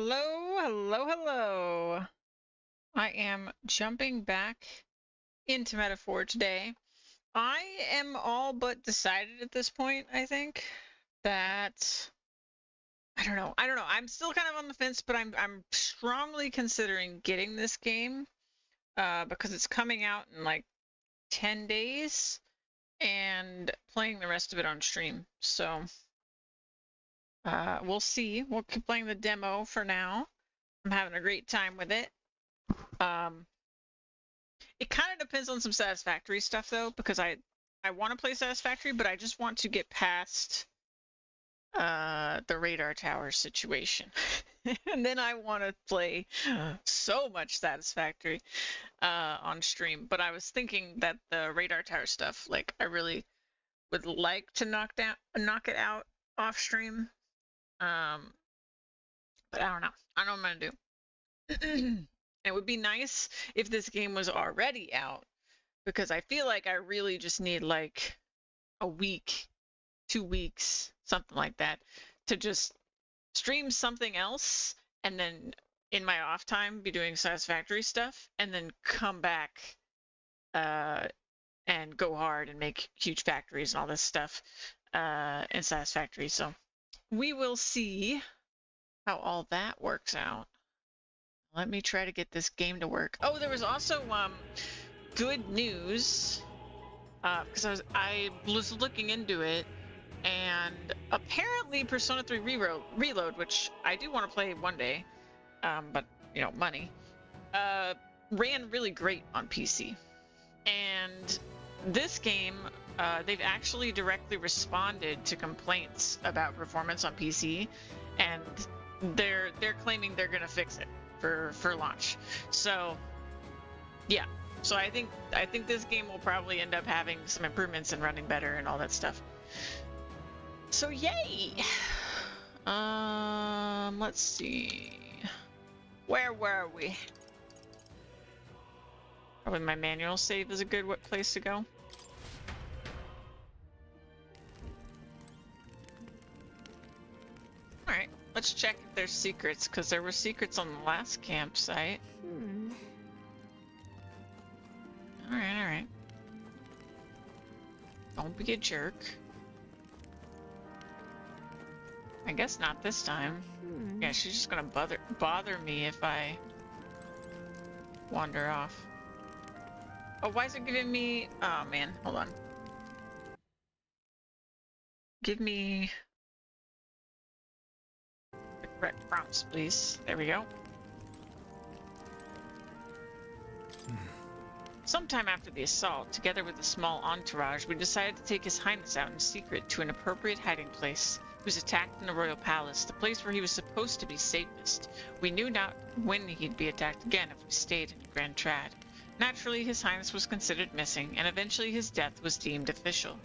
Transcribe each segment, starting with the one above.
Hello, hello, hello. I am jumping back into Metaphor today. I am all but decided at this point, I think. that I don't know. I'm still kind of on the fence, but I'm strongly considering getting this game because it's coming out in like 10 days and playing the rest of it on stream. So we'll see. We'll keep playing the demo for now. I'm having a great time with it. It kind of depends on some Satisfactory stuff though, because I want to play Satisfactory, but I just want to get past the radar tower situation. And then I want to play so much Satisfactory on stream. But I was thinking that the radar tower stuff, like I really would like to knock it out off stream. But I don't know. I don't know what I'm gonna do. It would be nice if this game was already out, because I feel like I really just need like a week, 2 weeks, something like that, to just stream something else and then in my off time be doing Satisfactory stuff and then come back and go hard and make huge factories and all this stuff in Satisfactory. So we will see how all that works out. Let me try to get this game to work. Oh, there was also good news because I was looking into it, and apparently Persona 3 Reload, which I do want to play one day, but you know, money, ran really great on PC. And this game, they've actually directly responded to complaints about performance on PC, and they're claiming they're gonna fix it for launch. So yeah, so I think this game will probably end up having some improvements and running better and all that stuff. So yay. Let's see, where were we? Probably my manual save is a good place to go. Alright, let's check if there's secrets, because there were secrets on the last campsite. Alright. Don't be a jerk. I guess not this time. Yeah, she's just gonna bother me if I wander off. Oh, why is it giving me... Oh man, hold on. Give me the correct prompts, please. There we go. Sometime after the assault, together with a small entourage, we decided to take His Highness out in secret to an appropriate hiding place. He was attacked in the royal palace, the place where he was supposed to be safest. We knew not when he'd be attacked again if we stayed in Grand Trad. Naturally, His Highness was considered missing, and eventually his death was deemed official.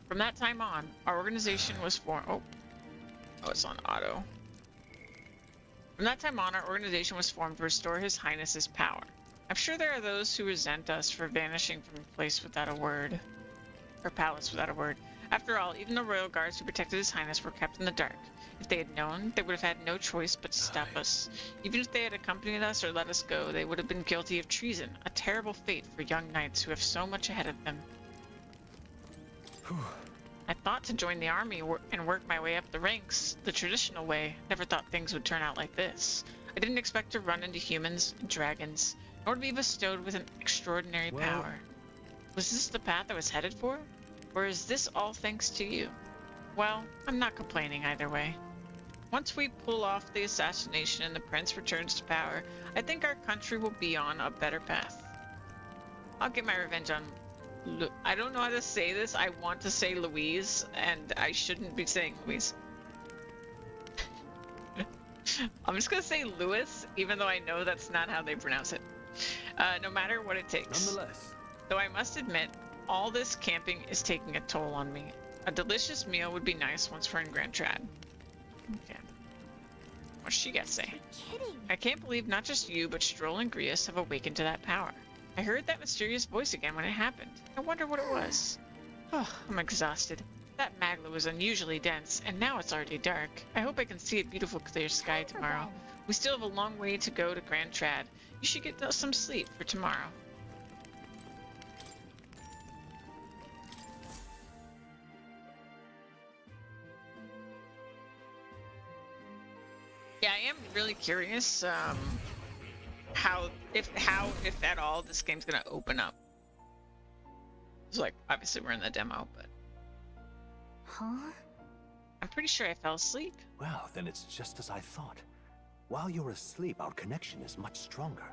From that time on, our organization was formed... Oh, it's on auto. From that time on, our organization was formed to restore His Highness's power. I'm sure there are those who resent us for vanishing from a place without a word. Or palace without a word. After all, even the royal guards who protected His Highness were kept in the dark. If they had known, they would have had no choice but to stop us. Even if they had accompanied us or let us go, they would have been guilty of treason, a terrible fate for young knights who have so much ahead of them. I thought to join the army and work my way up the ranks the traditional way. Never thought things would turn out like this. I didn't expect to run into humans and dragons, nor to be bestowed with an extraordinary power. Was this the path I was headed for? Or is this all thanks to you? Well, I'm not complaining either way. Once we pull off the assassination and the prince returns to power, I think our country will be on a better path. I'll get my revenge on... I don't know how to say this. I want to say Louise, and I shouldn't be saying Louise. I'm just gonna say Louis, even though I know that's not how they pronounce it. No matter what it takes. Nonetheless. Though I must admit, all this camping is taking a toll on me. A delicious meal would be nice once we're in Grand Trad. Okay. What's she got to say? You're kidding. I can't believe not just you, but Stroll and Grius have awakened to that power. I heard that mysterious voice again when it happened. I wonder what it was. Oh, I'm exhausted. That magla was unusually dense, and now it's already dark. I hope I can see a beautiful clear sky tomorrow. We still have a long way to go to Grand Trad. You should get some sleep for tomorrow. Yeah, I am really curious how, if at all, this game's gonna open up. It's like, obviously we're in the demo, but... Huh? I'm pretty sure I fell asleep. Well, then it's just as I thought. While you're asleep, our connection is much stronger.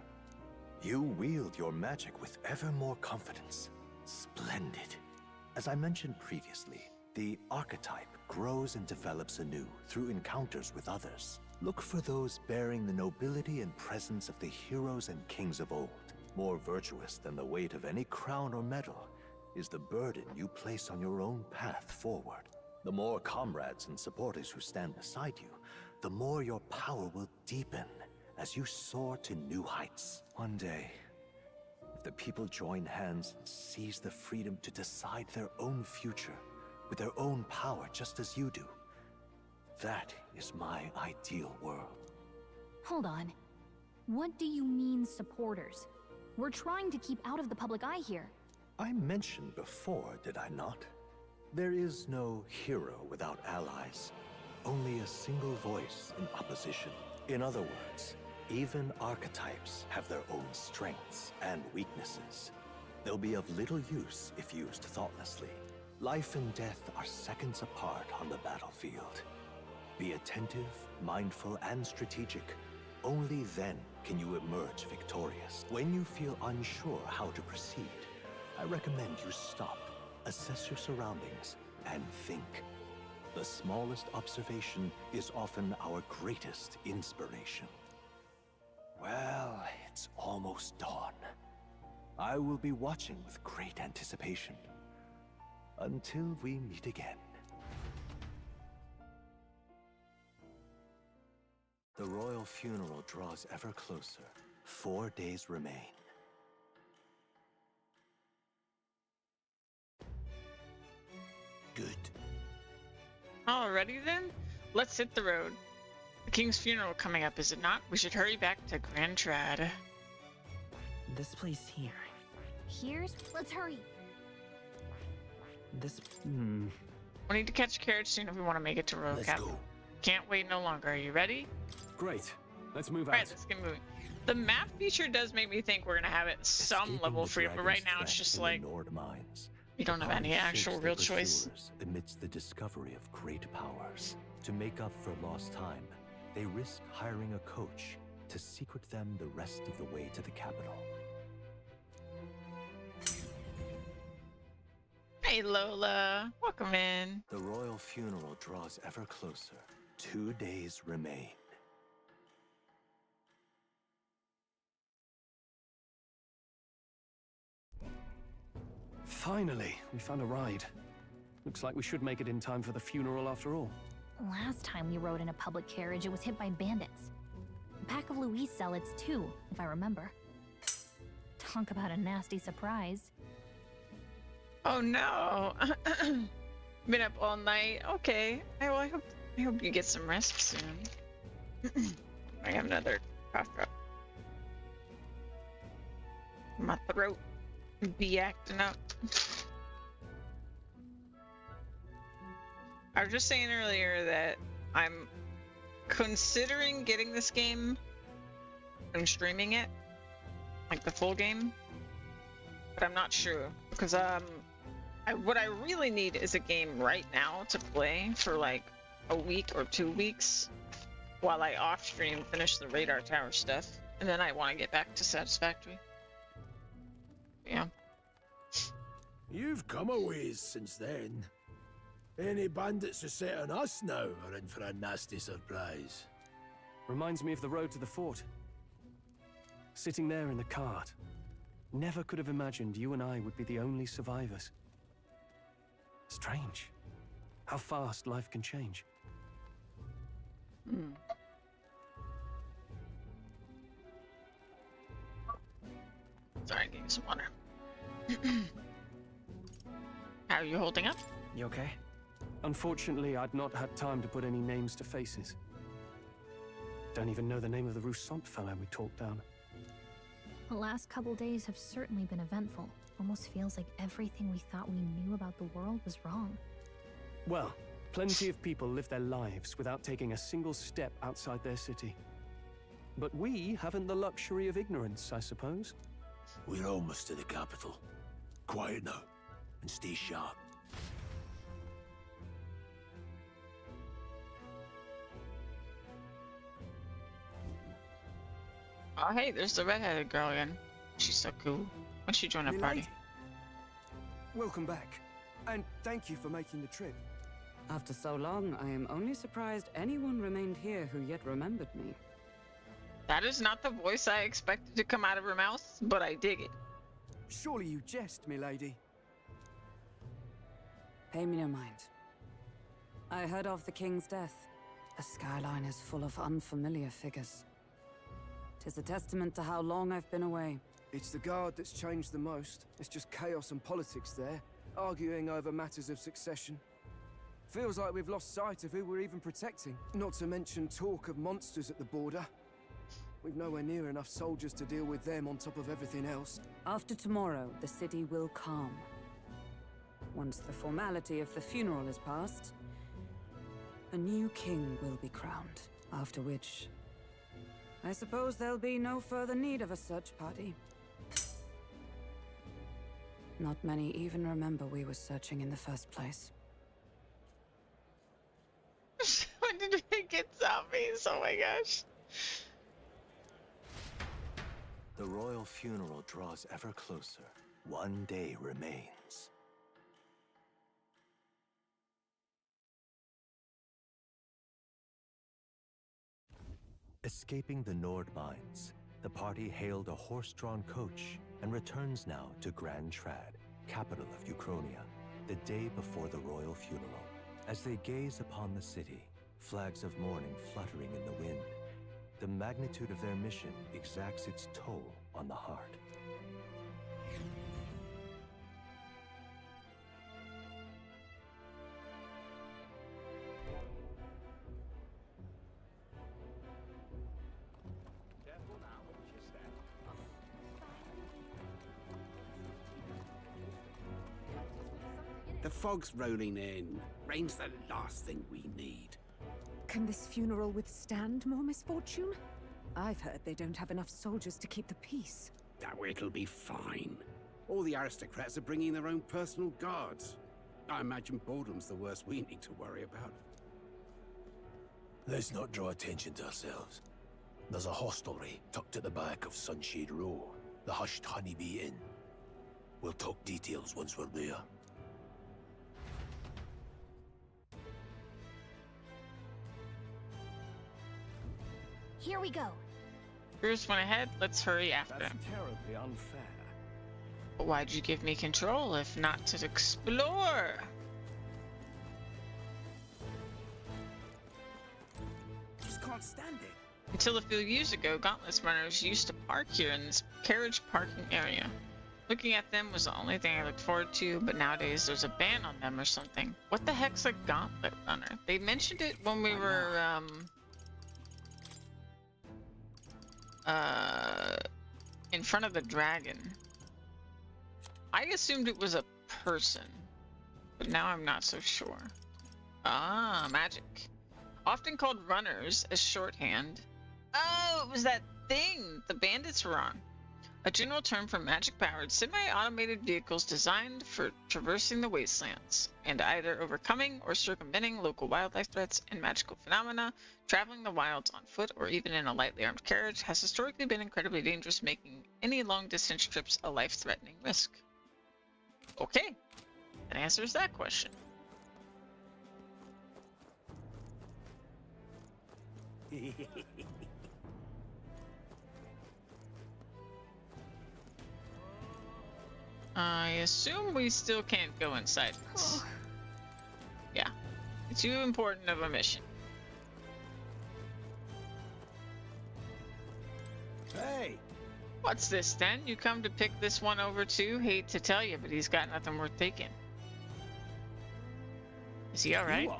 You wield your magic with ever more confidence. Splendid. As I mentioned previously, the archetype grows and develops anew through encounters with others. Look for those bearing the nobility and presence of the heroes and kings of old. More virtuous than the weight of any crown or medal is the burden you place on your own path forward. The more comrades and supporters who stand beside you, the more your power will deepen as you soar to new heights. One day, if the people join hands and seize the freedom to decide their own future with their own power just as you do, that is my ideal world. Hold on. What do you mean, supporters? We're trying to keep out of the public eye here. I mentioned before, did I not? There is no hero without allies. Only a single voice in opposition. In other words, even archetypes have their own strengths and weaknesses. They'll be of little use if used thoughtlessly. Life and death are seconds apart on the battlefield. Be attentive, mindful, and strategic. Only then can you emerge victorious. When you feel unsure how to proceed, I recommend you stop, assess your surroundings, and think. The smallest observation is often our greatest inspiration. Well, it's almost dawn. I will be watching with great anticipation. Until we meet again. The royal funeral draws ever closer. 4 days remain. Good. Alrighty then, let's hit the road. The king's funeral coming up, is it not? We should hurry back to Grand Trad. This place here. Here's... Let's hurry. This... We need to catch a carriage soon if we want to make it to Royal Capital. Can't wait no longer. Are you ready? Great. Let's move out. Alright, let's get moving. The map feature does make me think we're gonna have it some level of freedom, but right now it's just like we don't have any actual real choice. Amidst the discovery of great powers, to make up for lost time, they risk hiring a coach to secret them the rest of the way to the capital. Hey Lola, welcome in. The royal funeral draws ever closer. 2 days remain. Finally, we found a ride. Looks like we should make it in time for the funeral after all. Last time we rode in a public carriage, it was hit by bandits. A pack of Louise zealots, too, if I remember. Talk about a nasty surprise. Oh no. Been up all night. Okay. Well, I hope you get some rest soon. I have another cough drop. My throat be acting up. I was just saying earlier that I'm considering getting this game and streaming it, like the full game, but I'm not sure because what I really need is a game right now to play for like a week or 2 weeks while I off stream finish the radar tower stuff, and then I want to get back to Satisfactory. Yeah. You've come a ways since then. Any bandits who set on us now are in for a nasty surprise. Reminds me of the road to the fort. Sitting there in the cart. Never could have imagined you and I would be the only survivors. Strange. How fast life can change. Sorry, give me some water. How are you holding up? You okay? Unfortunately, I'd not had time to put any names to faces. Don't even know the name of the Roussant fellow we talked down. The last couple days have certainly been eventful. Almost feels like everything we thought we knew about the world was wrong. Well, Plenty of people live their lives without taking a single step outside their city. But we haven't the luxury of ignorance, I suppose. We're almost to the capital. Quiet now, and stay sharp. Oh, hey, there's the redheaded girl again. She's so cool. When'd she join our party? Milady. Welcome back, and thank you for making the trip. After so long, I am only surprised anyone remained here who yet remembered me. That is not the voice I expected to come out of her mouth, but I dig it. Surely you jest, milady. Pay me no mind. I heard of the king's death. The skyline is full of unfamiliar figures. 'Tis a testament to how long I've been away. It's the guard that's changed the most. It's just chaos and politics there, arguing over matters of succession. Feels like we've lost sight of who we're even protecting. Not to mention talk of monsters at the border. We've nowhere near enough soldiers to deal with them on top of everything else. After tomorrow, the city will calm. Once the formality of the funeral is past, a new king will be crowned. After which, I suppose there'll be no further need of a search party. Not many even remember we were searching in the first place. When did we get zombies? Oh my gosh. The royal funeral draws ever closer. One day remains. Escaping the Nord mines, the party hailed a horse-drawn coach and returns now to Grand Trad, capital of Uchronia, the day before the royal funeral. As they gaze upon the city, flags of mourning fluttering in the wind, the magnitude of their mission exacts its toll on the heart. The fog's rolling in. Rain's the last thing we need. Can this funeral withstand more misfortune? I've heard they don't have enough soldiers to keep the peace. Oh, it'll be fine. All the aristocrats are bringing their own personal guards. I imagine boredom's the worst we need to worry about. Let's not draw attention to ourselves. There's a hostelry tucked at the back of Sunshade Row, the Hushed Honeybee Inn. We'll talk details once we're there. Here we go. Bruce went ahead. Let's hurry after him. That's terribly unfair. But why'd you give me control if not to explore? Just can't stand it. Until a few years ago, Gauntless runners used to park here in this carriage parking area. Looking at them was the only thing I looked forward to, but nowadays there's a ban on them or something. What the heck's a Gauntlet runner? They mentioned it when we were, in front of the dragon. I assumed it was a person, but now I'm not so sure. Ah, magic. Often called runners as shorthand. Oh, it was that thing the bandits were on. A general term for magic-powered semi-automated vehicles designed for traversing the wastelands, and either overcoming or circumventing local wildlife threats and magical phenomena. Traveling the wilds on foot or even in a lightly armed carriage has historically been incredibly dangerous, making any long-distance trips a life-threatening risk. Okay, that answers that question. I assume we still can't go inside this. Yeah, too important of a mission. Hey! What's this then? You come to pick this one over too? Hate to tell you, but he's got nothing worth taking. Is he alright?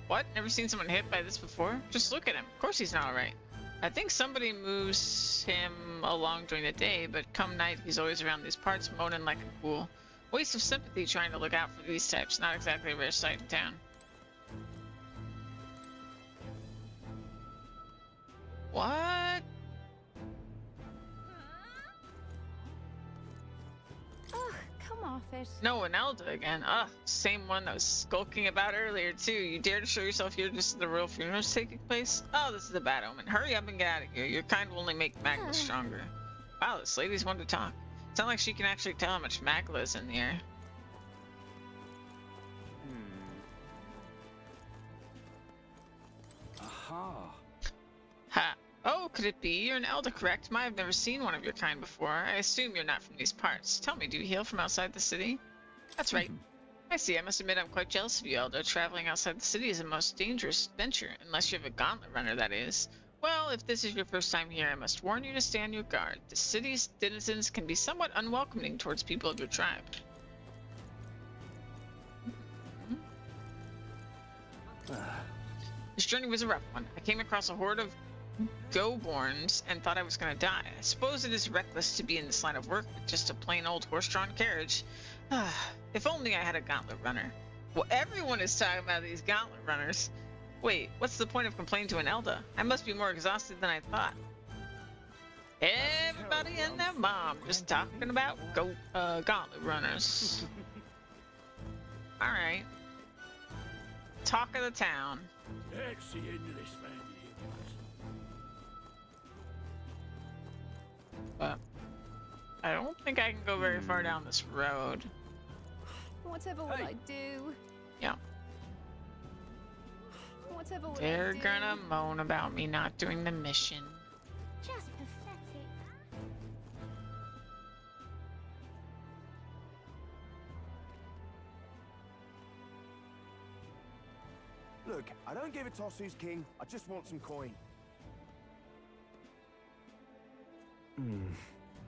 What? Never seen someone hit by this before? Just look at him. Of course he's not alright. I think somebody moves him along during the day, but come night he's always around these parts moaning like a fool. Waste of sympathy trying to look out for these types. Not exactly a rare sight in town. What? Ugh, come off it. No, an Elda again. Ugh, same one that was skulking about earlier, too. You dare to show yourself here just as the royal funeral's taking place? Oh, this is a bad omen. Hurry up and get out of here. Your kind will only make Magla stronger. Wow, this lady's one to talk. It's not like she can actually tell how much Magla is in the air. Aha. Ha. Oh, could it be? You're an Elder, correct? I've never seen one of your kind before. I assume you're not from these parts. Tell me, do you hail from outside the city? That's right. I see. I must admit I'm quite jealous of you, Elder. Traveling outside the city is a most dangerous venture, unless you have a gauntlet runner, that is. Well, if this is your first time here, I must warn you to stand your guard. The city's denizens can be somewhat unwelcoming towards people of your tribe. This journey was a rough one. I came across a horde of go-borns and thought I was going to die. I suppose it is reckless to be in this line of work with just a plain old horse-drawn carriage. If only I had a gauntlet runner. Well, everyone is talking about these gauntlet runners. Wait, what's the point of complaining to an Elda? I must be more exhausted than I thought. Everybody and their mom just talking about gauntlet runners. Alright. Talk of the town. That's the end of this man. But I don't think I can go very far down this road. Whatever will I do? Yeah. Whatever will They're I do? gonna moan about me not doing the mission. Just pathetic. Look, I don't give a toss who's king. I just want some coin.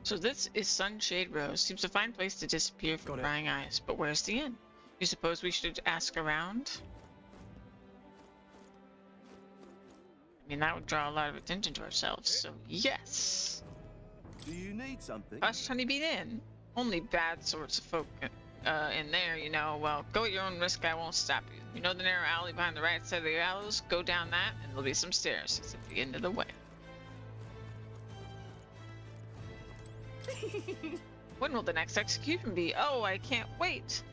So this is Sunshade Rose. Seems a fine place to disappear from prying eyes. But where's the inn? You suppose we should ask around? I mean, that would draw a lot of attention to ourselves, so yes. Do you need something? Hush, Honeybee Inn. Only bad sorts of folk in there, you know. Well, go at your own risk, I won't stop you. You know the narrow alley behind the right side of the gallows? Go down that, and there'll be some stairs. It's at the end of the way. When will the next execution be? Oh, I can't wait.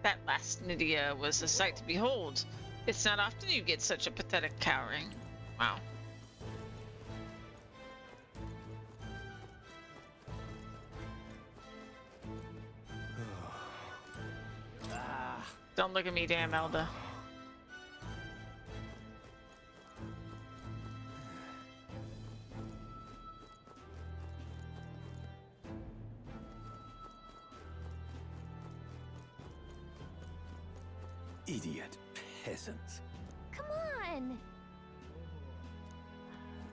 That last Nydia was a sight to behold. It's not often you get such a pathetic cowering. Wow. Don't look at me, damn Elda. Idiot peasants. Come on!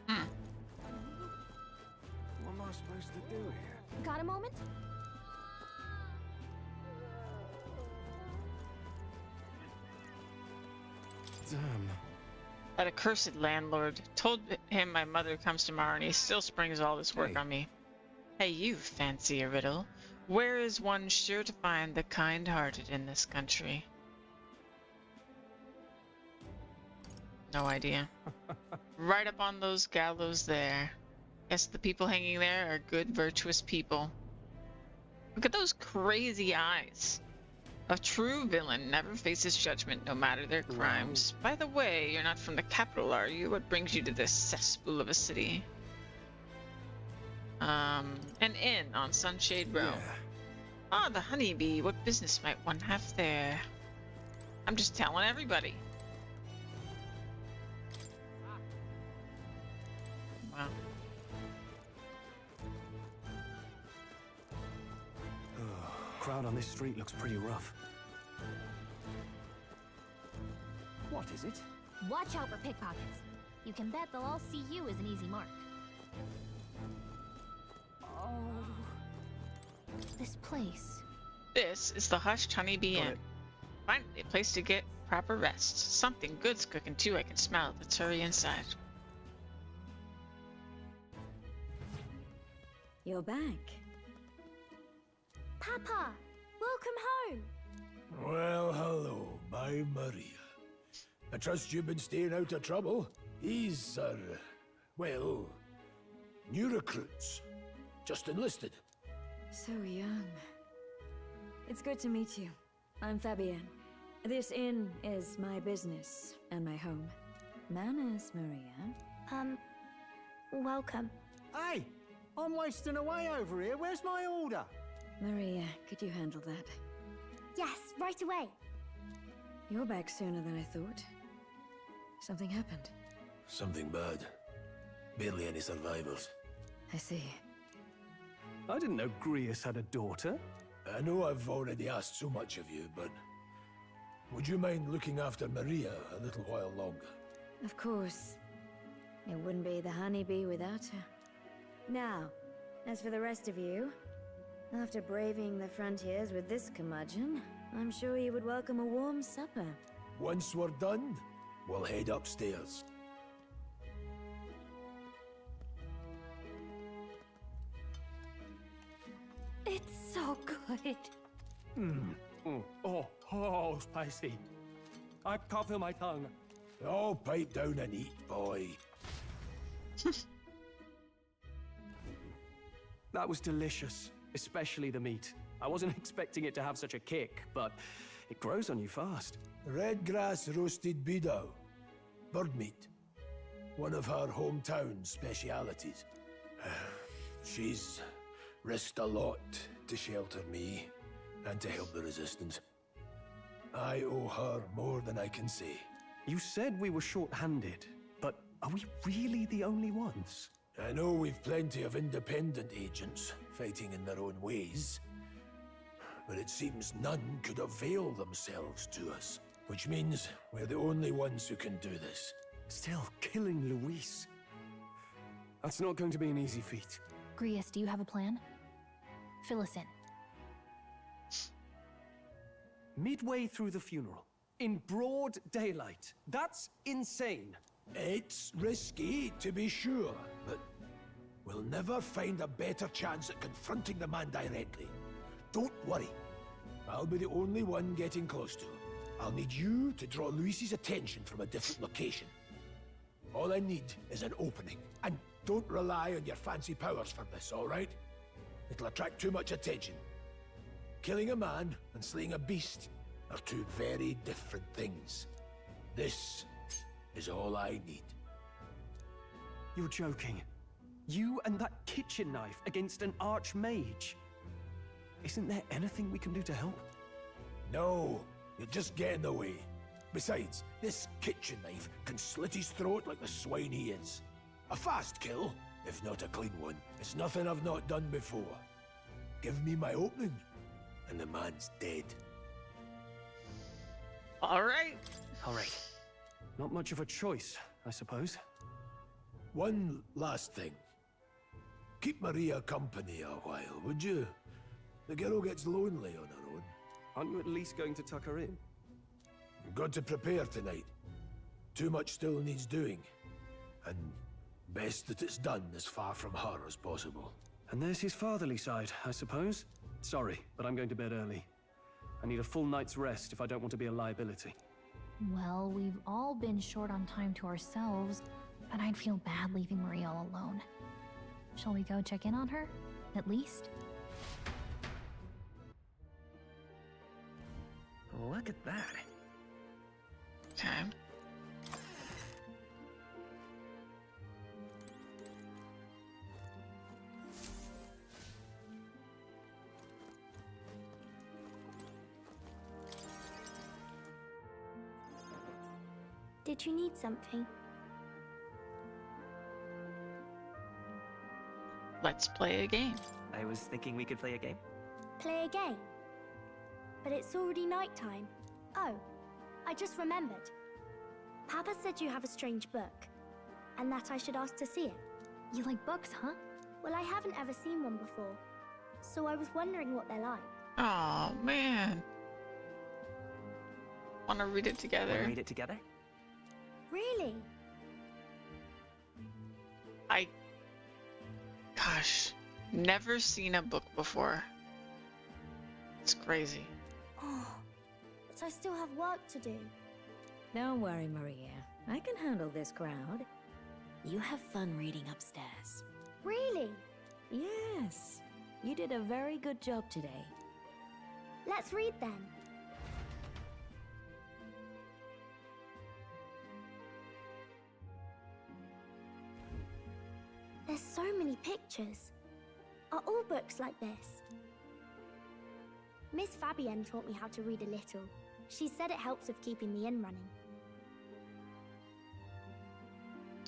What am I supposed to do here? Got a moment? Damn. That accursed landlord. Told him my mother comes tomorrow and he still springs all this work on me. Hey, you fancy a riddle. Where is one sure to find the kind-hearted in this country? No idea. Right up on those gallows there. Guess the people hanging there are good, virtuous people. Look at those crazy eyes. A true villain never faces judgment, no matter their crimes. By the way, you're not from the capital, are you? What brings you to this cesspool of a city? An inn on Sunshade Row. Ah, the Honeybee. What business might one have there? I'm just telling everybody. Wow. Crowd on this street looks pretty rough. What is it? Watch out for pickpockets. You can bet they'll all see you as an easy mark. Oh. This place. This is the Hushed Honeybee Inn. Finally, a place to get proper rest. Something good's cooking too, I can smell it. Let's hurry inside. You're back. Papa! Welcome home! Well, hello, my Maria. I trust you've been staying out of trouble. He's, Well, new recruits. Just enlisted. So young. It's good to meet you. I'm Fabienne. This inn is my business and my home. Manners, Maria. Welcome. Hey, I'm wasting away over here. Where's my order? Maria, could you handle that? Yes, right away. You're back sooner than I thought. Something happened. Something bad. Barely any survivors. I see. I didn't know Grius had a daughter. I know I've already asked so much of you, but would you mind looking after Maria a little while longer? Of course. It wouldn't be the honeybee without her. Now, as for the rest of you, after braving the frontiers with this curmudgeon, I'm sure you would welcome a warm supper. Once we're done, we'll head upstairs. It's so good. Oh, spicy. I can't feel my tongue. Oh, pipe down and eat, boy. That was delicious, especially the meat. I wasn't expecting it to have such a kick, but it grows on you fast. Red grass roasted beedou. Bird meat. One of her hometown specialities. She's risked a lot to shelter me and to help the resistance. I owe her more than I can say. You said we were short-handed, but are we really the only ones? I know we've plenty of independent agents fighting in their own ways, but it seems none could avail themselves to us, which means we're the only ones who can do this. Still, killing Luis. That's not going to be an easy feat. Grius, do you have a plan? Fill us in. Midway through the funeral, in broad daylight. That's insane. It's risky, to be sure, but we'll never find a better chance at confronting the man directly. Don't worry. I'll be the only one getting close to him. I'll need you to draw Luis's attention from a different location. All I need is an opening, and don't rely on your fancy powers for this, all right? It'll attract too much attention. Killing a man and slaying a beast are two very different things. This is all I need. You're joking. You and that kitchen knife against an archmage. Isn't there anything we can do to help? No, you'll just get in the way. Besides, this kitchen knife can slit his throat like the swine he is. A fast kill, if not a clean one. It's nothing I've not done before. Give me my opening, and the man's dead. All right. All right. Not much of a choice, I suppose. One last thing. Keep Maria company a while, would you? The girl gets lonely on her own. Aren't you at least going to tuck her in? I've got to prepare tonight. Too much still needs doing. And best that it's done as far from her as possible. And there's his fatherly side, I suppose. Sorry, but I'm going to bed early. I need a full night's rest if I don't want to be a liability. Well, we've all been short on time to ourselves, but I'd feel bad leaving Maria all alone. Shall we go check in on her, at least? Look at that. Okay. Did you need something? Let's play a game. I was thinking we could play a game. Play a game? But it's already nighttime. Oh, I just remembered. Papa said you have a strange book, and that I should ask to see it. You like books, huh? Well, I haven't ever seen one before, so I was wondering what they're like. Oh, man. Want to read it together? Want to read it together? Really? Gosh, never seen a book before. It's crazy. Oh, but I still have work to do. Don't worry, Maria. I can handle this crowd. You have fun reading upstairs. Really? Yes. You did a very good job today. Let's read then. There's so many pictures. Are all books like this? Miss Fabienne taught me how to read a little. She said it helps with keeping the inn running.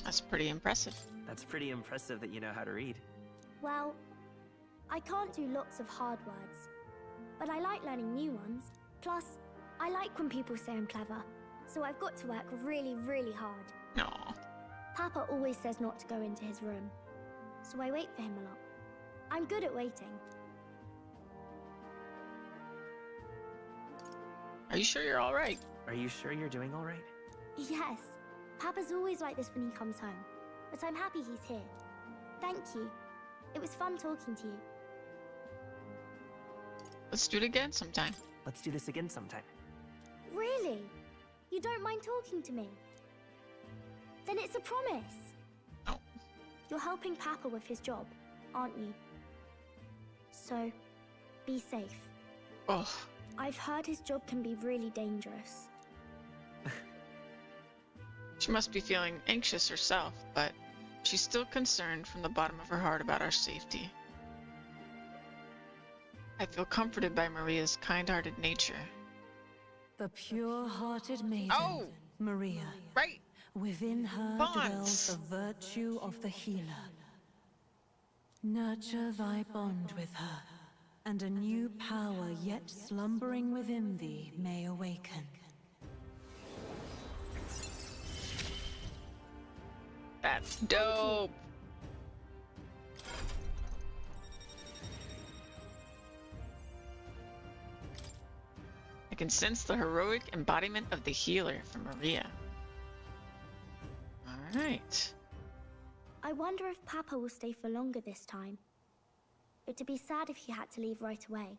That's pretty impressive. That's pretty impressive that you know how to read. Well, I can't do lots of hard words, but I like learning new ones. Plus, I like when people say I'm clever, so I've got to work really, really hard. No. Papa always says not to go into his room, so I wait for him a lot. I'm good at waiting. Are you sure you're all right? Are you sure you're doing all right? Yes, Papa's always like this when he comes home, but I'm happy he's here. Thank you. It was fun talking to you. Let's do it again sometime. Let's do this again sometime. Really? You don't mind talking to me? Then it's a promise. No. You're helping Papa with his job, aren't you? So, be safe. Oh. I've heard his job can be really dangerous. She must be feeling anxious herself, but she's still concerned from the bottom of her heart about our safety. I feel comforted by Maria's kind-hearted nature. The pure-hearted maiden, Maria. Right. Within her dwells the virtue of the healer. Nurture thy bond with her, and a new power yet slumbering within thee may awaken. That's dope. I can sense the heroic embodiment of the healer from Maria. All right. I wonder if Papa will stay for longer this time. It'd be sad if he had to leave right away.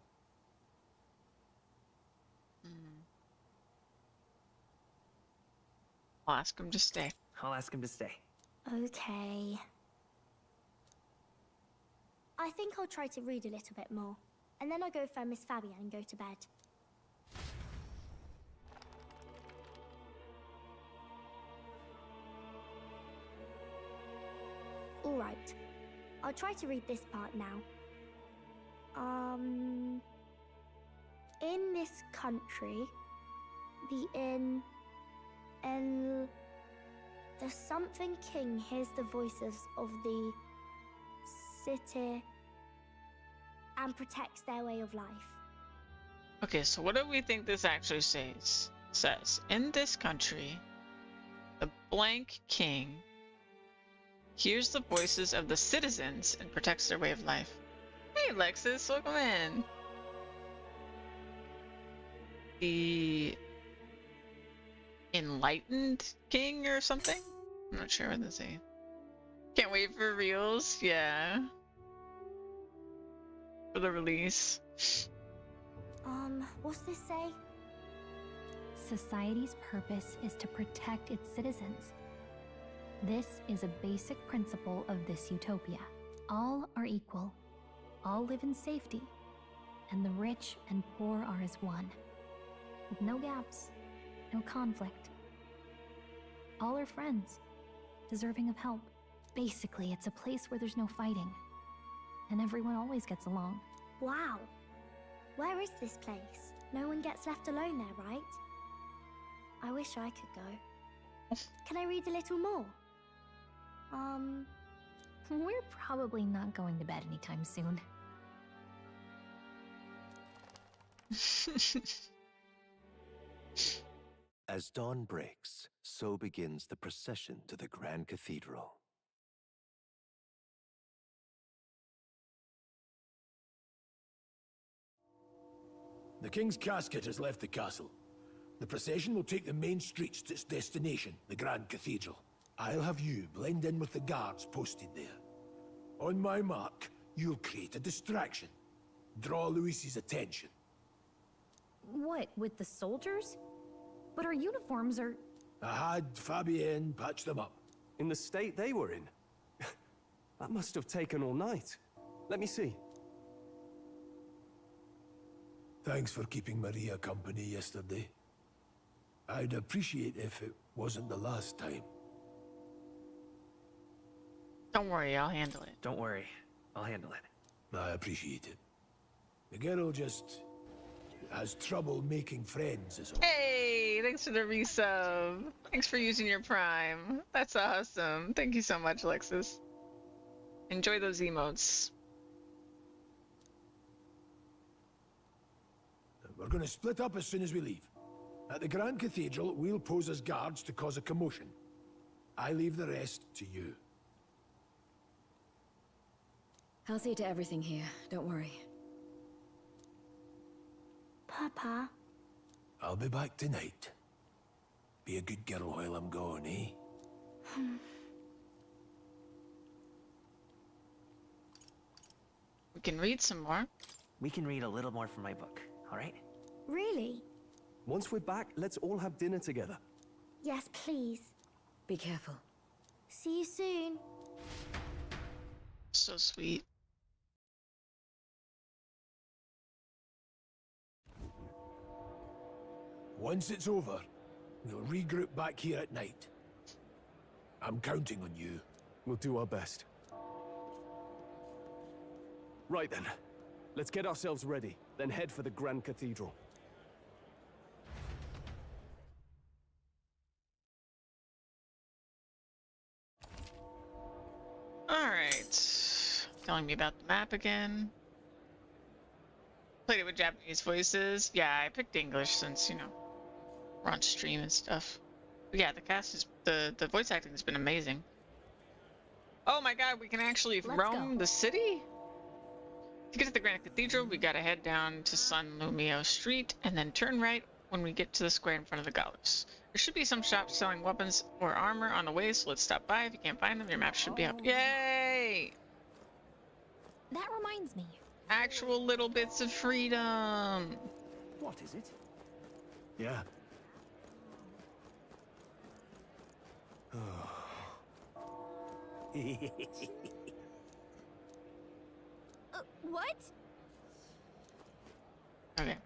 I'll ask him to stay. I'll ask him to stay. Okay. I think I'll try to read a little bit more, and then I'll go find Miss Fabienne and go to bed. Alright. I'll try to read this part now. In this country, the something king hears the voices of the city and protects their way of life. Okay, so what do we think this actually says? In this country, the blank king hears the voices of the citizens and protects their way of life. Hey, Alexis, welcome in. The enlightened king or something? I'm not sure what to say. Can't wait for reels. Yeah. For the release. What's this say? Society's purpose is to protect its citizens. This is a basic principle of this utopia. All are equal. All live in safety. And the rich and poor are as one. With no gaps, no conflict. All are friends, deserving of help. Basically, it's a place where there's no fighting. And everyone always gets along. Wow. Where is this place? No one gets left alone there, right? I wish I could go. Can I read a little more? We're probably not going to bed anytime soon. As dawn breaks, so begins the procession to the Grand Cathedral. The King's casket has left the castle. The procession will take the main streets to its destination, the Grand Cathedral. I'll have you blend in with the guards posted there. On my mark, you'll create a distraction. Draw Luis's attention. What, with the soldiers? But our uniforms are... I had Fabienne patch them up. in the state they were in. That must have taken all night. Let me see. Thanks for keeping Maria company yesterday. I'd appreciate if it wasn't the last time. Don't worry, I'll handle it. Don't worry, I'll handle it. I appreciate it. The girl just has trouble making friends, is all. Hey, thanks for the resub. Thanks for using your Prime. That's awesome. Thank you so much, Alexis. Enjoy those emotes. We're going to split up as soon as we leave. At the Grand Cathedral, we'll pose as guards to cause a commotion. I leave the rest to you. I'll see to everything here, don't worry. Papa. I'll be back tonight. Be a good girl while I'm gone, eh? We can read some more. We can read a little more from my book, all right? Really? Once we're back, let's all have dinner together. Yes, please. Be careful. See you soon. So sweet. Once it's over, we'll regroup back here at night. I'm counting on you. We'll do our best. Right then. Let's get ourselves ready, then head for the Grand Cathedral. Alright. Telling me about the map again. Played it with Japanese voices. Yeah, I picked English since, you know, we're on stream and stuff. But yeah, the cast is the voice acting has been amazing. Oh my god, we can actually roam the city? To get to the Grand Cathedral, we gotta head down to San Lumio Street and then turn right when we get to the square in front of the gallows. There should be some shops selling weapons or armor on the way, so let's stop by. If you can't find them, your map should be up. Yay! That reminds me. Actual little bits of freedom. What is it? Yeah. What? Okay.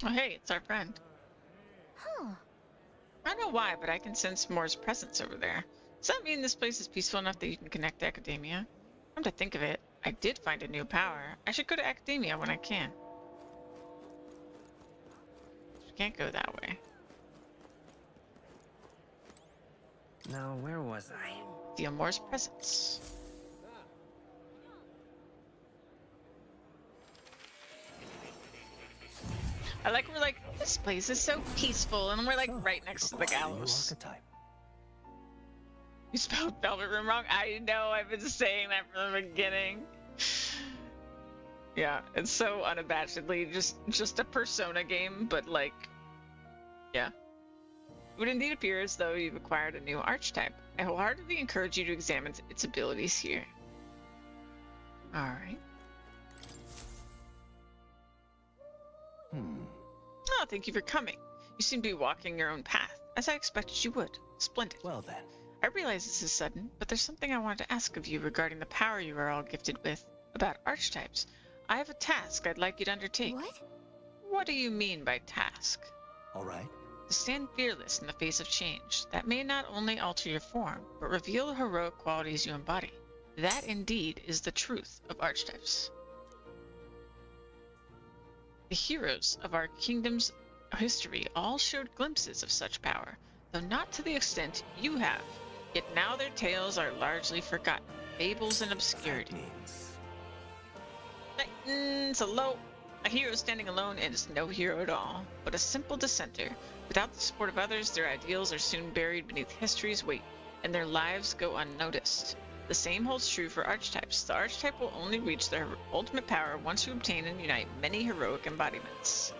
Oh, hey, it's our friend. Huh. I don't know why, but I can sense Moore's presence over there. Does that mean this place is peaceful enough that you can connect to Academia? Come to think of it, I did find a new power. I should go to Academia when I can. We can't go that way. Now, where was I? Feel Moore's presence. I like, we're like, this place is so peaceful, and we're like right next to the gallows. You spelled Velvet Room wrong? I know, I've been saying that from the beginning. Yeah, it's so unabashedly just a Persona game, but like, yeah. It would indeed appear as though you've acquired a new archetype. I wholeheartedly encourage you to examine its abilities here. Alright. Oh, thank you for coming. You seem to be walking your own path, as I expected you would. Splendid. Well then. I realize this is sudden, but there's something I wanted to ask of you regarding the power you are all gifted with. About archetypes. I have a task I'd like you to undertake. What? What do you mean by task? All right. To stand fearless in the face of change. That may not only alter your form, but reveal the heroic qualities you embody. That indeed is the truth of archetypes. The heroes of our kingdom's history all showed glimpses of such power, though not to the extent you have. Yet now their tales are largely forgotten, fables and obscurity. A hero standing alone is no hero at all, but a simple dissenter. Without the support of others, their ideals are soon buried beneath history's weight, and their lives go unnoticed. The same holds true for archetypes. The archetype will only reach their ultimate power once you obtain and unite many heroic embodiments.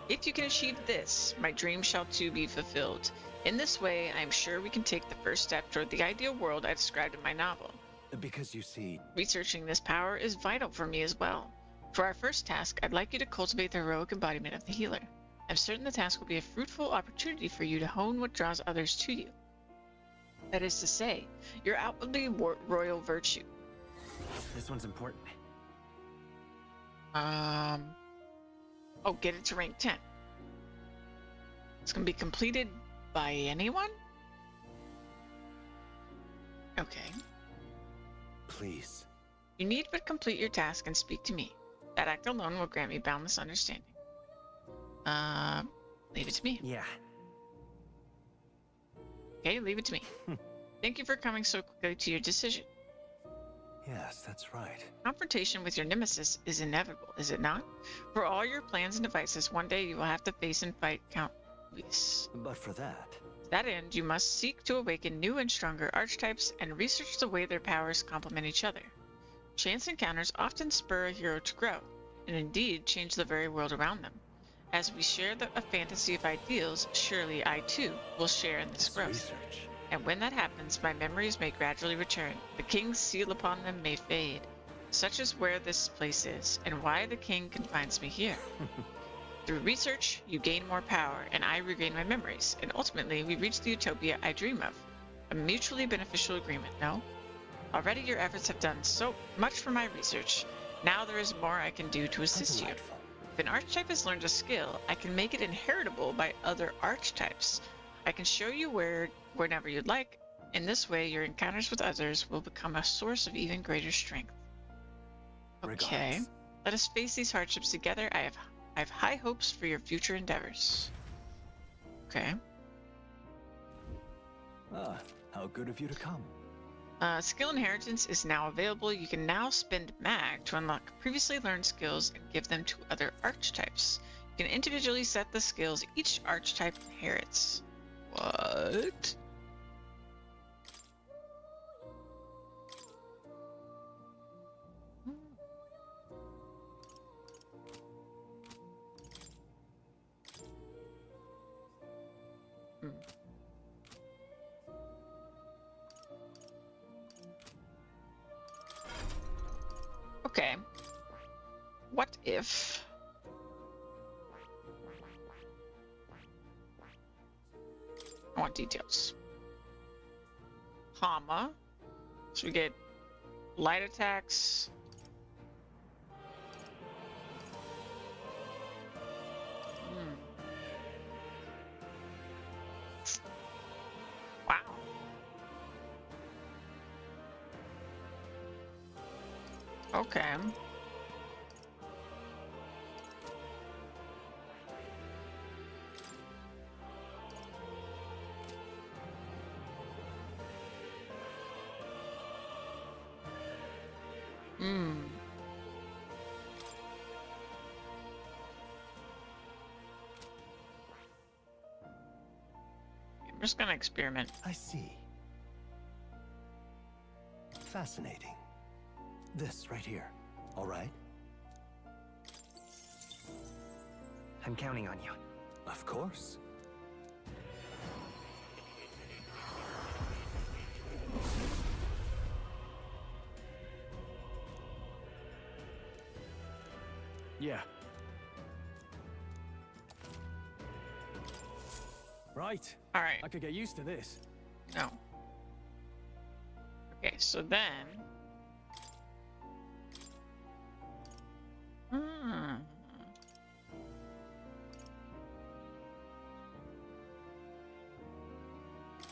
If you can achieve this, my dream shall too be fulfilled. In this way, I am sure we can take the first step toward the ideal world I described in my novel. Because you see... Researching this power is vital for me as well. For our first task, I'd like you to cultivate the heroic embodiment of the healer. I'm certain the task will be a fruitful opportunity for you to hone what draws others to you. That is to say, your outwardly royal virtue. This one's important. Oh, get it to rank 10. It's going to be completed by anyone? Okay. Please. You need but complete your task and speak to me. That act alone will grant me boundless understanding. Leave it to me. Yeah. Okay, leave it to me. Thank you for coming so quickly to your decision. Yes, that's right. Confrontation with your nemesis is inevitable, is it not? For all your plans and devices, one day you will have to face and fight Count Luis. But for that... To that end, you must seek to awaken new and stronger archetypes and research the way their powers complement each other. Chance encounters often spur a hero to grow, and indeed change the very world around them. As we share a fantasy of ideals, surely I too will share in this growth. Research. And when that happens, my memories may gradually return. The king's seal upon them may fade. Such is where this place is, and why the king confines me here. Through research, you gain more power, and I regain my memories, and ultimately we reach the utopia I dream of. A mutually beneficial agreement, no? Already your efforts have done so much for my research. Now there is more I can do to assist you. If an archetype has learned a skill, I can make it inheritable by other archetypes. I can show you whenever you'd like. In this way, your encounters with others will become a source of even greater strength. Okay. Regards. Let us face these hardships together. I have high hopes for your future endeavors. Okay. Ah, how good of you to come. Skill inheritance is now available. You can now spend mag to unlock previously learned skills and give them to other archetypes. You can individually set the skills each archetype inherits. What? Okay. What if... I want details. Comma. So we get light attacks. Wow. Okay. I'm just gonna experiment. I see. Fascinating. This right here. All right? I'm counting on you. Of course. Yeah. Right. All right. I could get used to this. No. Okay, so then...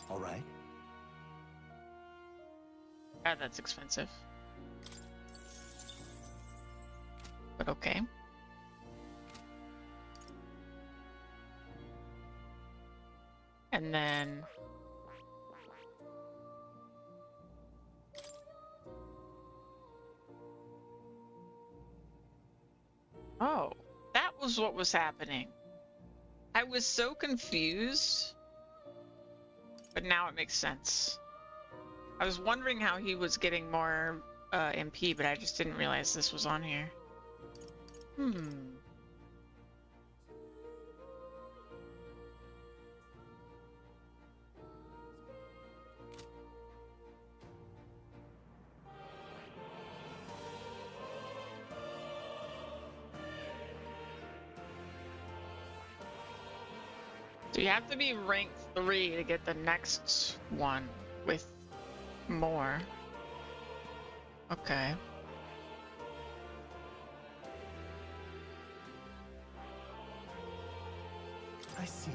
All right. God, that's expensive. But okay. And then... Oh, that was what was happening. I was so confused, but now it makes sense. I was wondering how he was getting more MP, but I just didn't realize this was on here. So you have to be rank 3 to get the next one with more. Okay. I see.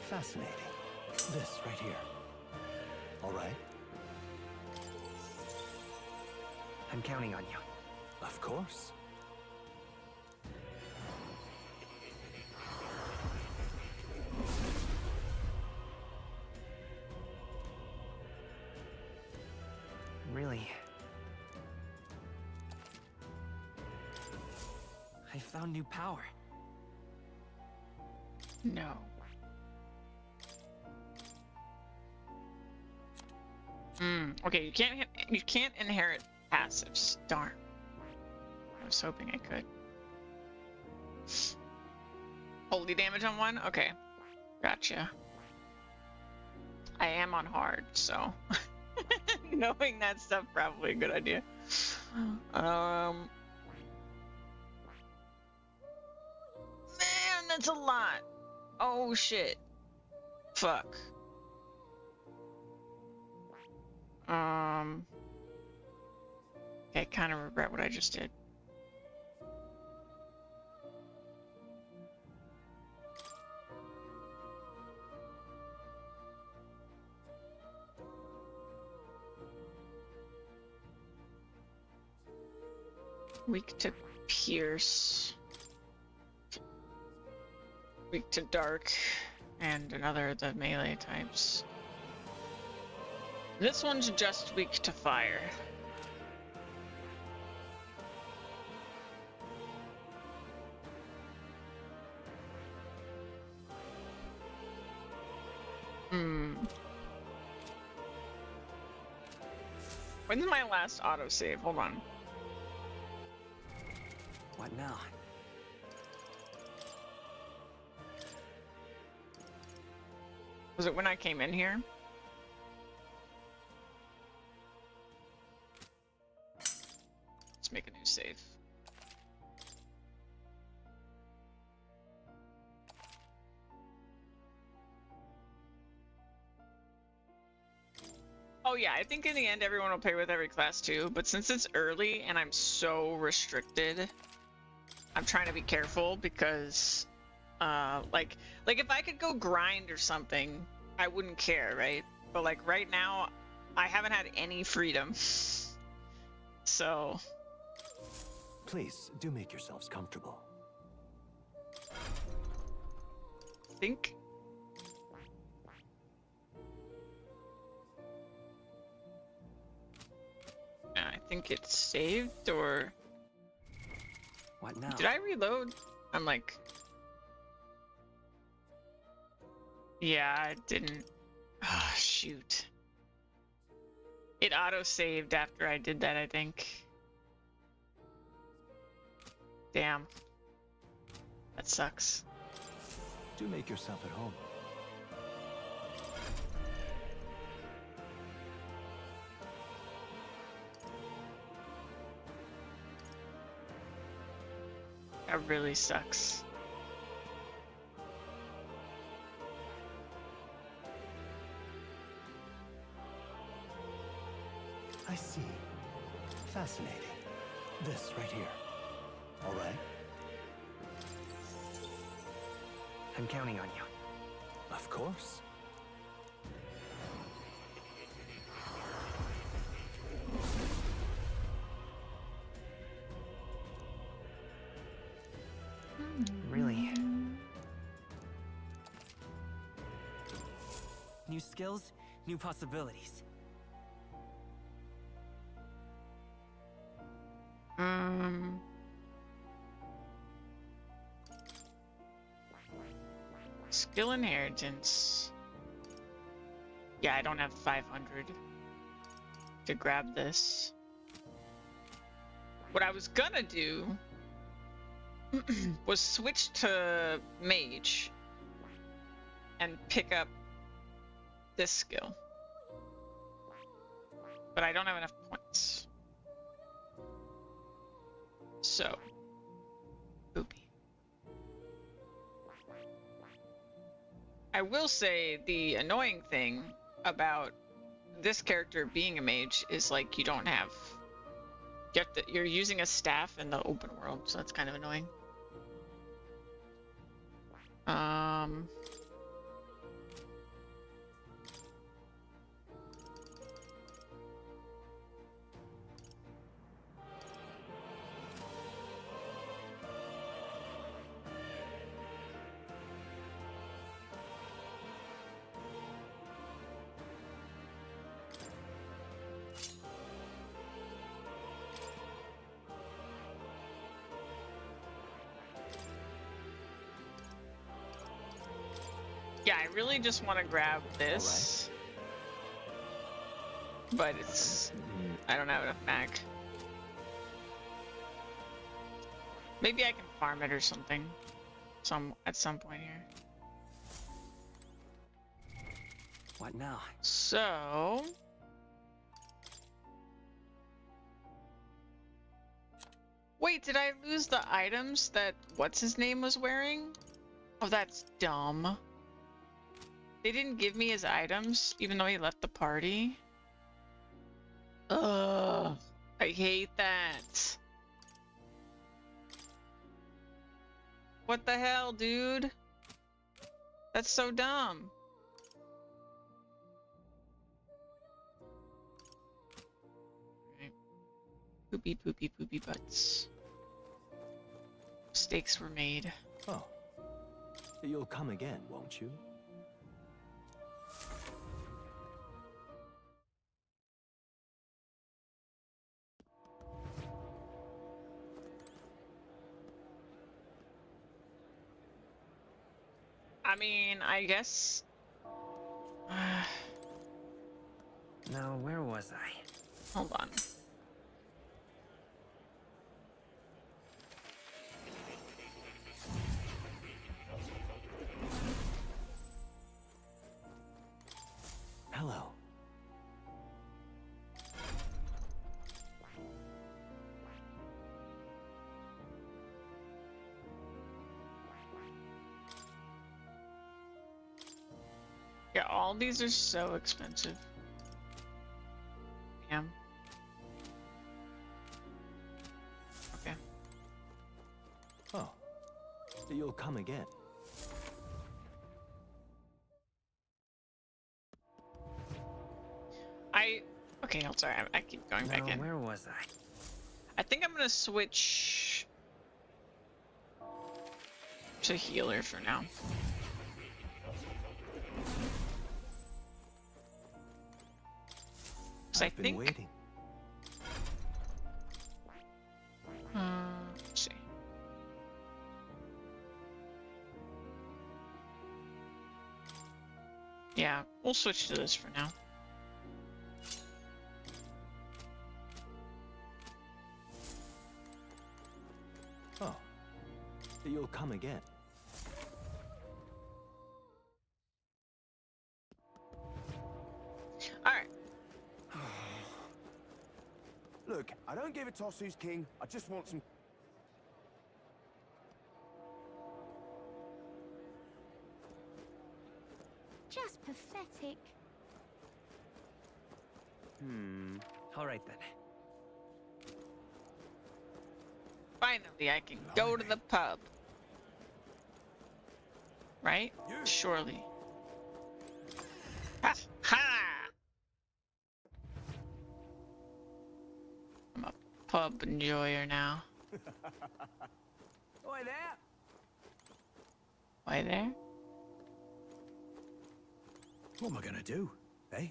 Fascinating. This right here. All right? I'm counting on you. Of course. Really? I found new power. No. Okay, you can't inherit passives. Darn. I was hoping I could. Holy damage on one? Okay. Gotcha. I am on hard, so knowing that stuff probably a good idea. Man, that's a lot. Oh shit. Fuck. Okay, kind of regret what I just did. Weak to pierce. Weak to dark. And another of the melee types. This one's just weak to fire. When's my last autosave? Hold on. What now? Was it when I came in here? Let's make a new save. Oh yeah, I think in the end everyone will play with every class too, but since it's early and I'm so restricted, I'm trying to be careful because like if I could go grind or something, I wouldn't care, right? But like right now, I haven't had any freedom. So Please, do make yourselves comfortable. think I think it's saved, or what now? Did I reload? I'm like, yeah, I didn't. Oh, shoot. It auto-saved after I did that, I think. Damn. That sucks. Do make yourself at home. That really sucks. I see. Fascinating. This right here. All right? I'm counting on you. Of course. Really? New skills, new possibilities. Skill inheritance. Yeah, I don't have 500 to grab this. What I was gonna do was switch to mage and pick up this skill. But I don't have enough points. So, oopie. I will say the annoying thing about this character being a mage is like you don't have. You're using a staff in the open world, so that's kind of annoying. Yeah, I really just want to grab this. But it's... I don't have enough mag. Maybe I can farm it or something. At some point here. What now? So... Wait, did I lose the items that what's-his-name was wearing? Oh, that's dumb. They didn't give me his items, even though he left the party. Ugh, I hate that. What the hell, dude? That's so dumb. Right. Poopy, poopy, poopy butts. Mistakes were made. Oh. You'll come again, won't you? I mean, I guess... Now, where was I? Hold on. Hello. Yeah, all these are so expensive. Damn. Okay. Oh. You'll come again. Okay, no, sorry, I keep going back in. Where was I? I think I'm gonna switch to healer for now. I've been waiting. Let's see. Yeah, we'll switch to this for now. Oh. You'll come again. Alright. Look, I don't give a toss who's king. I just want some... Just pathetic. All right then. Finally, I can go to the pub. Right? Surely. Ha! Ha! I'm a pub enjoyer now. Oi there! Why there? What am I gonna do, eh?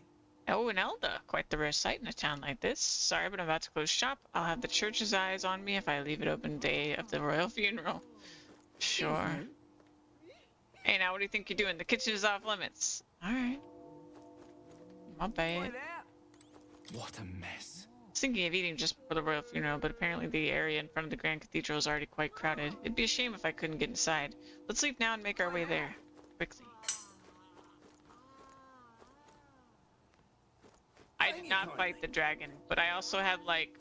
Oh, an Elda. Quite the rare sight in a town like this. Sorry, but I'm about to close shop. I'll have the church's eyes on me if I leave it open day of the royal funeral. Sure. Hey, now what do you think you're doing? The kitchen is off limits. Alright. I'll pay it. What a mess. I was thinking of eating just before the royal funeral, but apparently the area in front of the Grand Cathedral is already quite crowded. It'd be a shame if I couldn't get inside. Let's leave now and make our way there. Quickly. I did not fight the dragon, but I also had like...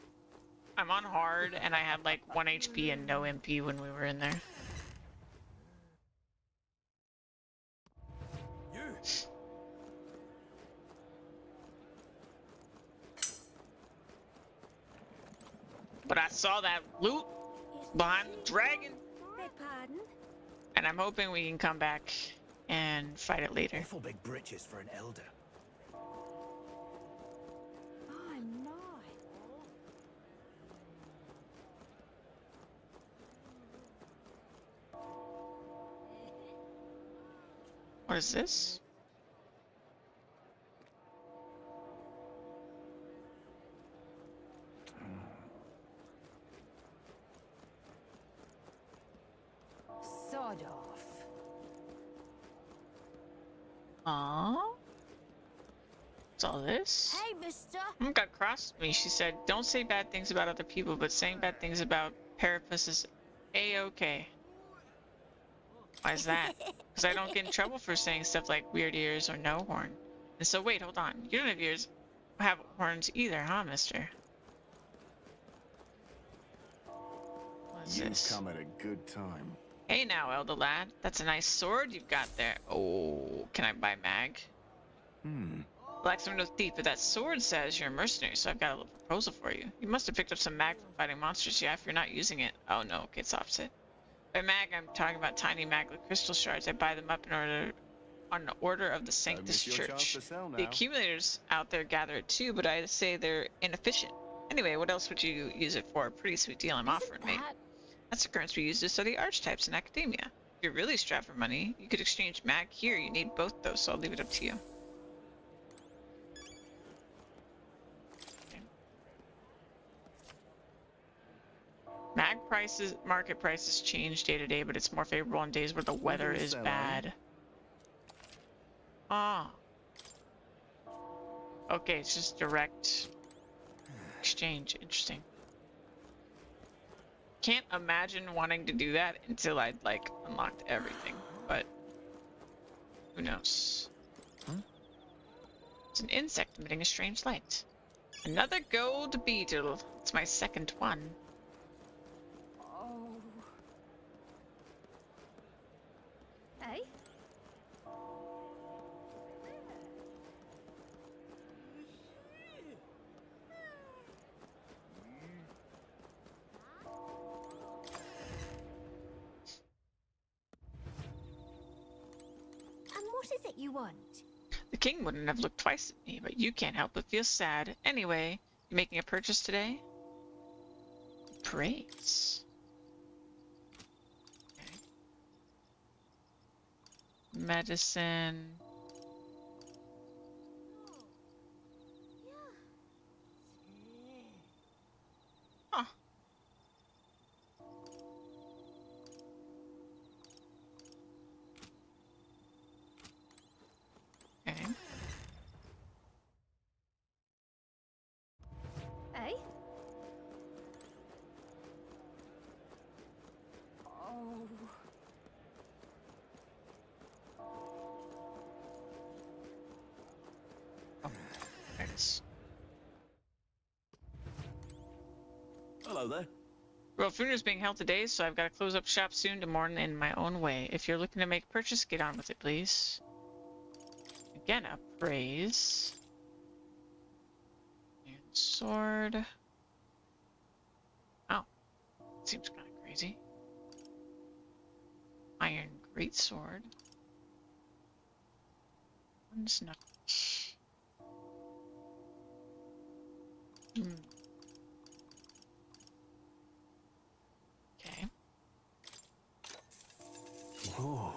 I'm on hard, and I had like 1 HP and no MP when we were in there. But I saw that loot behind the dragon. Beg pardon? And I'm hoping we can come back and fight it later. Awful big britches for an elder. I'm not. What is this? Sod off. Aww. What's all this? Hey, mister. Mom got cross with me. She said, don't say bad things about other people, but saying bad things about Parapus is A-okay. Why is that? Because I don't get in trouble for saying stuff like weird ears or no horn. And so wait, hold on. You don't have ears, have horns either, huh, mister? What's this? You've come at a good time. Hey now, elder lad. That's a nice sword you've got there. Oh, can I buy mag? Blacksmith no thief, but that sword says you're a mercenary, so I've got a little proposal for you. You must have picked up some mag from fighting monsters, yeah, if you're not using it. Oh no, okay, it's opposite. By mag, I'm talking about tiny maglet crystal shards. I buy them up in order on the order of the Sanctus Church. The accumulators out there gather it too, but I say they're inefficient. Anyway, what else would you use it for? Pretty sweet deal I'm offering, mate. That's the currency we use to study archetypes in academia. If you're really strapped for money, you could exchange mag here. You need both those, so I'll leave it up to you. Okay. Mag prices, market prices change day to day, but it's more favorable on days where the weather is bad. Ah. Okay, it's just direct exchange. Interesting. Can't imagine wanting to do that until I'd like unlocked everything, but who knows? It's an insect emitting a strange light. Another gold beetle. It's my second one. Oh. Hey? And what is it you want? The king wouldn't have looked twice at me, but you can't help but feel sad. Anyway, you making a purchase today? Praise. Okay. Medicine. Huh. Okay. Hey? Oh. There it is. Hello there. Well, funeral's being held today, so I've got to close up shop soon to mourn in my own way. If you're looking to make a purchase, get on with it, please. Again, a praise. And sword. Oh. Seems kind of crazy. Iron greatsword. One's not. Okay. Whoa.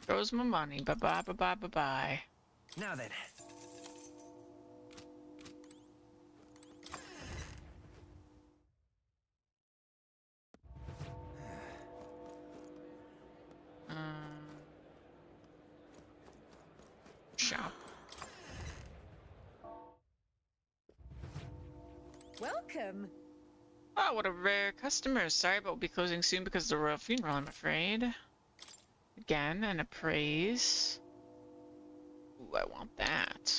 There goes my money. Bye-bye, bye-bye, bye-bye. Now then. Shop. Welcome. Oh, what a rare customer. Sorry, but we'll be closing soon because of the royal funeral, I'm afraid. Again, and a praise. Ooh, I want that.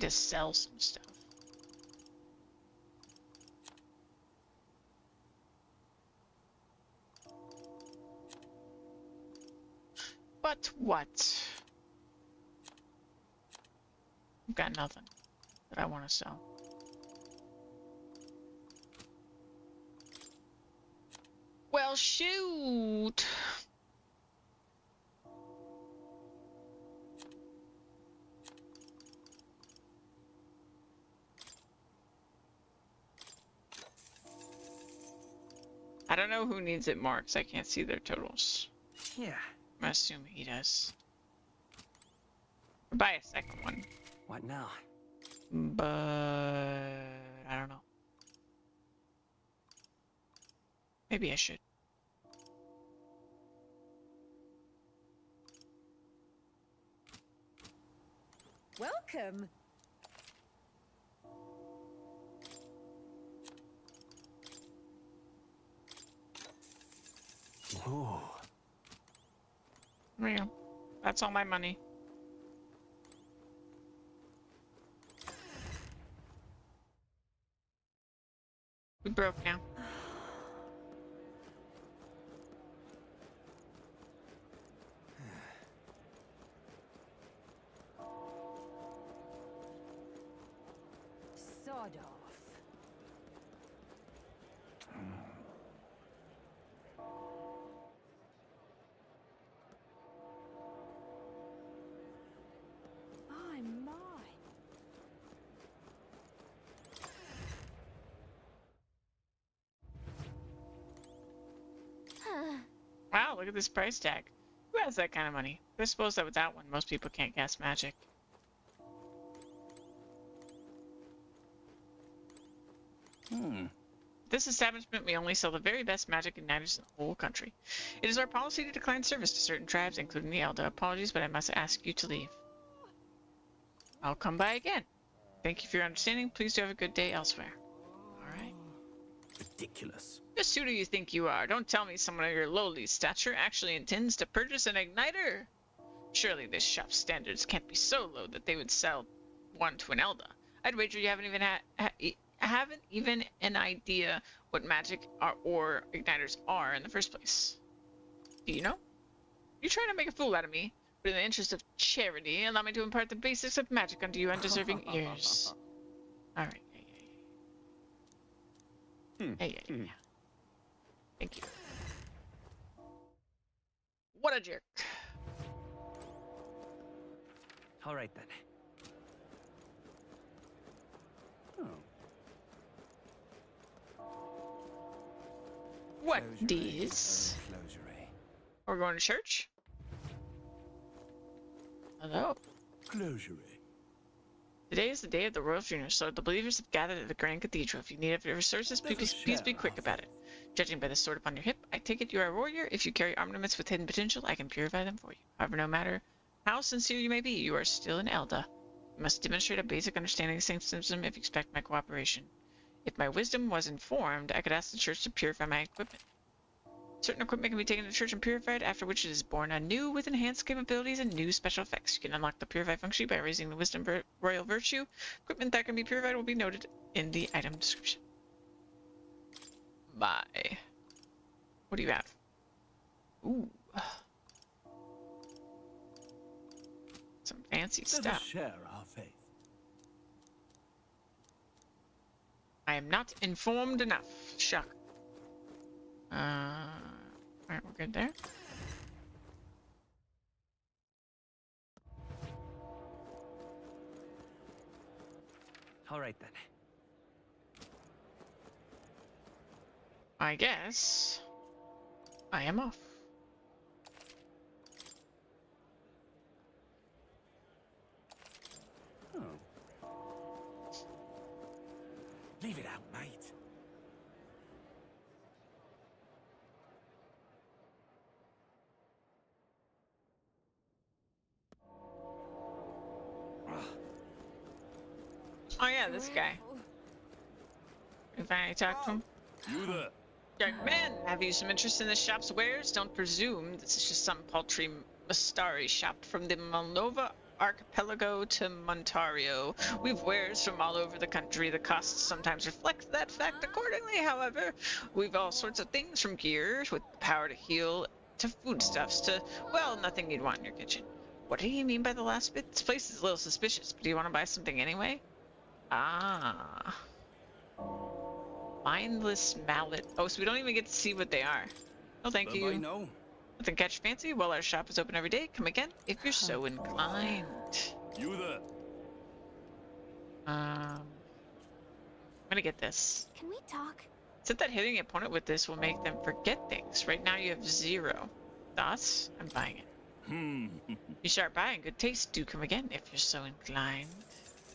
to sell some stuff. But what? I've got nothing that I want to sell. Well, shoot. I don't know who needs it more because I can't see their totals. Yeah. I assume he does. Or buy a second one. What now? But I don't know. Maybe I should. Welcome. Oh. There you go. That's all my money. We broke now. Sod off. I'm mine. Wow, look at this price tag. Who has that kind of money? I suppose that without one, most people can't cast magic. This establishment, we only sell the very best magic igniters in the whole country. It is our policy to decline service to certain tribes, including the Elder. Apologies, but I must ask you to leave. I'll come by again. Thank you for your understanding. Please do have a good day elsewhere. Alright. Ridiculous. Just who do you think you are? Don't tell me someone of your lowly stature actually intends to purchase an igniter. Surely this shop's standards can't be so low that they would sell one to an Elder. I'd wager you haven't even an idea what magic or igniters are in the first place. Do you know? You're trying to make a fool out of me, but in the interest of charity, allow me to impart the basics of magic unto you undeserving ears. Alright. Hey. Thank you. What a jerk. All right then. What this? We're going to church? Hello? Closure. Today is the day of the royal funeral, so the believers have gathered at the Grand Cathedral. If you need any resources, please be quick about it. Judging by the sword upon your hip, I take it you are a warrior. If you carry armaments with hidden potential, I can purify them for you. However, no matter how sincere you may be, you are still an Elder. You must demonstrate a basic understanding of Saint System if you expect my cooperation. If my wisdom was informed, I could ask the church to purify my equipment. Certain equipment can be taken to church and purified, after which it is born anew with enhanced capabilities and new special effects. You can unlock the purify function by raising the wisdom royal virtue. Equipment that can be purified will be noted in the item description. Bye. What do you have? Ooh. Some fancy stuff. Share our faith. I am not informed enough. Shock. Alright, we're good there. Alright then. I guess I am off. Leave it out, mate. Oh yeah, this guy. If I talk to him. You there? Young man, have you some interest in the shop's wares? Don't presume this is just some paltry Mastari shop from the Moldova archipelago to Montario. We've wares from all over the country. The costs sometimes reflect that fact accordingly, however. We've all sorts of things from gear with the power to heal to foodstuffs to, well, nothing you'd want in your kitchen. What do you mean by the last bit? This place is a little suspicious, but do you want to buy something anyway? Ah. Mindless mallet. Oh, so we don't even get to see what they are. Oh, thank you. No. Nothing catch fancy? Well, our shop is open every day. Come again if you're so inclined. You there. I'm gonna get this. Can we talk? Said that hitting an opponent with this will make them forget things. Right now you have 0. Thus, I'm buying it. You start buying good taste. Do come again if you're so inclined.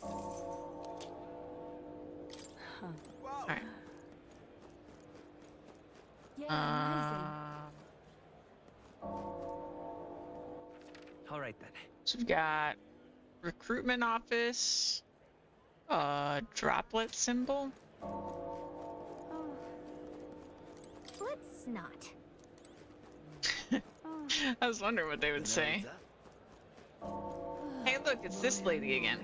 Alright. All right then. So we've got recruitment office, droplet symbol. Let's not. I was wondering what they would say. Hey, look, it's this lady again.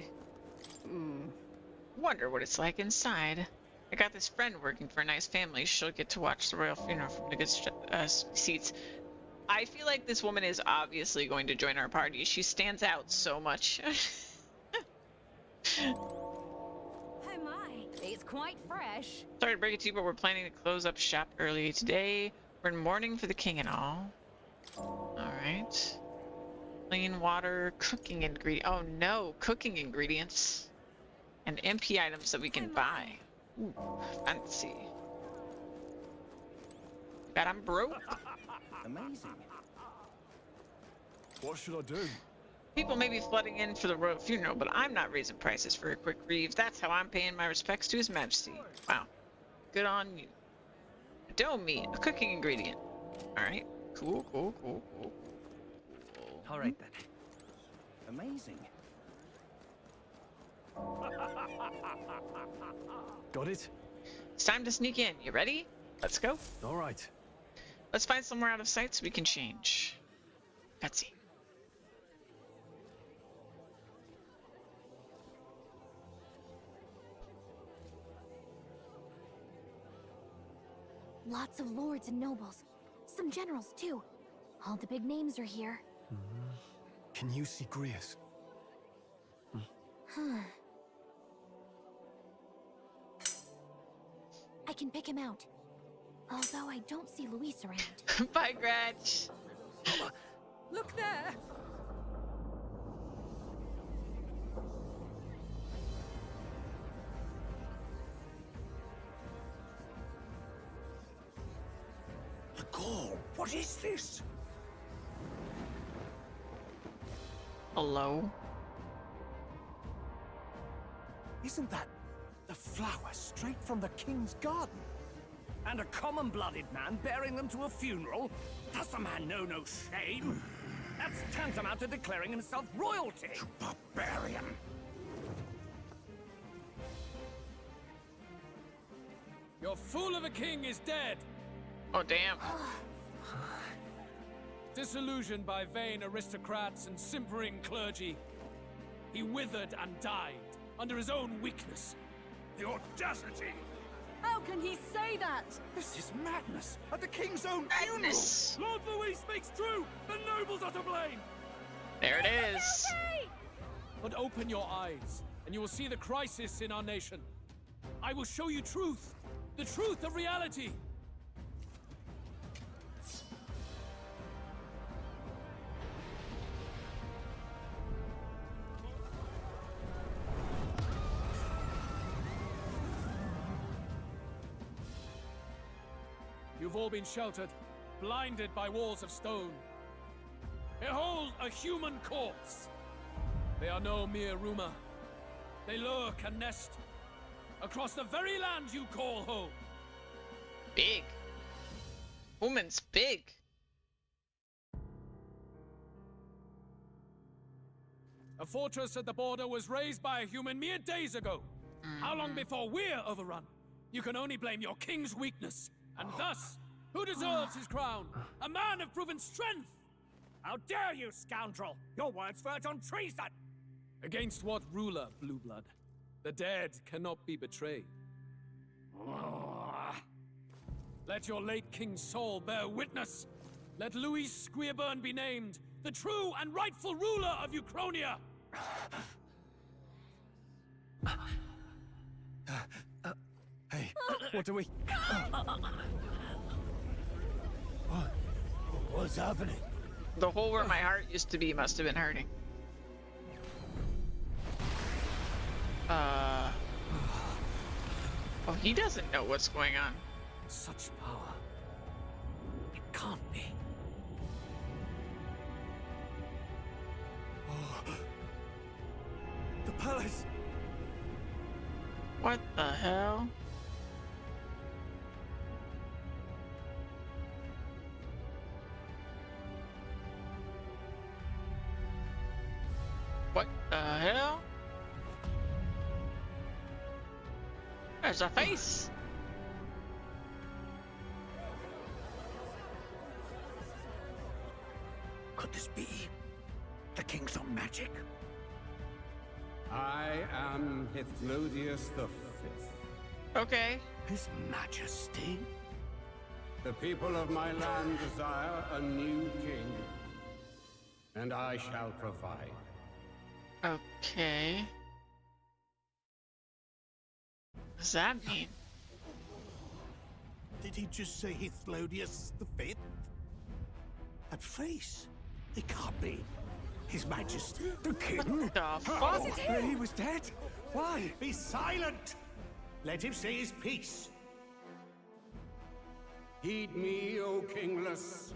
Wonder what it's like inside. I got this friend working for a nice family. She'll get to watch the royal funeral from the good seats. I feel like this woman is obviously going to join our party. She stands out so much. Oh my, it's quite fresh. Sorry to break it to you, but we're planning to close up shop early today. We're in mourning for the king and all. Alright. Clean water, cooking ingredient. Oh no, cooking ingredients. And MP items that we can buy. Ooh, fancy. Bet I'm broke. Amazing. What should I do? People may be flooding in for the royal funeral, but I'm not raising prices for a quick reeve. That's how I'm paying my respects to His Majesty. Wow. Good on you. Dough meat, a cooking ingredient. Alright. Cool. All right then. Amazing. Got it? It's time to sneak in. You ready? Let's go. All right. Let's find somewhere out of sight so we can change. Betsy. Lots of lords and nobles. Some generals, too. All the big names are here. Can you see Grius? I can pick him out. Although I don't see Luis around. Bye, Gretch. Look there! The call. What is this? Hello? Isn't that the flower straight from the king's garden? And a common-blooded man bearing them to a funeral? Does the man know no shame? That's tantamount to declaring himself royalty. You barbarian. Your fool of a king is dead. Oh, damn. Disillusioned by vain aristocrats and simpering clergy, he withered and died under his own weakness. The audacity! How can he say that? This is madness at the king's own Madness. Lord Louis speaks true. The nobles are to blame. There it is. But open your eyes, and you will see the crisis in our nation. I will show you truth, the truth of reality. You've all been sheltered, blinded by walls of stone. Behold a human corpse. They are no mere rumor. They lurk and nest across the very land you call home. Big. Woman's big. A fortress at the border was raised by a human mere days ago. How long before we're overrun? You can only blame your king's weakness. And thus, who deserves his crown? A man of proven strength! How dare you, scoundrel! Your words verge on treason! Against what ruler, Blue Blood? The dead cannot be betrayed. Let your late king's soul bear witness. Let Louis Squeerburn be named the true and rightful ruler of Uchronia. Hey, what do we... What's happening? The hole where my heart used to be must have been hurting. Oh, he doesn't know what's going on. Such power. It can't be. The palace! What the hell? What the hell? There's a face! Could this be the king's own magic? I am Hithlodius the Fifth. Okay. His Majesty? The people of my land desire a new king, and I shall provide. Okay. What does that mean? Did he just say Hithlodius the Fifth? That face. It can't be. His Majesty. The king? What the fuck? He was dead? Why? Be silent! Let him say his piece. Heed me, O kingless.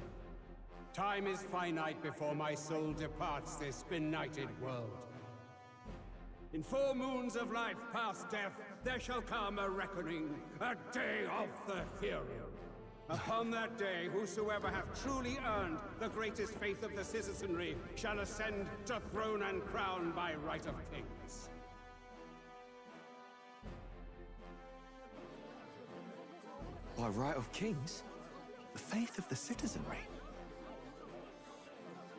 Time is finite before my soul departs this benighted world. In 4 moons of life past death, there shall come a reckoning, a day of the hero. Upon that day, whosoever hath truly earned the greatest faith of the citizenry shall ascend to throne and crown by right of kings. By right of kings? The faith of the citizenry?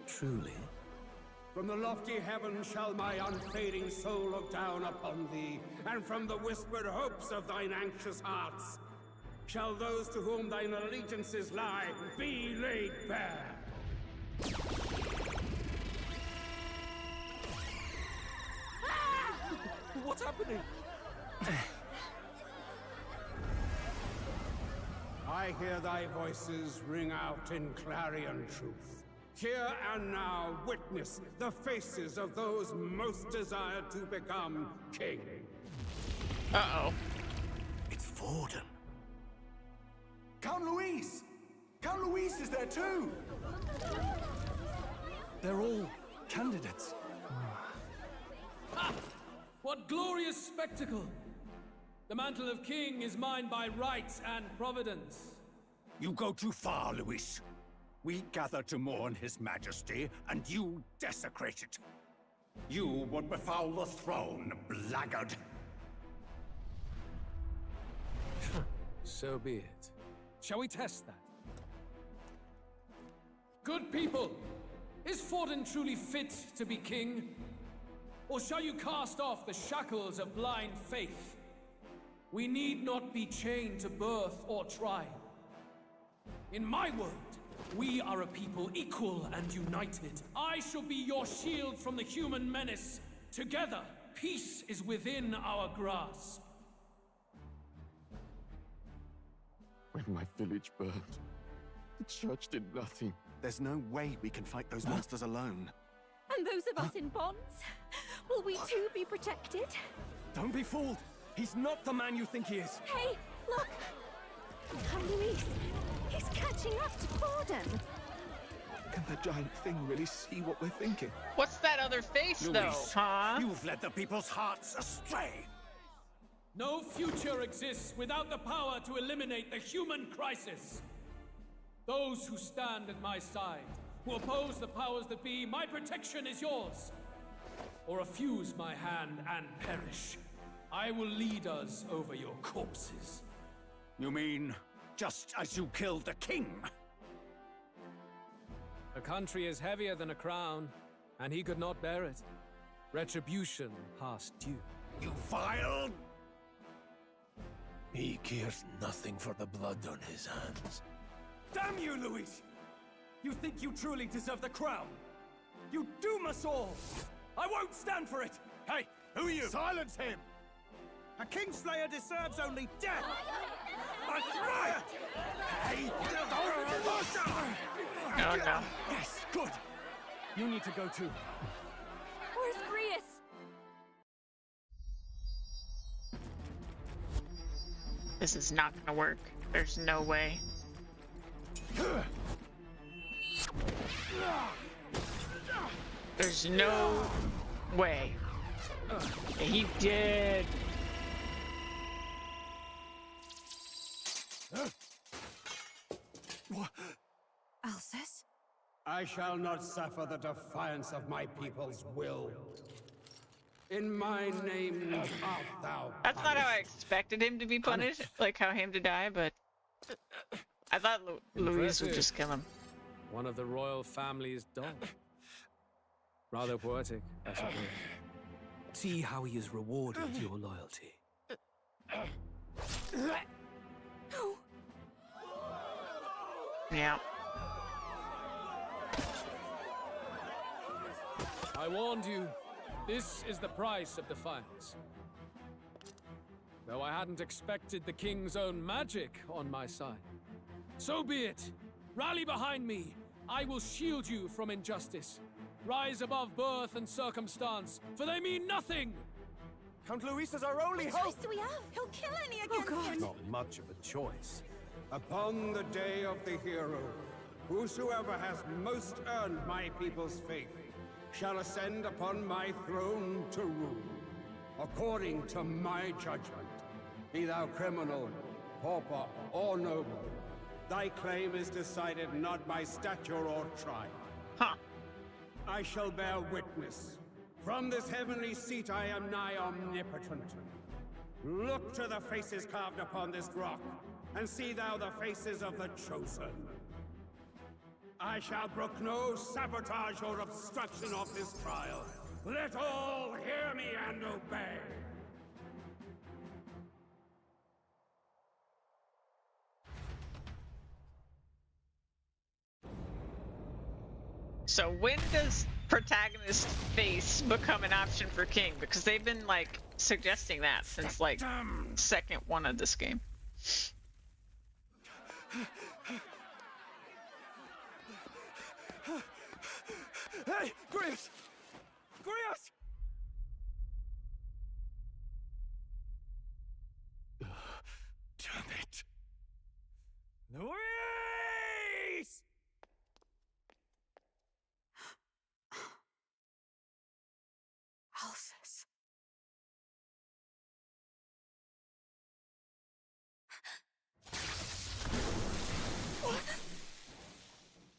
Truly? From the lofty heavens shall my unfading soul look down upon thee, and from the whispered hopes of thine anxious hearts shall those to whom thine allegiances lie be laid bare. What's happening? I hear thy voices ring out in clarion truth. Here and now witness the faces of those most desired to become king. Uh-oh. It's Vorden. Count Louise! Count Louise is there too! They're all candidates. Ha! What glorious spectacle! The mantle of king is mine by right and providence. You go too far, Louis. We gather to mourn his majesty, and you desecrate it. You would befoul the throne, blackguard. So be it. Shall we test that? Good people, is Vorden truly fit to be king? Or shall you cast off the shackles of blind faith? We need not be chained to birth or trial. In my world, we are a people equal and united. I shall be your shield from the human menace. Together, peace is within our grasp. When my village burned, the church did nothing. There's no way we can fight those monsters alone. And those of us in bonds? Will we too be protected? Don't be fooled! He's not the man you think he is! Hey, look! Count Louise! He's catching up to Vorden! Can the giant thing really see what we're thinking? What's that other face, though, huh? You've led the people's hearts astray! No future exists without the power to eliminate the human crisis. Those who stand at my side, who oppose the powers that be, my protection is yours. Or refuse my hand and perish. I will lead us over your corpses. You mean, just as you killed the king? A country is heavier than a crown, and he could not bear it. Retribution past due. You vile! He cares nothing for the blood on his hands. Damn you, Luis! You think you truly deserve the crown? You doom us all! I won't stand for it! Hey, who are you? Silence him! A Kingslayer deserves only death! That's right! Hey, Oh no. Yes, good! You need to go too. Where's Grius? This is not gonna work. There's no way. There's no way. He did. Alcest? I shall not suffer the defiance of my people's will. In my name art thou That's not how I punished. expected him to be punished, like how him to die, but I thought Louise would Impressive. just kill him. One of the royal family's dog. Rather poetic, I suppose. See how he has rewarded your loyalty. Yeah. I warned you. This is the price of defiance. Though I hadn't expected the king's own magic on my side. So be it. Rally behind me. I will shield you from injustice. Rise above birth and circumstance, for they mean nothing! Count Luis is our only What hope! choice do we have? He'll kill any against him! Not much of a choice. Upon the day of the hero, whosoever has most earned my people's faith shall ascend upon my throne to rule, according to my judgment. Be thou criminal, pauper, or noble, thy claim is decided not by stature or tribe. Huh. I shall bear witness. From this heavenly seat I am nigh omnipotent. Look to the faces carved upon this rock, and see thou the faces of the chosen. I shall brook no sabotage or obstruction of this trial. Let all hear me and obey. So when does protagonist face become an option for king? Because they've been like suggesting that since like second one of this game. Hey, Grius! Grius! Damn it! Luis! Alcest.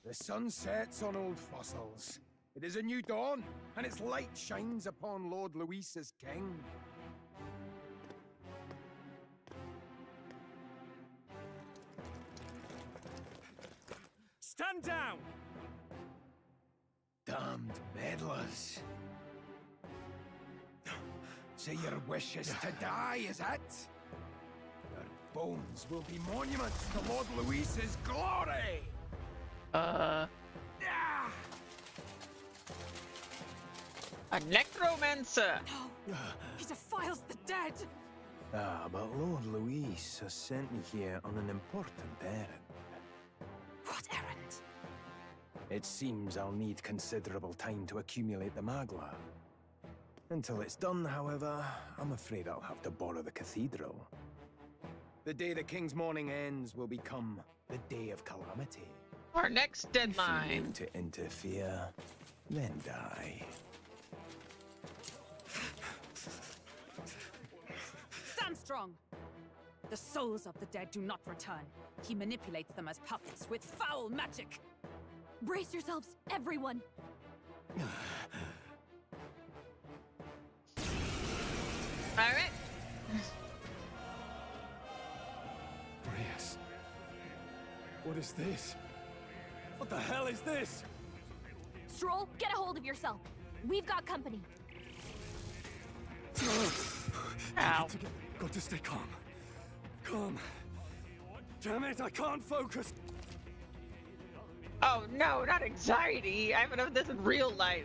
The sun sets on old fossils. It is a new dawn, and its light shines upon Lord Luis as king. Stand down! Damned meddlers. So your wish is to die, is it? Your bones will be monuments to Lord Luis's glory! A necromancer! No! He defiles the dead! Ah, but Lord Luis has sent me here on an important errand. What errand? It seems I'll need considerable time to accumulate the Magla. Until it's done, however, I'm afraid I'll have to borrow the cathedral. The day the King's morning ends will become the day of calamity. Our next If you deadline. aim to interfere, then die. Stand strong! The souls of the dead do not return. He manipulates them as puppets with foul magic! Brace yourselves, everyone! Alright. Grius. What is this? What the hell is this? Stroll, get a hold of yourself. We've got company. Ow. Got to stay calm. Calm. Damn it, I can't focus. Oh no, not anxiety. I haven't done this in real life.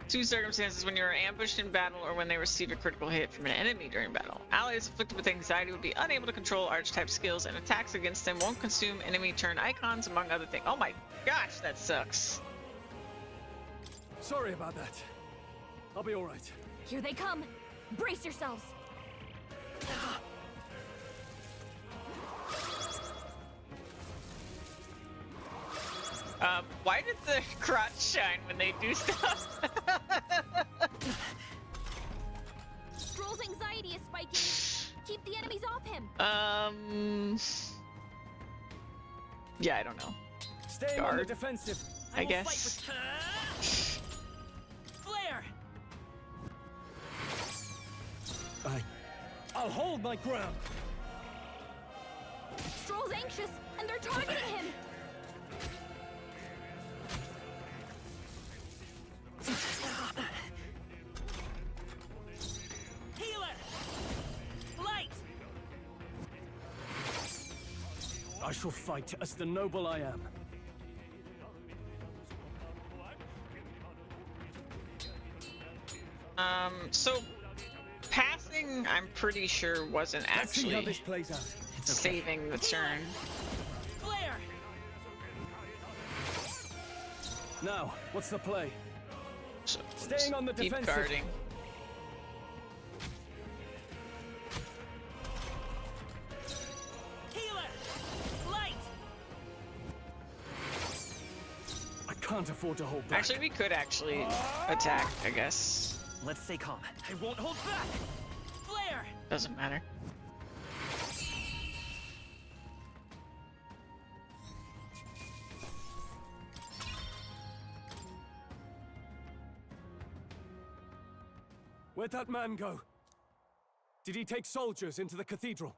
Two circumstances: when you're ambushed in battle or when they receive a critical hit from an enemy during battle. Allies afflicted with anxiety will be unable to control archetype skills, and attacks against them won't consume enemy turn icons, among other things. Oh my gosh, that sucks. Sorry about that. I'll be alright. Here they come! Brace yourselves! Why did the crotch shine when they do stuff? Stroll's anxiety is spiking. Keep the enemies off him. Yeah, I don't know. Staying on the defensive. I guess. Flare! I'll hold my ground. Stroll's anxious, and they're targeting him. Healer! Light! I shall fight as the noble I am. So passing, I'm pretty sure wasn't Let's see how actually this plays out. saving the turn. Flare! Now, what's the play? So Staying on the keep defensive. guarding. Healer! Light! I can't afford to hold back. Actually, we could actually attack, I guess. Let's stay calm. I won't hold back! Flare! Doesn't matter. Where'd that man go? Did he take soldiers into the cathedral?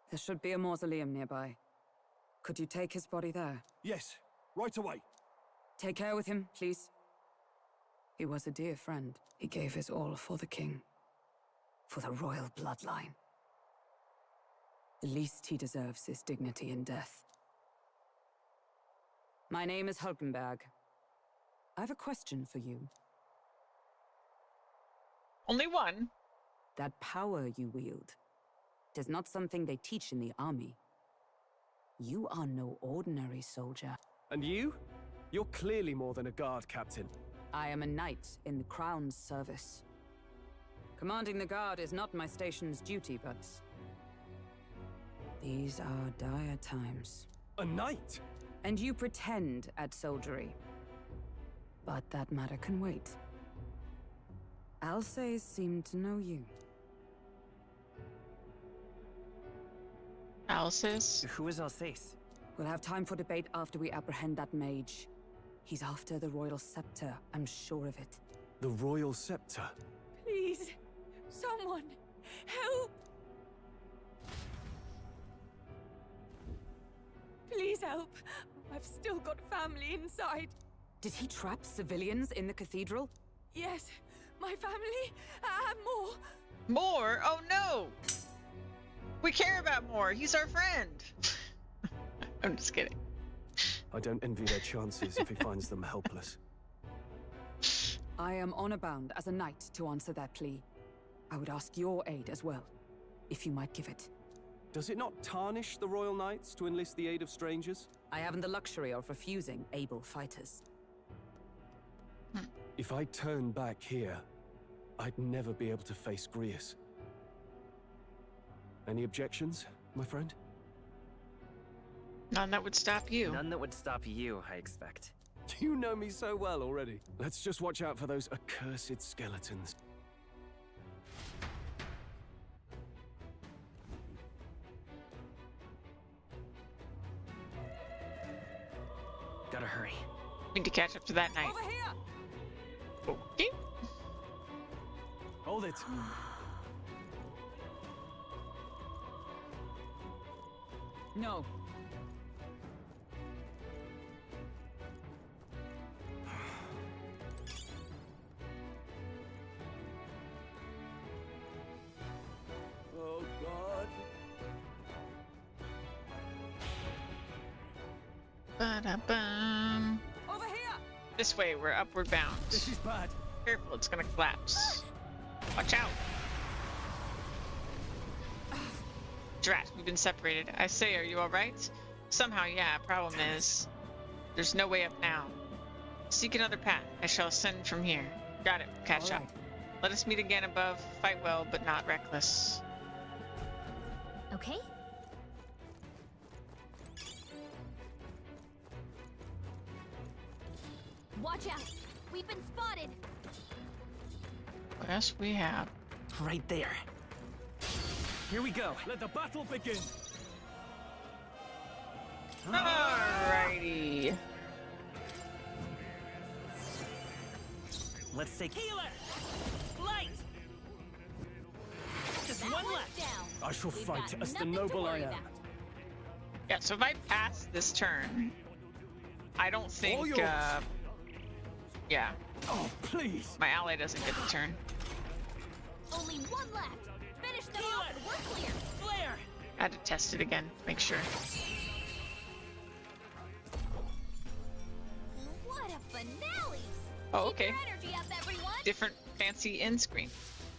There should be a mausoleum nearby. Could you take his body there? Yes, right away. Take care with him, please. He was a dear friend. He gave his all for the king. For the royal bloodline. The least he deserves is dignity in death. My name is Hulkenberg. I have a question for you. Only one. That power you wield is not something they teach in the army. You are no ordinary soldier. And you? You're clearly more than a guard captain. I am a knight in the Crown's service. Commanding the guard is not my station's duty, but these are dire times. A knight? And you pretend at soldiery. But that matter can wait. Alsace seemed to know you. Alsace? Who is Alsace? We'll have time for debate after we apprehend that mage. He's after the royal scepter, I'm sure of it. The royal scepter? Please, someone, help! Please help. I've still got family inside. Did he trap civilians in the cathedral? Yes, my family, and more. More? Oh no! We care about Moore. He's our friend. I'm just kidding. I don't envy their chances if he finds them helpless. I am honor-bound as a knight to answer that plea. I would ask your aid as well, if you might give it. Does it not tarnish the Royal Knights to enlist the aid of strangers? I haven't the luxury of refusing able fighters. If I turn back here, I'd never be able to face Grius. Any objections, my friend? None that would stop you. None that would stop you, I expect. You know me so well already. Let's just watch out for those accursed skeletons. Gotta hurry. Need to catch up to that night. Over here! Okay. Hold it. No. Ba-da-bum. Over here! This way, we're upward bound. This is bad. Careful, it's gonna collapse. Watch out. Drat, we've been separated. I say, are you alright? Somehow, yeah. Problem is, there's no way up now. Seek another path. I shall ascend from here. Got it. Catch up. Let us meet again above. Fight well, but not reckless. Okay? Watch out! We've been spotted! Yes, we have. Right there. Here we go. Let the battle begin! Alrighty. Let's take Healer! Light! just That one one's left. down. I shall We've fight got as the nothing to noble I worry am. about. Yeah, so if I pass this turn, I don't think, All yours. yeah, Oh, please! my ally doesn't get the turn. Only one left! Finish them off and we're clear! Flare! I had to test it again, make sure. What a finale! Oh, Keep okay. your energy up, everyone! Different fancy end screen.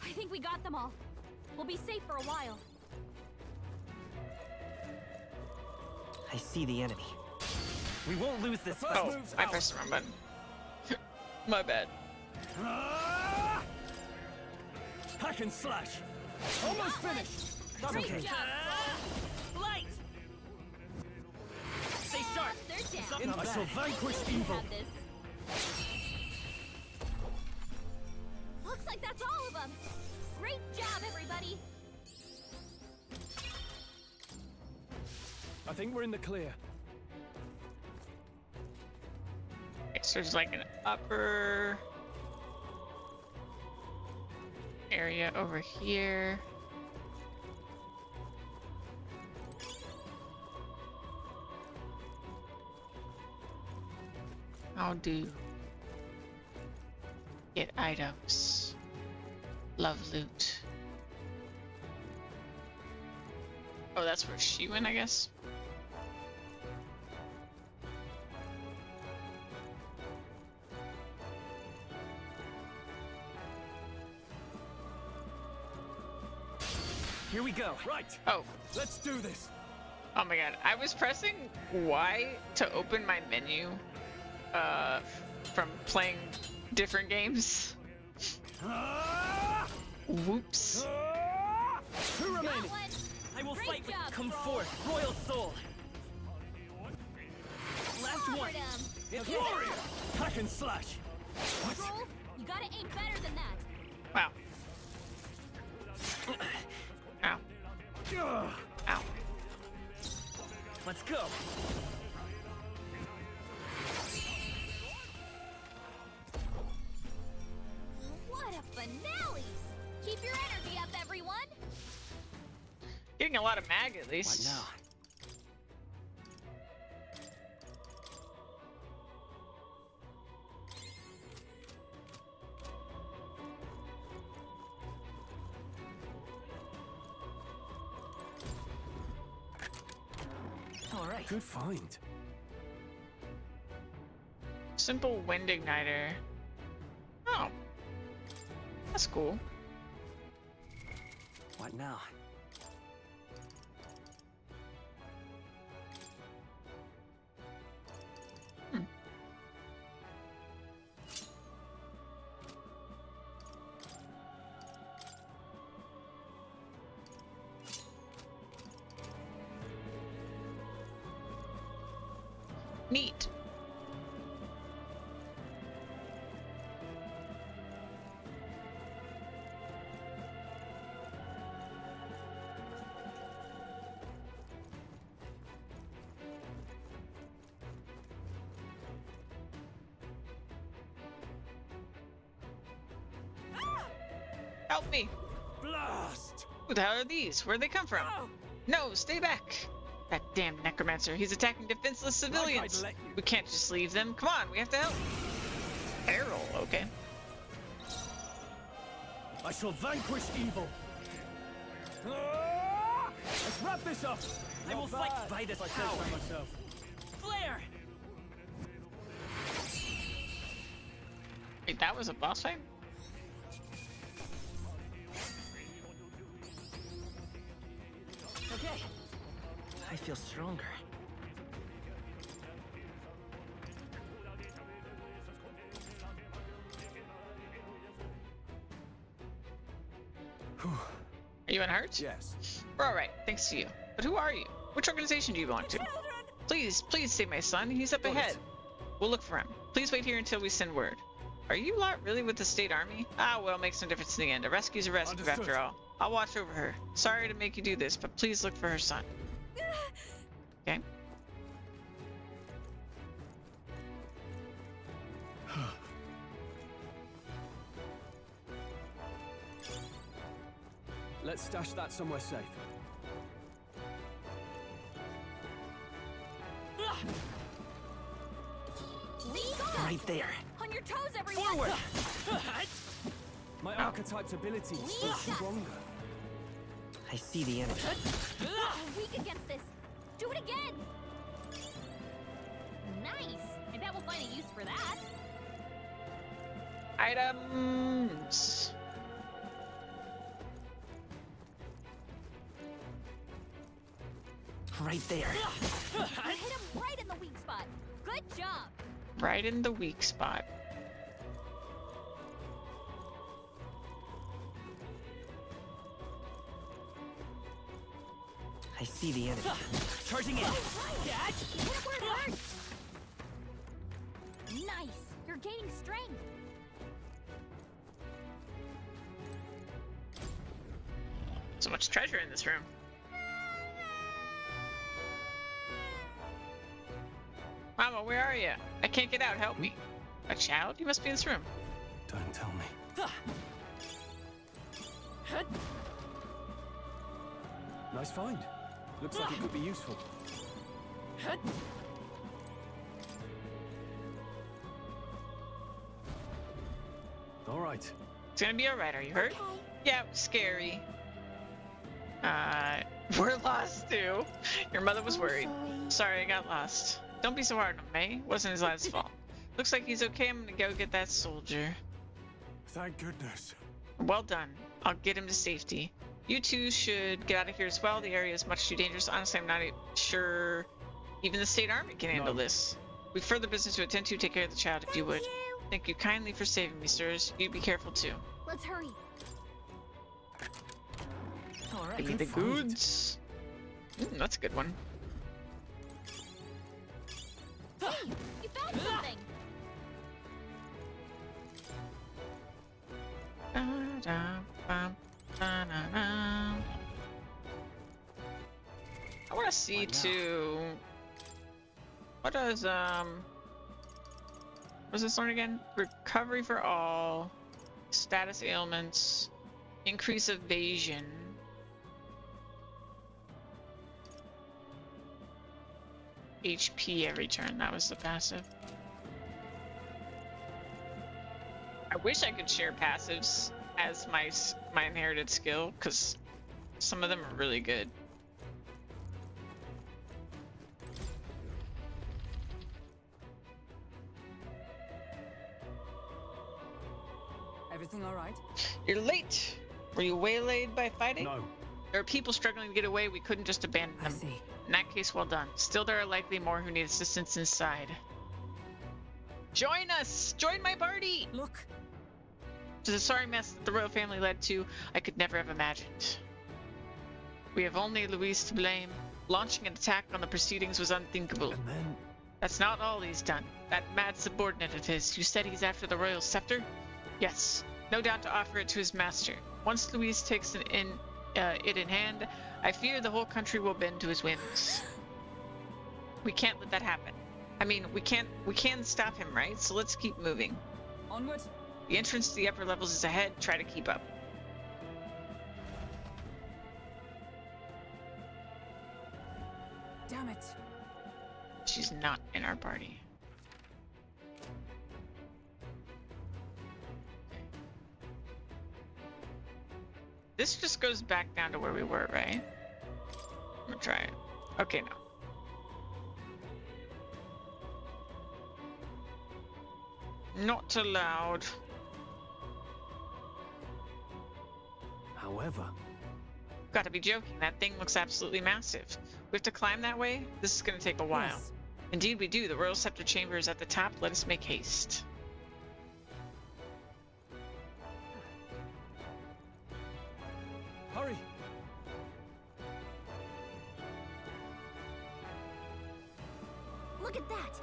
I think we got them all. We'll be safe for a while. I see the enemy. We won't lose this fight. Oh, I pressed the wrong button. My bad. Hack and slash! Almost finished! That's Great okay. job, Light! Stay sharp! They're down. I shall vanquish You evil! have this. Looks like that's all of them. Great job, everybody. I think we're in the clear. Okay, so there's like an upper area over here. How do get items? Love loot. Oh, that's where she went, I guess. Here we go. Right! Oh. Let's do this! Oh my god, I was pressing Y to open my menu from playing different games. Whoops. Who remaining? I will Great fight with job, come Troll. forth, royal soul. Last one. It's warrior! Hack and slash! Troll, you gotta aim better than that. Wow. Ow. Ugh. Ow. Let's go. What a finale! Keep your energy up, everyone. Getting a lot of mag at least. What now? All right. Good find. Simple wind igniter. Oh. That's cool. What now? Neat. Help me! Blast! Who the hell are these? Where'd they come from? No, stay back! That damn necromancer. He's attacking defenseless civilians. let you. We can't just leave them. Come on, we have to help. Peril, okay. I shall vanquish evil! Let's wrap this up! I will Not fight bad, by this if I say power. so myself. Flare! Wait, that was a boss fight? Okay. I feel stronger. Are you unhurt? Yes. We're alright, thanks to you. But who are you? Which organization do you belong to? Please, please save my son. He's up ahead. We'll look for him. Please wait here until we send word. Are you lot really with the state army? Ah, well, makes no difference in the end. A rescue's a rescue after all. I'll watch over her. Sorry to make you do this, but please look for her son. Okay. Let's stash that somewhere safe. Right there. On your toes, everyone! Forward! My archetype's abilities are stronger. I see the enemy. Weak against this. Do it again! Nice! I bet we'll find a use for that. Items. Right there. You hit him right in the weak spot. Good job. Right in the weak spot. I see the enemy. Charging in. Catch! Hit him where it hurts. Nice. You're gaining strength. So much treasure in this room. Mama, where are you? I can't get out. Help me. A child? You must be in this room. Don't tell me. Nice find. Looks like it could be useful. All right. It's gonna be alright. Are you hurt? Yeah, it was scary. We're lost too. Your mother was worried. Sorry, I got lost. Don't be so hard on me. It wasn't his lad's fault. Looks like he's okay. I'm gonna go get that soldier. Thank goodness. Well done. I'll get him to safety. You two should get out of here as well. The area is much too dangerous. Honestly, I'm not sure even the state army can handle this. We've further business to attend to. Take care of the child if you would. Thank you kindly for saving me, sirs. You be careful too. Let's hurry. Alright. Give me the goods. That's a good one. Hey, you found something. I want to see too. What does what's this one again? Recovery for all, status ailments, increase evasion. HP every turn. That was the passive. I wish I could share passives as my inherited skill, because some of them are really good. Everything all right? You're late. Were you waylaid by fighting? No. There are people struggling to get away. We couldn't just abandon them. I see. In that case, well done. Still, there are likely more who need assistance inside. Join us! Join my party! Look. To the sorry mess that the royal family led to, I could never have imagined. We have only Luis to blame. Launching an attack on the proceedings was unthinkable. And then... That's not all he's done. That mad subordinate of his, you said he's after the royal scepter? Yes, no doubt to offer it to his master. Once Luis takes it in hand, I fear the whole country will bend to his whims. We can't let that happen. I mean, we can stop him, right? So let's keep moving. Onward. The entrance to the upper levels is ahead. Try to keep up. Damn it. She's not in our party. This just goes back down to where we were, right? I'm gonna try it. Okay, no. Not allowed. However... Gotta be joking. That thing looks absolutely massive. We have to climb that way? This is gonna take a while. Yes. Indeed we do. The Royal Scepter Chamber is at the top. Let us make haste. Hurry! Look at that!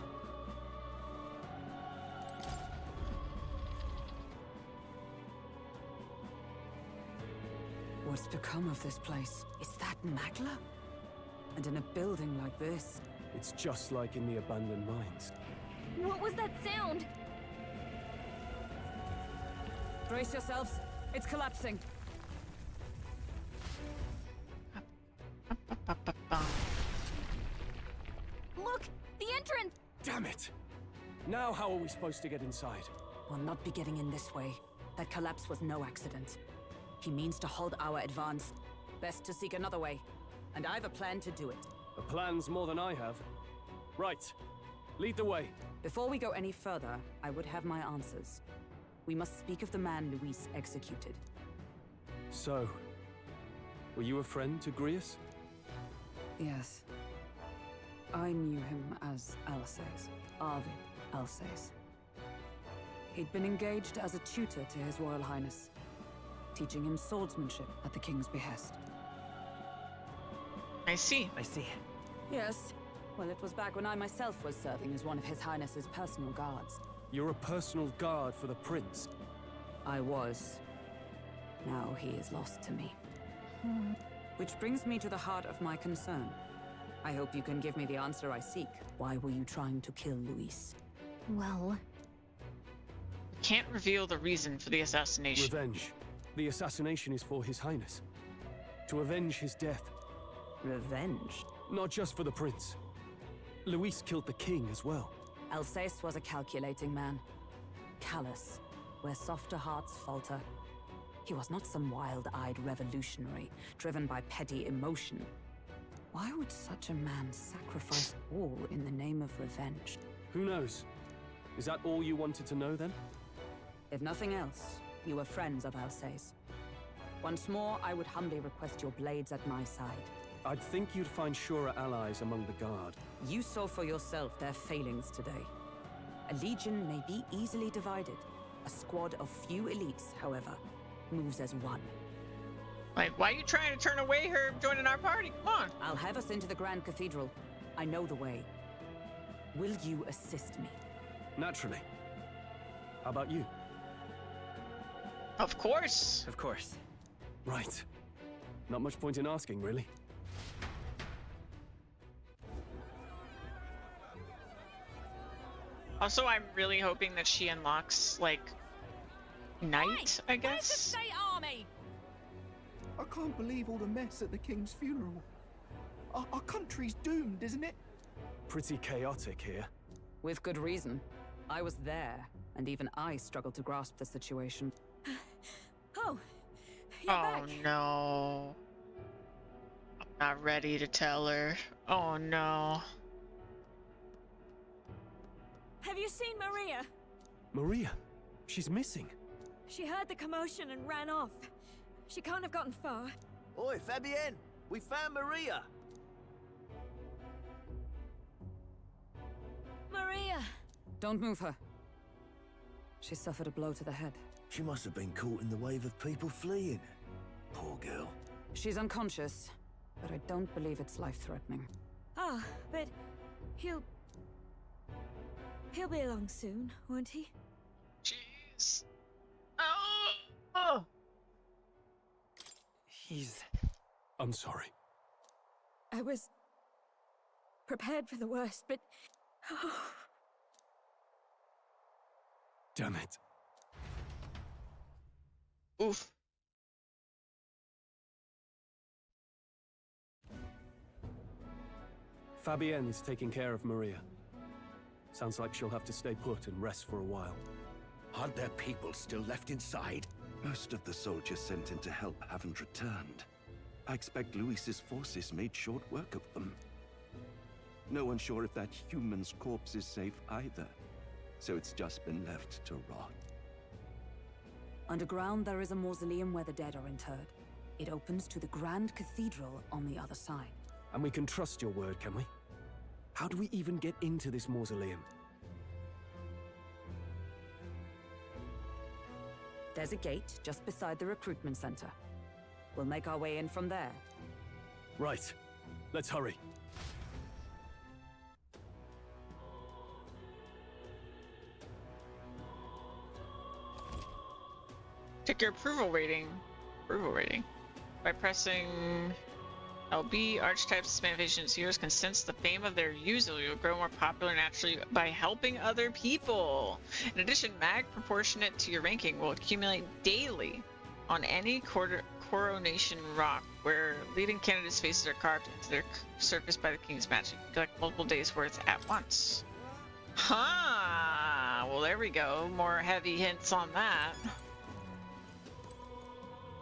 What's become of this place? Is that Magla? And in a building like this? It's just like in the abandoned mines. What was that sound? Brace yourselves. It's collapsing. Look! The entrance! Damn it! Now how are we supposed to get inside? We'll not be getting in this way. That collapse was no accident. He means to halt our advance. Best to seek another way. And I've a plan to do it. A plan's more than I have. Right. Lead the way. Before we go any further, I would have my answers. We must speak of the man Luis executed. So, were you a friend to Grius? Yes. I knew him as Alsace. Arvid Alsace. He'd been engaged as a tutor to His Royal Highness, teaching him swordsmanship at the King's behest. I see. I see. Yes. Well, it was back when I myself was serving as one of His Highness's personal guards. You're a personal guard for the Prince. I was. Now he is lost to me. Which brings me to the heart of my concern. I hope you can give me the answer I seek. Why were you trying to kill Luis? Well... We can't reveal the reason for the assassination. Revenge. The assassination is for His Highness. To avenge his death. Revenge? Not just for the Prince. Luis killed the King as well. Alsace was a calculating man. Callous, where softer hearts falter. He was not some wild-eyed revolutionary, driven by petty emotion. Why would such a man sacrifice all in the name of revenge? Who knows? Is that all you wanted to know, then? If nothing else, you were friends of Alsace. Once more, I would humbly request your blades at my side. I'd think you'd find surer allies among the Guard. You saw for yourself their failings today. A legion may be easily divided. A squad of few elites, however, moves as one. Like, why are you trying to turn away her joining our party? Come on. I'll have us into the Grand Cathedral. I know the way. Will you assist me? Naturally. How about you? Of course. Of course. Right. Not much point in asking, really. Also, I'm really hoping that she unlocks, like, Knight, I guess? Where's the state army? I can't believe all the mess at the King's funeral. Our country's doomed, isn't it? Pretty chaotic here. With good reason. I was there, and even I struggled to grasp the situation. Oh, you're back. No. I'm not ready to tell her. Oh no. Have you seen Maria? Maria? She's missing. She heard the commotion and ran off. She can't have gotten far. Oi, Fabienne! We found Maria! Maria! Don't move her. She suffered a blow to the head. She must have been caught in the wave of people fleeing. Poor girl. She's unconscious, but I don't believe it's life-threatening. Ah, but he'll be along soon, won't he? Jeez. Oh. He's... I'm sorry. I was prepared for the worst, but... Oh. Damn it. Oof. Fabienne is taking care of Maria. Sounds like she'll have to stay put and rest for a while. Aren't there people still left inside? Most of the soldiers sent in to help haven't returned. I expect Luis's forces made short work of them. No one's sure if that human's corpse is safe either, so it's just been left to rot. Underground, there is a mausoleum where the dead are interred. It opens to the Grand Cathedral on the other side. And we can trust your word, can we? How do we even get into this mausoleum? There's a gate just beside the recruitment center. We'll make our way in from there. Right. Let's hurry. Check your approval rating. Approval rating. By pressing LB, archetypes, manifestations, heroes can sense the fame of their user. You'll grow more popular naturally by helping other people. In addition, mag proportionate to your ranking will accumulate daily on any coronation rock where leading candidates' faces are carved into their surface by the king's magic. Collect multiple days' worth at once. Huh. Well, there we go. More heavy hints on that.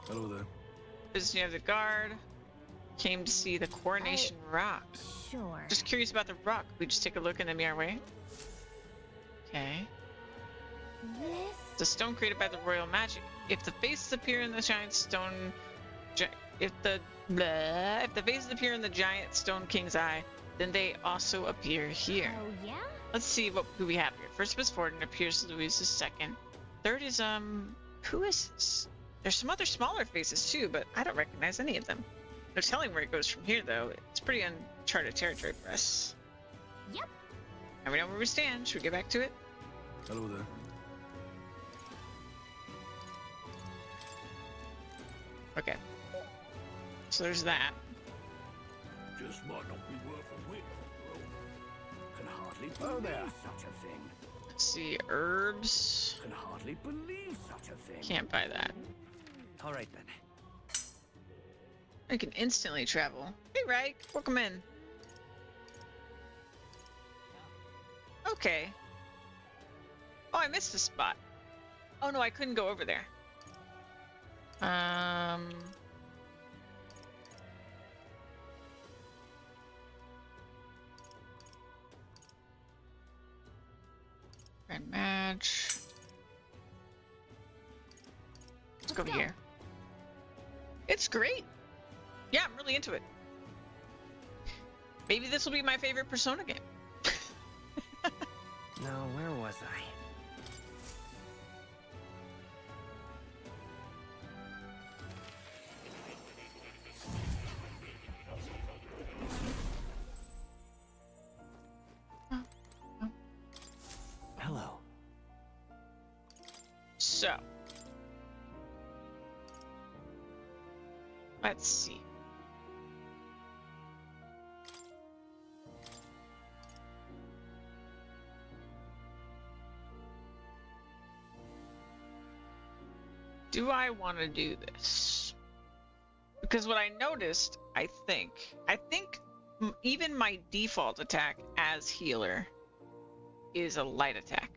Hello there. Business near the guard. Came to see the coronation rock. Sure. Just curious about the rock. We just take a look and then be our way. Okay. The stone created by the royal magic. If the faces appear in the giant stone, if the faces appear in the giant stone king's eye, then they also appear here. Oh yeah. Let's see who we have here. First was Forden, appears Louise's second. Third is who is this? There's some other smaller faces too, but I don't recognize any of them. No telling where it goes from here, though. It's pretty uncharted territory for us. Yep. And we know where we stand. Should we get back to it? Hello there. Okay. So there's that. Just might not be worth a whit, bro. Can hardly Oh, believe there. such a thing. Let's see, herbs. Can hardly believe such a thing. Can't buy that. All right then. I can instantly travel. Hey, Reich, welcome in. Okay. Oh, I missed a spot. Oh no, I couldn't go over there. Red match. Let's go over here. It's great. Yeah, I'm really into it. Maybe this will be my favorite Persona game. Now, where was I? Hello. So. Let's see. Do I want to do this? Because what I noticed, I think even my default attack as healer is a light attack.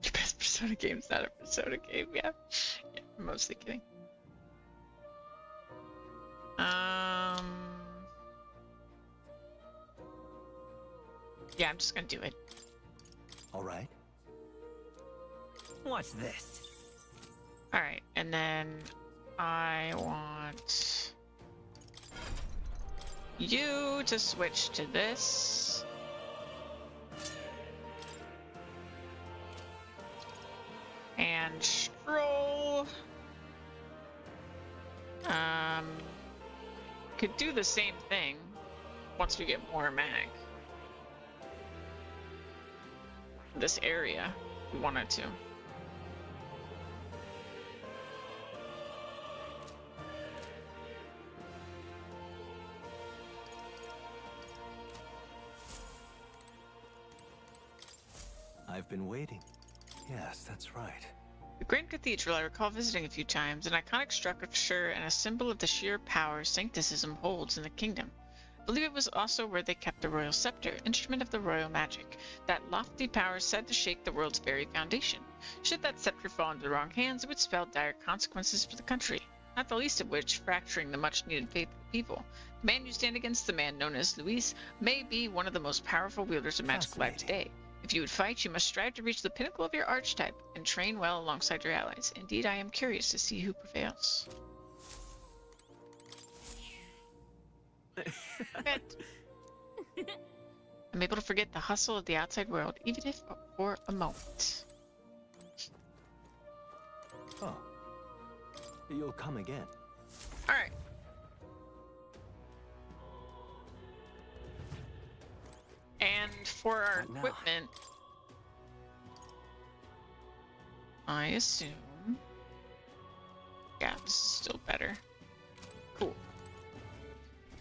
Your best Persona game's not a Persona game, yeah. Yeah, I'm mostly kidding. Yeah, I'm just gonna do it. All right. Watch this. All right, and then I want you to switch to this. And Stroll could do the same thing once we get more mag. This area, if we wanted to. I've been waiting. Yes, that's right. The Grand Cathedral I recall visiting a few times, an iconic structure and a symbol of the sheer power Sancticism holds in the kingdom. I believe it was also where they kept the royal scepter, instrument of the royal magic, that lofty power said to shake the world's very foundation. Should that scepter fall into the wrong hands, it would spell dire consequences for the country, not the least of which fracturing the much-needed faith of the people. The man you stand against, the man known as Luis, may be one of the most powerful wielders of magic alive today. If If you would fight, you must strive to reach the pinnacle of your archetype and train well alongside your allies. Indeed, I am curious to see who prevails. I'm able to forget the hustle of the outside world, even if for a moment. Oh. You'll come again. Alright. And for our equipment, I assume... Yeah, this is still better. Cool.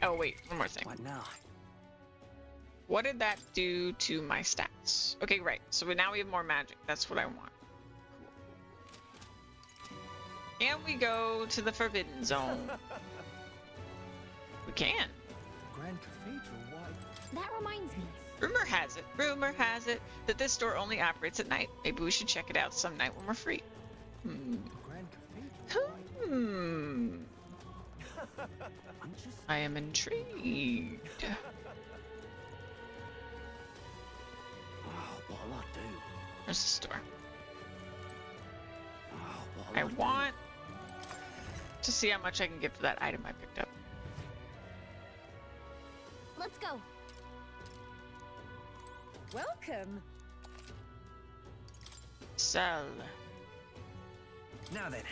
Oh wait, one more thing. What now? What did that do to my stats? Okay, right. So now we have more magic. That's what I want. Cool. Can we go to the Forbidden Zone? We can. Grand Cathedral, why? That reminds me. Rumor has it that this store only operates at night. Maybe we should check it out some night when we're free. Grand Cathedral. I am intrigued. What'll I do? Where's the store? What'll I want to see how much I can get for that item I picked up. Let's go. Welcome. Sell. Now then.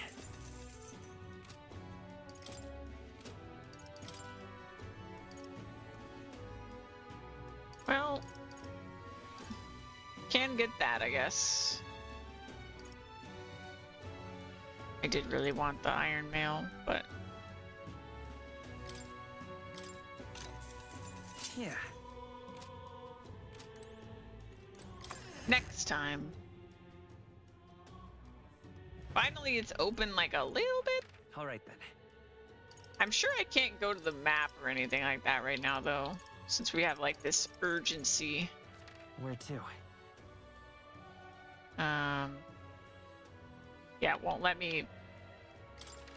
Well, can get that, I guess. I did really want the iron mail, but... Yeah. Next time. Finally, it's open like a little bit. Alright then. I'm sure I can't go to the map or anything like that right now, though. Since we have, like, this urgency. Where to? Yeah, it won't let me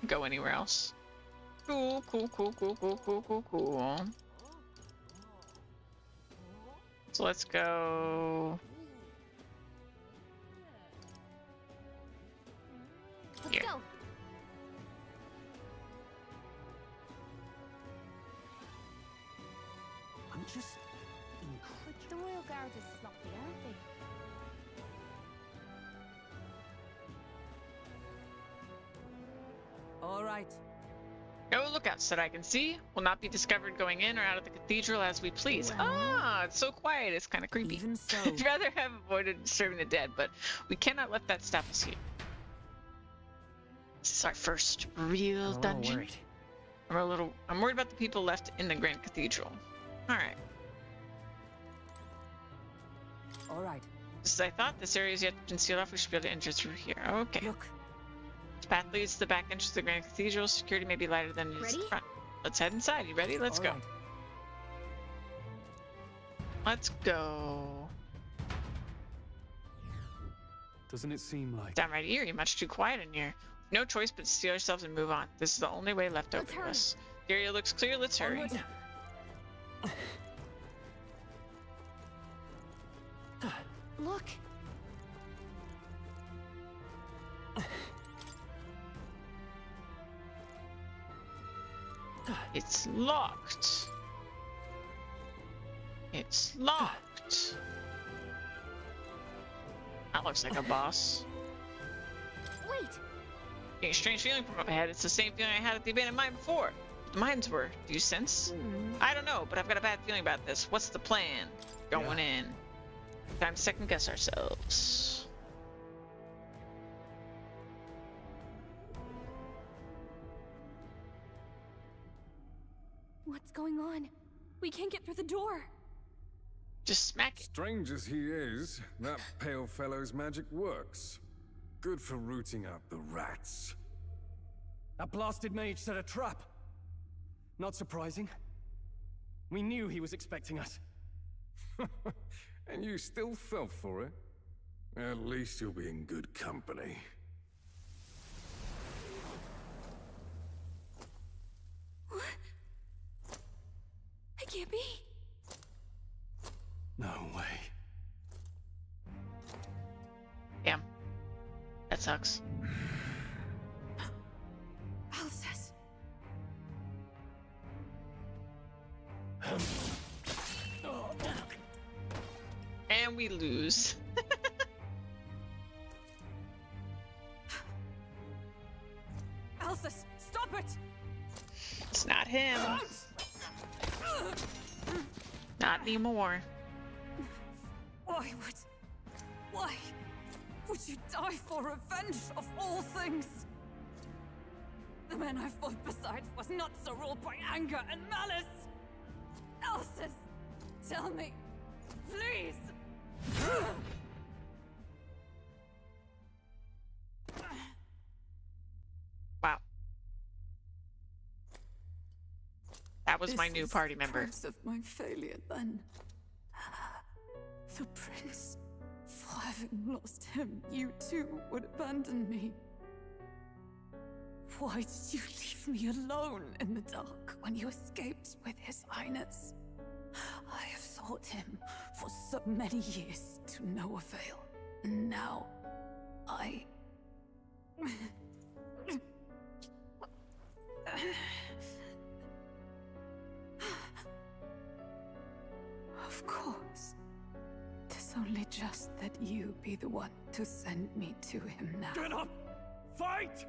go anywhere else. Cool. So let's go... Let's go. I'm just incredulous. The Royal Guard is sloppy, aren't they? All right. No lookouts that I can see. Will not be discovered going in or out of the cathedral as we please. Well. Ah, it's so quiet. It's kind of creepy. Even so. I'd rather have avoided disturbing the dead, but we cannot let that stop us here. This is our first real dungeon. I'm worried about the people left in the Grand Cathedral. Alright. All right. Just as I thought, this area is yet been sealed off. We should be able to enter through here. Okay. Look. This path leads to the back entrance of the Grand Cathedral. Security may be lighter than it is in front. Let's head inside. You ready? Let's go. Right. Let's go. Doesn't it seem like... Downright eerie. Much too quiet in here. No choice but to steel ourselves and move on. This is the only way left open to us. The area looks clear. Let's hurry. Look. It's locked. It's locked. That looks like a boss. Wait. Getting a strange feeling from up ahead. It's the same feeling I had at the abandoned mine before. The mines were. Do you sense? I don't know, but I've got a bad feeling about this. What's the plan? Going in. Time to second guess ourselves. What's going on? We can't get through the door. Just smack it. Strange as he is, that pale fellow's magic works. Good for rooting out the rats. That blasted mage set a trap. Not surprising. We knew he was expecting us. And you still fell for it? At least you'll be in good company. What? It can't be. No way. that sucks. Alcest. And we lose. Alcest, stop it! It's not him. Not anymore. Why would you die for revenge of all things? The men I fought beside was not so ruled by anger and malice. Alcest, tell me, please. Wow. That was my new party member. This is the price of my failure, then. The prince. For having lost him, you too would abandon me. Why did you leave me alone in the dark when you escaped with His Highness? I have sought him for so many years to no avail. And now, Of course. 'Tis only just that you be the one to send me to him now. Get up! Fight!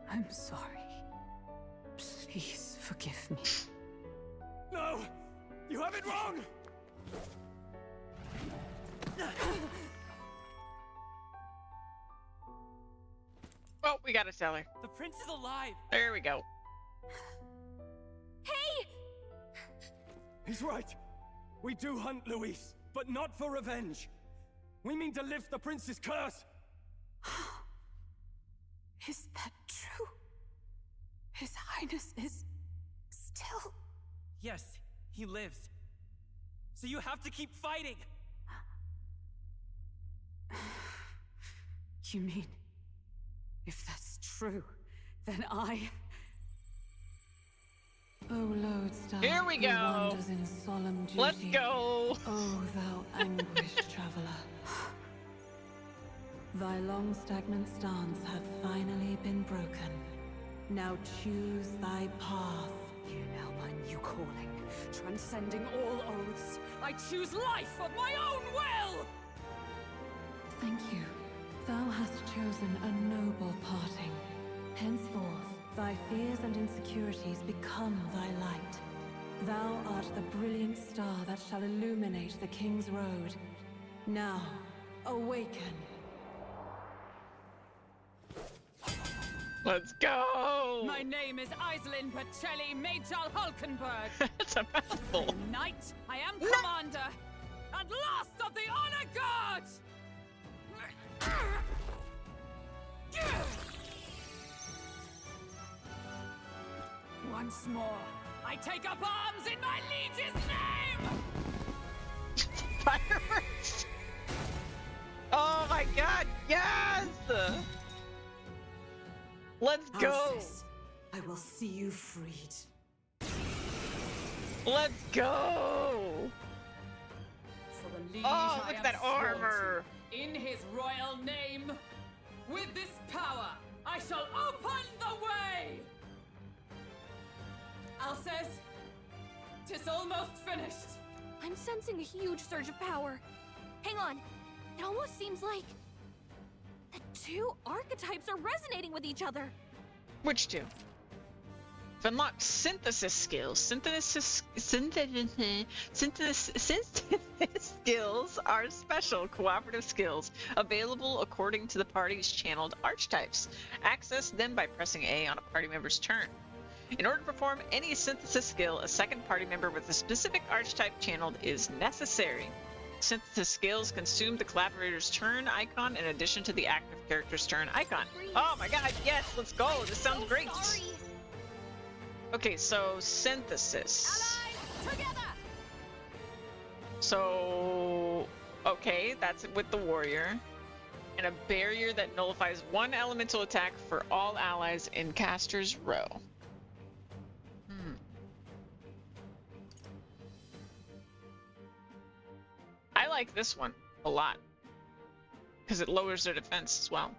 I'm sorry. Please forgive me. No! You have it wrong! Well, we gotta tell her. The prince is alive! There we go. Hey! He's right. We do hunt Luis, but not for revenge. We mean to lift the prince's curse. Is that true? His Highness is still... Yes, he lives. So you have to keep fighting! You mean, if that's true, then I... O lodestar, Here we who go. wanders in solemn duty. Let's go. O thou anguished traveler. Thy long stagnant stance hath finally been broken. Now choose thy path. Hear now my new calling, transcending all oaths. I choose life of my own will! Thank you. Thou hast chosen a noble parting. Henceforth, thy fears and insecurities become thy light. Thou art the brilliant star that shall illuminate the King's Road. Now, awaken. Let's go! My name is Iselin Pacelli Majal Hulkenberg. That's a mouthful. Knight, I am commander, and last of the Honor Guard! Once more, I take up arms in my liege's name! Fireworks! Oh my god, yes! Let's go! Alcest, I will see you freed. Let's go! For the liege Oh, I look at am that sworn armor! to, in his royal name, with this power, I shall open the way! Alcest, 'tis almost finished. I'm sensing a huge surge of power. Hang on. It almost seems like the two archetypes are resonating with each other. Which two? To unlock synthesis skills. Synthesis skills are special cooperative skills available according to the party's channeled archetypes. Access them by pressing A on a party member's turn. In order to perform any synthesis skill, a second party member with a specific archetype channeled is necessary. Synthesis skills consume the collaborator's turn icon in addition to the active character's turn icon. Oh my god, yes, let's go! This sounds great! Okay, so synthesis. Allies, together! So, okay, that's with the warrior. And a barrier that nullifies one elemental attack for all allies in caster's row. I like this one a lot because it lowers their defense as well.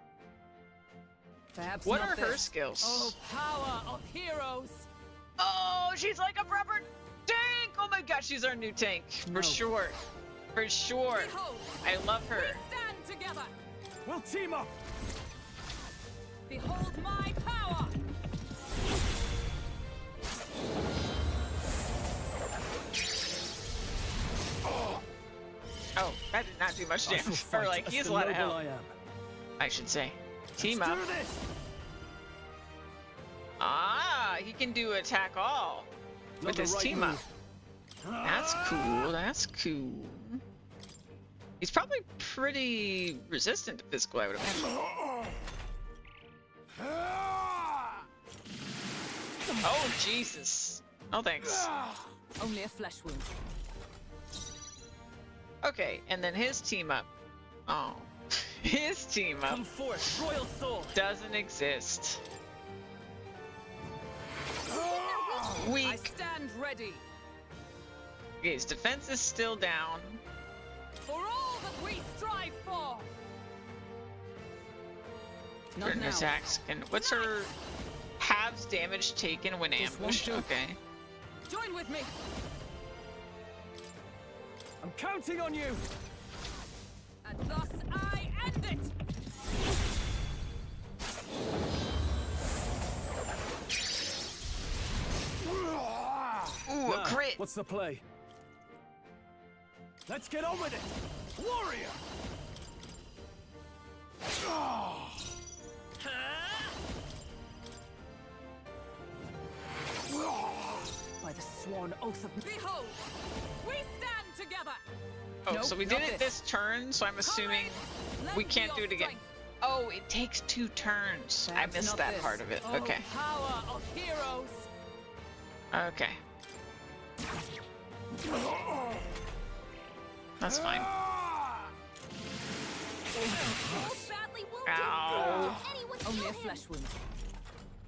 Perhaps What not are her this. skills? Oh, power of heroes! Oh, she's like a proper tank! Oh my gosh, she's our new tank. For sure. For sure. Behold, I love her. we stand together! We'll team up! Behold my power! Oh, that did not do much damage. Or like, he has a lot of health. I should say. Team up. Ah, he can do attack all with his team up. That's cool. That's cool. He's probably pretty resistant to physical, I would imagine. Oh, Jesus. No thanks. Only a flesh wound. Okay, and then his team up. Oh. His team up. Come forth, Royal Sword. Doesn't exist. Weak. I stand ready. Okay, his defense is still down. For all that we strive for. Certain attacks can. What's her halves damage taken when ambushed? Okay. Join with me. I'm counting on you. And thus I end it. Ooh, a crit. What's the play? Let's get on with it! Warrior! By the sworn oath of... Behold! We stand together! Oh, so we did it this turn, so I'm assuming we can't do it again. Oh, it takes 2 turns. I missed that part of it. Okay. Power of heroes! Okay. That's fine. Ow. Only a flesh wound.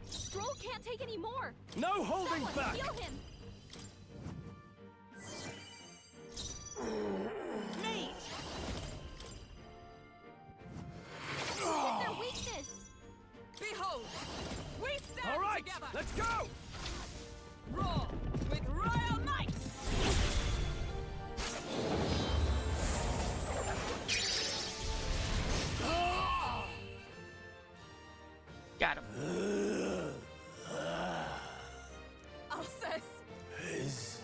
Stroll can't take any more. No holding Someone back. heal him. Mate! Look at their weakness. Behold! We stand All right, together! let's go! Roar with royal might! Got him. Alcest! His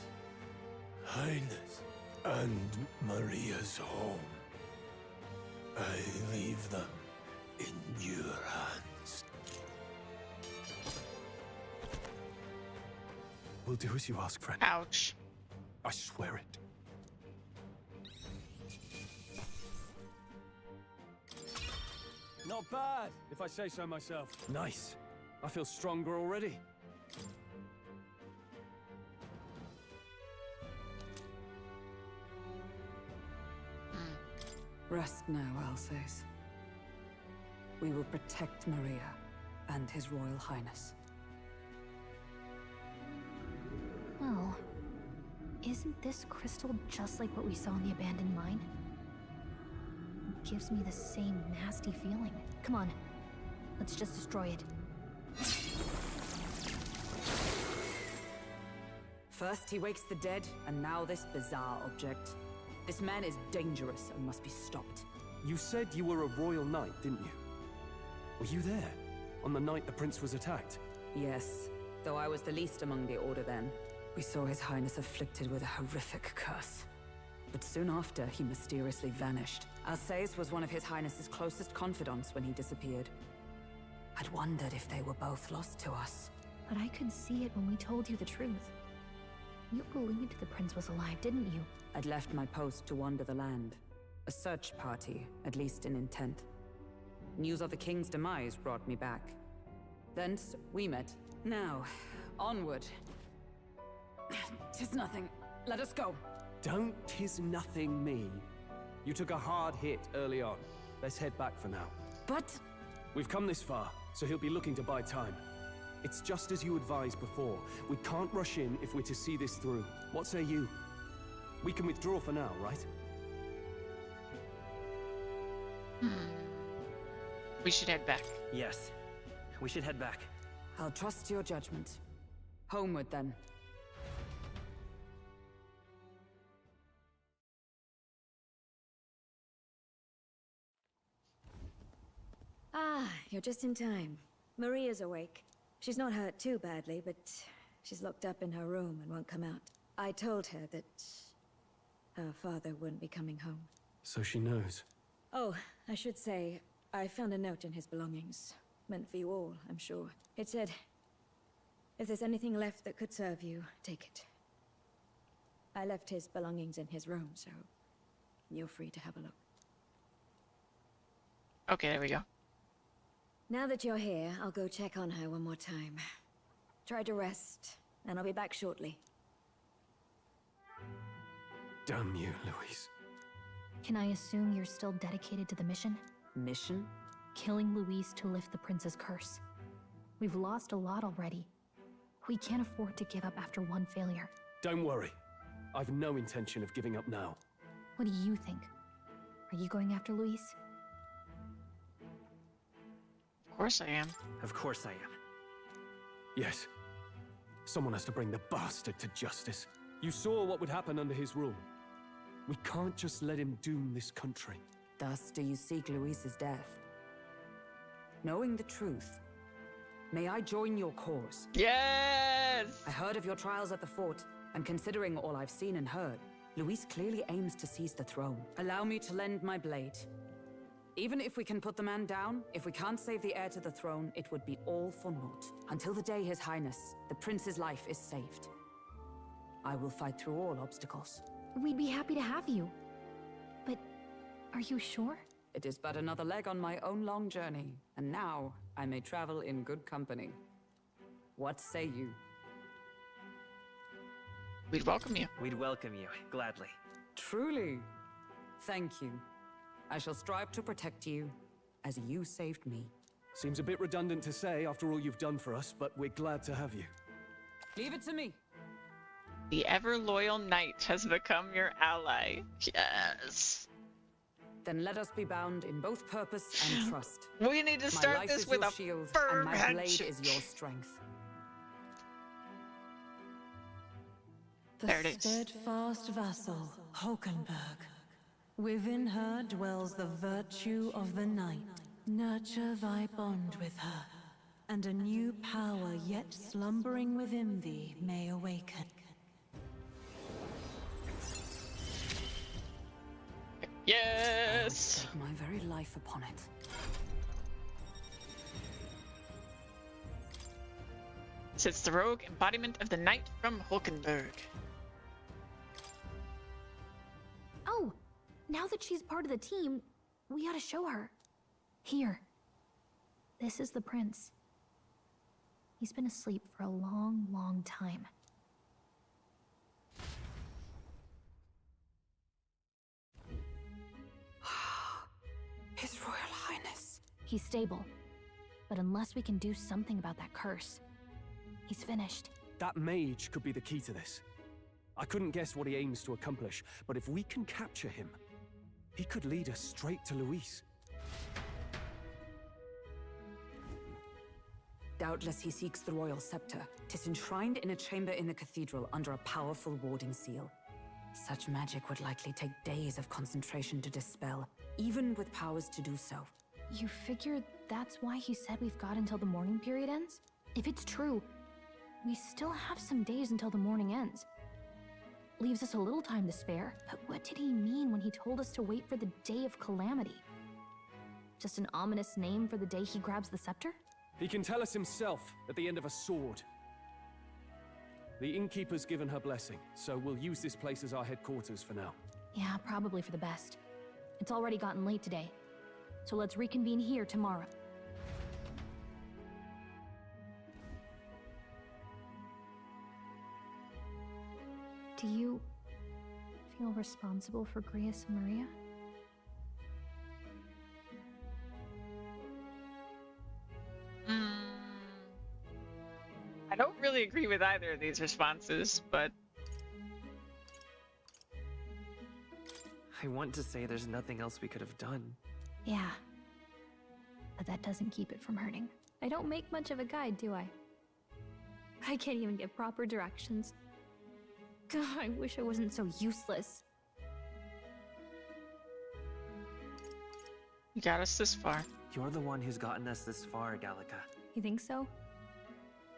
Highness and Maria's home. I leave them in your hands. We'll do as you ask, friend. Ouch. I swear it. Not bad, if I say so myself. Nice. I feel stronger already. Rest now, Alsace. We will protect Maria and His Royal Highness. Well, isn't this crystal just like what we saw in the abandoned mine? It gives me the same nasty feeling. Come on, let's just destroy it. First he wakes the dead, and now this bizarre object. This man is dangerous and must be stopped. You said you were a royal knight, didn't you? Were you there? On the night the prince was attacked? Yes, though I was the least among the Order then. We saw His Highness afflicted with a horrific curse. But soon after, he mysteriously vanished. Alsace was one of His Highness's closest confidants when he disappeared. I'd wondered if they were both lost to us. But I could see it when we told you the truth. You believed the prince was alive, didn't you? I'd left my post to wander the land. A search party, at least in intent. News of the king's demise brought me back. Thence, we met. Now, onward. 'Tis nothing. Let us go. Don't tis nothing me. You took a hard hit early on. Let's head back for now. But... We've come this far, so he'll be looking to buy time. It's just as you advised before. We can't rush in if we're to see this through. What say you? We can withdraw for now, right? We should head back. Yes. We should head back. I'll trust your judgment. Homeward, then. Ah, you're just in time. Maria's awake. She's not hurt too badly, but she's locked up in her room and won't come out. I told her that her father wouldn't be coming home. So she knows. Oh, I should say, I found a note in his belongings. Meant for you all, I'm sure. It said, if there's anything left that could serve you, take it. I left his belongings in his room, so you're free to have a look. Okay, there we go. Now that you're here, I'll go check on her one more time. Try to rest, and I'll be back shortly. Damn you, Louise. Can I assume you're still dedicated to the mission? Mission? Killing Louise to lift the prince's curse. We've lost a lot already. We can't afford to give up after one failure. Don't worry. I've no intention of giving up now. What do you think? Are you going after Louise? Of course I am. Of course I am. Yes. Someone has to bring the bastard to justice. You saw what would happen under his rule. We can't just let him doom this country. Thus do you seek Louise's death. Knowing the truth, may I join your cause? Yes! I heard of your trials at the fort, and considering all I've seen and heard, Louise clearly aims to seize the throne. Allow me to lend my blade. Even if we can put the man down, if we can't save the heir to the throne, it would be all for naught. Until the day His Highness, the prince's life, is saved. I will fight through all obstacles. We'd be happy to have you. But are you sure? It is but another leg on my own long journey, and now I may travel in good company. What say you? We'd welcome you. We'd welcome you, gladly. Truly. Thank you. I shall strive to protect you, as you saved me. Seems a bit redundant to say after all you've done for us, but we're glad to have you. Leave it to me. The ever-loyal knight has become your ally. Yes. Then let us be bound in both purpose and trust. We need to start this with a shield, firm and my blade handshake. is your strength. The steadfast vassal, Hulkenberg. Within her dwells the virtue of the knight. Nurture thy bond with her, and a new power yet slumbering within thee may awaken. Yes! I will stake my very life upon it. Sits the rogue embodiment of the knight from Hulkenberg. Oh! Now that she's part of the team, we ought to show her. Here. This is the prince. He's been asleep for a long, long time. His Royal Highness. He's stable. But unless we can do something about that curse, he's finished. That mage could be the key to this. I couldn't guess what he aims to accomplish, but if we can capture him, he could lead us straight to Louise. Doubtless he seeks the royal scepter. 'Tis enshrined in a chamber in the cathedral under a powerful warding seal. Such magic would likely take days of concentration to dispel, even with powers to do so. You figure that's why he said we've got until the mourning period ends? If it's true, we still have some days until the mourning ends. Leaves us a little time to spare, but what did he mean when he told us to wait for the day of calamity? Just an ominous name for the day he grabs the scepter? He can tell us himself at the end of a sword. The innkeeper's given her blessing, so we'll use this place as our headquarters for now. Yeah, probably for the best. It's already gotten late today, so let's reconvene here tomorrow. Do you feel responsible for Grius and Maria? I don't really agree with either of these responses, but I want to say there's nothing else we could have done. Yeah. But that doesn't keep it from hurting. I don't make much of a guide, do I? I can't even give proper directions. God, I wish I wasn't so useless. You got us this far. You're the one who's gotten us this far, Gallica. You think so?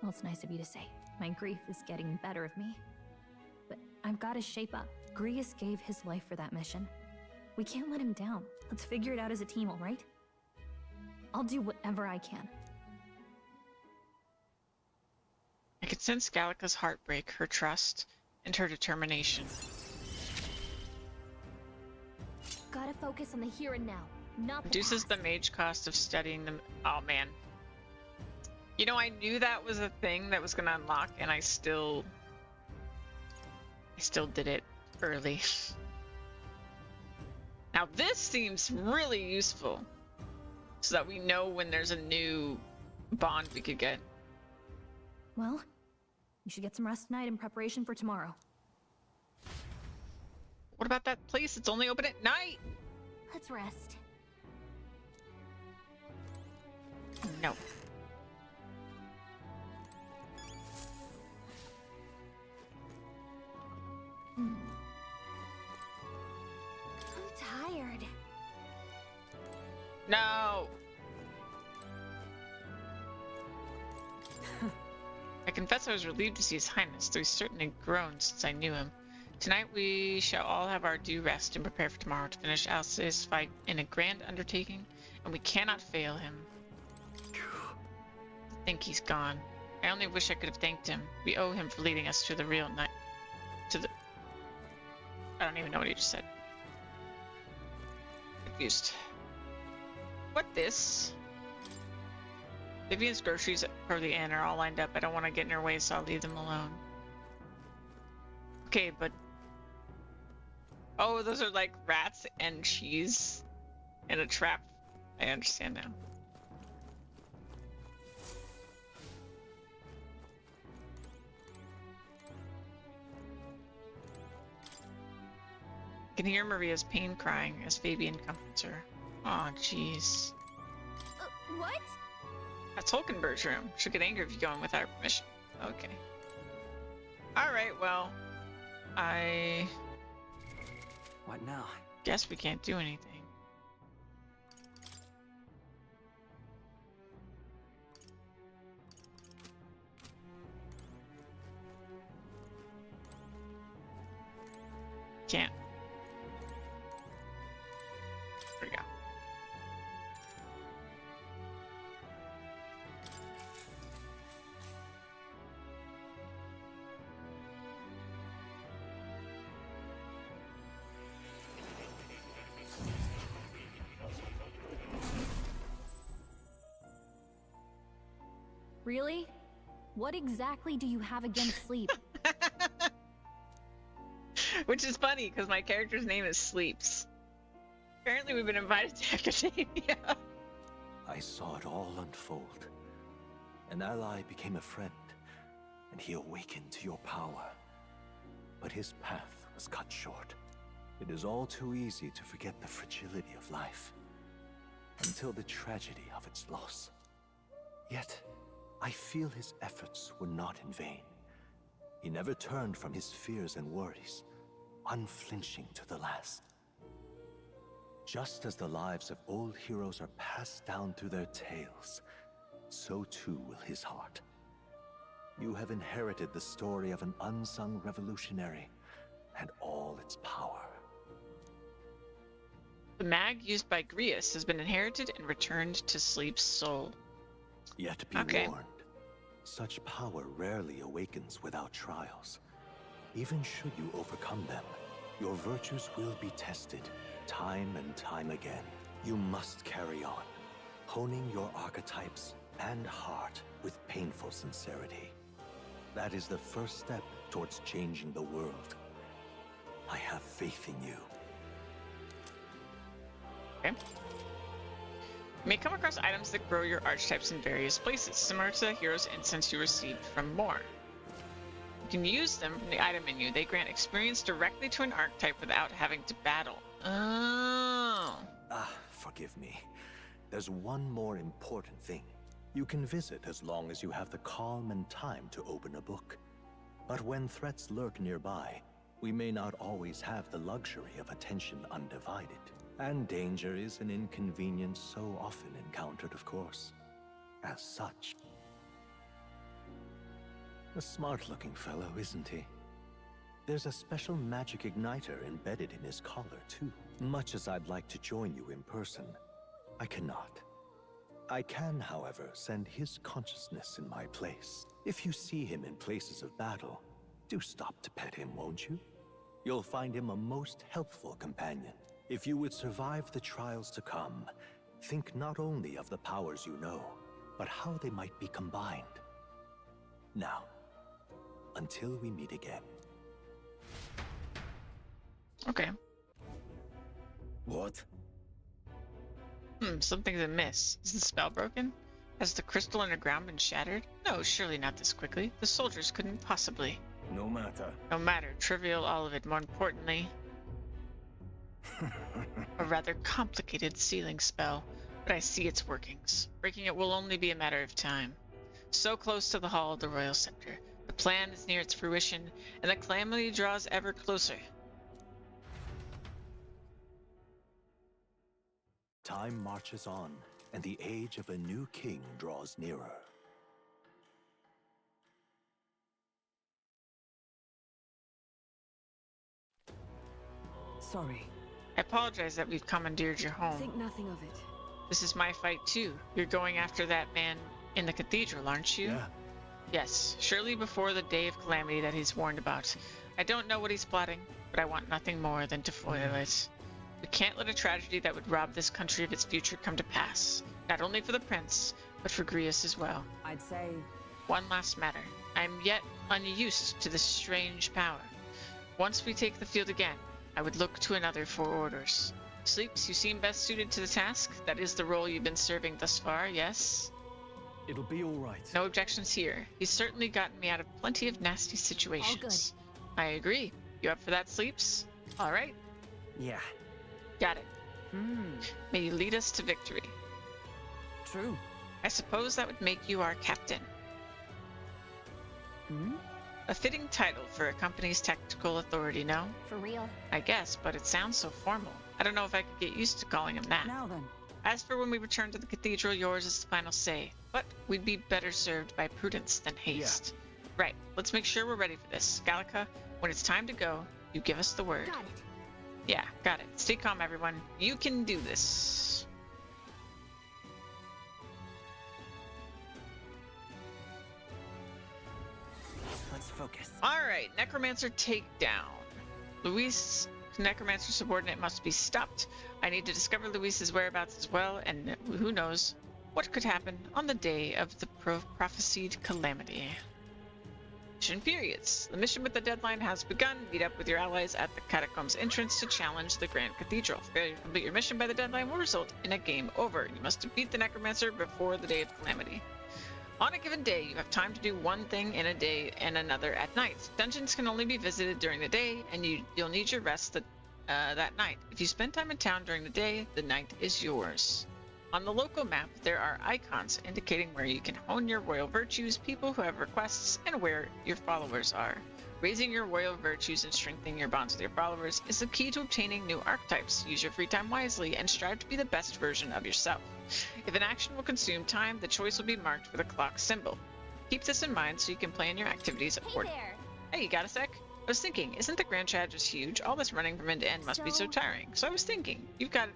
Well, it's nice of you to say. My grief is getting the better of me. But I've got to shape up. Grius gave his life for that mission. We can't let him down. Let's figure it out as a team, all right? I'll do whatever I can. I could sense Gallica's heartbreak, her trust, and her determination. Gotta focus on the here and now, not the Reduces the mage cost of studying them. Oh man. You know, I knew that was a thing that was gonna unlock, and I still did it early. Now this seems really useful, so that we know when there's a new bond we could get. Well, you should get some rest tonight in preparation for tomorrow. What about that place? It's only open at night. Let's rest. No. I'm tired. No. I confess I was relieved to see His Highness, though he's certainly grown since I knew him. Tonight we shall all have our due rest and prepare for tomorrow to finish Alce's fight in a grand undertaking, and we cannot fail him. I think he's gone. I only wish I could have thanked him. We owe him for leading us to the real night. I don't even know what he just said. Confused. What this? Vivian's groceries for the inn are all lined up. I don't want to get in her way, so I'll leave them alone. Okay, but... Oh, those are like rats and cheese in a trap. I understand now. I can hear Maria's pain crying as Fabian comforts her. Aw, jeez. What? That's Hulkenberg's room. She'll get angry if you go in without her permission. Okay. Alright, well... What now? Guess we can't do anything. Can't. There we go. Really? What exactly do you have against sleep? Which is funny, because my character's name is Sleeps. Apparently we've been invited to Academia. I saw it all unfold. An ally became a friend, and he awakened to your power. But his path was cut short. It is all too easy to forget the fragility of life, until the tragedy of its loss. Yet, I feel his efforts were not in vain. He never turned from his fears and worries, unflinching to the last. Just as the lives of old heroes are passed down through their tales, so too will his heart. You have inherited the story of an unsung revolutionary and all its power. The mag used by Grius has been inherited and returned to Sleep's soul. Yet be warned, such power rarely awakens without trials. Even should you overcome them, your virtues will be tested time and time again. You must carry on, honing your archetypes and heart with painful sincerity. That is the first step towards changing the world. I have faith in you. Okay. You may come across items that grow your archetypes in various places, similar to the hero's incense you received from Moore. You can use them from the item menu. They grant experience directly to an archetype without having to battle. Oh. Forgive me. There's one more important thing. You can visit as long as you have the calm and time to open a book. But when threats lurk nearby, we may not always have the luxury of attention undivided. And danger is an inconvenience so often encountered, of course. As such. A smart-looking fellow, isn't he? There's a special magic igniter embedded in his collar, too. Much as I'd like to join you in person, I cannot. I can, however, send his consciousness in my place. If you see him in places of battle, do stop to pet him, won't you? You'll find him a most helpful companion. If you would survive the trials to come, think not only of the powers you know, but how they might be combined. Now, until we meet again. Okay. What? Something's amiss. Is the spell broken? Has the crystal underground been shattered? No, surely not this quickly. The soldiers couldn't possibly. No matter. No matter. Trivial, all of it. More importantly, a rather complicated sealing spell, but I see its workings. Breaking it will only be a matter of time. So close to the Hall of the Royal Scepter. The plan is near its fruition, and the calamity draws ever closer. Time marches on, and the age of a new king draws nearer. Sorry. I apologize that we've commandeered your home. Think nothing of it. This is my fight too. You're going after that man in the cathedral, aren't you? Yeah. Yes, surely before the day of calamity that he's warned about. I don't know what he's plotting, but I want nothing more than to foil it. We can't let a tragedy that would rob this country of its future come to pass. Not only for the prince, but for Grius as well. I'd say... One last matter. I am yet unused to this strange power. Once we take the field again, I would look to another for orders. Sleeps, you seem best suited to the task. That is the role you've been serving thus far, yes? It'll be all right. No objections here. He's certainly gotten me out of plenty of nasty situations. All good. I agree. You up for that, Sleeps? All right. Yeah. Got it. May you lead us to victory. True. I suppose that would make you our captain. A fitting title for a company's tactical authority, no? For real. I guess, but it sounds so formal. I don't know if I could get used to calling him that. Now then. As for when we return to the cathedral, yours is the final say. But we'd be better served by prudence than haste. Yeah. Right, let's make sure we're ready for this. Gallica, when it's time to go, you give us the word. Got it. Yeah, got it. Stay calm, everyone. You can do this. Let's focus. Alright, Necromancer takedown. Luis, Necromancer subordinate, must be stopped. I need to discover Luis's whereabouts as well, and who knows what could happen on the day of the prophesied calamity. Mission periods. The mission with the deadline has begun. Meet up with your allies at the catacombs entrance to challenge the Grand Cathedral. Failure to complete your mission by the deadline will result in a game over. You must defeat the Necromancer before the day of calamity. On a given day, you have time to do one thing in a day and another at night. Dungeons can only be visited during the day, and you'll need your rest that night. If you spend time in town during the day, the night is yours. On the local map, there are icons indicating where you can hone your royal virtues, people who have requests, and where your followers are. Raising your royal virtues and strengthening your bonds with your followers is the key to obtaining new archetypes. Use your free time wisely and strive to be the best version of yourself. If an action will consume time, the choice will be marked with a clock symbol. Keep this in mind so you can plan your activities accordingly. Hey, you got a sec? I was thinking, isn't the Grand Chad just huge? All this running from end to end must be so tiring. So I was thinking, you've got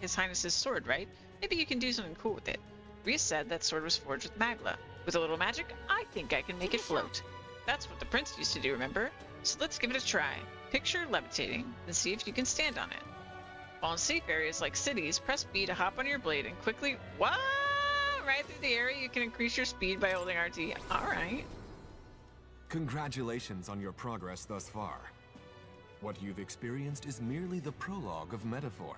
His Highness's sword, right? Maybe you can do something cool with it. Rhys said that sword was forged with magla. With a little magic, I think I can make it float. That's what the prince used to do, remember? So let's give it a try. Picture levitating, and see if you can stand on it. While in safe areas like cities, press B to hop on your blade and quickly... What? Right through the area, you can increase your speed by holding RT. Alright. Congratulations on your progress thus far. What you've experienced is merely the prologue of metaphor.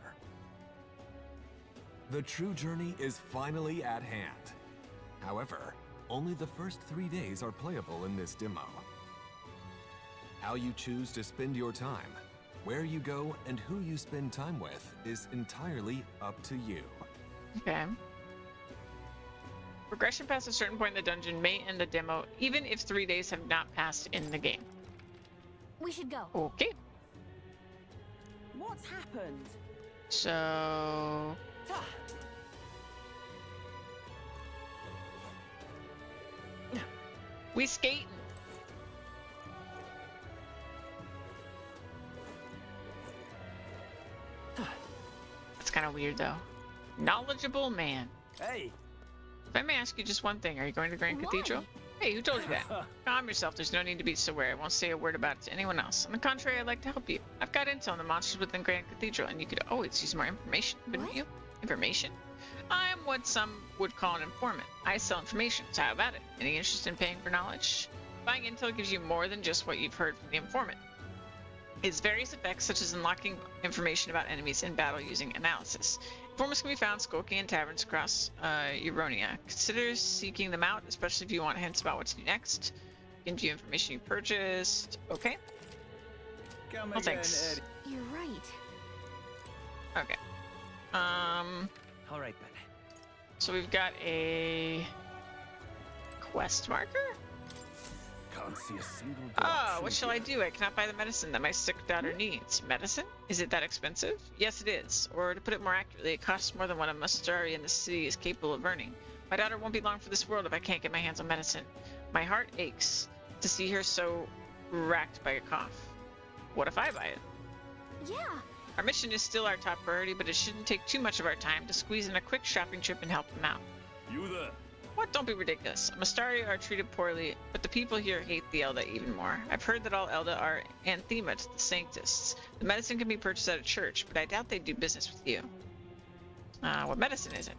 The true journey is finally at hand. However, only the first 3 days are playable in this demo. How you choose to spend your time, where you go, and who you spend time with is entirely up to you. Okay. Progression past a certain point in the dungeon may end the demo, even if 3 days have not passed in the game. We should go. Okay. What's happened? So... we skating. That's kind of weird, though. Knowledgeable man. Hey. If I may ask you just one thing, are you going to Grand Cathedral? Hey, who told you that? Calm yourself. There's no need to be so wary. I won't say a word about it to anyone else. On the contrary, I'd like to help you. I've got intel on the monsters within Grand Cathedral, and you could always use more information, couldn't you? Information? I'm what some would call an informant. I sell information, so how about it? Any interest in paying for knowledge? Buying intel gives you more than just what you've heard from the informant. It has various effects, such as unlocking information about enemies in battle using analysis. Informants can be found skulking in taverns across Euronia. Consider seeking them out, especially if you want hints about what to do next. You can view information you purchased. Okay. Come well, thanks. You're right. Okay. All right then. So we've got a quest marker. Can't see a single Oh, what shall I do? I cannot buy the medicine that my sick daughter needs. Medicine? Is it that expensive? Yes, it is. Or to put it more accurately, it costs more than what a Mustari in the city is capable of earning. My daughter won't be long for this world if I can't get my hands on medicine. My heart aches to see her so racked by a cough. What if I buy it? Yeah. Our mission is still our top priority, but it shouldn't take too much of our time to squeeze in a quick shopping trip and help them out. You there? What? Don't be ridiculous. Mustari are treated poorly, but the people here hate the Elda even more. I've heard that all Elda are anathema to the Sanctists. The medicine can be purchased at a church, but I doubt they'd do business with you. What medicine is it?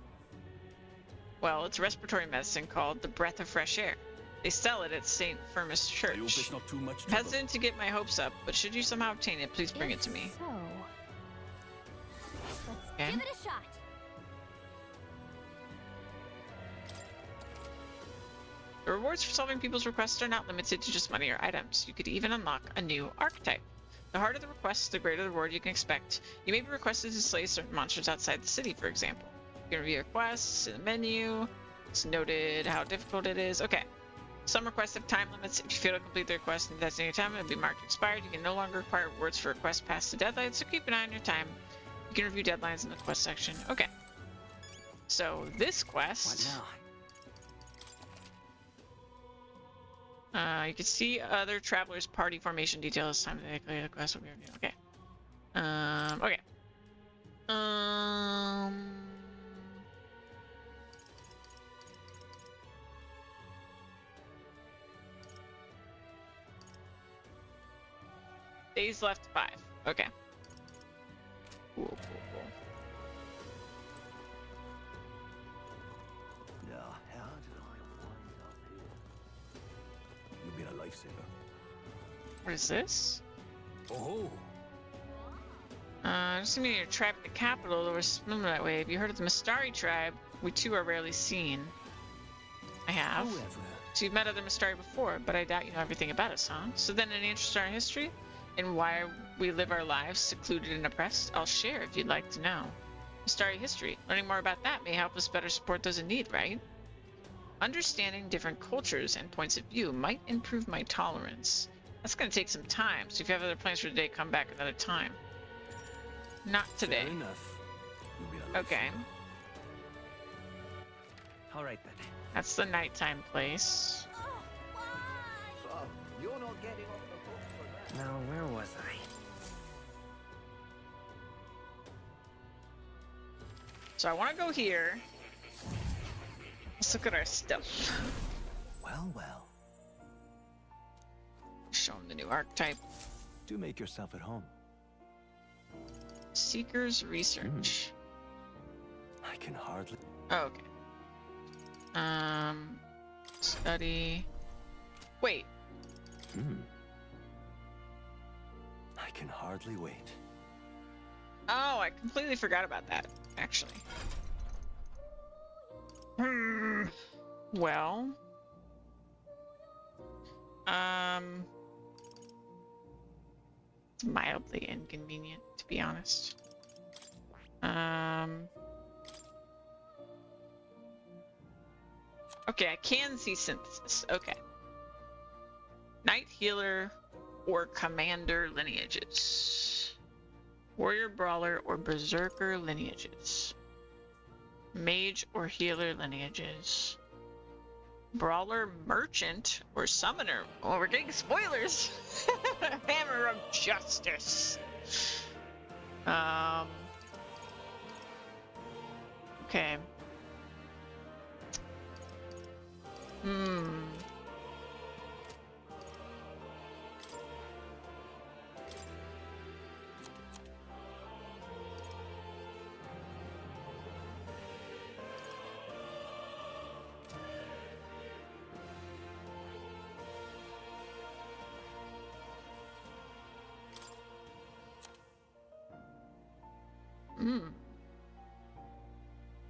Well, it's a respiratory medicine called the Breath of Fresh Air. They sell it at St. Firmus Church. I hope it's not too much I'm hesitant to get my hopes up, but should you somehow obtain it, please bring it to me. So, let's Okay. give it a shot. The rewards for solving people's requests are not limited to just money or items. You could even unlock a new archetype. The harder the request, the greater the reward you can expect. You may be requested to slay certain monsters outside the city, for example. You can review requests in the menu. It's noted how difficult it is. Okay. Some requests have time limits. If you fail to complete the request in the designated time, it will be marked expired. You can no longer require rewards for requests past the deadline, so keep an eye on your time. You can review deadlines in the quest section. Okay. So this quest... What now? You can see other travelers' party formation details. Time to clear the quest will be reviewed. Okay. Okay. Days left 5. Okay. Cool, cool, cool. Now, how did I wind up here? You've been a lifesaver. What is this? Oh. Just meeting your tribe in the capital. There was similar that way. Have you heard of the Mustari tribe? We too are rarely seen. I have. However. So you've met other Mustari before, but I doubt you know everything about us, huh? So then, any interest in our history? And why we live our lives secluded and oppressed? I'll share if you'd like to know. Mustari history. Learning more about that may help us better support those in need, right? Understanding different cultures and points of view might improve my tolerance. That's going to take some time, so if you have other plans for today, come back another time. Not today. Fair enough. Okay. All right then. That's the nighttime place. Oh, you're not getting off the hook for that. Now, where was I? So I want to go here. Let's look at our stuff. Well, well. Show them the new archetype. Do make yourself at home. Seeker's Research. I can hardly... Oh, okay. Study. Wait. I can hardly wait. Oh, I completely forgot about that, actually. Well. It's mildly inconvenient, to be honest. Okay, I can see synthesis. Okay. Knight healer or commander lineages. Warrior brawler or berserker lineages. Mage or healer lineages. Brawler merchant or summoner. Oh, we're getting spoilers. Hammer of justice. Okay.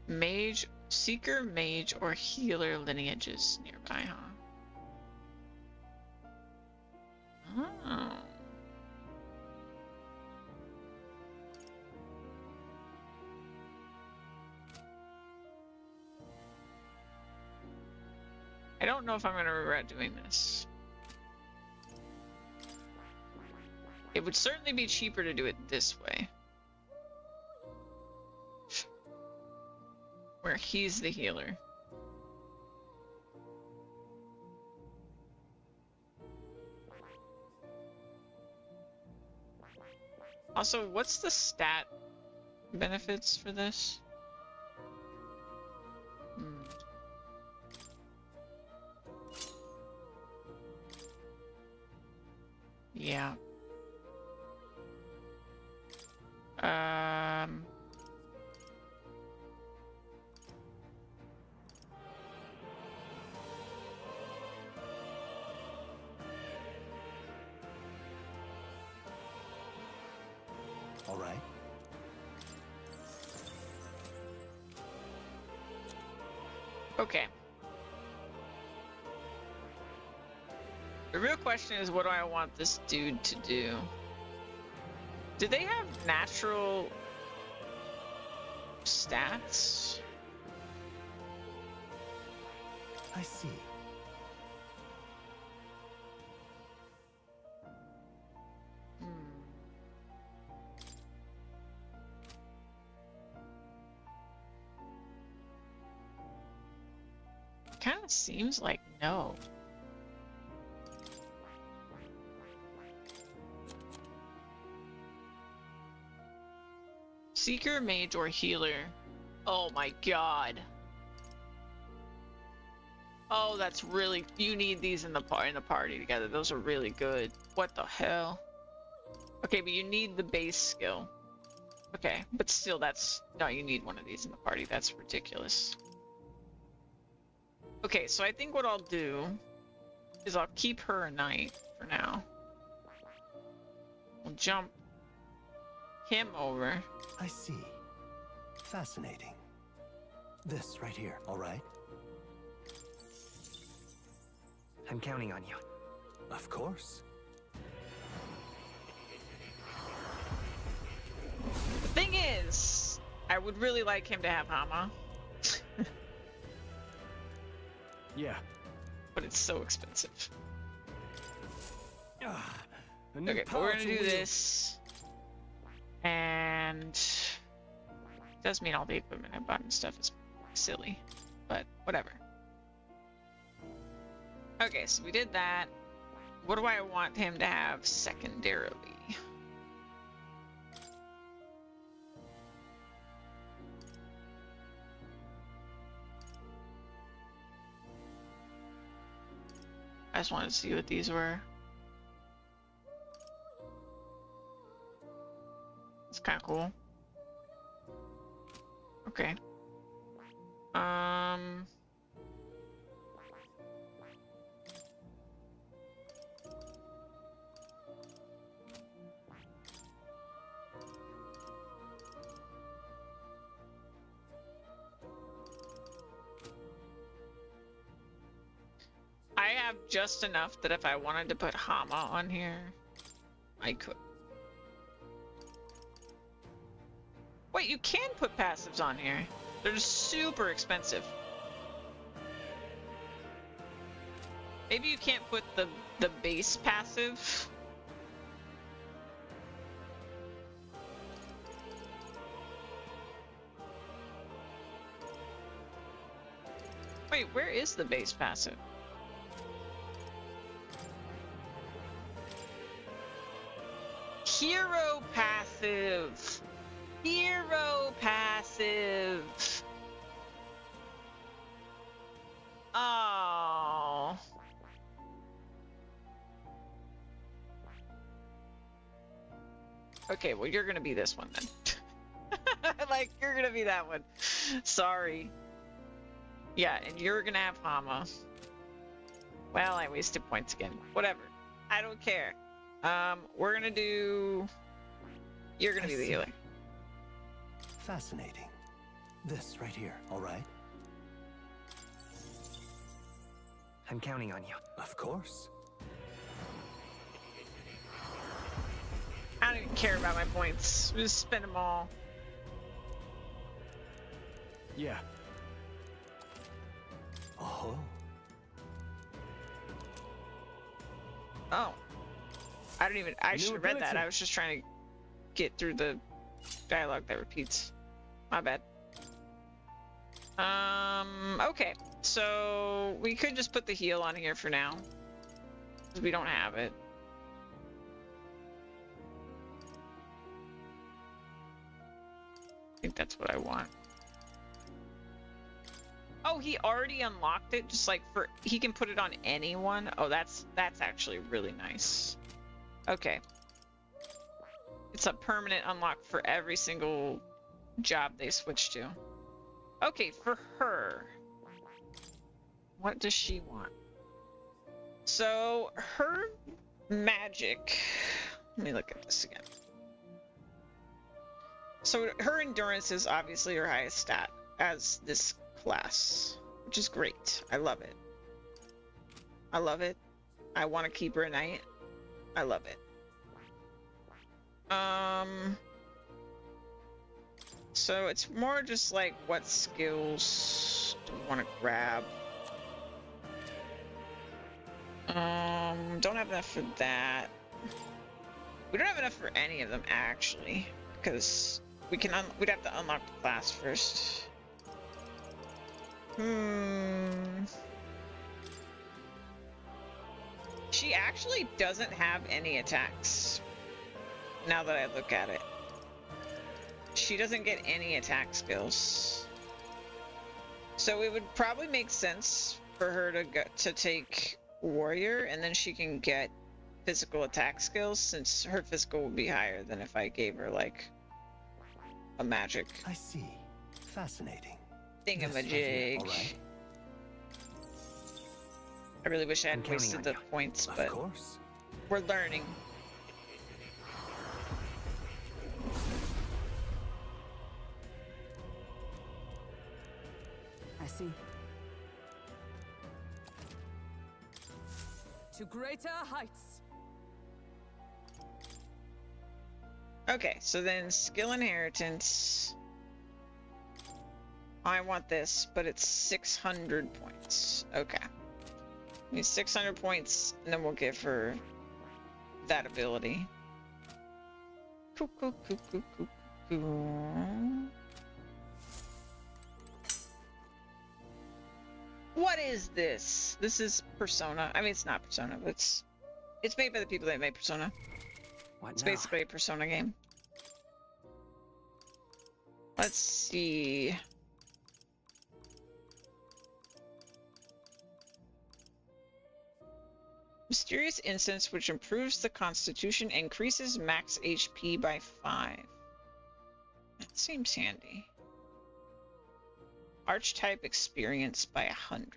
Mage, seeker, mage, or healer lineages nearby, huh? Oh. I don't know if I'm going to regret doing this. It would certainly be cheaper to do it this way. Where he's the healer. Also, what's the stat benefits for this? Yeah. All right. Okay. The real question is, what do I want this dude to do? Do they have natural stats? I see. Kind of seems like no. Seeker, mage, or healer. Oh my god. Oh, that's really... You need these in the party together. Those are really good. What the hell? Okay, but you need the base skill. Okay, but still that's... No, you need one of these in the party. That's ridiculous. Okay, so I think what I'll do is I'll keep her a knight for now. We'll jump him over. I see. Fascinating. This right here, all right? I'm counting on you. Of course. The thing is, I would really like him to have Hama. Yeah. But it's so expensive. Okay, but we're gonna do this. And it does mean all the equipment I bought and stuff is silly. But whatever. Okay, so we did that. What do I want him to have secondarily? I just wanted to see what these were. It's kind of cool. Okay. I have just enough that if I wanted to put Hama on here, I could. Wait, you can put passives on here. They're just super expensive. Maybe you can't put the base passive. Wait, where is the base passive? Hero passive. Hero passive. Oh. Okay, well, you're gonna be this one then. Like, you're gonna be that one. Sorry. Yeah, and you're gonna have Hama. Well, I wasted points again. Whatever. I don't care. We're gonna do... You're gonna be the healer. Fascinating. This right here, all right? I'm counting on you. Of course. I don't even care about my points. Just spend them all. Yeah. Oh. Oh. I should have read that. I was just trying to get through the dialogue that repeats. My bad. Okay. So we could just put the heal on here for now, because we don't have it. I think that's what I want. Oh, he already unlocked it, just like he can put it on anyone. Oh, that's actually really nice. Okay. It's a permanent unlock for every single job they switch to. Okay, for her. What does she want? So, her magic... Let me look at this again. So, her endurance is obviously her highest stat as this class, which is great. I love it. I love it. I want to keep her a knight. I love it. So it's more just like what skills do we want to grab? Don't have enough for that. We don't have enough for any of them actually, because we'd have to unlock the class first. She actually doesn't have any attacks. Now that I look at it, she doesn't get any attack skills. So it would probably make sense for her to take warrior, and then she can get physical attack skills, since her physical would be higher than if I gave her like a magic. I see. Fascinating. Thingamajig. All right. I really wish I hadn't wasted the points, but of course. We're learning. I see. To greater heights. Okay, so then skill inheritance. I want this, but it's 600 points. Okay. Need 600 points, and then we'll give her that ability. What is this? This is Persona. I mean, it's not Persona, but it's made by the people that made Persona. It's basically a Persona game. Let's see. Mysterious incense which improves the constitution, increases max HP by 5. That seems handy. Archetype experience by 100.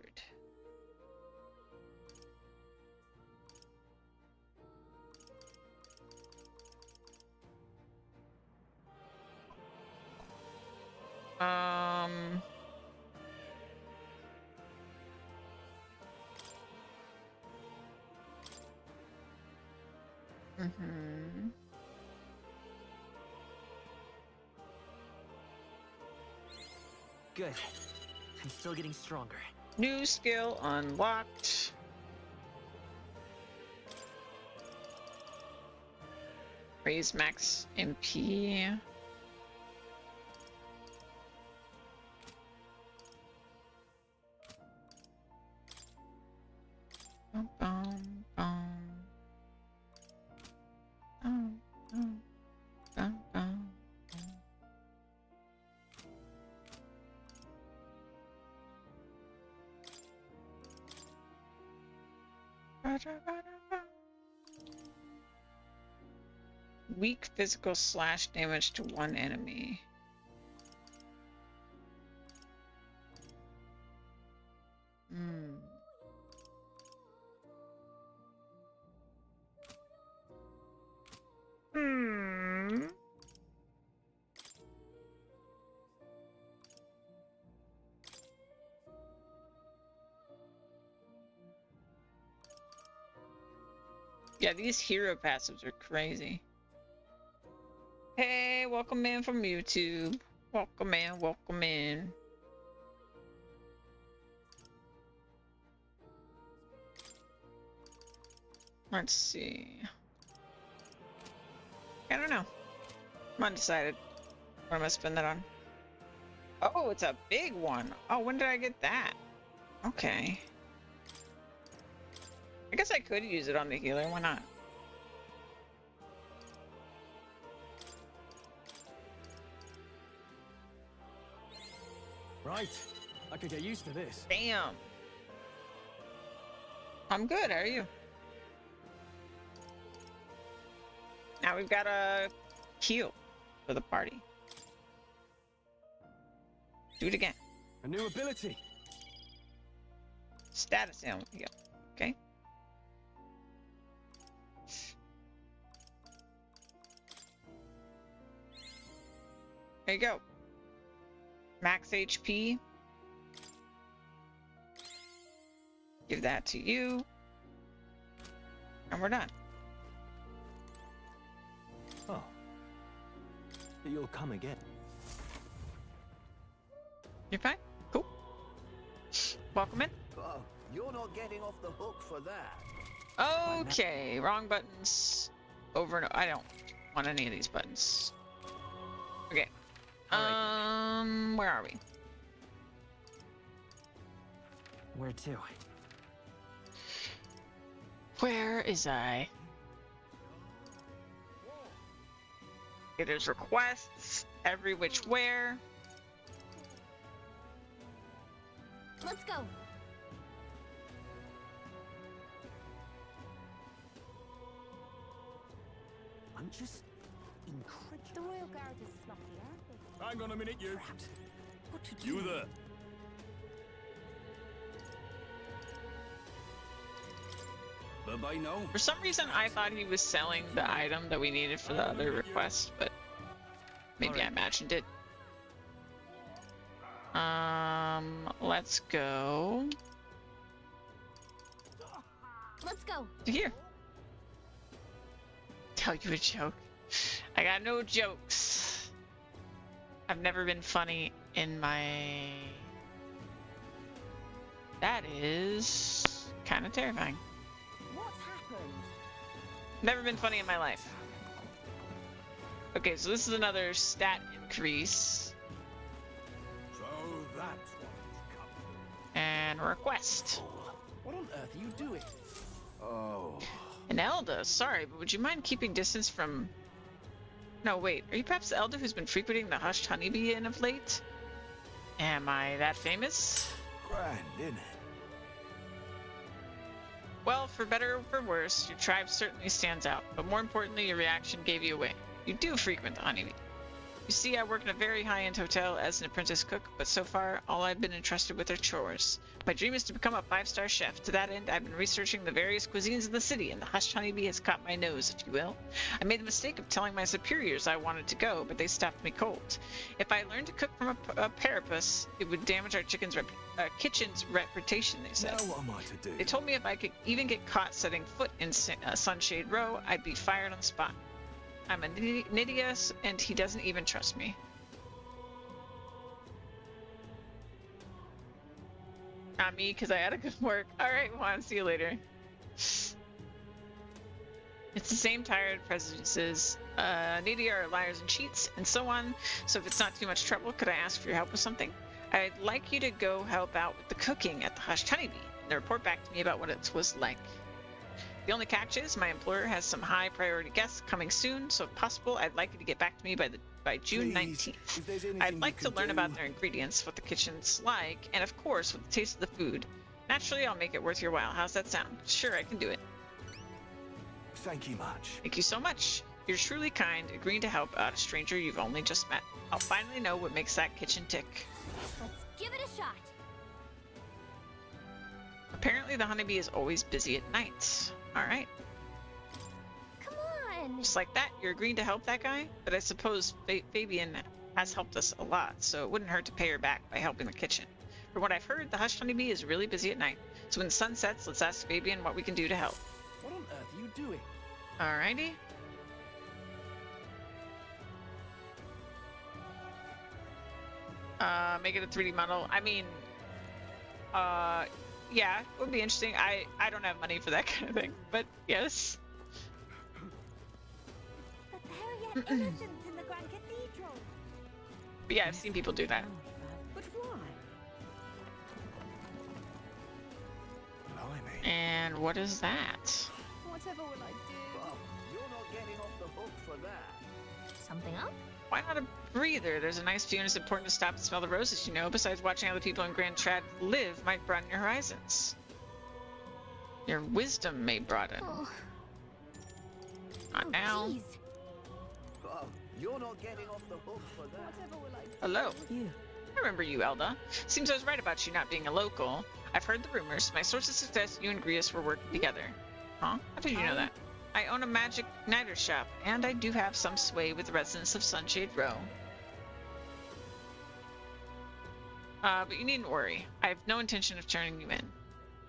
Good. I'm still getting stronger. New skill unlocked. Raise max MP. Bum, bum, bum. Bum, bum, bum, bum. Weak physical slash damage to one enemy. Hmm. Hmm. Yeah, these hero passives are crazy. Hey, welcome in from YouTube. Welcome in, welcome in. Let's see. I don't know. I'm undecided. What am I spend that on? Oh, it's a big one. Oh, when did I get that? Okay. I guess I could use it on the healer. Why not? Right. I could get used to this. Damn. I'm good. How are you? Now we've got a heal for the party. Do it again. A new ability. Status heal. Okay. There you go. Max HP. Give that to you. And we're done. Oh. You'll come again. You're fine? Cool. Welcome in. Oh, you're not getting off the hook for that. Okay, wrong buttons. Over and over. I don't want any of these buttons. Okay. Where are we? Where to? Where is I? Okay, there's requests every which where. Let's go. I'm just incredulous. The Royal Guard is sloppy, aren't they? Hang on a minute, you. What to do? You there. Bye-bye now. For some reason, I thought he was selling the item that we needed for the other request, but maybe I imagined it. Let's go. Let's go. Here. Tell you a joke. I got no jokes. I've never been funny in my... That is kind of terrifying. What's happened? Never been funny in my life. Okay, so this is another stat increase. So that's what's coming. And request. What on earth are you doing? Oh. An Elda, sorry, but would you mind keeping distance from... No, wait, are you perhaps the Elder who's been frequenting the Hushed Honeybee Inn of late? Am I that famous? Grand, isn't it? Well, for better or for worse, your tribe certainly stands out, but more importantly, your reaction gave you away. You do frequent the Honeybee. You see, I work in a very high-end hotel as an apprentice cook, but so far, all I've been entrusted with are chores. My dream is to become a 5-star chef. To that end, I've been researching the various cuisines of the city, and the Hushed Honeybee has caught my nose, if you will. I made the mistake of telling my superiors I wanted to go, but they stopped me cold. If I learned to cook from a parapus, it would damage our kitchen's reputation, they said. Now what am I to do? They told me if I could even get caught setting foot in Sunshade Row, I'd be fired on the spot. I'm a Nidius, and he doesn't even trust me. Not me, because I had a good work. Alright, Juan, see you later. It's It's the same tired prejudices. Needy are liars and cheats, and so on. So if it's not too much trouble, could I ask for your help with something? I'd like you to go help out with the cooking at the Hushed Honeybee, and report back to me about what it was like. The only catch is my employer has some high priority guests coming soon, so if possible, I'd like you to get back to me by June 19th. I'd like to learn about their ingredients, what the kitchen's like, and of course, what the taste of the food. Naturally, I'll make it worth your while. How's that sound? Sure, I can do it. Thank you much. Thank you so much. You're truly kind, agreeing to help out a stranger you've only just met. I'll finally know what makes that kitchen tick. Let's give it a shot. Apparently, the honeybee is always busy at night. Alright. Come on. Just like that, you're agreeing to help that guy? But I suppose Fabian has helped us a lot, so it wouldn't hurt to pay her back by helping the kitchen. From what I've heard, the Hushed Honeybee is really busy at night. So when the sun sets, let's ask Fabian what we can do to help. What on earth are you doing? Alrighty. Make it a 3D model. I mean, yeah, it would be interesting. I don't have money for that kind of thing, but yes. But there yet innocents in the Grand Cathedral. But yeah, I've seen people do that. But why? And what is that? Whatever will I do? Well, you're not getting off the hook for that. Something up? Why not a breather? There's a nice view and it's important to stop and smell the roses, you know. Besides, watching other people in Grand Trad live might broaden your horizons. Your wisdom may broaden. Oh. Not now. Geez. Well, you're not getting off the hook for that. Whatever will I do? Hello. You. I remember you, Elda. Seems I was right about you not being a local. I've heard the rumors. My sources suggest you and Grius were working together. Huh? How did you know that? I own a magic igniter shop, and I do have some sway with the residents of Sunshade Row. But you needn't worry. I have no intention of turning you in.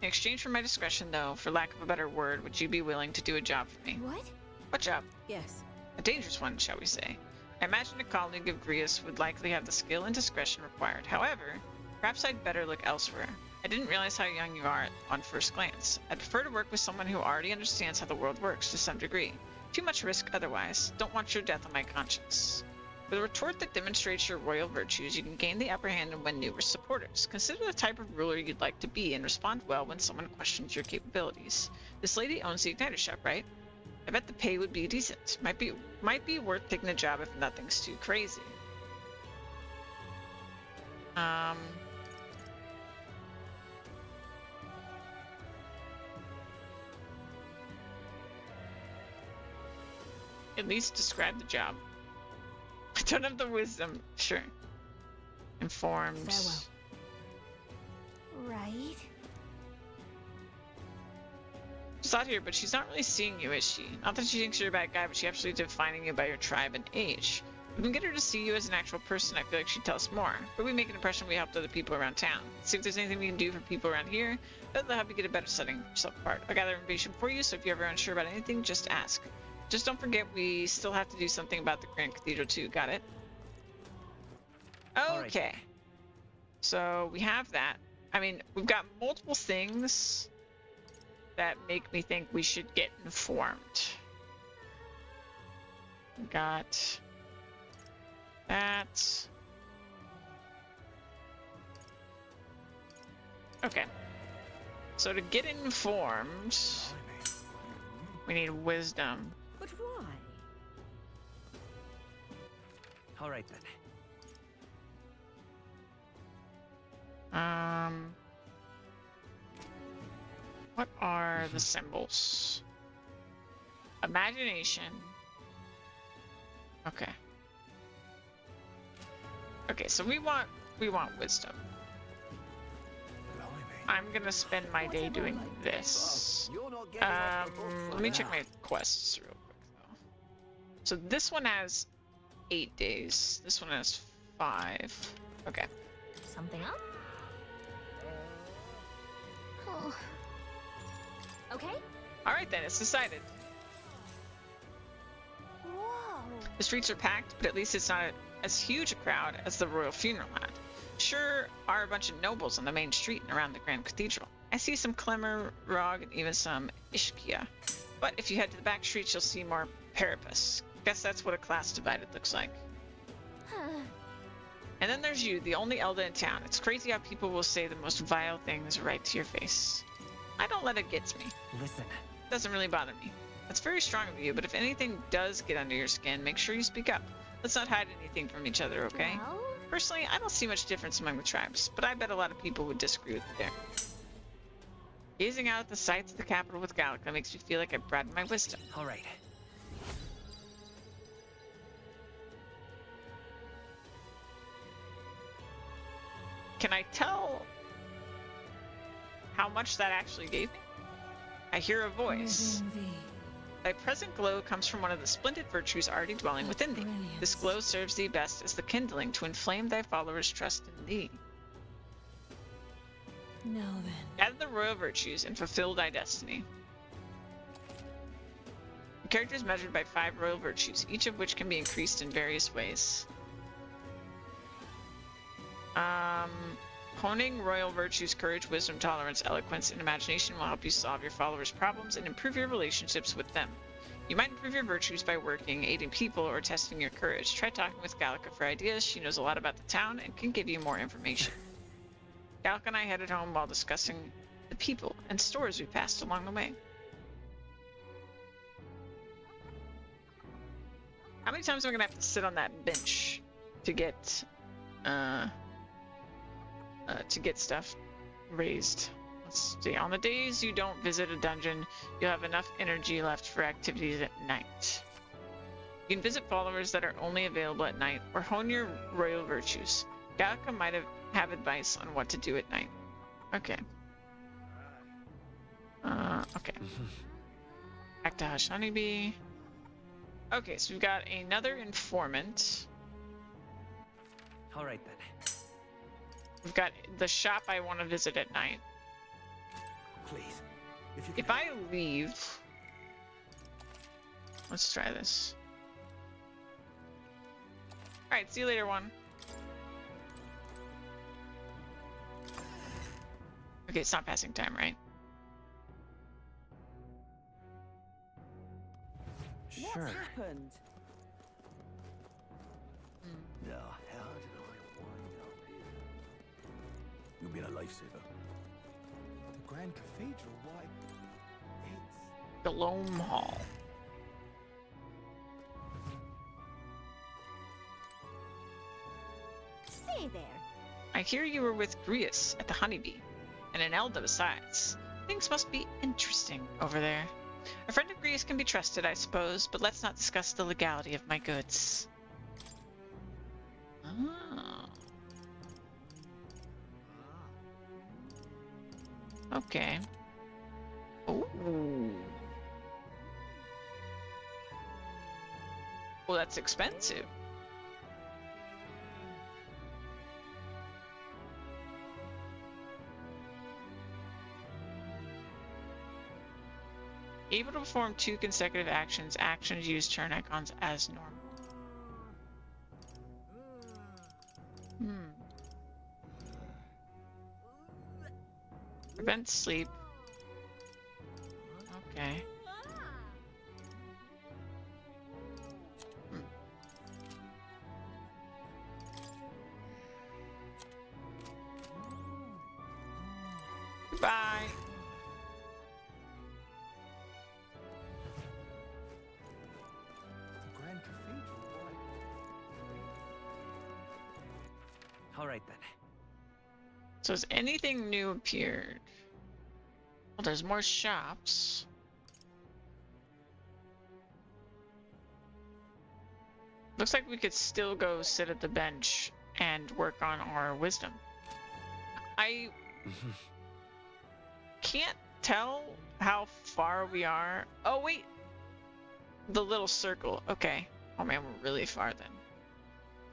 In exchange for my discretion, though, for lack of a better word, would you be willing to do a job for me? What? What job? Yes. A dangerous one, shall we say. I imagine a colleague of Grius would likely have the skill and discretion required. However, perhaps I'd better look elsewhere. I didn't realize how young you are on first glance. I'd prefer to work with someone who already understands how the world works to some degree. Too much risk otherwise. Don't want your death on my conscience. With a retort that demonstrates your royal virtues, you can gain the upper hand and win numerous supporters. Consider the type of ruler you'd like to be and respond well when someone questions your capabilities. This lady owns the igniter shop, right? I bet the pay would be decent. Might be worth taking the job if nothing's too crazy. At least describe the job. I don't have the wisdom. Sure. Informed. Farewell. Right. She's out here, but she's not really seeing you, is she? Not that she thinks you're a bad guy, but she's actually defining you by your tribe and age. If we can get her to see you as an actual person, I feel like she'd tell us more. But we make an impression we helped other people around town. Let's see if there's anything we can do for people around here that'll help you get a better setting yourself apart. I'll gather information for you, so if you're ever unsure about anything, just ask. Just don't forget we still have to do something about the Grand Cathedral too. Got it? Okay. Right. So we have that. I mean, we've got multiple things that make me think we should get informed. We got that. Okay. So to get informed, we need wisdom. But why? All right then. What are the symbols? Imagination. Okay. Okay, so we want wisdom. I'm gonna spend my day doing this. Let me check my quests real quick though. So this one has 8 days. This one has 5. Okay. Something up? Oh. Okay. All right then, it's decided. Whoa. The streets are packed, but at least it's not as huge a crowd as the royal funeral had. Sure are a bunch of nobles on the main street and around the Grand Cathedral. I see some Clemmer, Rog, and even some Ishkia. But if you head to the back streets, you'll see more Parapus. Guess that's what a class divided looks like. And then there's you, the only Elda in town. It's crazy how people will say the most vile things right to your face. I don't let it get to me. Listen. It doesn't really bother me. That's very strong of you, but if anything does get under your skin, make sure you speak up. Let's not hide anything from each other, okay? Well? Personally, I don't see much difference among the tribes, but I bet a lot of people would disagree with me there. Gazing out at the sights of the capital with Gallica makes me feel like I've broadened my wisdom. All right. Can I tell how much that actually gave me? I hear a voice. Thy present glow comes from one of the splendid virtues already dwelling within thee. This glow serves thee best as the kindling to inflame thy followers' trust in thee. Now then. Gather the royal virtues and fulfill thy destiny. The character is measured by 5 royal virtues, each of which can be increased in various ways. Honing royal virtues, courage, wisdom, tolerance, eloquence, and imagination will help you solve your followers' problems and improve your relationships with them. You might improve your virtues by working, aiding people, or testing your courage. Try talking with Gallica for ideas. She knows a lot about the town and can give you more information. Gallica and I headed home while discussing the people and stores we passed along the way. How many times am I gonna have to sit on that bench to get stuff raised? Let's see. On the days you don't visit a dungeon, you'll have enough energy left for activities at night. You can visit followers that are only available at night, or hone your royal virtues. Gallica might have advice on what to do at night. Okay. Okay. Back to Hush Honeybee. Okay, so we've got another informant. All right then. We've got the shop I want to visit at night. Please, if I leave, let's try this. All right, see you later, one. Okay, it's not passing time, right? Sure. What's happened? Now, how did I wind up here? You've been a lifesaver. The Grand Cathedral, why? It's... The Loam Hall. Say there. I hear you were with Grius at the Honeybee, and an Elda besides. Things must be interesting over there. A friend of Grius can be trusted, I suppose, but let's not discuss the legality of my goods. Oh. Okay. Ooh. Well, that's expensive. Able to perform 2 consecutive actions. Actions use turn icons as normal. Prevent sleep. Okay. Goodbye. The Grand Cathedral, why? All right then. So has anything new appeared? Well, there's more shops. Looks like we could still go sit at the bench and work on our wisdom. I can't tell how far we are. Oh, wait. The little circle. Okay. Oh, man, we're really far then.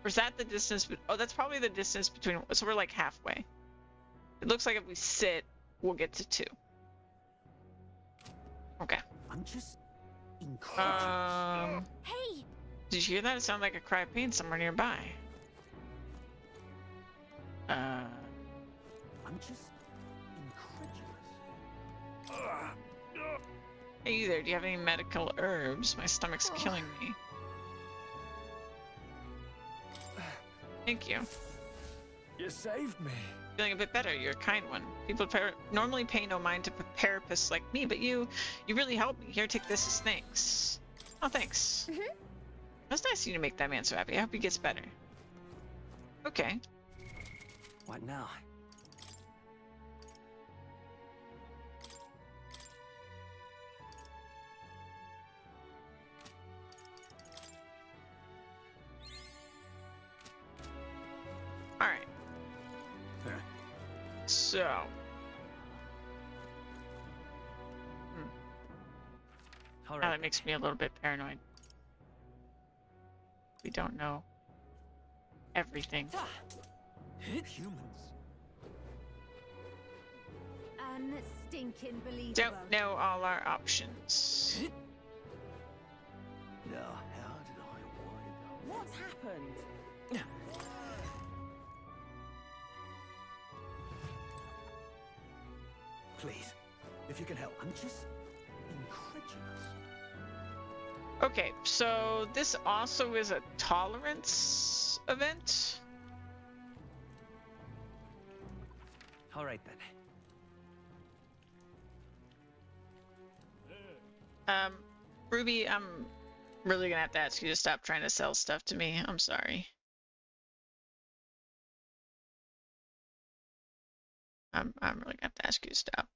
Or is that the distance? Oh, that's probably the distance between... So we're like halfway. It looks like if we sit, we'll get to 2. Okay. I'm just incredulous. Hey! Did you hear that? It sounded like a cry of pain somewhere nearby. I'm just incredulous. Hey you there, do you have any medical herbs? My stomach's killing me. Thank you. You saved me. Feeling a bit better, you're a kind one. People normally pay no mind to therapists like me, but you really helped me. Here, take this as thanks. Oh, thanks. That's nice of you to make that man so happy. I hope he gets better. Okay. What now? Alright. So. Now that makes me a little bit paranoid. We don't know everything. Humans. Unstinking believable. Don't know all our options. Now, how did I wind up? What's happened? Please, if you can help, I'm just incredulous. Okay, so this also is a tolerance event. All right then. Ruby, I'm really gonna have to ask you to stop trying to sell stuff to me. I'm sorry. I'm really gonna have to ask you to stop.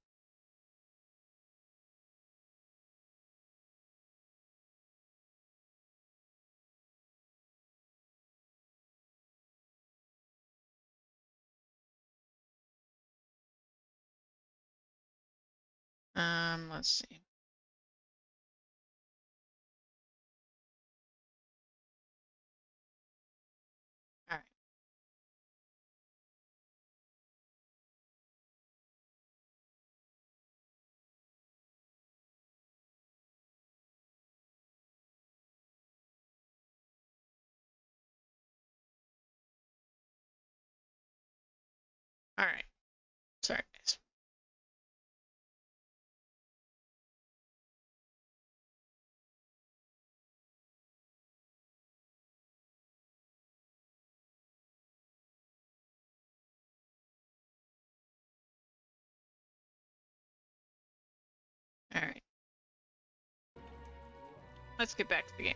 Let's see. All right. All right. Sorry, guys. All right. Let's get back to the game.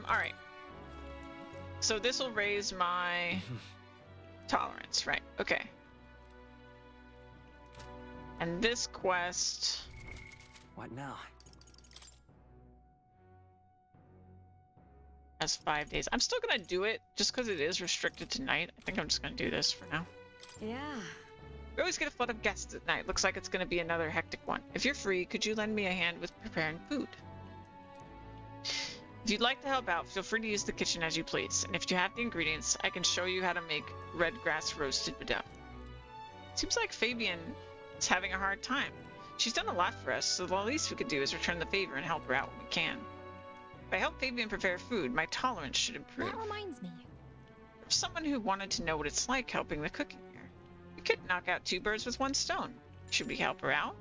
All right. So this will raise my tolerance, right? Okay. And this quest. What now? Has 5 days. I'm still gonna do it just because it is restricted to night. I think I'm just gonna do this for now. Yeah. We always get a flood of guests at night. Looks like it's gonna be another hectic one. If you're free, could you lend me a hand with preparing food? If you'd like to help out, feel free to use the kitchen as you please. And if you have the ingredients, I can show you how to make red grass roasted dough. Seems like Fabian is having a hard time. She's done a lot for us, so the least we could do is return the favor and help her out when we can. If I help Fabian prepare food, my tolerance should improve. That reminds me. For someone who wanted to know what it's like helping the cooking here, we could knock out 2 birds with 1 stone. Should we help her out?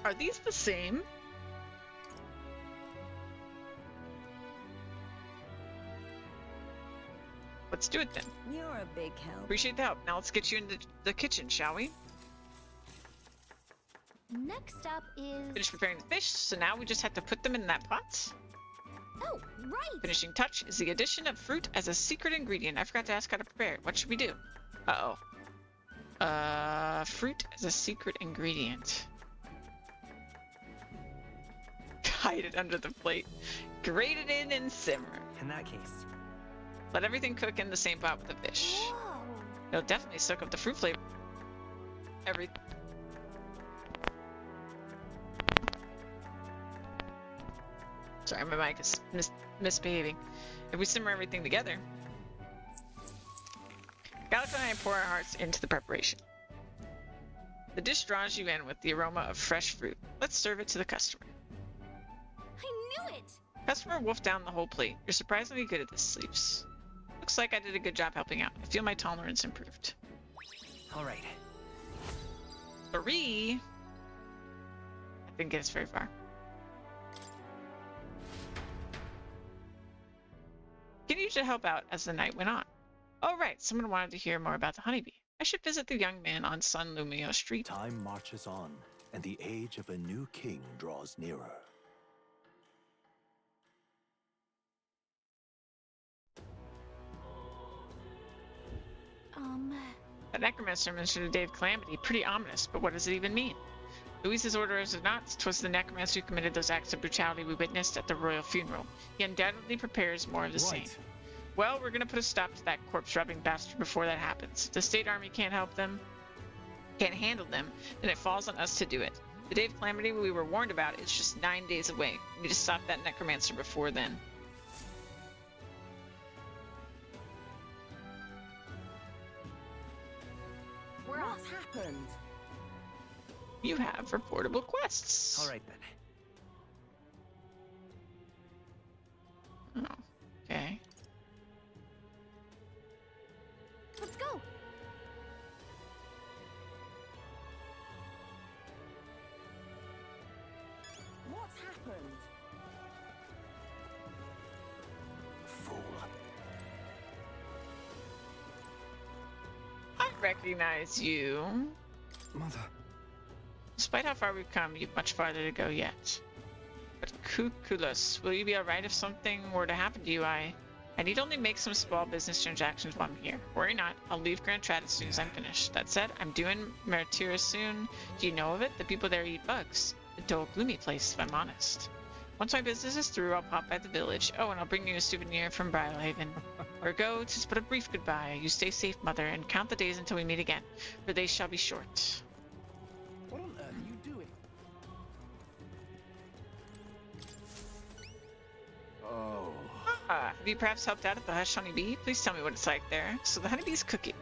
Are these the same? Let's do it then. You're a big help. Appreciate the help. Now let's get you into the kitchen, shall we? Next up is... Finish preparing the fish, so now we just have to put them in that pot. Oh, right! Finishing touch is the addition of fruit as a secret ingredient. I forgot to ask how to prepare it. What should we do? Uh-oh. Fruit as a secret ingredient. Hide it under the plate. Grate it in and simmer. In that case. Let everything cook in the same pot with the fish. Whoa. It'll definitely soak up the fruit flavor. Sorry, my mic is misbehaving. If we simmer everything together, Gallica and I pour our hearts into the preparation. The dish draws you in with the aroma of fresh fruit. Let's serve it to the customer. I knew it! Customer wolfed down the whole plate. You're surprisingly good at this, Sleeps. Looks like I did a good job helping out. I feel my tolerance improved. All right. 3. I didn't get us very far. Continued to help out as the night went on. Oh right, someone wanted to hear more about the honeybee. I should visit the young man on Sun Lumio Street. Time marches on, and the age of a new king draws nearer. That necromancer mentioned a day of calamity. Pretty ominous, but what does it even mean? Louis's orders or not, 'twas the necromancer who committed those acts of brutality we witnessed at the royal funeral. He undoubtedly prepares more of the same. Well, we're gonna put a stop to that corpse-robbing bastard before that happens. If the state army can't help them, can't handle them, then it falls on us to do it. The day of calamity we were warned about is just 9 days away. We need to stop that necromancer before then. What's happened? You have reportable quests. All right then. Oh, okay. Let's go. What's happened? Fool. I recognize you. Mother. Despite how far we've come, you've much farther to go yet. But Cuculus, will you be alright if something were to happen to you? I need only make some small business transactions while I'm here. Worry not, I'll leave Grand Trat as soon as I'm finished. That said, I'm doing Maratira soon. Do you know of it? The people there eat bugs. A dull, gloomy place, if I'm honest. Once my business is through, I'll pop by the village. Oh, and I'll bring you a souvenir from Brylehaven. Ergo, 'tis but a brief goodbye. You stay safe, mother, and count the days until we meet again, for they shall be short. What on earth are you doing? Oh. Have you perhaps helped out at the Hush Honeybee? Please tell me what it's like there. So the honeybee's cooking.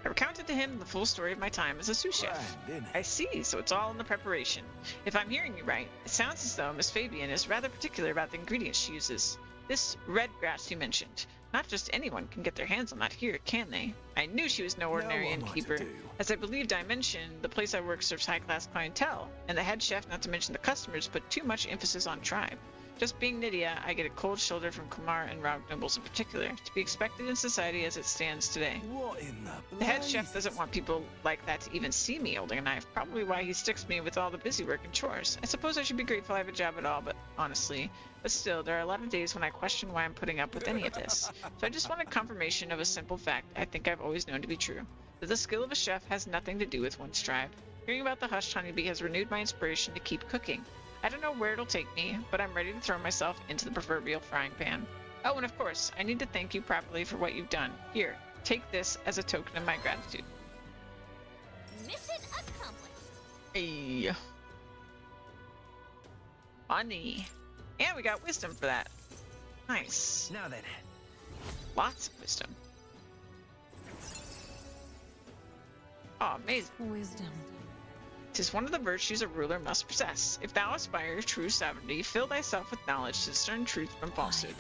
I recounted to him the full story of my time as a sous chef. I see, so it's all in the preparation. If I'm hearing you right, it sounds as though Miss Fabian is rather particular about the ingredients she uses. This red grass you mentioned. Not just anyone can get their hands on that here, can they? I knew she was no ordinary innkeeper. As I believed I mentioned, the place I work serves high-class clientele, and the head chef, not to mention the customers, put too much emphasis on tribe. Just being Nydia, I get a cold shoulder from Kumar and Rog nobles in particular, to be expected in society as it stands today. What in The head chef doesn't want people like that to even see me holding a knife, probably why he sticks me with all the busy work and chores. I suppose I should be grateful I have a job at all, but still, there are a lot of days when I question why I'm putting up with any of this. So I just wanted confirmation of a simple fact I think I've always known to be true, that the skill of a chef has nothing to do with one's tribe. Hearing about the Hushed Honeybee has renewed my inspiration to keep cooking. I don't know where it'll take me, but I'm ready to throw myself into the proverbial frying pan. Oh, and of course, I need to thank you properly for what you've done. Here, take this as a token of my gratitude. Mission accomplished. Hey. Money. And we got wisdom for that. Nice. Now then. Lots of wisdom. Oh, amazing. Wisdom. 'Tis one of the virtues a ruler must possess. If thou aspire true sovereignty, fill thyself with knowledge to discern truth from falsehood.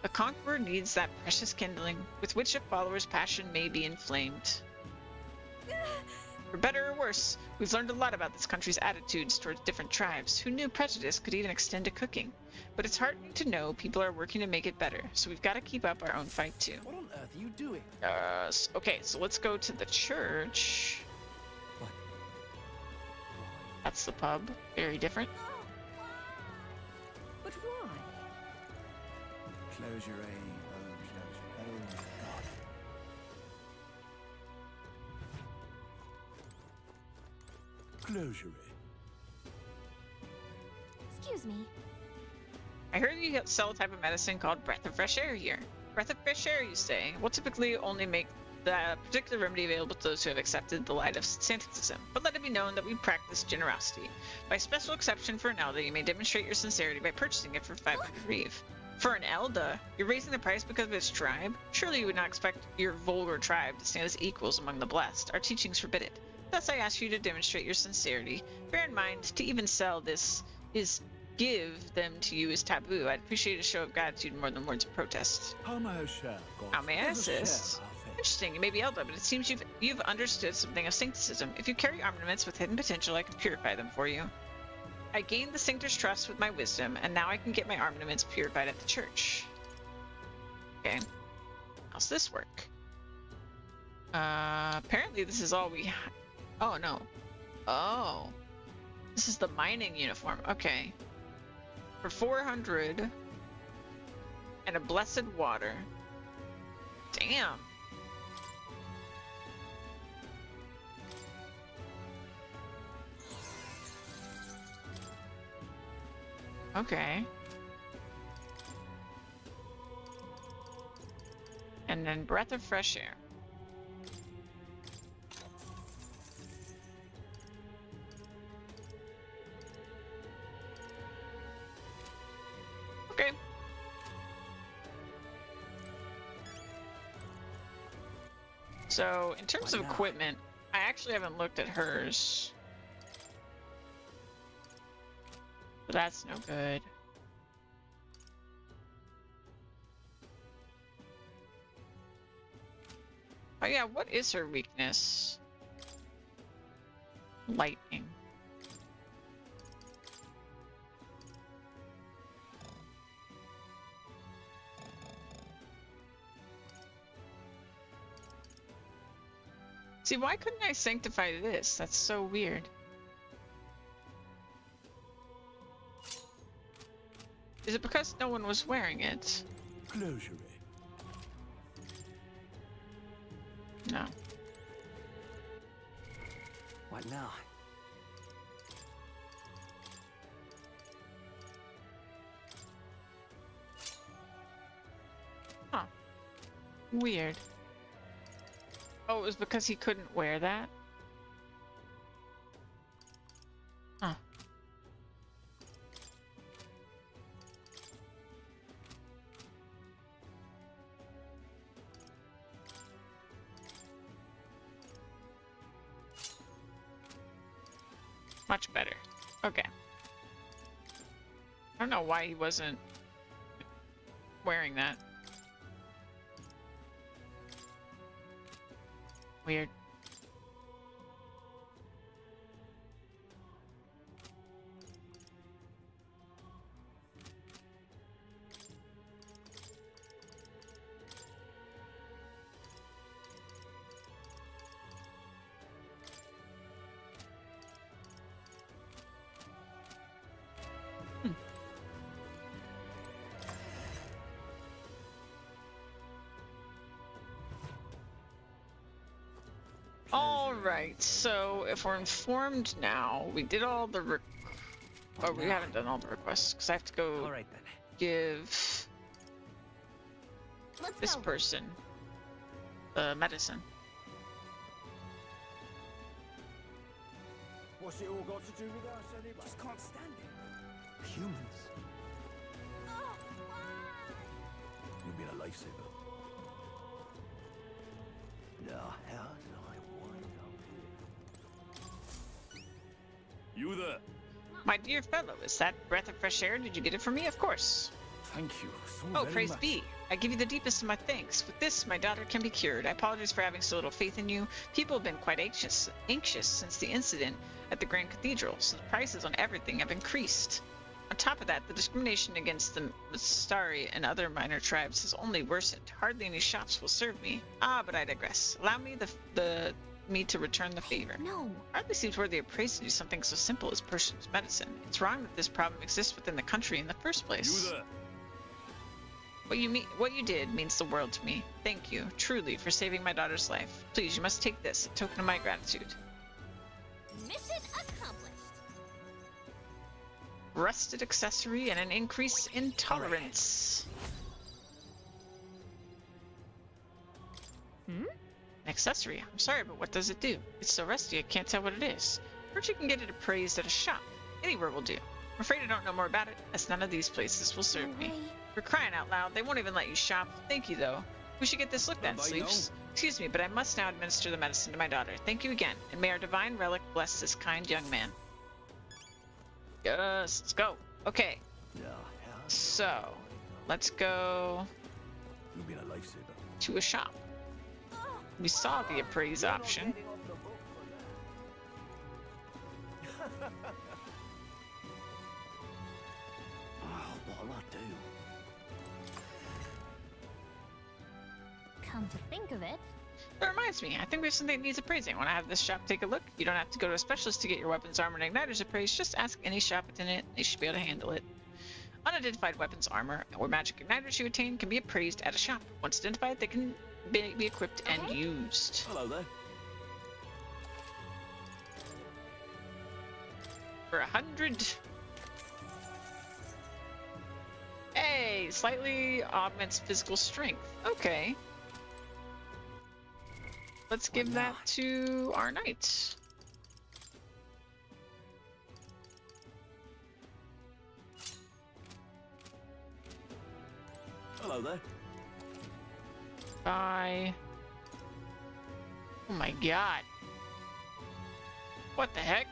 A conqueror needs that precious kindling with which a follower's passion may be inflamed. For better or worse, we've learned a lot about this country's attitudes towards different tribes. Who knew prejudice could even extend to cooking? But it's heartening to know people are working to make it better, so we've got to keep up our own fight too. What on earth are you doing? Okay, so let's go to the church. That's the pub. Very different. But why? Close your aim. Oh, God. Close your Excuse me. I heard you sell a type of medicine called Breath of Fresh Air here. Breath of Fresh Air, you say? We'll typically only make the particular remedy available to those who have accepted the light of Santicism, but let it be known that we practice generosity. By special exception for an Elder, you may demonstrate your sincerity by purchasing it for 500 reeve. For an Elder? You're raising the price because of its tribe? Surely you would not expect your vulgar tribe to stand as equals among the blessed. Our teachings forbid it. Thus I ask you to demonstrate your sincerity. Bear in mind, to even sell this is give them to you is taboo. I'd appreciate a show of gratitude more than words of protest. How may I assist? Interesting, you may be elder, but it seems you've understood something of syncretism. If you carry armaments with hidden potential, I can purify them for you. I gained the Syncter's trust with my wisdom, and now I can get my armaments purified at the church. Okay. How's this work? Apparently this is all we oh, no. Oh. This is the mining uniform. Okay. For 400 and a blessed water. Damn. Okay. And then breath of fresh air. Okay. So, in terms of equipment, I actually haven't looked at hers. But that's no good. Oh yeah, what is her weakness? Lightning. See, why couldn't I sanctify this? That's so weird. Is it because no one was wearing it? Closure. No. What now? Huh. Weird. Oh, it was because he couldn't wear that? Huh. Much better. Okay. I don't know why he wasn't wearing that. Weird. Alright, so if we're informed now, we did all the oh, we haven't done all the requests, because I have to go give this person the medicine. What's it all got to do with us anyway? Just can't stand it. Humans? You've been a lifesaver. The hell did I wind up here? You there? My dear fellow, is that breath of fresh air? Did you get it for me? Of course. Thank you so Oh, very praise much. be. I give you the deepest of my thanks. With this, my daughter can be cured. I apologize for having so little faith in you. People have been quite anxious since the incident at the Grand Cathedral, so the prices on everything have increased. On top of that, the discrimination against the Mastari and other minor tribes has only worsened. Hardly any shops will serve me. Ah, but I digress. Allow me me to return the favor. No. Hardly seems worthy of praise to do something so simple as purchase medicine. It's wrong that this problem exists within the country in the first place. You there? What you did means the world to me. Thank you, truly, for saving my daughter's life. Please, you must take this, a token of my gratitude. Mission accomplished. Rusted accessory and an increase in tolerance. Hmm? An accessory. I'm sorry, but what does it do? It's so rusty I can't tell what it is. Perhaps you can get it appraised at a shop. Anywhere will do. I'm afraid I don't know more about it, as none of these places will serve me. For crying out loud, they won't even let you shop. Thank you, though. We should get this looked at, Sleeves. Excuse me, but I must now administer the medicine to my daughter. Thank you again, and may our divine relic bless this kind young man. Yes, let's go. Okay. So, let's go You've been a lifesaver. to a shop. We saw the appraise option. What'll I do? Come to think of it, That reminds me, I think we have something that needs appraising. Want to have this shop take a look? You don't have to go to a specialist to get your weapons, armor, and igniters appraised. Just ask any shop attendant. They should be able to handle it. Unidentified weapons, armor, or magic igniters you attain can be appraised at a shop. Once identified, they can be equipped and used. Hello there. For 100. Hey, slightly augments physical strength. Okay. Let's give that to our knight. Hello there. Bye. Oh my god. What the heck?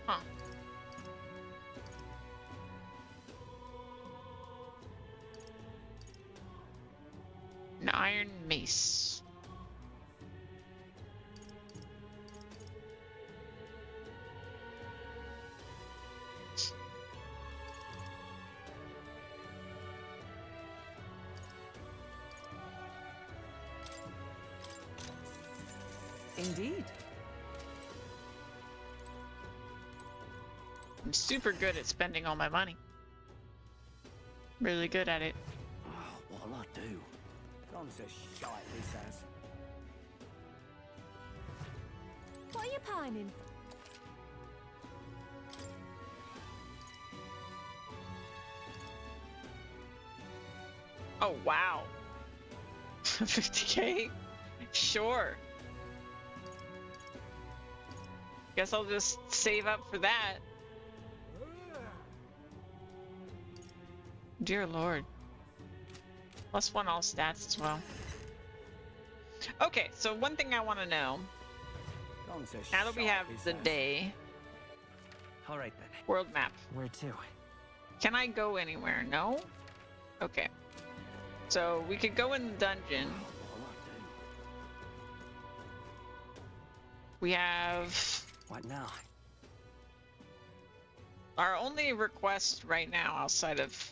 Huh. An iron mace. Indeed. I'm super good at spending all my money. Really good at it. What'll I do? Gone to shite, he says. What are you pining? Oh, wow. 50k? Sure. Guess I'll just save up for that. Dear Lord. +1 all stats as well. Okay, so one thing I want to know. Gone to Now that we shite, have he the says. day Alright then. world map, Where to? can I go anywhere? No? Okay. So we could go in the dungeon. We have What now? our only request right now outside of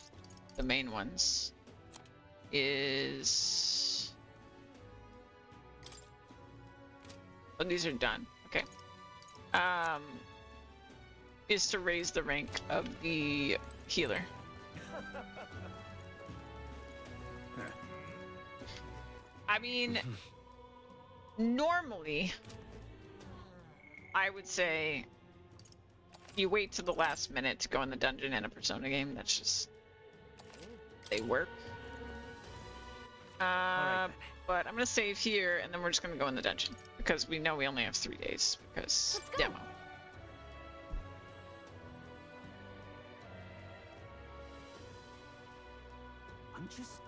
the main ones is... Oh, these are done. Okay. Is to raise the rank of the healer. I mean, normally, I would say you wait to the last minute to go in the dungeon in a Persona game. That's just... they work. But I'm gonna save here, and then we're just gonna go in the dungeon because we know we only have 3 days because demo. I'm just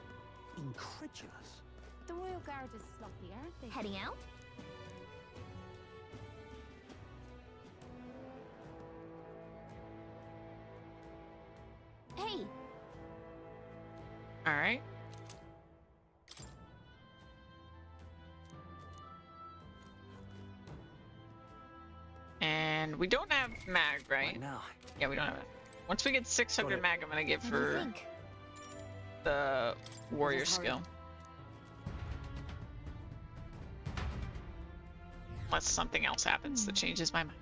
incredulous. The Royal Guard is sloppy, aren't they? heading out? Hey, All right. And we don't have mag, right? now? Yeah, we don't have it. Once we get 600 mag, I'm gonna give What do you her think? the warrior Yes, hurry. skill. Unless something else happens that changes my mind.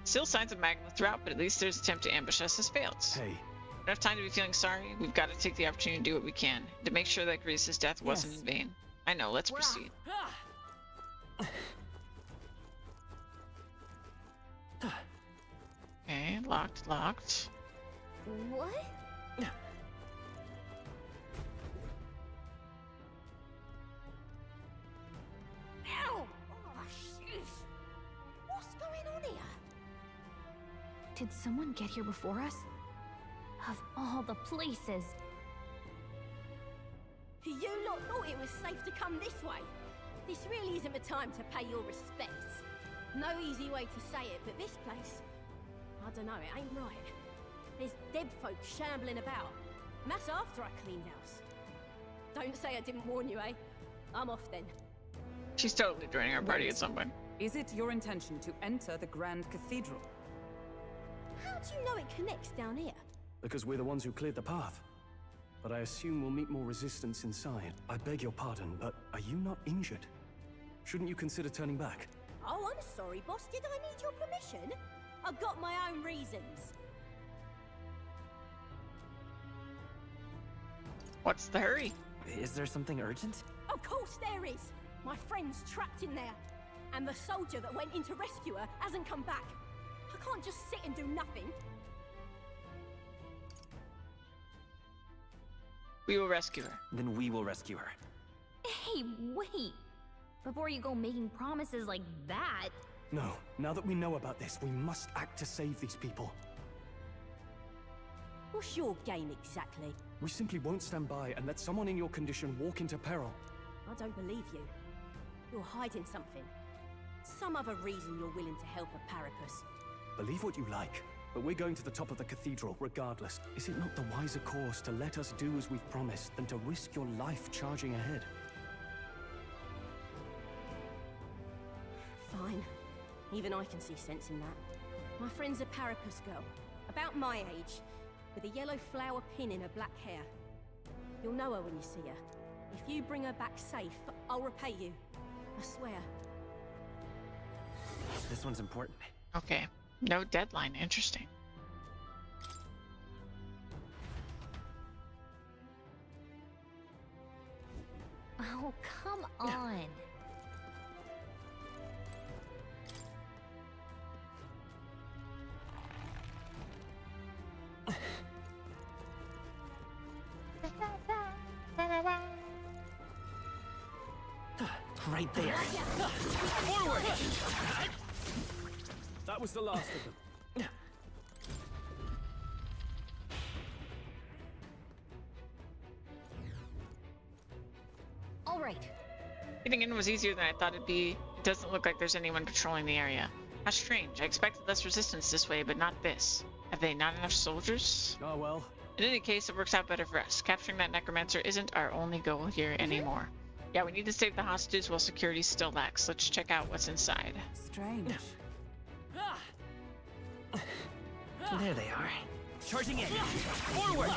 Still signs of magma throughout, but at least their attempt to ambush us has failed. Hey. We don't have time to be feeling sorry. We've got to take the opportunity to do what we can to make sure that Greece's death wasn't in vain. I know, let's proceed. Okay, locked. what? Ow! Oh, jeez. What's going on here? Did someone get here before us? Of all the places. You lot thought it was safe to come this way. This really isn't the time to pay your respects. No easy way to say it, but this place, I don't know, it ain't right. There's dead folk shambling about. And that's after I cleaned house. Don't say I didn't warn you, eh? I'm off then. She's totally joining our party at some point. Is it your intention to enter the Grand Cathedral? How do you know it connects down here? Because we're the ones who cleared the path. But I assume we'll meet more resistance inside. I beg your pardon, but are you not injured? Shouldn't you consider turning back? Oh, I'm sorry, boss. Did I need your permission? I've got my own reasons. What's the hurry? Is there something urgent? Of course there is. My friend's trapped in there. And the soldier that went in to rescue her hasn't come back. I can't just sit and do nothing. We will rescue her. Then we will rescue her. Hey, wait! Before you go making promises like that... No, now that we know about this, we must act to save these people. What's your game exactly? We simply won't stand by and let someone in your condition walk into peril. I don't believe you. You're hiding something. Some other reason you're willing to help a Parapus. Believe what you like, but we're going to the top of the cathedral regardless. Is it not the wiser course to let us do as we've promised than to risk your life charging ahead? Fine. Even I can see sense in that. My friend's a Parapus girl, about my age, with a yellow flower pin in her black hair. You'll know her when you see her. If you bring her back safe, I'll repay you. I swear. This one's important. Okay. No deadline. Interesting. Oh, come on. Right there. Forward! That was the last of them. All right. Getting in was easier than I thought it'd be. It doesn't look like there's anyone patrolling the area. How strange. I expected less resistance this way, but not this. Have they not enough soldiers? Oh well. In any case, it works out better for us. Capturing that necromancer isn't our only goal here anymore. Yeah, we need to save the hostages while security still lacks. Let's check out what's inside. Strange. There they are. Charging in. Forward!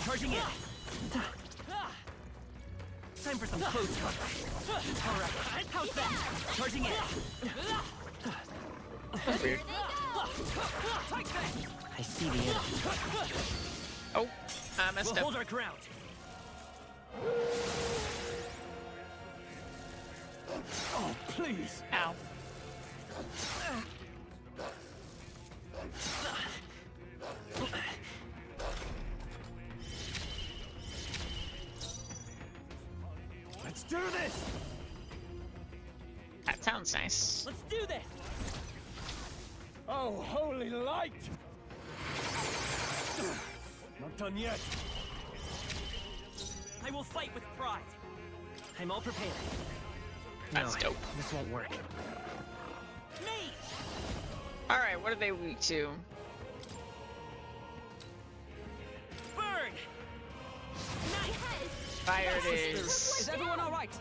Charging in. Time for some close cover. Alright, how's that? Charging in. Weird. I see the enemy. Oh, I messed We'll up. hold our ground. Oh, please. Ow. Let's do this. That sounds nice. Let's do this. Oh, holy light! Not done yet. I will fight with pride. I'm all prepared. That's dope. This won't work. Me! Alright, what are they weak to? Burn! Fire it is. Is everyone all right?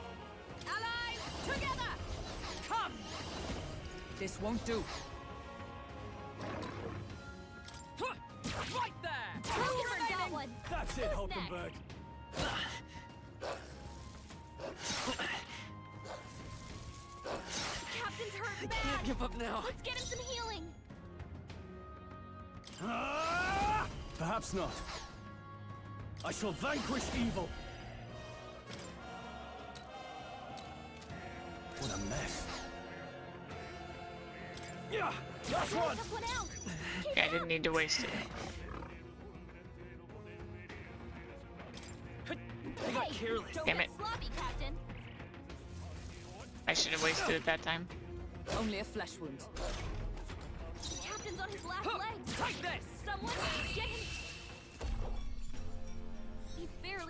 Allies, together! Come! This won't do. Right there! Who got one? That's it, Who's next? Hulkenberg. Captain's hurt I bad. can't give up now. Let's get him some healing. Perhaps not. I shall vanquish evil. What a mess. Yeah, last one. Took one out. Yeah, I didn't need to waste it. I got Hey, careless. don't Damn get it. sloppy, Captain. I should have wasted it that time. Only a flesh wound. Captain's on his last legs. Take this! Someone get him.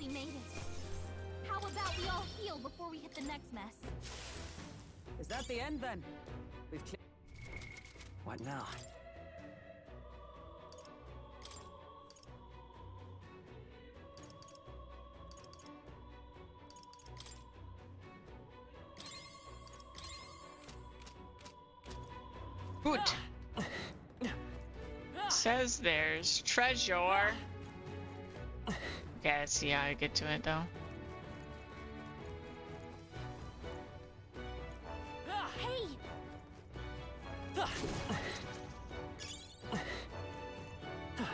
barely made it. How about we all heal before we hit the next mess? Is that the end then? We've What now? Good. Says there's treasure. Okay, let's see how I get to it though. Hey!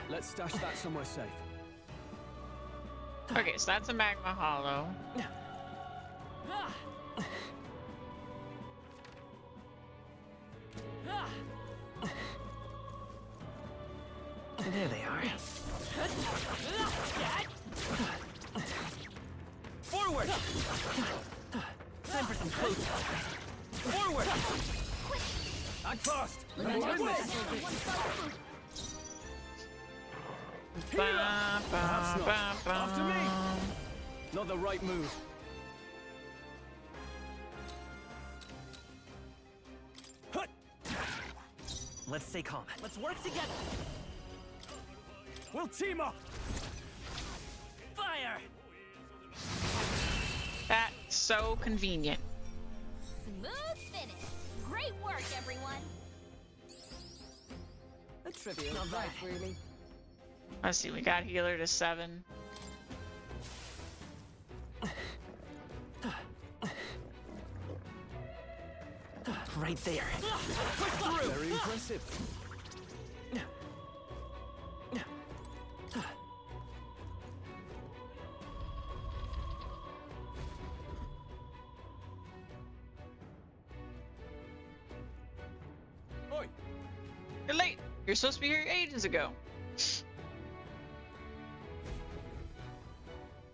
Let's stash that somewhere safe. Okay, so that's a magma hollow. There they are. Forward! Time for some close. Forward! Not fast! Perhaps not. After me! Not the right move. Let's stay calm. Let's work together. We'll team up! Fire! That's so convenient. Smooth finish. Great work, everyone. A trivial fight, really. Let's see, we got healer to 7. Right there. Very impressive. Oi! You're late. You're supposed to be here ages ago.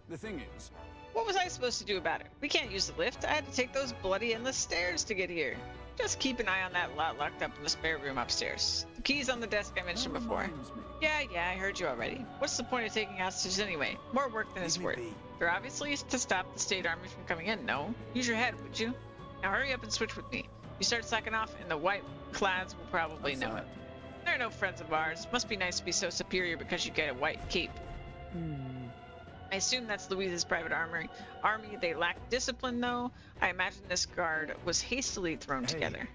The thing is, What was I supposed to do about it? We can't use the lift. I had to take those bloody endless stairs to get here. Just keep an eye on that lot locked up in the spare room upstairs. The key's on the desk I mentioned before. Yeah, I heard you already. What's the point of taking hostages anyway? More work than it's worth. They're obviously to stop the state army from coming in, no? Use your head, would you? Now hurry up and switch with me. You start slacking off, and the white clads will probably know it. They're no friends of ours. Must be nice to be so superior because you get a white cape. I assume that's Louise's private army. They lack discipline, though. I imagine this guard was hastily thrown together.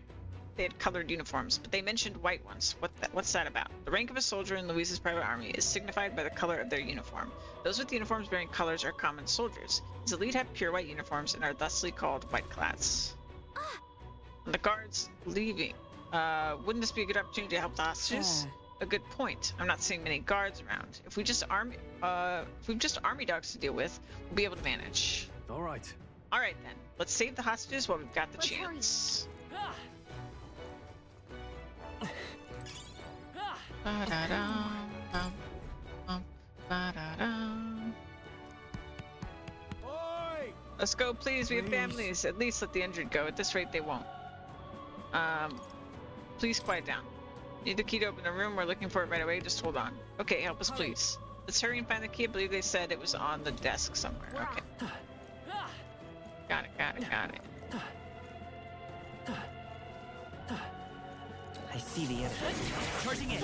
They had colored uniforms, but they mentioned white ones. What's that about? The rank of a soldier in Louise's private army is signified by the color of their uniform. Those with uniforms bearing colors are common soldiers. His elite have pure white uniforms and are thusly called whiteclads. And the guards leaving. Wouldn't this be a good opportunity to help the hostages? A good point. I'm not seeing many guards around. If we've just army dogs to deal with, we'll be able to manage. All right. All right then. Let's save the hostages while we've got the chance. Let's go, please. We have families. At least let the injured go. At this rate, they won't. Please quiet down. Need the key to open the room. We're looking for it right away. Just hold on. Okay, help us, please. Let's hurry and find the key. I believe they said it was on the desk somewhere. Okay. Got it. I see the enemy. Charging in.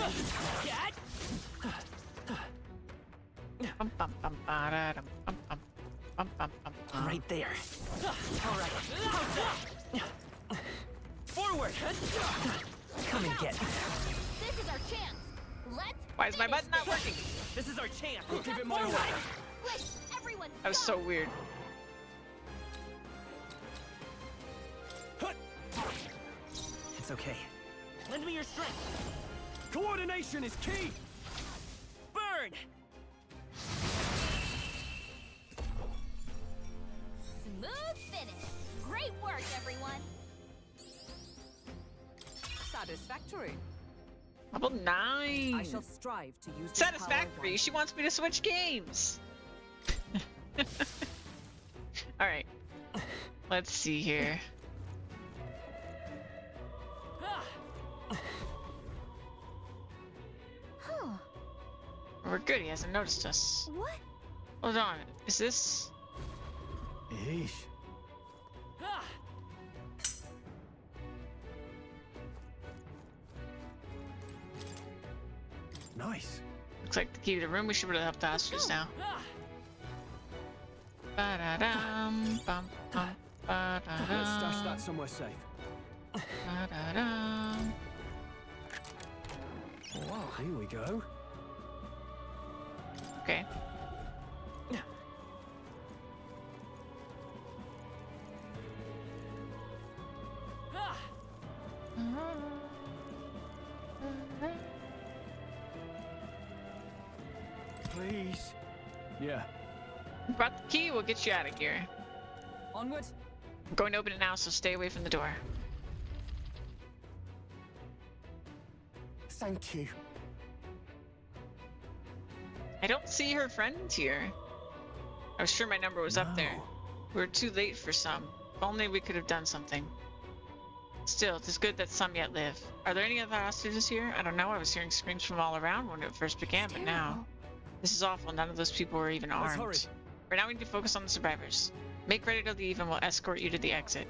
Right there. All right. Forward. Come and get. This is our chance. Let's. Why is my button not working? This is our chance. We'll give it my way. Quick, everyone. That was so weird. It's okay. Lend me your strength. Coordination is key. Burn. Smooth finish. Great work, everyone. Satisfactory. Level 9. I shall strive to use this Satisfactory. power She wants me to switch games. All right. Let's see here. We're good. He hasn't noticed us. What? Hold on. Is this? Yeesh. Nice. Looks like the key to the room. We should really help the hostages now. Ba-da-dum, bum, bum, ba-da-dum. Let's stash that somewhere safe. Ba-da-dum. Wow, here we go. Okay. Please. Yeah. Brought the key. We'll get you out of here. Onward. I'm going to open it now, so stay away from the door. Thank you. I don't see her friend here. I was sure my number was up there. We were too late for some. If only we could have done something. Still, it is good that some yet live. Are there any other hostages here? I don't know. I was hearing screams from all around when it first began, but now... This is awful. None of those people were even armed. Hurry. Right now we need to focus on the survivors. Make ready to leave and we'll escort you to the exit.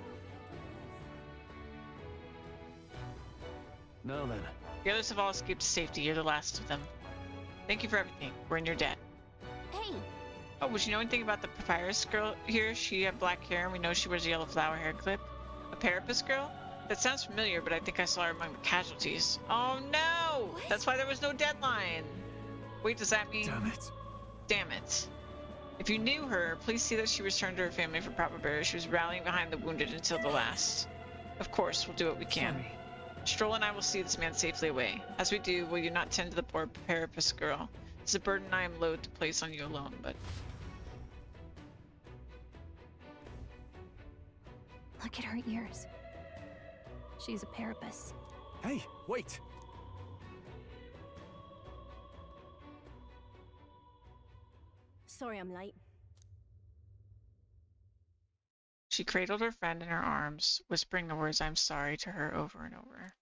Now then. The others have all escaped to safety. You're the last of them. Thank you for everything. We're in your debt. Hey, Oh, would you know anything about the papyrus girl here? She had black hair and we know she wears a yellow flower hair clip. A parapus girl? That sounds familiar, but I think I saw her among the casualties. Oh no! What? That's why there was no deadline. Wait, does that mean... Damn it. Damn it. If you knew her, please see that she returned to her family for proper burial. She was rallying behind the wounded until the last. Of course, we'll do what we can. Sorry. Stroll and I will see this man safely away. As we do, will you not tend to the poor parapus girl? It's a burden I am loath to place on you alone, but... Look at her ears. She's a parapus. Hey, wait! sorry I'm late. She cradled her friend in her arms, whispering the words "I'm sorry" to her over and over.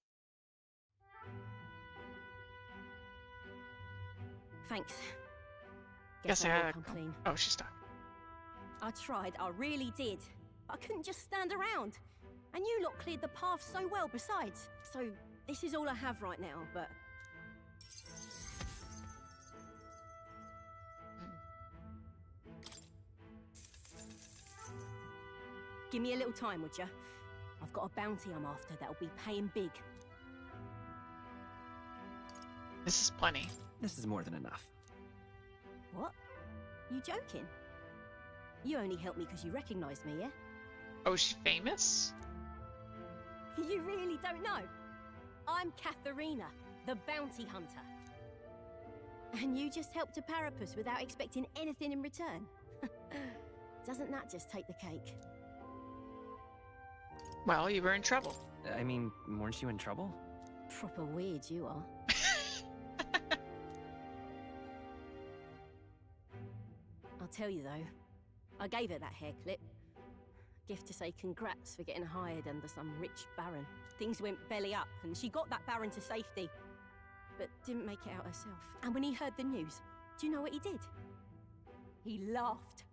Thanks. Guess I will had come clean. Oh, she's stuck. I tried, I really did. I couldn't just stand around. And you lot cleared the path so well besides. So, this is all I have right now, but... Give me a little time, would ya? I've got a bounty I'm after that'll be paying big. This is plenty. This is more than enough. What? You joking? You only helped me because you recognised me, yeah? Oh, she's famous? You really don't know? I'm Katharina, the bounty hunter. And you just helped a parapus without expecting anything in return? Doesn't that just take the cake? Well, you were in trouble. I mean, weren't you in trouble? Proper weird you are. I'll tell you though, I gave her that hair clip. Gift to say congrats for getting hired under some rich baron. Things went belly up and she got that baron to safety, but didn't make it out herself. And when he heard the news, do you know what he did? He laughed.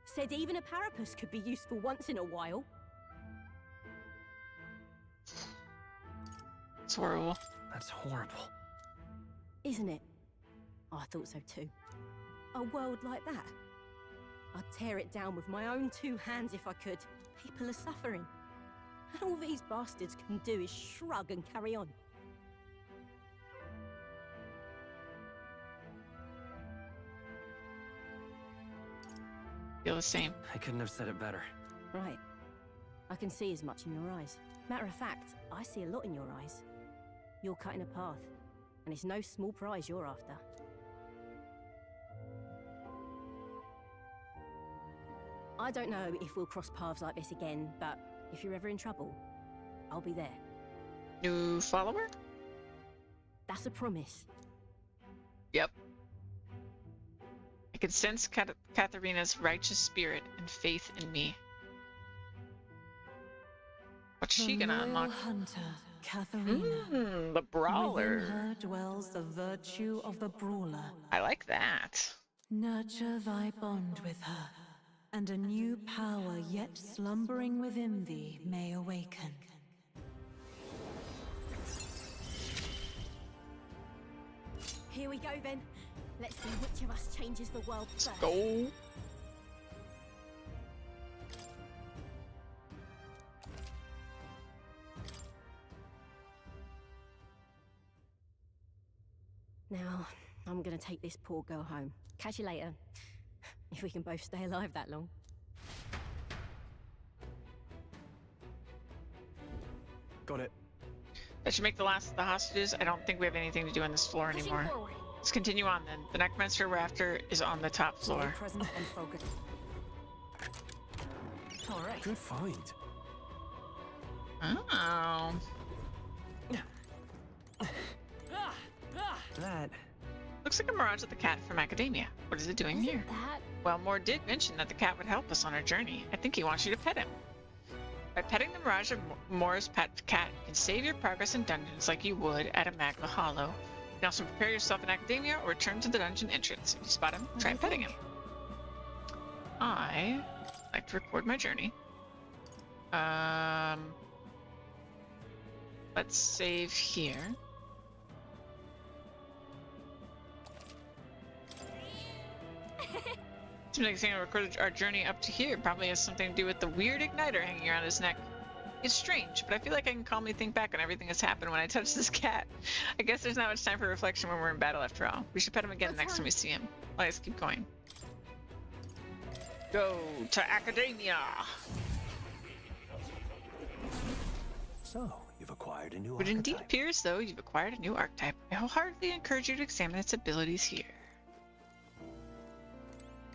Said even a parapus could be useful once in a while. It's horrible. That's horrible. Isn't it? Oh, I thought so too. A world like that. I'd tear it down with my own two hands if I could. People are suffering. And all these bastards can do is shrug and carry on. Feel the same. I couldn't have said it better. Right. I can see as much in your eyes. Matter of fact, I see a lot in your eyes. You're cutting a path, and it's no small prize you're after. I don't know if we'll cross paths like this again, but if you're ever in trouble, I'll be there. New follower? That's a promise. Yep. I can sense Katharina's righteous spirit and faith in me. What's she gonna unlock? Hunter, Katharina. The brawler. Within her dwells the virtue of the brawler. I like that. Nurture thy bond with her, and a new power yet slumbering within thee may awaken. Here we go then. Let's see which of us changes the world first. Let's go. Now, I'm gonna take this poor girl home. Catch you later. If we can both stay alive that long. Got it. That should make the last of the hostages. I don't think we have anything to do on this floor anymore. Let's continue on then. The necromancer we're after is on the top floor. Present and focused. All right. Good find. Oh. That. Looks like a mirage of the cat from Academia. What is it doing here? Well, Moore did mention that the cat would help us on our journey. I think he wants you to pet him. By petting the mirage of Moore's pet cat, you can save your progress in dungeons like you would at a Magma Hollow. You can also prepare yourself in Academia or return to the dungeon entrance. If you spot him, try petting him. I like to record my journey. Let's save here. Seems like Sam recorded our journey up to here. Probably has something to do with the weird igniter hanging around his neck. It's strange, but I feel like I can calmly think back on everything that's happened when I touch this cat. I guess there's not much time for reflection when we're in battle after all. We should pet him again next time we see him. Let's keep going. Go to Academia! So, you've acquired a new It indeed archetype. appears, though, you've acquired a new archetype. I wholeheartedly encourage you to examine its abilities here.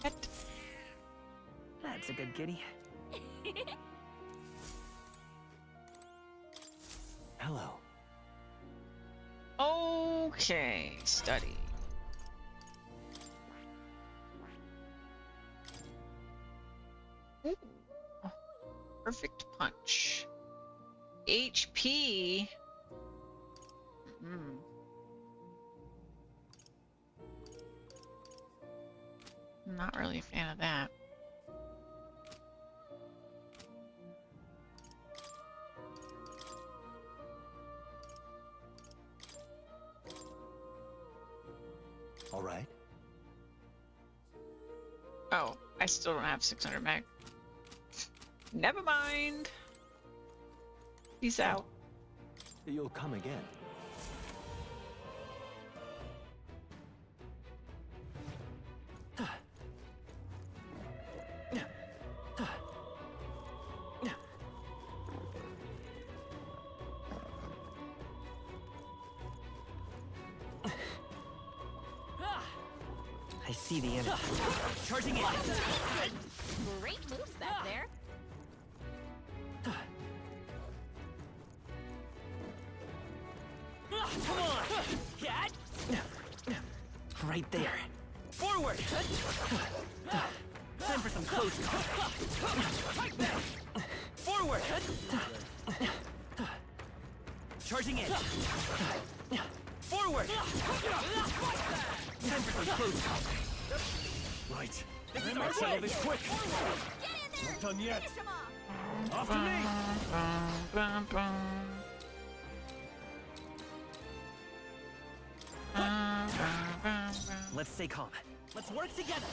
Pet. That's a good kitty. Hello. Okay, study. Ooh. Perfect punch. HP. Not really a fan of that. All right. Oh, I still don't have 600 mag. Never mind. Peace out. You'll come again. I see the enemy. Charging in. Great moves back there. Come on! Cat! Right there. Forward! Time for some close combat. Forward! Charging in. Forward! Time for some close combat. Right. This is Then our I settle way. this quick. Not done yet. After me. Let's stay calm. Let's work together.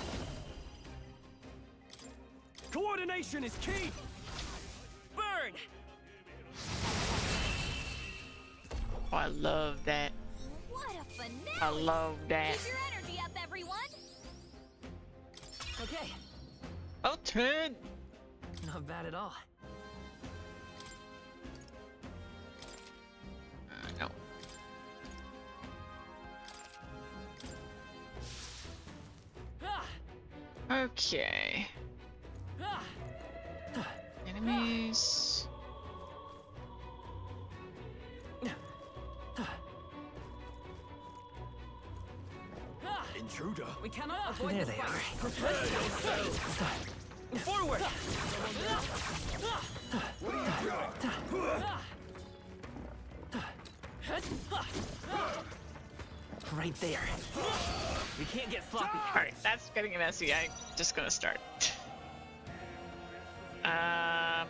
Coordination is key. Burn! Oh, I love that. What a finale! I love that. Keep your energy up, everyone! Okay. Oh, 10. Not bad at all. No. Okay. Enemies. Intruder. We cannot avoid There this they fight. are. Prepare yourselves. Forward! What are you doing? Right there. We can't get sloppy. Alright, that's getting messy. I'm just gonna start. I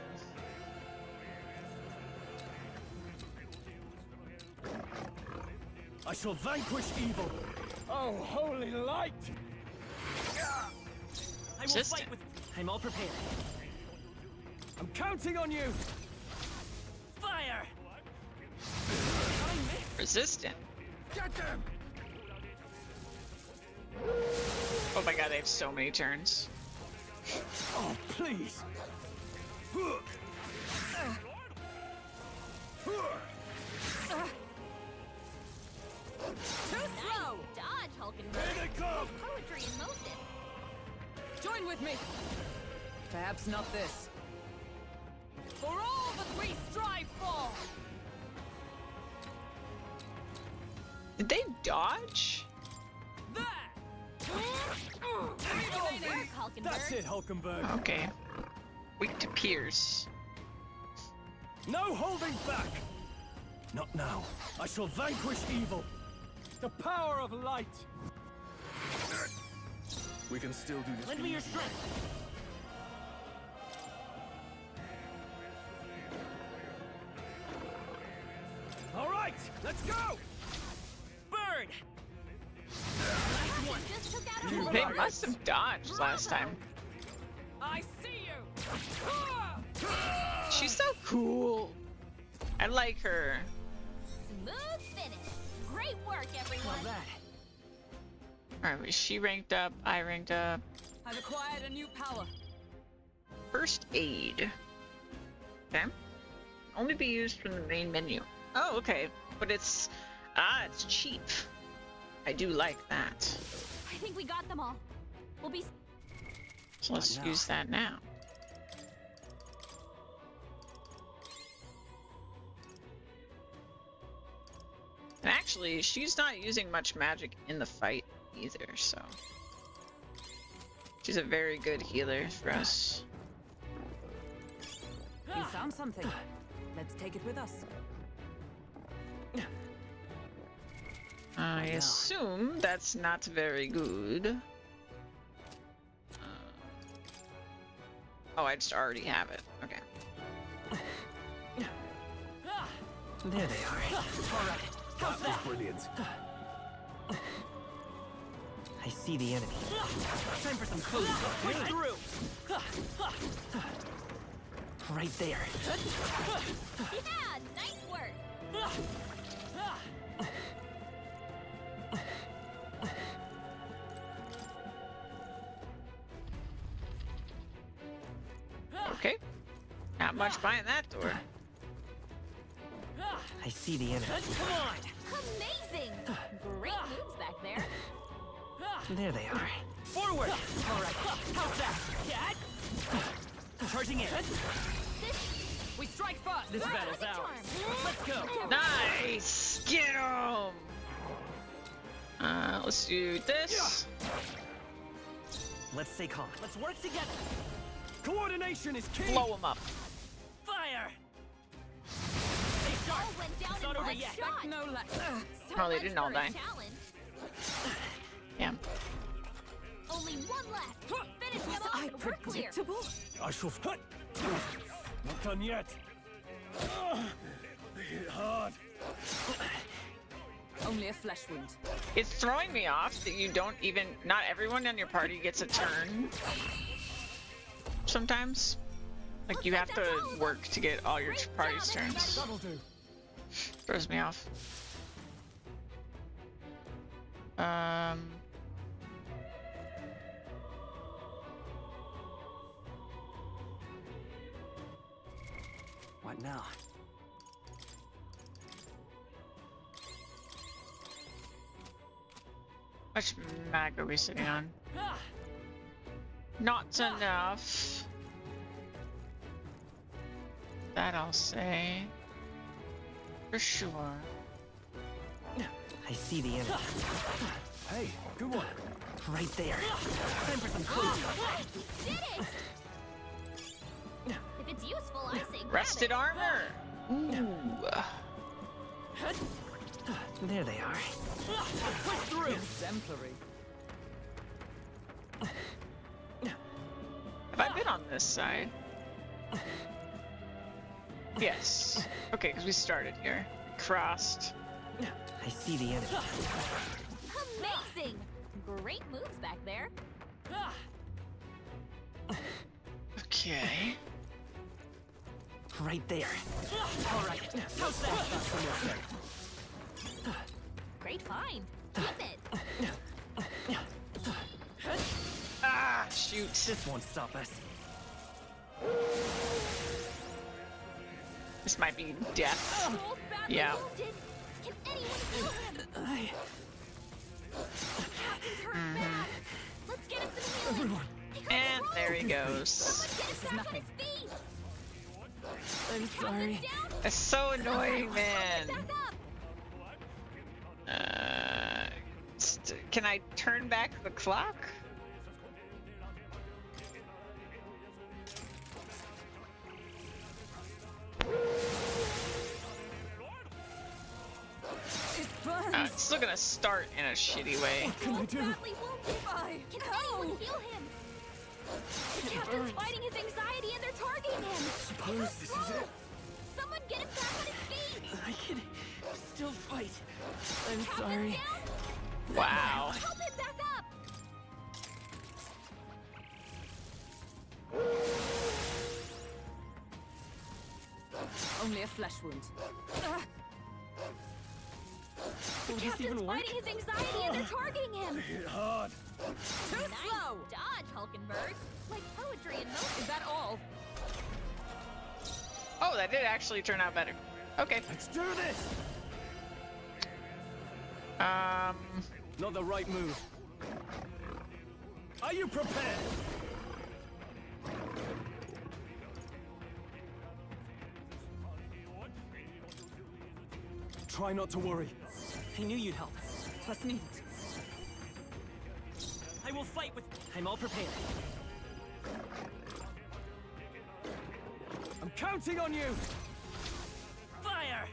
shall vanquish evil. Oh, holy light! I will fight with... I'm all prepared. I'm counting on you! Fire! Resistant. Get them! Oh my god, I have so many turns. Oh, please! Too slow! Dodge, Hulkenberg. Poetry in motion. Join with me. Perhaps not this. For all that we strive for! Did they dodge? That's it, Hulkenberg. Okay. Weak to Pierce. No holding back! Not now. I shall vanquish evil. The power of light. We can still do this. Lend me your strength. All right, let's go! Bird! They must have dodged last time. I see you! She's so cool. I like her. Smooth finish. Great work, everyone. Alright, was she ranked up? I ranked up. I've acquired a new power. First aid. Okay. Only be used from the main menu. Oh, okay. But it's cheap. I do like that. I think we got them all. We'll be... So let's use that now. And actually, she's not using much magic in the fight either, so... She's a very good healer for us. You found something. Let's take it with us. I assume that's not very good. Oh, I just already have it. Okay. There they are. All right. That was brilliant. I see the enemy. Time for some food. Push through. Right there. Yeah, nice work. Okay. Not much behind that door. I see the enemy. Come on. Amazing. Great moves back there. There they are. Forward. All right. How's that? Charging in. We strike first. This battle's ours. Let's go. Nice. Get him. Let's do this. Let's stay calm. Let's work together. Coordination is key. Blow him up. Fire. All went down in one shot. No less. Oh, they didn't all die. Yeah. Only one left. Finish him off and we're clear. I shall... Not done yet. They hit hard. Only a flesh wound. It's throwing me off that you don't even... Not everyone on your party gets a turn. Sometimes. Like, you have to work to get all your party's turns. That'll do. Throws me off. What now? How much mag are we sitting on? Not enough. That I'll say. For sure. I see the enemy. Hey, good one. Right there. Time for some food. Did it! If it's useful, I say grab Rusted it. armor. Ooh. There they are. Push through! Exemplary. Have I been on this side? Yes. Okay, because we started here. Crossed. I see the enemy. Amazing! Great moves back there. Okay. Right there. All right. How's that? Great find. Keep it. Ah, shoot. This won't stop us. This might be death. Yeah. Can anyone heal him? Captain's hurt bad. Let's get him some healing. And there he goes. Someone get him back on his feet. I'm sorry. It's so annoying, man. Can I turn back the clock? It's still gonna start in a shitty way. What can I do? Can anyone heal him? The captain's fighting his anxiety and they're targeting him. Suppose this is it. Someone get him back on his feet. I can still fight. I'm Help sorry. him down. Wow. Help him back up. Only a flesh wound. The captain's fighting his anxiety and they're targeting him. Hit hard. Too slow. Dodge, Hulkenberg. Like poetry in motion. Is that all? Oh, that did actually turn out better. Okay. Let's do this. Not the right move. Are you prepared? Try not to worry. I knew you'd help. Trust me. I will fight with. I'm all prepared. I'm counting on you. Fire!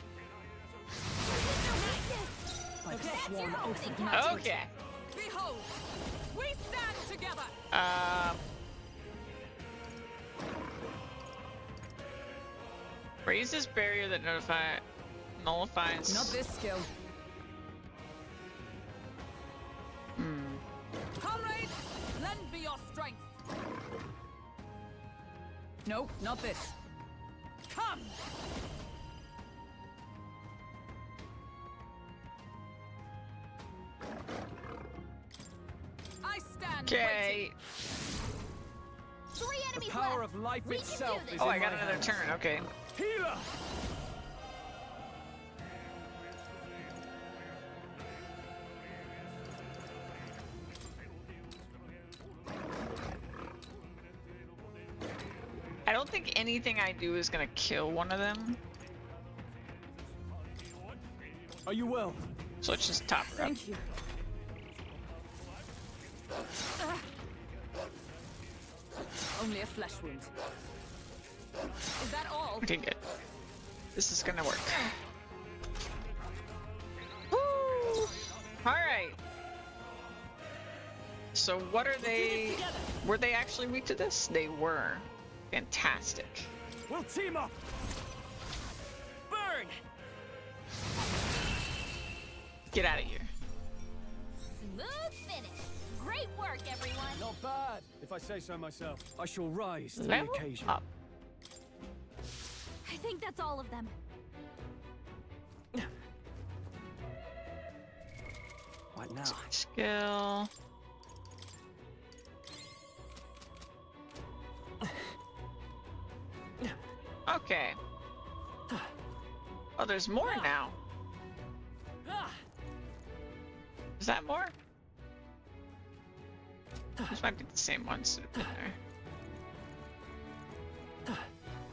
Like Okay. a swarm oath of magic. Okay. Behold, we stand together. Raise this barrier that nullifies. Not this skill. Comrades, lend me your strength. Nope, not this. Come. I stand Okay. waiting. 3 The enemies power left. of life We can itself do this. is Oh, in I got my another hands. turn. Okay. Healer. I don't think anything I do is gonna kill one of them. Are you well? So let's just top her up. Thank you. Only a flesh wound. Is that all? Okay, good. This is gonna work. Woo! Alright. So what are they... Were they actually weak to this? They were. Fantastic. We'll team up. Burn! Get out of here. Smooth finish. Great work, everyone. Not bad, if I say so myself. I shall rise to the Level occasion. up. I think that's all of them. What now? Skill. Okay. Oh, there's more now. Is that more? This might be the same ones that have been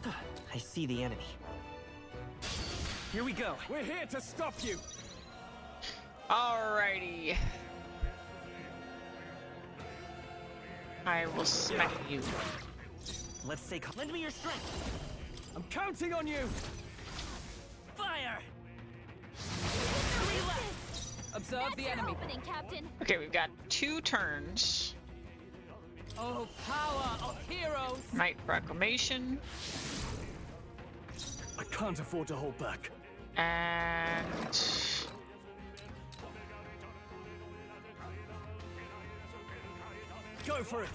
there. I see the enemy. Here we go. We're here to stop you. Alrighty. I will smack you. Let's stay calm. Lend me your strength. I'm counting on you. Fire! Three left. Observe the enemy. Opening, Captain. Okay, we've got 2 turns. Oh, power of heroes! Knight Proclamation. I can't afford to hold back. And... Go for it!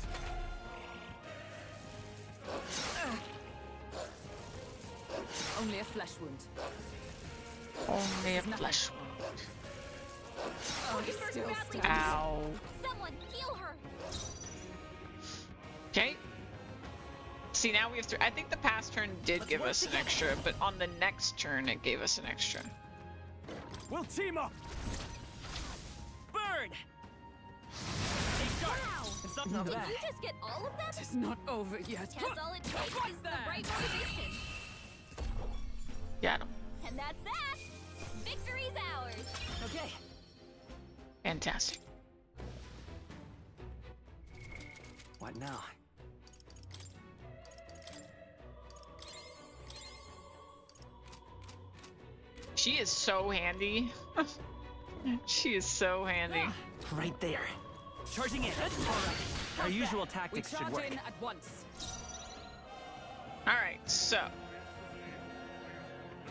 Only a flesh wound. Only a flesh wound. Oh, still standing. Ow. Someone heal her. Okay. See, now we have to... I think the past turn did give us an extra, but on the next turn it gave us an extra. We'll team up! Burn! Wow! Not Did bad. you just get all of them? It's not over yet. Guess all it takes is the right motivation. Got him. And that's that. Victory's ours. Okay. Fantastic. What now? She is so handy. She is so handy. Right there. Charging in. Our usual tactics We should charge work. in at once. Alright, so. I'm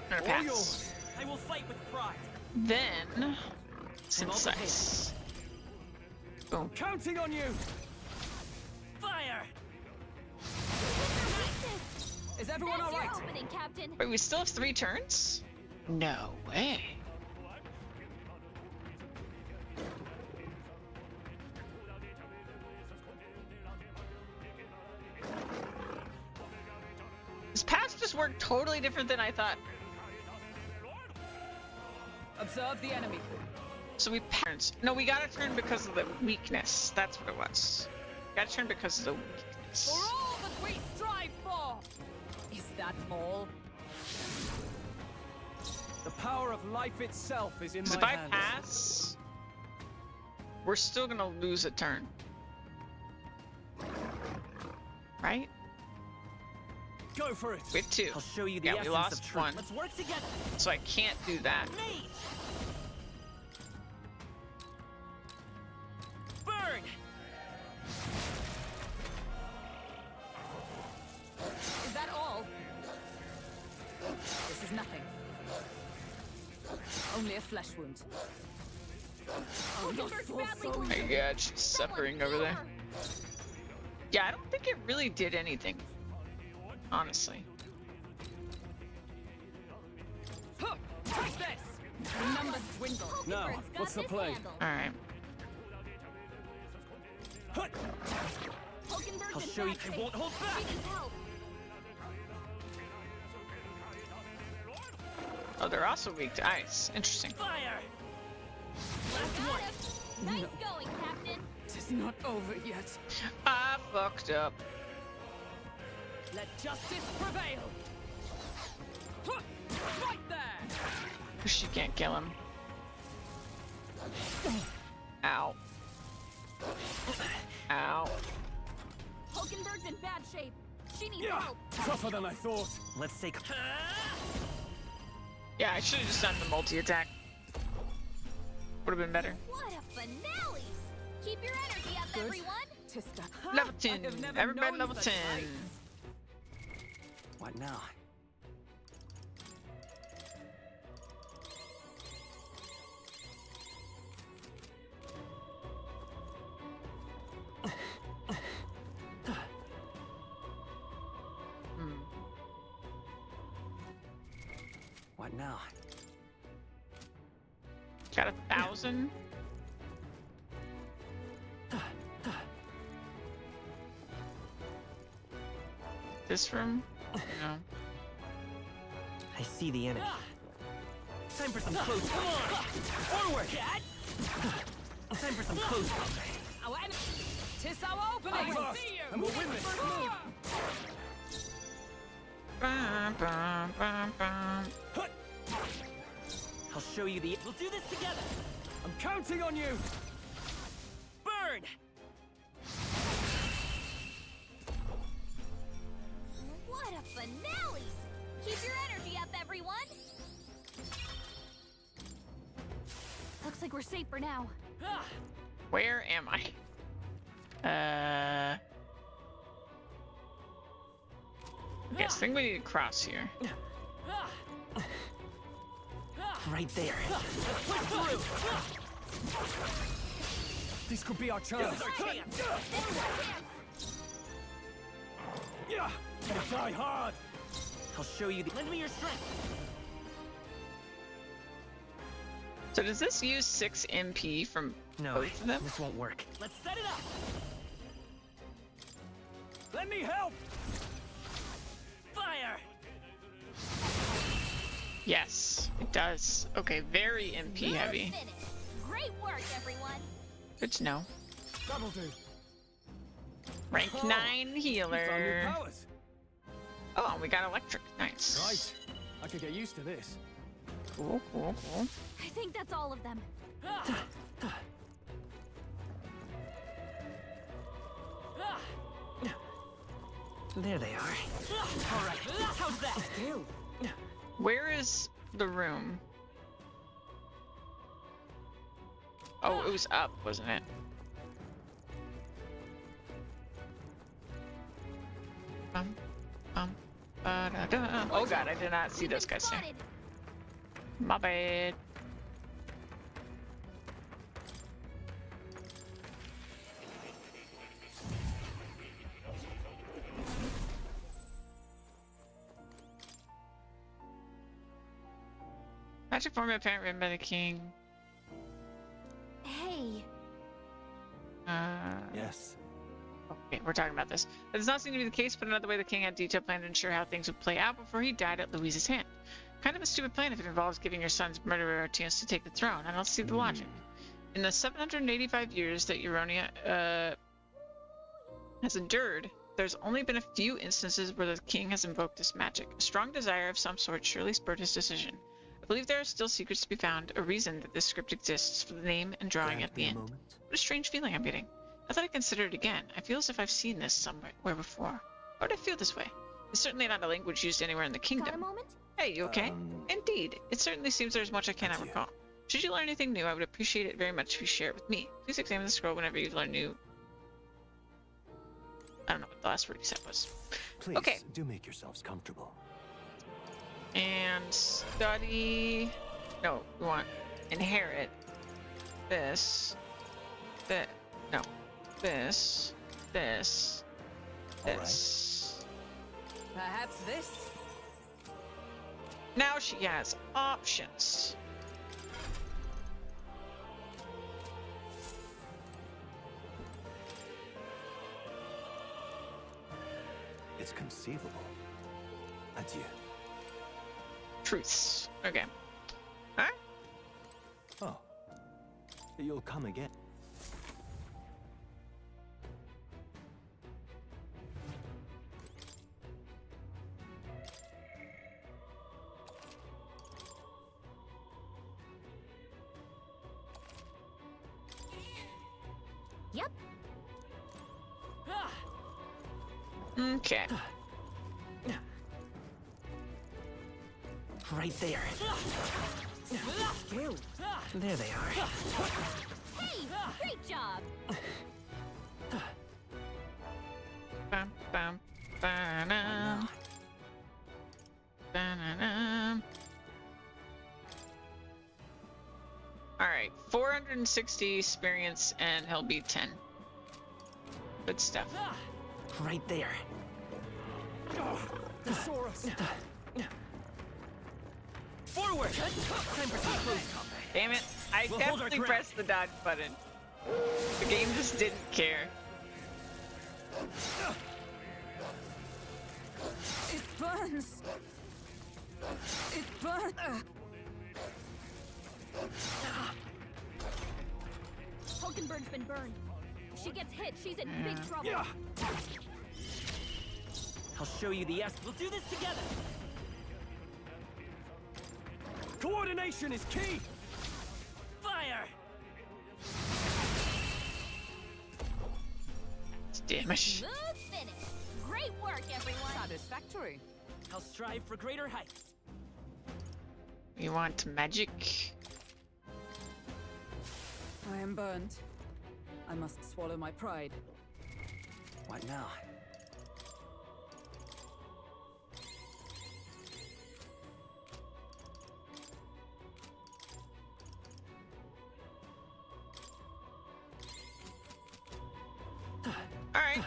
gonna All pass. yours. I will fight with pride. Then, synthesize. Boom. Counting on you! Fire! Is everyone That's all your right? opening, Captain. Wait, we still have 3 turns? No way. This pass just worked totally different than I thought. Observe the enemy. So we parents. No, we got a turn because of the weakness. That's what it was. Got a turn because of the For weakness. all that we strive for! Is that all? The power of life itself is in Because if my I hands. pass, we're still gonna lose a turn. Right? Go for it! We have 2. I'll show you the Yeah, we essence lost of truth. 1. Let's work together. So I can't do that. Me! Burn! Is that all? This is nothing. Only a flesh wound. Oh, you're so Oh my god, she's suffering over there. Yeah, I don't think it really did anything. Honestly. Take this! The numbers dwindle. Now, what's the play? Alright. I'll show you. I won't hold back. Oh, they're also weak to ice. Interesting. Fire! Nice going, Captain. It's not over yet. I fucked up. Let justice prevail. Right there. She can't kill him. Ow. Ow. Hulkenberg's in bad shape. She needs Yeah, help. tougher than I thought. Let's take. Yeah, I should have just done the multi-attack. Would have been better. What a finale! Keep your energy up, Good. everyone. Tista. Level 10. I have never Everybody known level such 10. heights. What now? What now? Got 1,000. This room? No. I see the enemy. Time for some close. Come on! Forward! Time for some close. Our enemy. Tis our opening. Fast, and we'll win this. Bum, bum, bum, bum. I'll show you the. We'll do this together. I'm counting on you! Burn! What a finale! Keep your energy up, everyone. Looks like we're safe for now. Where am I? Yes, I think we need to cross here. Right there. Let's push through. This could be our chance. Yeah, try hard. I'll show you the. Lend me your strength. So does this use 6 MP from both of them? This won't work. Let's set it up. Let me help. Fire. Yes, it does. Okay, very MP heavy. Great work, everyone. Good to know. That'll do. Rank 9 healer. Powers. Oh, and we got electric. Nice. Right. I could get used to this. Cool, cool, cool. I think that's all of them. There they are. All right, how's that? Where is the room? Oh, it was up, wasn't it? Ba-da-da. Oh god, I did not see those guys there. My bad. Magic formula apparent written by the king. Hey. Yes. Okay, we're talking about this. That does not seem to be the case, but another way the king had detailed plan to ensure how things would play out before he died at Louise's hand. Kind of a stupid plan if it involves giving your son's murderer a chance to take the throne. I don't see the logic. In the 785 years that Euronia has endured, there's only been a few instances where the king has invoked this magic. A strong desire of some sort surely spurred his decision. I believe there are still secrets to be found, a reason that this script exists for the name and drawing at the end. What a strange feeling I'm getting. Now that I consider it again, I feel as if I've seen this somewhere before. Why would I feel this way? It's certainly not a language used anywhere in the kingdom. Got a moment? Hey, you okay? Indeed. It certainly seems there's much I cannot recall. Should you learn anything new, I would appreciate it very much if you share it with me. Please examine the scroll whenever you learn new... I don't know what the last word you said was. Please, okay. do make yourselves comfortable. And study... No, we want inherit this. No. This. This. This. Perhaps this? Now she has options. It's conceivable. Adieu. Truths. Okay. Huh? Oh. You'll come again. Yep. Okay. Right there. There they are. Hey, great job. Bam, bam, ba-na. Ba-na-na. Alright, 460 experience and he'll be 10. Good stuff. Right there. Thesaurus. Forward! Time for some close combat. Damn it, I We'll hold our definitely ground. pressed the dodge button. The game just didn't care. It burns! It burns! Hulkenberg's been burned. If she gets hit, she's in big trouble. I'll show you the S. We'll do this together. Coordination is key! Fire! Damage. Smooth finish. Great work, everyone. Satisfactory. I'll strive for greater heights. You want magic? I am burned. I must swallow my pride. What now? All right.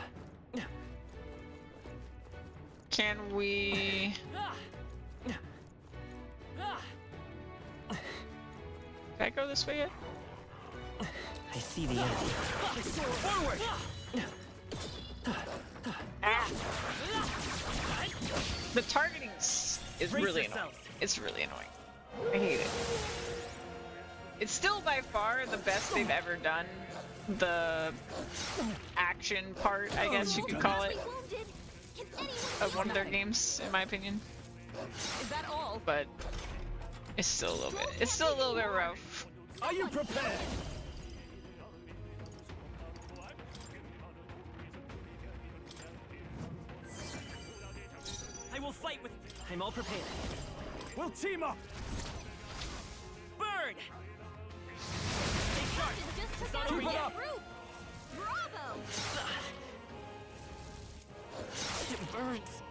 Can we? Can I go this way yet? I see the enemy. Forward! Ah. The targeting is really annoying. It's really annoying. I hate it. It's still by far the best they've ever done. The action part, I guess you could call it, of one of their games, in my opinion. Is that all? But it's still a little bit rough. Are you prepared? I will fight with. I'm all prepared. We'll team up. Bird. Just not over yet. Bravo! It burns.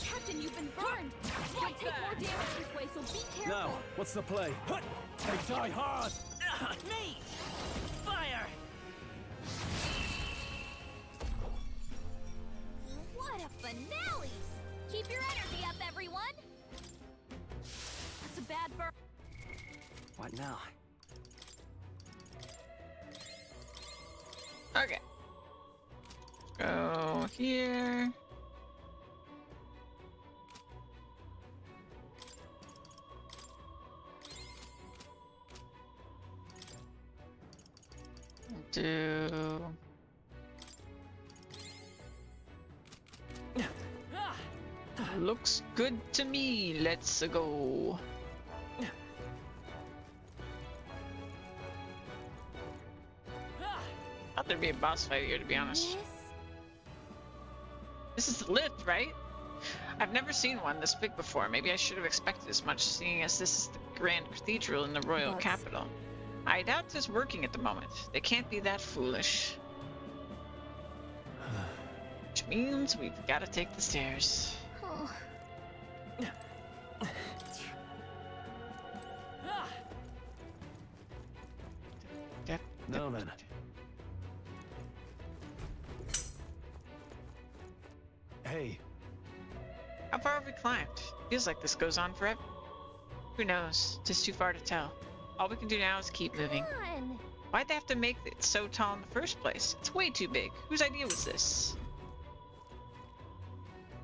Captain, you've been burned. You'll take more damage this way, so be careful. Now, what's the play? They die hard. Me. Fire. What a finale! Keep your energy up, everyone! That's a bad burn. What now? Okay. Go here. Do. Looks good to me. Let's go. Thought there'd be a boss fight here, to be honest. This is the lift, right? I've never seen one this big before. Maybe I should have expected as much, seeing as this is the Grand Cathedral in the royal capital. I doubt it's working at the moment. They can't be that foolish. Which means we've got to take the stairs. Oh. Now then. Hey. How far have we climbed? Feels like this goes on forever. Who knows? It's too far to tell. All we can do now is keep moving. Why'd they have to make it so tall in the first place? It's way too big. Whose idea was this?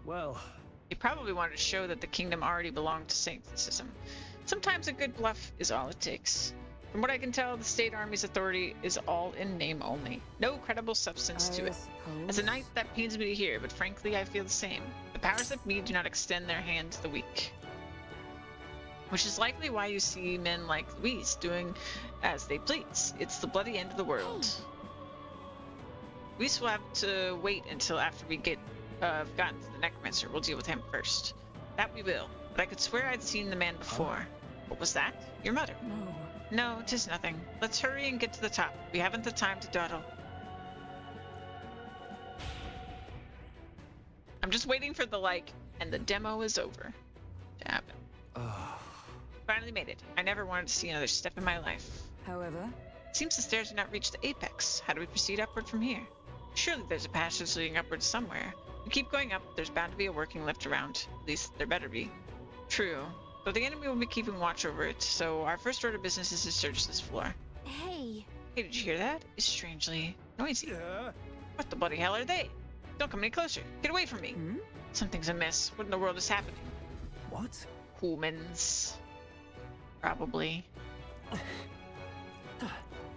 Well, He probably wanted to show that the kingdom already belonged to Sancticism. Sometimes a good bluff is all it takes. From what I can tell, the state army's authority is all in name only. No credible substance to it. As a knight, that pains me to hear, but frankly, I feel the same. The powers that be do not extend their hand to the weak. Which is likely why you see men like Luis doing as they please. It's the bloody end of the world. Luis will have to wait until after we get gotten to the necromancer. We'll deal with him first. That we will. But I could swear I'd seen the man before. What was that? Your mother? No, 'tis nothing. Let's hurry and get to the top. We haven't the time to dawdle. I'm just waiting for the like, and the demo is over to happen. Finally made it. I never wanted to see another step in my life. However, it seems the stairs do not reach the apex. How do we proceed upward from here? Surely there's a passage leading upward somewhere. We keep going up, there's bound to be a working lift around. At least there better be. True. Though the enemy will be keeping watch over it, so our first order of business is to search this floor. Hey. Hey, did you hear that? It's strangely noisy. What the bloody hell are they? Don't come any closer. Get away from me. Something's amiss. What in the world is happening? What? Humans. Probably.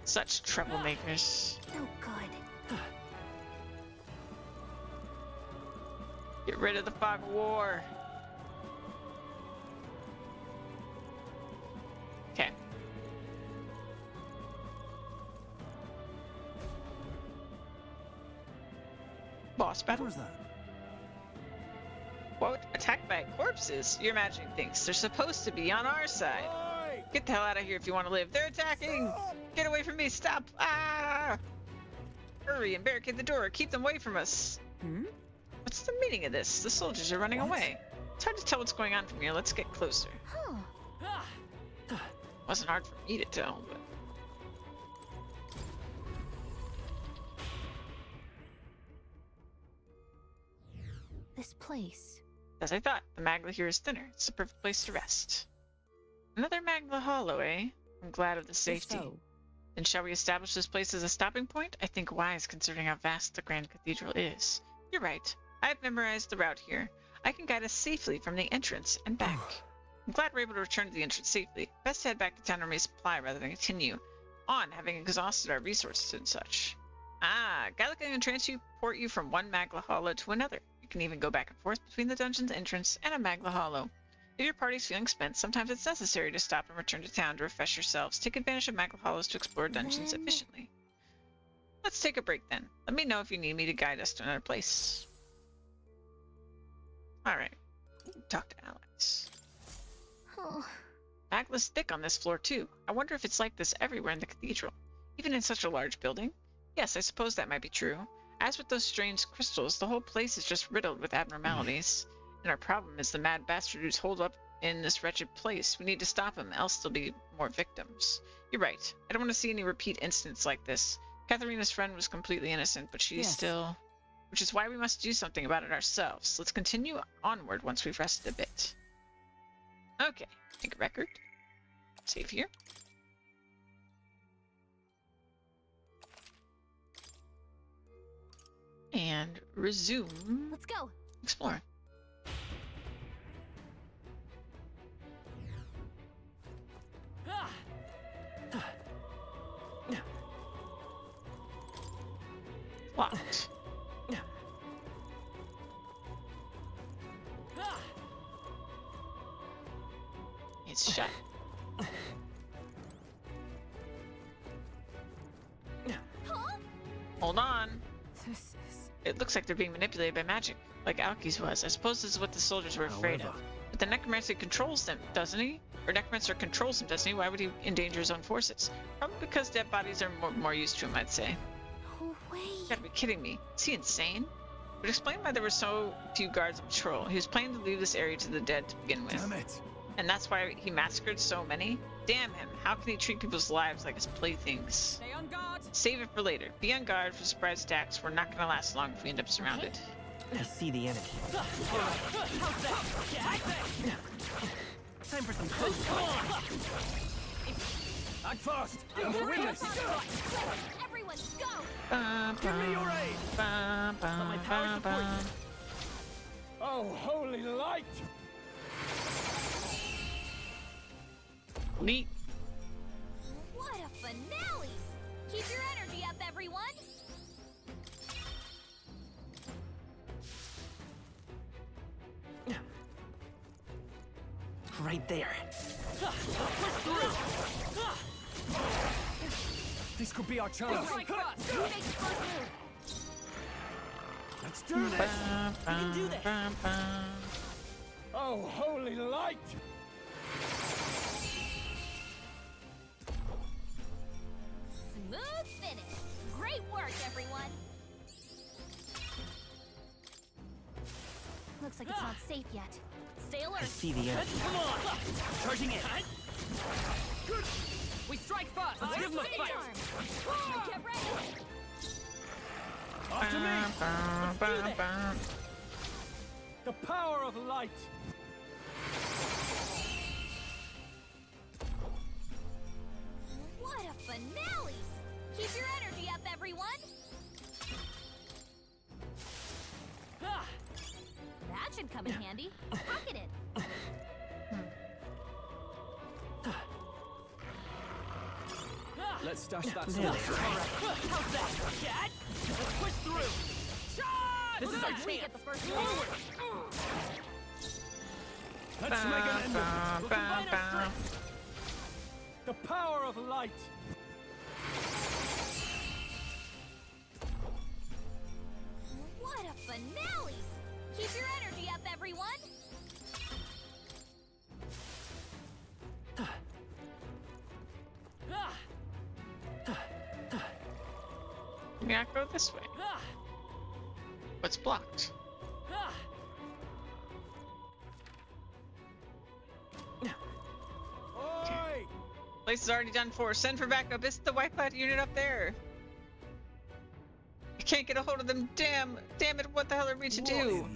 Such troublemakers. No good. Get rid of the fog of war. Okay. Boss battle? What was that? What? Attacked by corpses? You're imagining things. They're supposed to be on our side. Get the hell out of here if you want to live. They're attacking! Get away from me! Stop! Ah! Hurry and barricade the door. Keep them away from us. What's the meaning of this? The soldiers are running away. It's hard to tell what's going on from here. Let's get closer. Wasn't hard for me to tell, but... This place. As I thought, the Magla here is thinner. It's the perfect place to rest. Another Magla Hollow, eh? I'm glad of the safety. Then shall we establish this place as a stopping point? I think wise, considering how vast the Grand Cathedral is. You're right. I have memorized the route here. I can guide us safely from the entrance and back. I'm glad we're able to return to the entrance safely. Best head back to town and resupply rather than continue on, having exhausted our resources and such. Ah, Gallica can transport you from one Magla Hollow to another. You can even go back and forth between the dungeon's entrance and a Magla Hollow. If your party's feeling spent, sometimes it's necessary to stop and return to town to refresh yourselves. Take advantage of Magla Hollows to explore dungeons efficiently. Let's take a break then. Let me know if you need me to guide us to another place. Alright. Talk to Alex. Magla's thick on this floor too. I wonder if it's like this everywhere in the cathedral. Even in such a large building? Yes, I suppose that might be true. As with those strange crystals, the whole place is just riddled with abnormalities. And our problem is the mad bastard who's holed up in this wretched place. We need to stop him, else there'll be more victims. You're right. I don't want to see any repeat incidents like this. Katharina's friend was completely innocent, but she's still... Which is why we must do something about it ourselves. Let's continue onward once we've rested a bit. Okay. Make a record. Save here. And resume. Let's go. Explore. Locked. It's shut. Hold on. It looks like they're being manipulated by magic, like Alki's was. I suppose this is what the soldiers were afraid of. But the necromancer controls them, doesn't he? Or necromancer controls him, doesn't he? Why would he endanger his own forces? Probably because dead bodies are more used to him, I'd say. Oh, wait. You gotta be kidding me. Is he insane? It would explain why there were so few guards on patrol. He was planning to leave this area to the dead to begin with. Damn it. And that's why he massacred so many? Damn him. How can he treat people's lives like his playthings? Stay on guard. Save it for later. Be on guard for surprise attacks. We're not gonna last long if we end up surrounded. I see the enemy. Time for some close fight. Act fast. You're witness. Everyone, go. Give me your aid. My power support. Oh, holy light. Neat. What a finale! Keep your energy up, everyone. Right there. This could be our chance. Let's do this. We can do this. Oh, holy light! Smooth finish. Great work, everyone. Looks like it's not safe yet. Stay alert. I see the enemy. Come on! Charging in. We strike first. Let's give them a fight. Get ready. After me. Let's do this. The power of light. What a finale! Keep your energy up, everyone. That should come in handy. Pocket it. Let's stash that There. How's that, cat? Let's push through. Charge! This is our chance. Get the first one. Let's make an end of it. We'll combine our strength. The power of light. What a finale! Keep your energy up, everyone. me not go this way? What's blocked? Okay. Place is already done for. Send for backup. It's the white clad unit up there. I can't get a hold of them. Damn it, what the hell are we to do?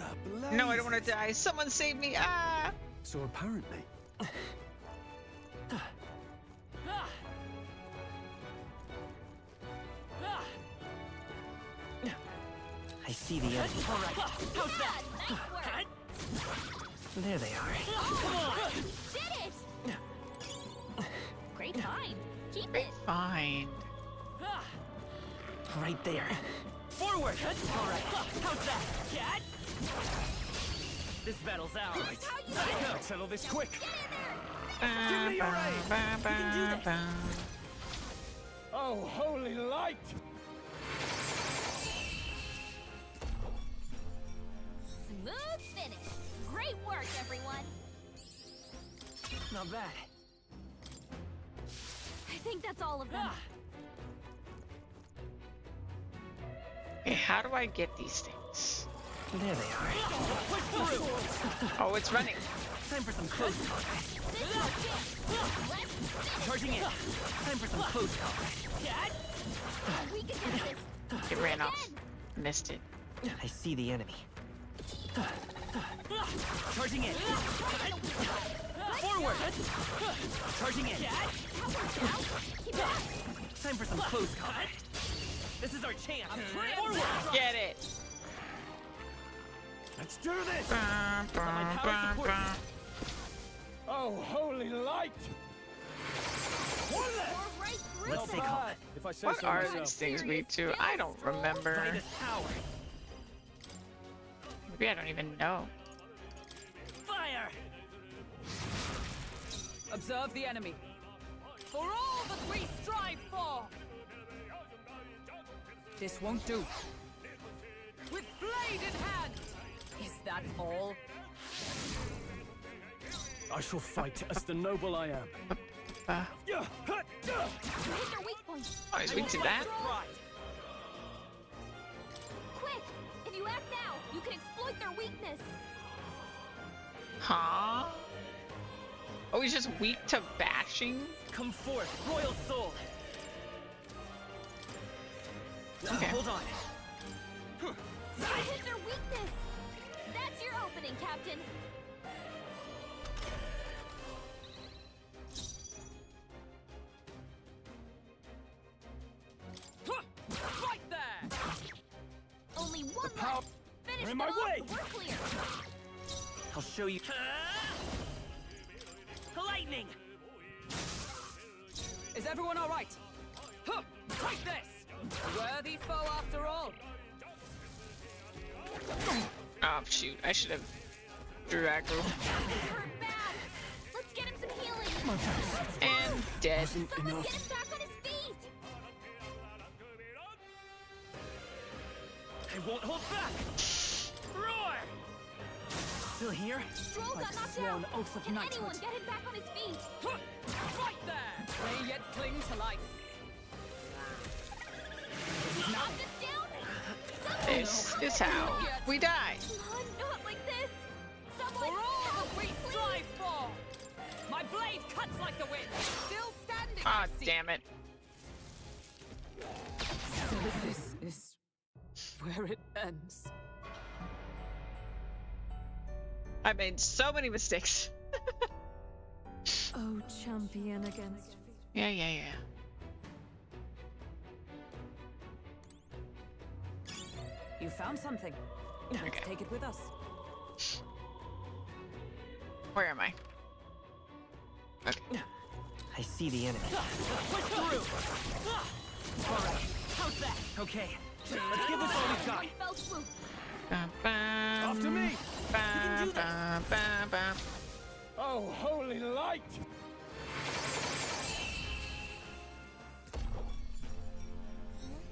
No, I don't want to die. Someone save me. Ah! So apparently... I see the enemy. All right. How's that? There they are. Come on! Did it! Great find. Keep it. Fine. Right there. Forward! All right. How's that? Cat? This battle's ours. Let's settle this quick. Give me your aid. You can do this. Oh, holy light! Smooth finish. Great work, everyone. Not bad. I think that's all of them. Okay, how do I get these things? There they are. Oh, it's running. Time for some close combat. Charging in. Time for some close combat. We can do this. It ran off. Missed it. I see the enemy. Charging in. Forward. Charging in. Time for some close combat. This is our chance. Forward. Get it. Let's do this. Oh, holy light! Let's stay calm. If I say What so are myself. these things we do? I don't remember. Greatest power. Maybe I don't even know. Fire! Observe the enemy. For all that we strive for! This won't do. With blade in hand! Is that all? I shall fight as the noble I am. Hit their weak point. Oh, he's weak to that? Quick! If you act now, you can exploit their weakness. Huh? Oh, he's just weak to bashing? Come forth, royal soul. Okay. Hold on. Hit their weakness. That's your opening, Captain. Right there! Only one left. Finish in my them off. way. We're clear. I'll show you. Lightning! Is everyone all right? Huh! Take this! Worthy foe after all. Oh, shoot. I should have drew aggro. Hurt bad. Let's get him some healing. And dead. Someone get him back on his feet. I won't hold back! Roar! Still here? Stroll got I've knocked sworn out. oath of Can knighthood. anyone get him back on his feet? Huh! Right there! They yet cling to life. Knock this down. This is how we die. Come on, not like this. For Someone all help, that we please. strive for! My blade cuts like the wind. Still standing. Ah, I see. damn it. So this is where it ends. I made so many mistakes. Oh, champion against... Yeah. You found something. Let's Okay. take it with us. Where am I? I see the enemy. Push through! Alright, how's that? Okay, let's give this all we've got. One fell swoop. After me! Bam, bam, bam, bam. Oh, holy light!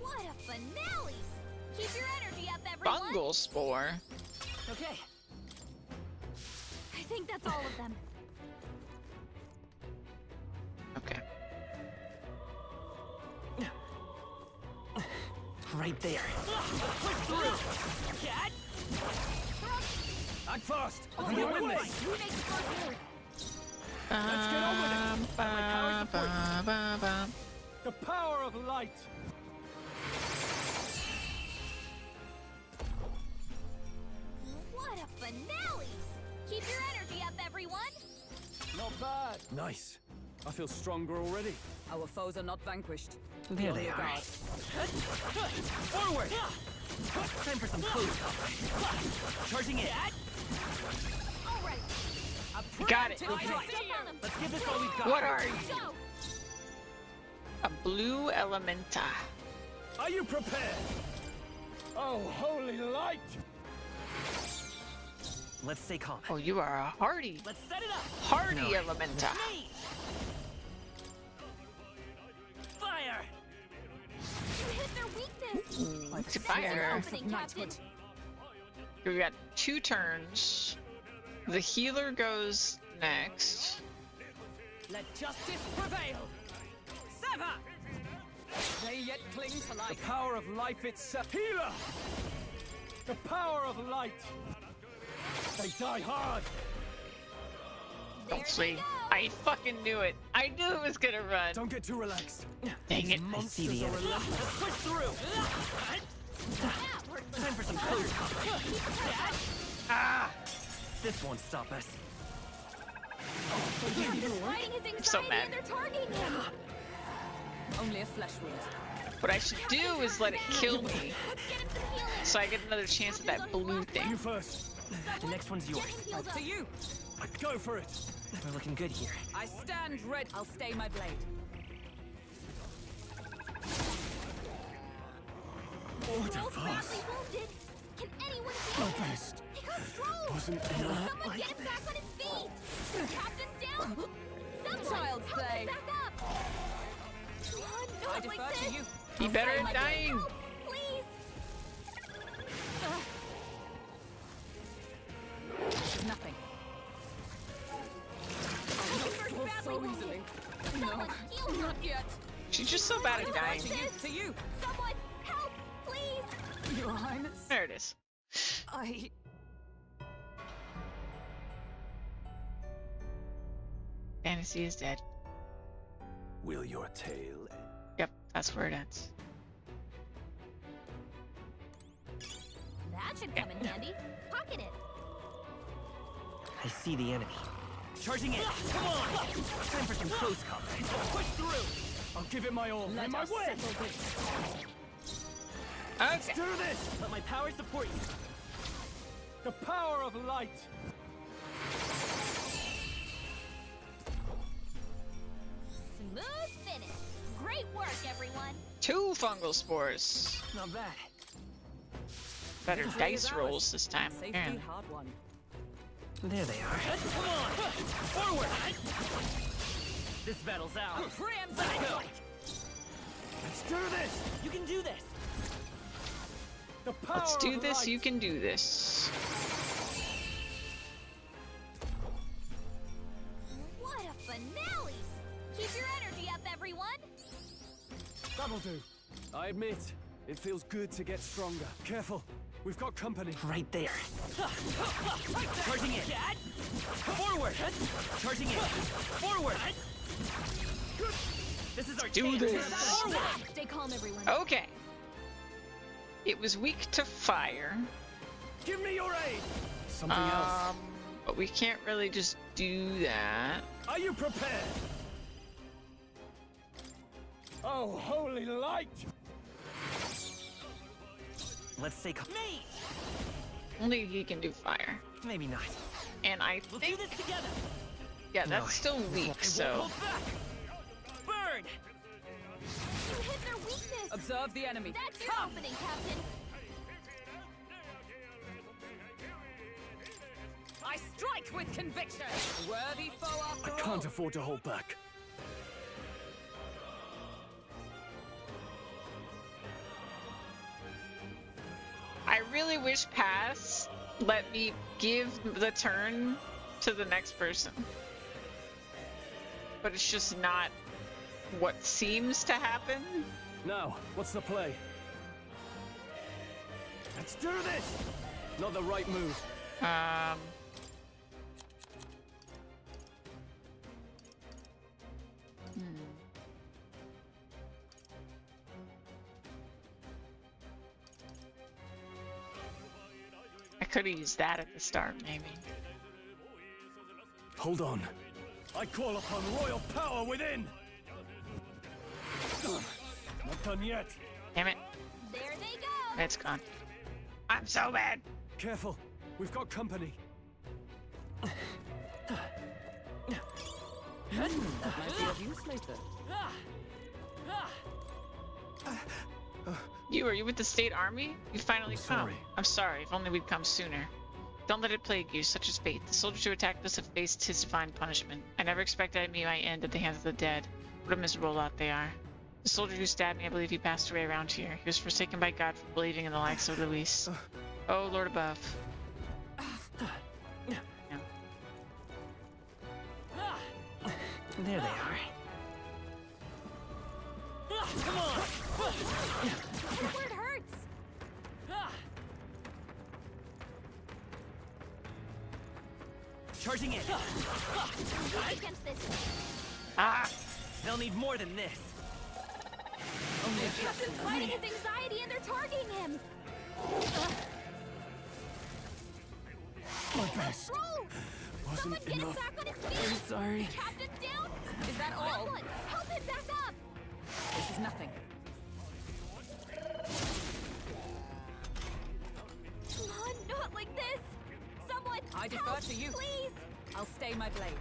What a finale! Keep your energy up, everyone. Fungal spore. Okay. I think that's all of them. Okay. Right there. Push through! Cat! Act fast! Oh, Let's win this! who makes the first move? Let's get on with it! My power support. The power of light! What a finale! Keep your energy up, everyone! Not bad! Nice. I feel stronger already. Our foes are not vanquished. There they are. Forward! Time for some close combat. Charging in. All right. You got it. Let's give this all we've got. What are you? A blue elementa. Are you prepared? Oh, holy light! Let's stay calm. Oh, you are a hardy. Let's set it up. Hardy elementa. Fire! You hit their weakness. Fire. Opening, Captain. We got 2 turns. The healer goes next. Let justice prevail. Sever! They yet cling to The life. power of life itself. Healer! The power of light! They die hard! Don't sleep. I fucking knew it. I knew it was gonna run. Don't get too relaxed. Dang it. I see the enemy. Let's push through! Time for some close combat. Ah! This won't stop us. They're fighting his I'm so anxiety mad. and they're targeting him. Only a flesh wound. What I should do is let it kill me, so I get another chance at that blue thing. You first. The next one's yours. Up to you. Go for it. We're looking good here. I stand ready. I'll stay my blade. What a Both farce. badly wounded. Can anyone My heal him? best. He got strong. Wasn't Someone enough. get him back on his feet. Captain down. Someone Child's help play. him back up. Come on, I do it defer like to this. you. He better Someone dying. help, please. Nothing. We're badly wounded. Someone heal him. Not yet. She's just so bad at dying. To you. Someone help, please. Your Highness. There it is. Fantasy is dead. Will your tale end? Yep, that's where it ends. That should come in handy. Pocket it. I see the enemy. Charging in. Come on! Time for some close combat. Push through! I'll give it my all. Let In my us way! settle this. Okay. Do this! Let my power support you. The power of light! Smooth finish. Great work, everyone. 2 fungal spores. Not bad. Better dice rolls this time. Safety Man. hard one. There they are. Come on! Forward! This battle's out. Let's go! Let's do this! You can do this! The power Let's do of this. light. You can do this. What a finale. Keep your energy up, everyone. That'll do. I admit, it feels good to get stronger. Careful. We've got company. Right there. Charging in. Forward! Charging in. Forward! This is our Do chance. this. Forward! Stay calm, everyone. Okay. It was weak to fire. Give me your aid! Something else. But we can't really just do that. Are you prepared? Oh, holy light! Let's stay calm. Me! Only he can do fire. Maybe not. And I We'll think, do this together. yeah, that's still weak, so. Hold back. Burn! You hit their weakness. Observe the enemy. That's your opening, Captain. I strike with conviction. A worthy foe after I all. can't afford to hold back. I really wish Pass let me give the turn to the next person. But it's just not what seems to happen. Now, what's the play? Let's do this! Not the right move. I could have used that at the start, maybe. Hold on. I call upon royal power within! Not done yet. Damn it. There they go. It's gone. I'm so bad. Careful. We've got company. That might be of use later. Are you with the state army? You finally come. I'm sorry. If only we'd come sooner. Don't let it plague you. Such is fate. The soldiers who attacked us have faced his divine punishment. I never expected I'd meet my end at the hands of the dead. What a miserable lot they are. The soldier who stabbed me, I believe he passed away around here. He was forsaken by God for believing in the likes of Luis. Oh, Lord above. Yeah. There they are. Come on! Where it hurts! Charging in. Against this. They'll need more than this. Only the captain's fighting his anxiety and they're targeting him. My best. Someone get him back on his feet. I'm sorry. The captain's down. Is that all? Someone help him back up. This is nothing. Come on, not like this. Someone I defer help, to you. please. I'll stay my blade.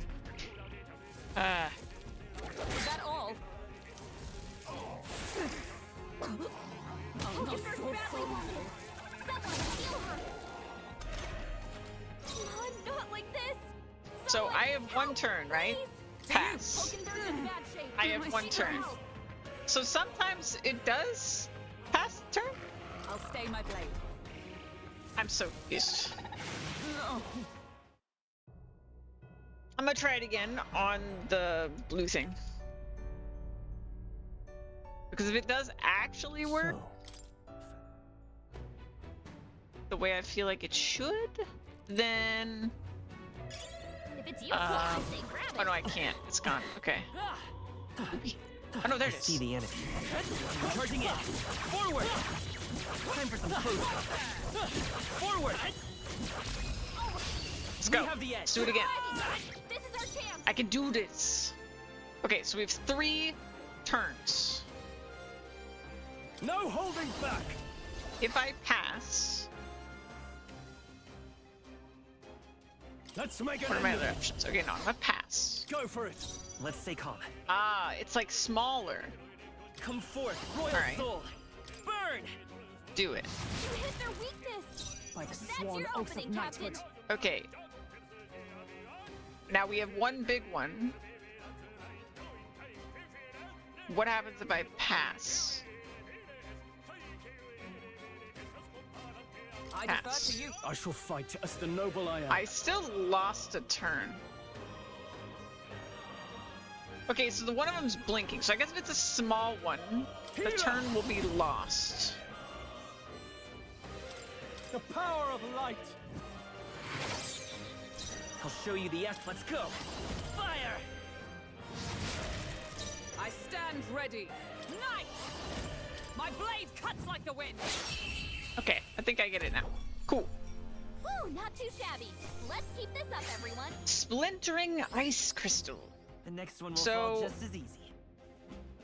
Is that all? Oh, nurse badly wounded. Someone heal her. Come on, not like this. So I have one turn, right? Pass. I have one turn. So sometimes it does pass the turn? I'll stay my blade. I'm so confused. No. I'm gonna try it again on the blue thing. Because if it does actually work the way I feel like it should, then... If it's useful, I say grab it. Oh no, I can't. It's gone. Okay. Oh no, there it is. See the enemy. Charging in. Forward. Time for some close. Forward. Let's go. We have the edge. Let's do it again. This is our chance. I can do this. Okay, so we have 3 turns. No holding back. If I pass, let's make it. what are my other options? Okay, no, I'm gonna pass. Go for it. Let's stay calm. Ah, it's like smaller. Come forth, royal Alright. soul. Burn. Do it. You hit their weakness. By the That's sworn your oath opening, of Captain. knighthood. Okay. Now we have one big one. What happens if I pass? I defer Pass. to you. I shall fight as the noble I am. I still lost a turn. Okay, so the one of them's blinking. So I guess if it's a small one, the turn will be lost. The power of light. I'll show you the F. Let's go. Fire. I stand ready. Knight! My blade cuts like the wind. Okay, I think I get it now. Cool. Woo, not too shabby. Let's keep this up, everyone. Splintering ice crystal. The next one will So- fall just as easy.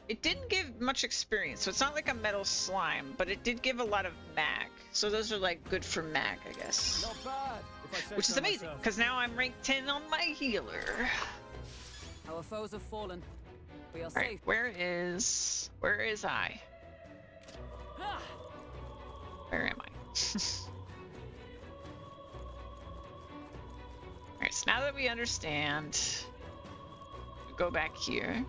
It didn't give much experience, so it's not like a metal slime, but it did give a lot of mag. So those are like good for mag, I guess. Not bad. If I say Which is so amazing, myself. because now I'm ranked 10 on my healer. Our foes have fallen. We are Alright, safe. where is I? Where am I? Alright, so now that we understand, we go back here.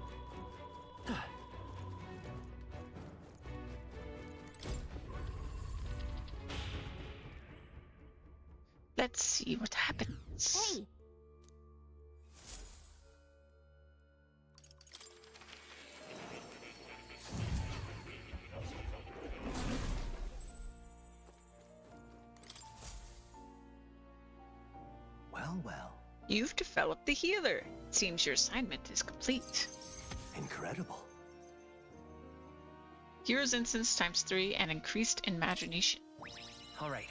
Let's see what happens. Hey, Well, well. You've developed the healer. It seems your assignment is complete. Incredible. Hero's instance ×3 and increased imagination. All right.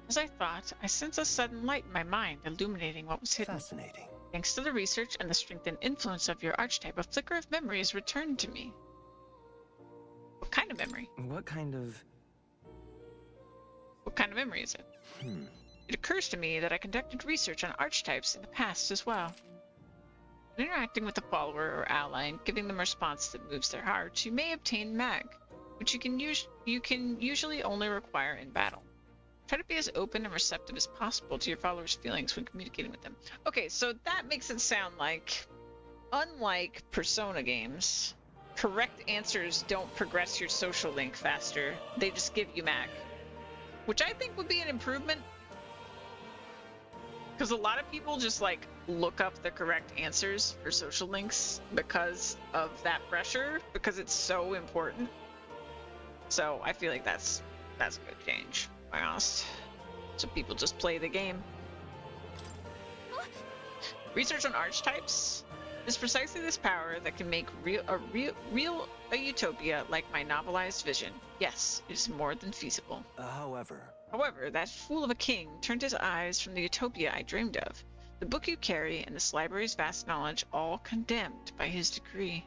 As I thought, I sensed a sudden light in my mind, illuminating what was hidden. Fascinating. Thanks to the research and the strengthened influence of your archetype, a flicker of memory is returned to me. What kind of memory? What kind of memory is it? It occurs to me that I conducted research on archetypes in the past as well. When interacting with a follower or ally and giving them a response that moves their heart, you may obtain mag, which you can usually only require in battle. Try to be as open and receptive as possible to your followers' feelings when communicating with them. Okay, so that makes it sound like, unlike Persona games, correct answers don't progress your social link faster. They just give you mag, which I think would be an improvement. Because a lot of people just like look up the correct answers for social links because of that pressure, because it's so important. So I feel like that's a good change, to be honest. So people just play the game. Research on archetypes is precisely this power that can make a utopia like my novelized vision. Yes, it is more than feasible. However, that fool of a king turned his eyes from the utopia I dreamed of. The book you carry and this library's vast knowledge all condemned by his decree.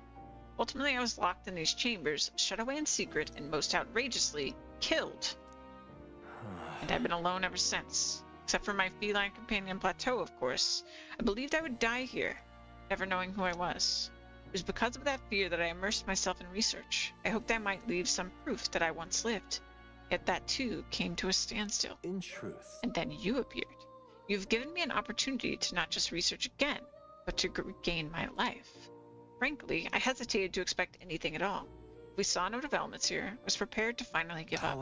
Ultimately, I was locked in these chambers, shut away in secret, and most outrageously, killed. And I've been alone ever since. Except for my feline companion Plateau, of course. I believed I would die here, never knowing who I was. It was because of that fear that I immersed myself in research. I hoped I might leave some proof that I once lived. Yet that too came to a standstill. In truth. And then you appeared. You've given me an opportunity to not just research again, but to regain my life. Frankly, I hesitated to expect anything at all. We saw no developments here. I was prepared to finally give up.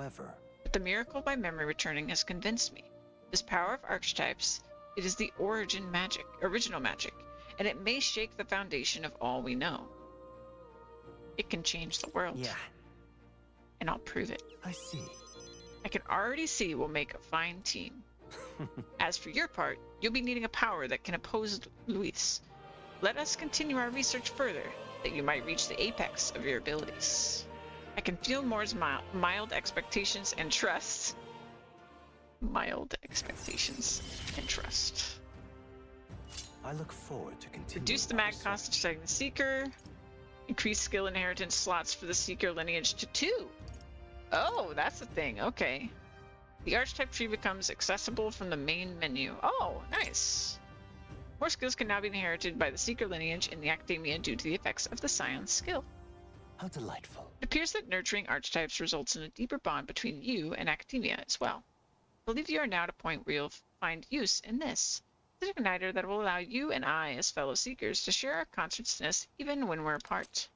But the miracle by memory returning has convinced me. This power of archetypes, it is the original magic, and it may shake the foundation of all we know. It can change the world. Yeah. And I'll prove it. I see. I can already see we'll make a fine team. As for your part, you'll be needing a power that can oppose Luis. Let us continue our research further, that you might reach the apex of your abilities. I can feel Moore's mild expectations and trust. Mild expectations and trust. I look forward to continuing. Reduce the mag cost of setting the Seeker. Increase skill inheritance slots for the Seeker lineage to 2. Oh, that's the thing. Okay. The archetype tree becomes accessible from the main menu. Oh, nice. More skills can now be inherited by the Seeker lineage in the Academia due to the effects of the Scion's skill. How delightful. It appears that nurturing archetypes results in a deeper bond between you and Academia as well. I believe you are now at a point where you'll find use in this. It's an igniter that will allow you and I, as fellow Seekers, to share our consciousness even when we're apart.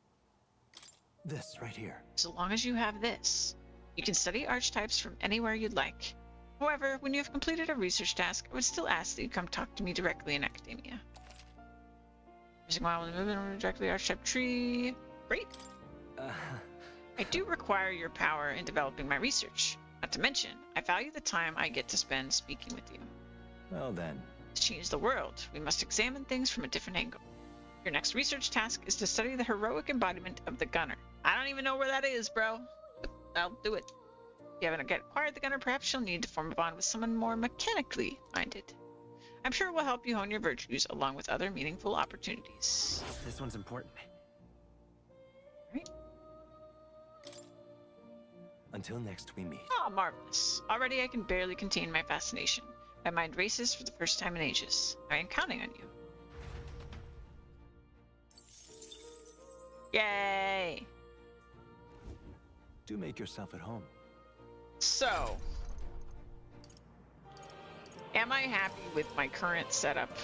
This right here. So long as you have this, you can study archetypes from anywhere you'd like. However, when you have completed a research task, I would still ask that you come talk to me directly in Academia. Using while in the movement directly archetype tree. Great. I do require your power in developing my research. Not to mention, I value the time I get to spend speaking with you. Well then. To change the world, we must examine things from a different angle. Your next research task is to study the heroic embodiment of the Gunner. I don't even know where that is, bro. But I'll do it. If you haven't acquired the Gunner, perhaps you'll need to form a bond with someone more mechanically minded. I'm sure it will help you hone your virtues along with other meaningful opportunities. This one's important. Right. Until next we meet. Ah, marvelous. Already I can barely contain my fascination. My mind races for the first time in ages. I am counting on you. Yay! Do make yourself at home. So, am I happy with my current setup?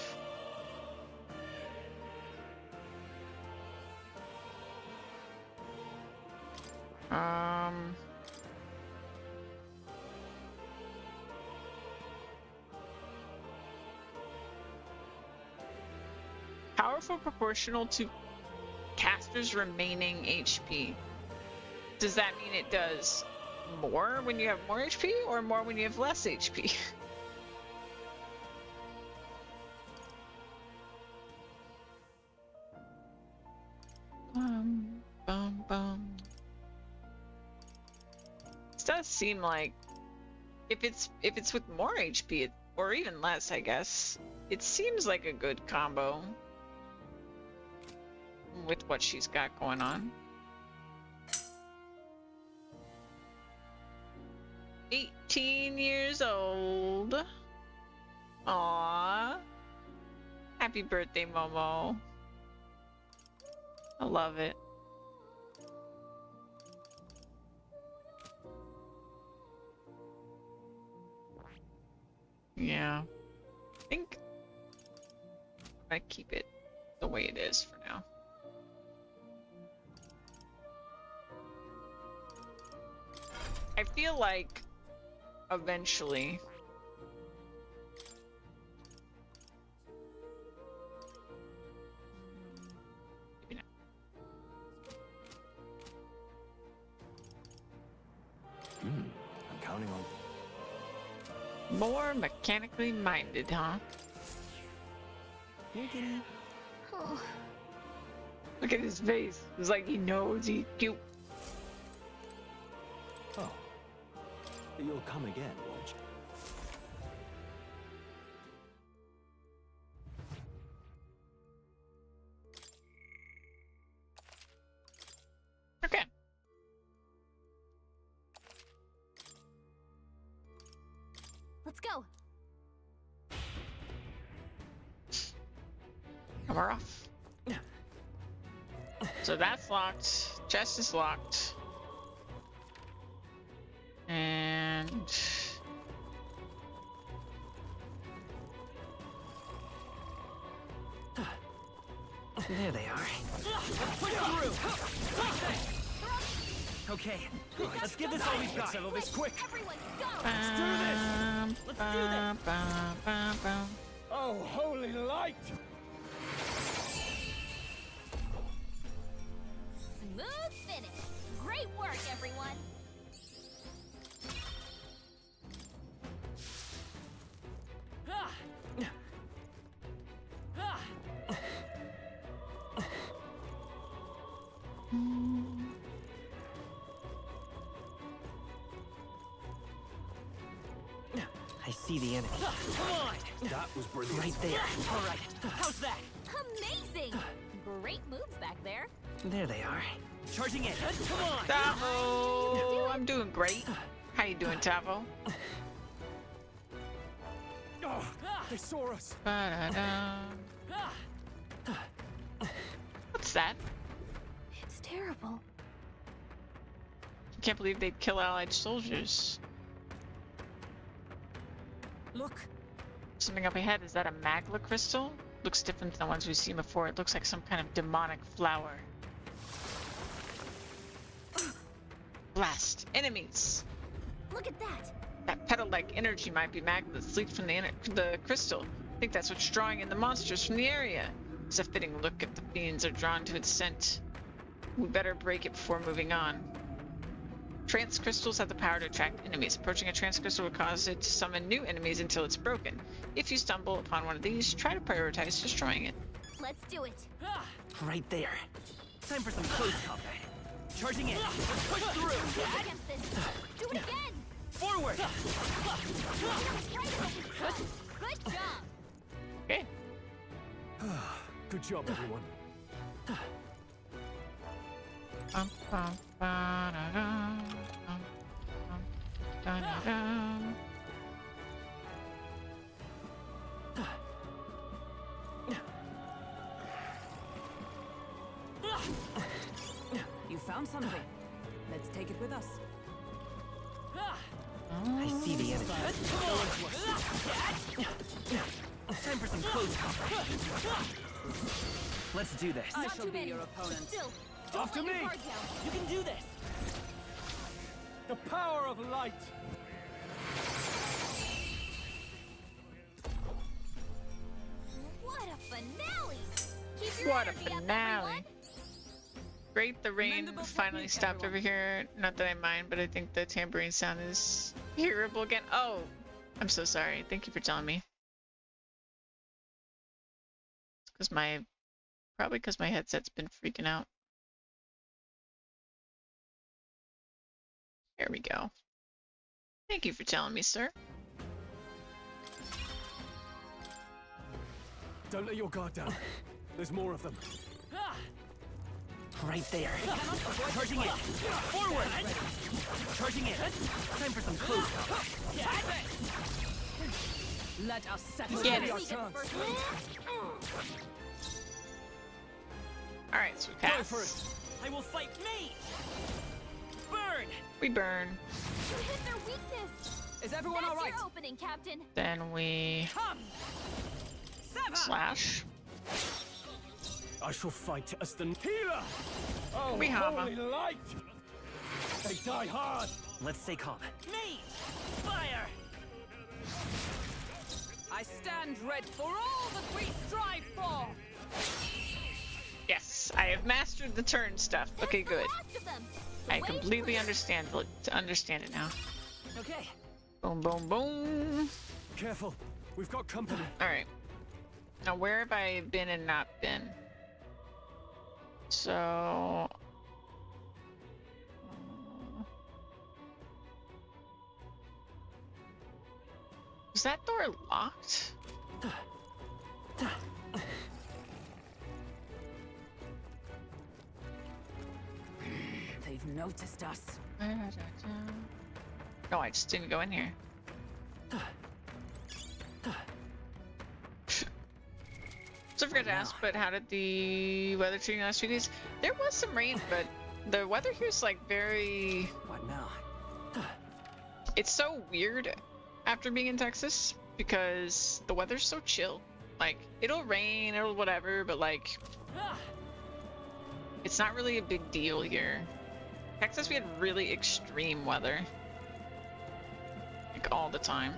Powerful proportional to caster's remaining HP. Does that mean it does more when you have more HP or more when you have less HP? Bum. This does seem like if it's with more HP or even less, I guess, it seems like a good combo with what she's got going on. 18 years old. Aww. Happy birthday, Momo. I love it. Yeah. I think I'm gonna keep it the way it is for now. I feel like eventually maybe not. I'm counting on. More mechanically minded, huh? Oh. Look at his face. It's like he knows he's cute. Oh. You'll come again, won't you? Okay. Let's go. And we're off. So that's locked. Chest is locked. And there they are. Push through. Okay, let's give this all we've got. Settle this quick. Everyone, go. Let's do this. Let's do this. Oh, holy light! Smooth finish. Great work, everyone. I see the enemy. Come on. That was brilliant. Right there. All right. How's that? Amazing. Great moves back there. There they are. Charging in. Come on. Tavo! I'm doing great. How you doing, Tavo? Oh, they saw us. Ba-da-da. What's that? It's terrible. Can't believe they'd kill allied soldiers. Look. Something up ahead. Is that a magla crystal? Looks different than the ones we've seen before. It looks like some kind of demonic flower. Blast! Enemies! Look at that. That petal-like energy might be magma that's leaked from the crystal. I think that's what's drawing in the monsters from the area. It's a fitting look if the fiends are drawn to its scent. We better break it before moving on. Trance crystals have the power to attract enemies. Approaching a trance crystal will cause it to summon new enemies until it's broken. If you stumble upon one of these, try to prioritize destroying it. Let's do it. Right there. Time for some close combat. Charging in. Push through. Against this. Do it again. Forward. Good job. Okay. Good job, everyone. You found something. Let's take it with us. I see the enemy. Time for some close combat. Let's do this. I shall be your opponent. Still, Off to me. You can do this. The power of light. what a finale! Keep your What a energy up, finale. everyone. Great, the rain finally stopped over here. Not that I mind, but I think the tambourine sound is hearable again. Oh, I'm so sorry. Thank you for telling me. Probably because my headset's been freaking out. There we go. Thank you for telling me, sir. Don't let your guard down. There's more of them. Right there. Charging in. Forward! Charging in. Time for some close up. Let us settle Get it. our chance. Alright, so we pass. I will fight me! Burn! We burn. You hit their weakness. Is everyone all right? Your opening, Captain. Then we slash. I shall fight as the healer. Oh, We hammer. holy light! They die hard. Let's stay calm. Me! Fire! I stand ready for all that we strive for. Yes, I have mastered the turn stuff. Okay, good. I completely understand it now. Okay. Boom, boom, boom. Careful, we've got company. All right. Now, where have I been and not been? So. Was that door locked? They've noticed us. No, I just didn't go in here. So I forgot to ask, but how did the weather treat you last few days? There was some rain, but the weather here's like very... What now? It's so weird after being in Texas because the weather's so chill. Like, it'll rain, it'll whatever, but like... It's not really a big deal here. Texas, we had really extreme weather. Like, all the time.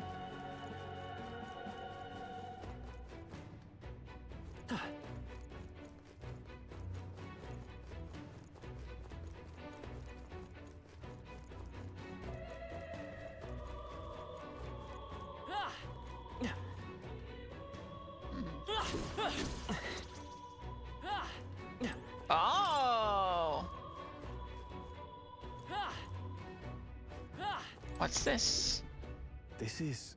Oh! What's this? This is...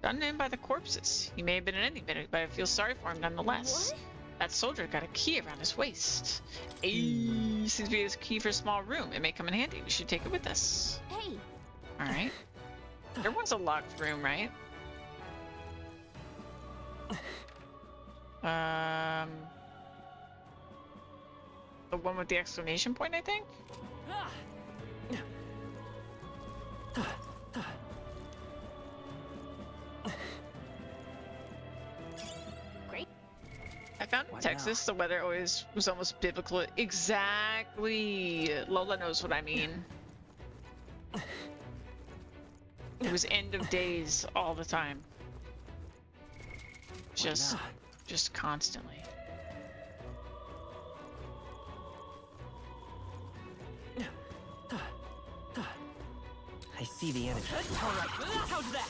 Done in by the corpses. He may have been an enemy, but I feel sorry for him nonetheless. What? That soldier got a key around his waist. Seems to be his key for a small room. It may come in handy. We should take it with us. Hey. Alright. There was a locked room, right? The one with the exclamation point, I think? Great. I found in Texas the weather always was almost biblical. Exactly. Lola knows what I mean. It was end of days all the time. Just constantly. I see the enemy. All right. How's that?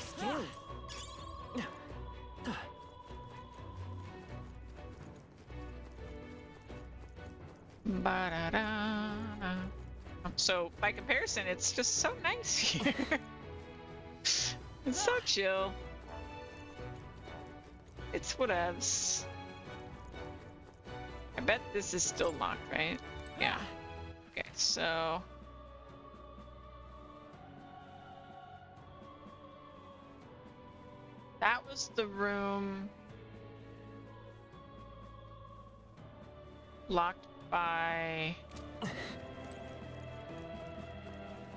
Ba-da-da-da. So, by comparison, it's just so nice here. It's so chill. It's whatevs. I bet this is still locked, right? Yeah. Okay, so... That was the room locked by... I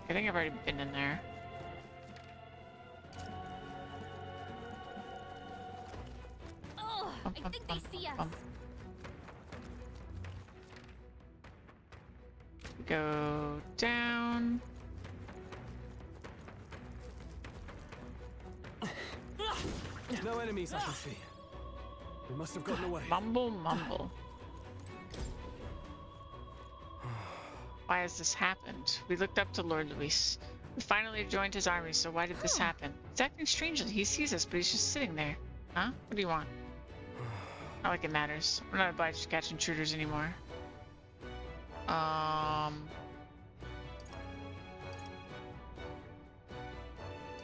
think I've already been in there. Oh, I think they see us. Go down. No enemies I can see. We must have gotten away. Mumble, mumble. Why has this happened? We looked up to Lord Luis. We finally joined his army, so why did this happen? He's acting strangely. He sees us, but he's just sitting there. Huh? What do you want? Not like it matters. We're not obliged to catch intruders anymore.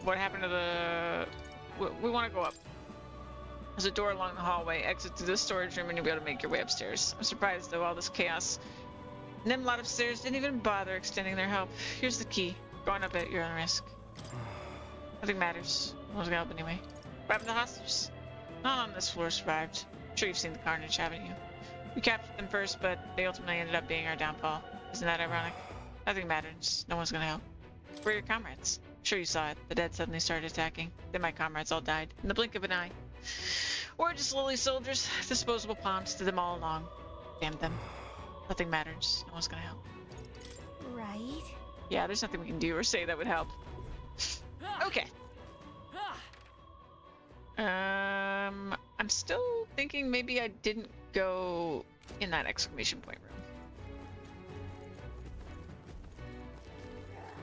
What happened to the... We want to go up. There's a door along the hallway. Exit through the storage room and you'll be able to make your way upstairs. I'm surprised, though, all this chaos. Nimlot upstairs didn't even bother extending their help. Here's the key. Going up at your own risk. Nothing matters. No one's gonna help anyway. What happened to the hostages? None on this floor survived. I'm sure you've seen the carnage, haven't you? We captured them first, but they ultimately ended up being our downfall. Isn't that ironic? Nothing matters. No one's gonna help. Where are your comrades? I'm sure you saw it. The dead suddenly started attacking. Then my comrades all died. In the blink of an eye. We're just lowly soldiers. Disposable pawns to them all along. Damn them. Nothing matters. No one's gonna help. Right? Yeah, there's nothing we can do or say that would help. Okay. I'm still thinking maybe I didn't go in that exclamation point room.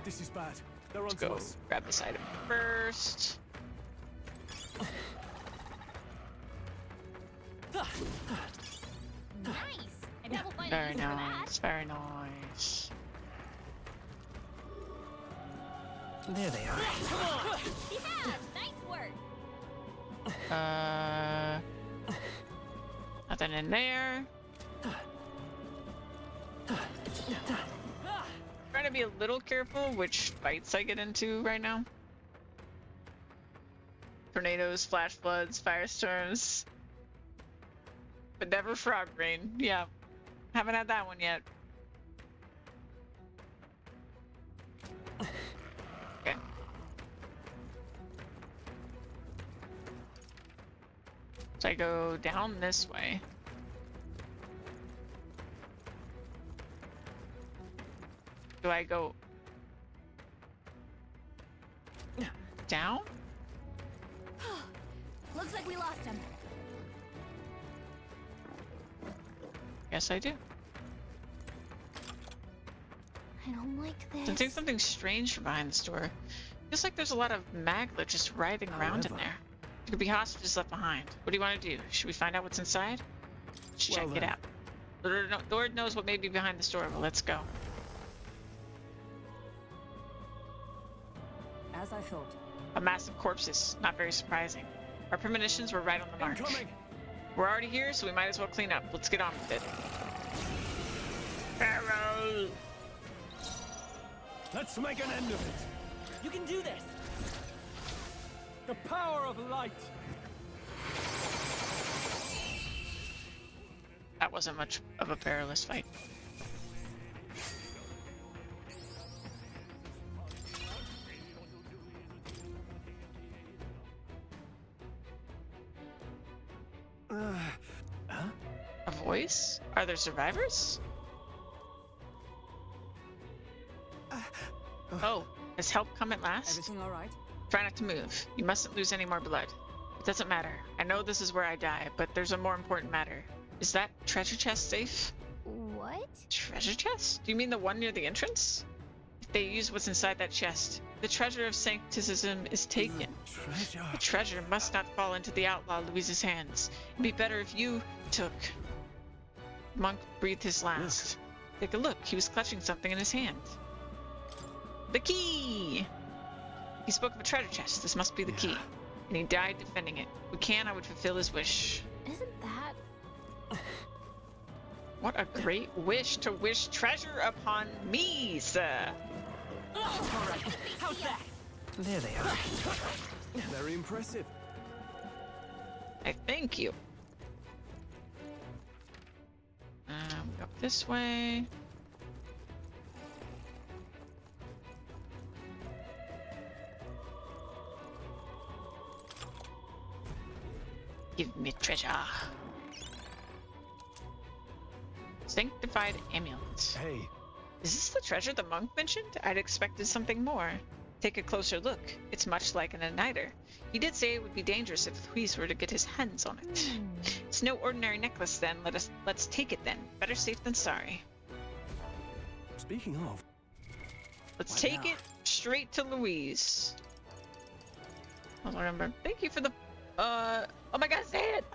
This is bad. They're Let's onto go us. grab this item first. Nice. I bet we'll find Very a use for that. nice. Very nice. There they are. Come on. Yeah, nice work. Nothing in there. Trying to be a little careful which fights I get into right now. Tornadoes, flash floods, firestorms. But never frog rain. Yeah. Haven't had that one yet. Okay. So I go down this way. Do I go down? Looks like we lost him. Yes, I do. I don't like this. Sensing something strange from behind this door. Feels like there's a lot of magma just writhing around in there. There could be hostages left behind. What do you want to do? Should we find out what's inside? Let's check it out. Lord knows what may be behind this door, but let's go. As I thought. A mass of corpses. Not very surprising. Our premonitions were right on the mark. We're already here, so we might as well clean up. Let's get on with it. Arrow! Let's make an end of it. You can do this. The power of light. That wasn't much of a perilous fight. A voice? Are there survivors? Oh, has help come at last? Everything all right? Try not to move. You mustn't lose any more blood. It doesn't matter. I know this is where I die, but there's a more important matter. Is that treasure chest safe? What? Treasure chest? Do you mean the one near the entrance? If they use what's inside that chest, the treasure of sancticism is taken. The treasure must not fall into the outlaw Louise's hands. It'd be better if you took... Monk breathed his last. Take a look. He was clutching something in his hand. The key! He spoke of a treasure chest. This must be the key. And he died defending it. If we can, I would fulfill his wish. Isn't that... What a great wish to wish treasure upon me, sir. Alright, how's that? There they are. Very impressive. I thank you. Go this way. Give me treasure. Sanctified amulet. Hey. Is this the treasure the monk mentioned? I'd expected something more. Take a closer look. It's much like an igniter. He did say it would be dangerous if Louise were to get his hands on it. It's no ordinary necklace then. Let's take it then. Better safe than sorry. Speaking of, let's what take now? it straight to Louise. I don't remember. Thank you for the. Oh my God, say it!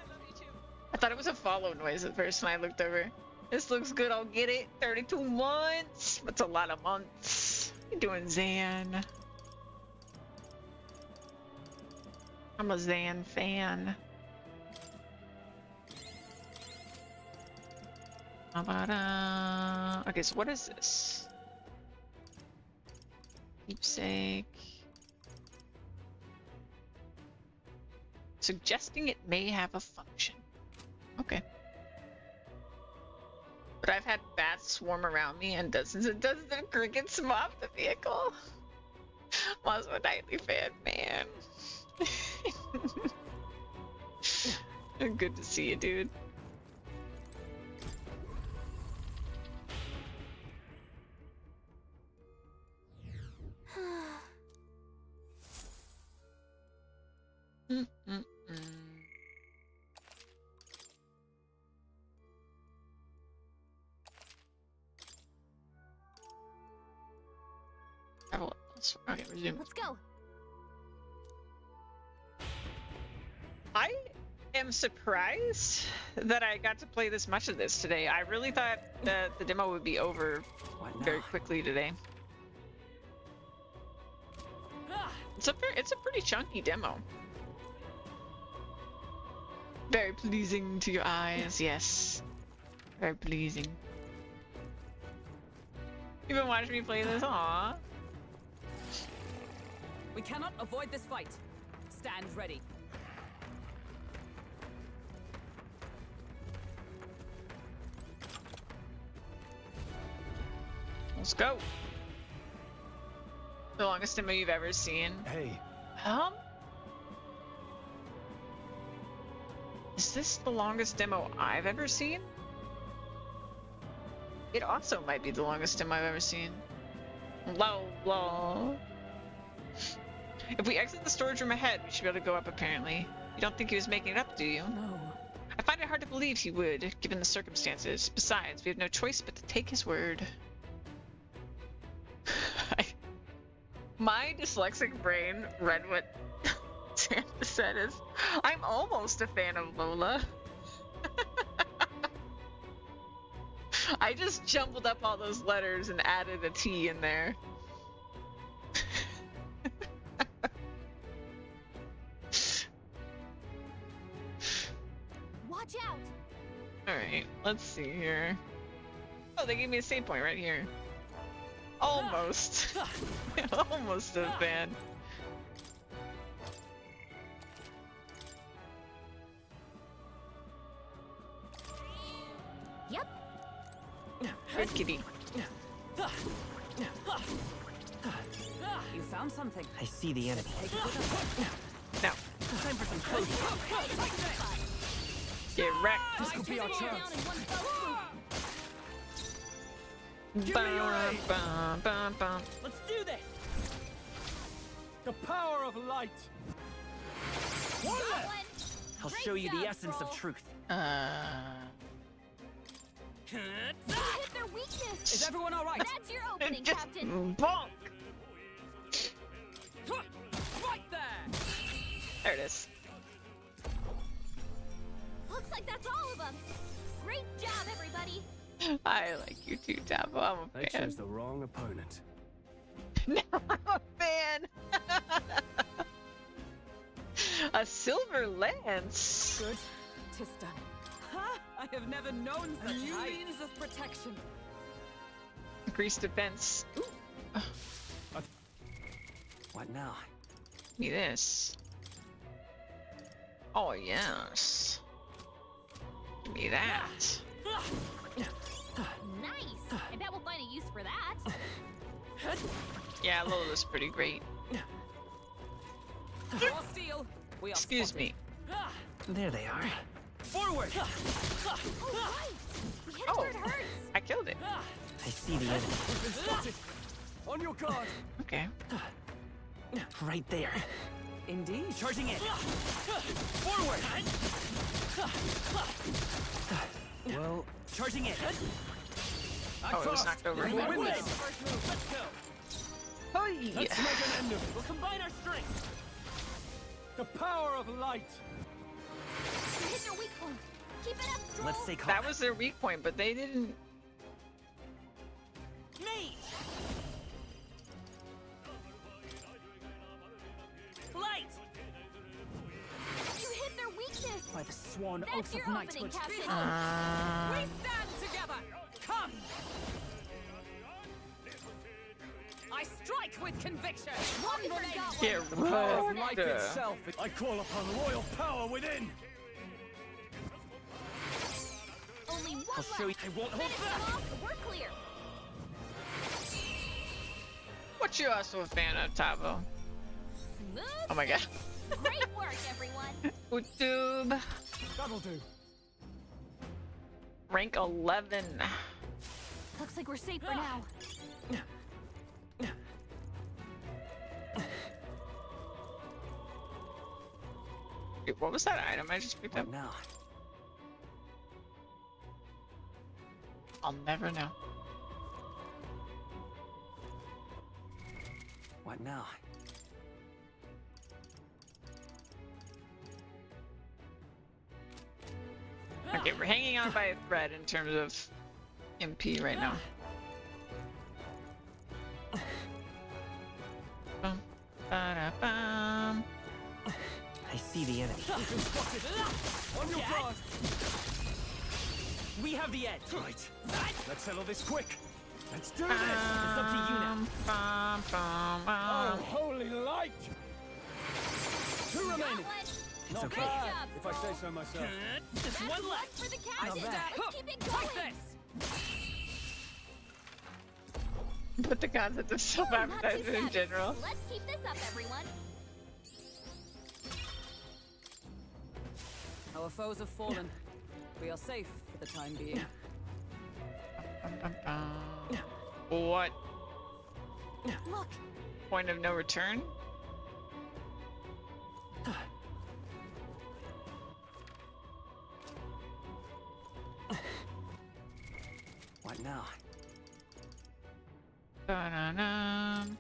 I thought it was a follow noise at first when I looked over. This looks good. I'll get it. 32 months. That's a lot of months. How you doing, Zan? I'm a Zan fan. Okay, so what is this? Keepsake. Suggesting it may have a function. Okay. But I've had bats swarm around me and dozens and dozens of crickets mop the vehicle. I'm also a nightly fan, man. Good to see you, dude. Okay, resume. Let's go. I am surprised that I got to play this much of this today. I really thought that the demo would be over very quickly today. It's a pretty chunky demo. Very pleasing to your eyes, yes. Very pleasing. You've been watching me play this, aww. We cannot avoid this fight. Stand ready. Let's go. The longest demo you've ever seen. Hey. Is this the longest demo I've ever seen? It also might be the longest demo I've ever seen. Lol, lol. If we exit the storage room ahead, we should be able to go up, apparently. You don't think he was making it up, do you? No. I find it hard to believe he would, given the circumstances. Besides, we have no choice but to take his word. My dyslexic brain read what Santa said is, I'm almost a fan of Lola. I just jumbled up all those letters and added a T in there. Watch out! Alright, let's see here. Oh, they gave me a save point right here. Almost. Almost a fan. Yep. Good kitty. You found something. I see the enemy. Now, time for some close. Get wrecked. This could be our chance. Bum, bum, bum, bum. Let's do this! The power of light! I'll show you the essence of truth. Hit their weakness. Is everyone all right? That's your opening, Just Captain. bonk. Right there. There it is. Looks like that's all of them. Great job, everybody. I like you too, Tabo. I'm a They fan. chose the wrong opponent. No, I'm a fan. A silver lance. Good. 'Tis done. Ha! I have never known such new means of protection. Increased defense. Ooh. What now? Give me this. Oh, yes. Give me that. Nice. I bet we'll find a use for that. Yeah, Lola's pretty great. Raw steel. We are Excuse me. There they are. Forward. Oh, right. We hit it where it hurts. I killed it. I see the enemy. Spotted. On your guard. Okay. Right there. Indeed. Charging in. Forward. Well, charging in. Oh, it was knocked over. Win this. First move, let's go. Oh, yeah. Let's make an end of it. We'll combine our strength. The power of light. You hit their weak point. Keep it up, Stroll. Let's stay calm. That was their weak point, but they didn't. Mate. Light. You hit their weakness. By the sworn That's oath your of opening, knighthood. Captain. We stand together. Come. I strike with conviction. One remains. Get Power of light wrecked. itself. I call upon royal power within. Only one I'll left. show you. I won't hold Finish back. them off. We're clear. What you also a fan of, Tavo? Smooth. Oh my god. Great work, everyone. YouTube. That'll do. Rank 11. Looks like we're safe for now. Dude, what was that item I just picked up? Now. I'll never know. What now? Okay, we're hanging on by a thread in terms of MP right now. Bum, ba-da-bum. I see the enemy. On your guard. We have the edge. Right. Let's settle this quick. Let's do this. It's up to you now. Bum, bum, bum. Oh, holy light! Two remaining. It's Not okay. bad, if I say so myself. Just one left. For the I captain. stand. Let's keep it Take going. this. Put the concept of self-advertising in general. Let's keep this up, everyone. Our foes have fallen. We are safe for the time being. Bum, bum, bum. What? Look. Point of no return? What now? Ba-da-dum.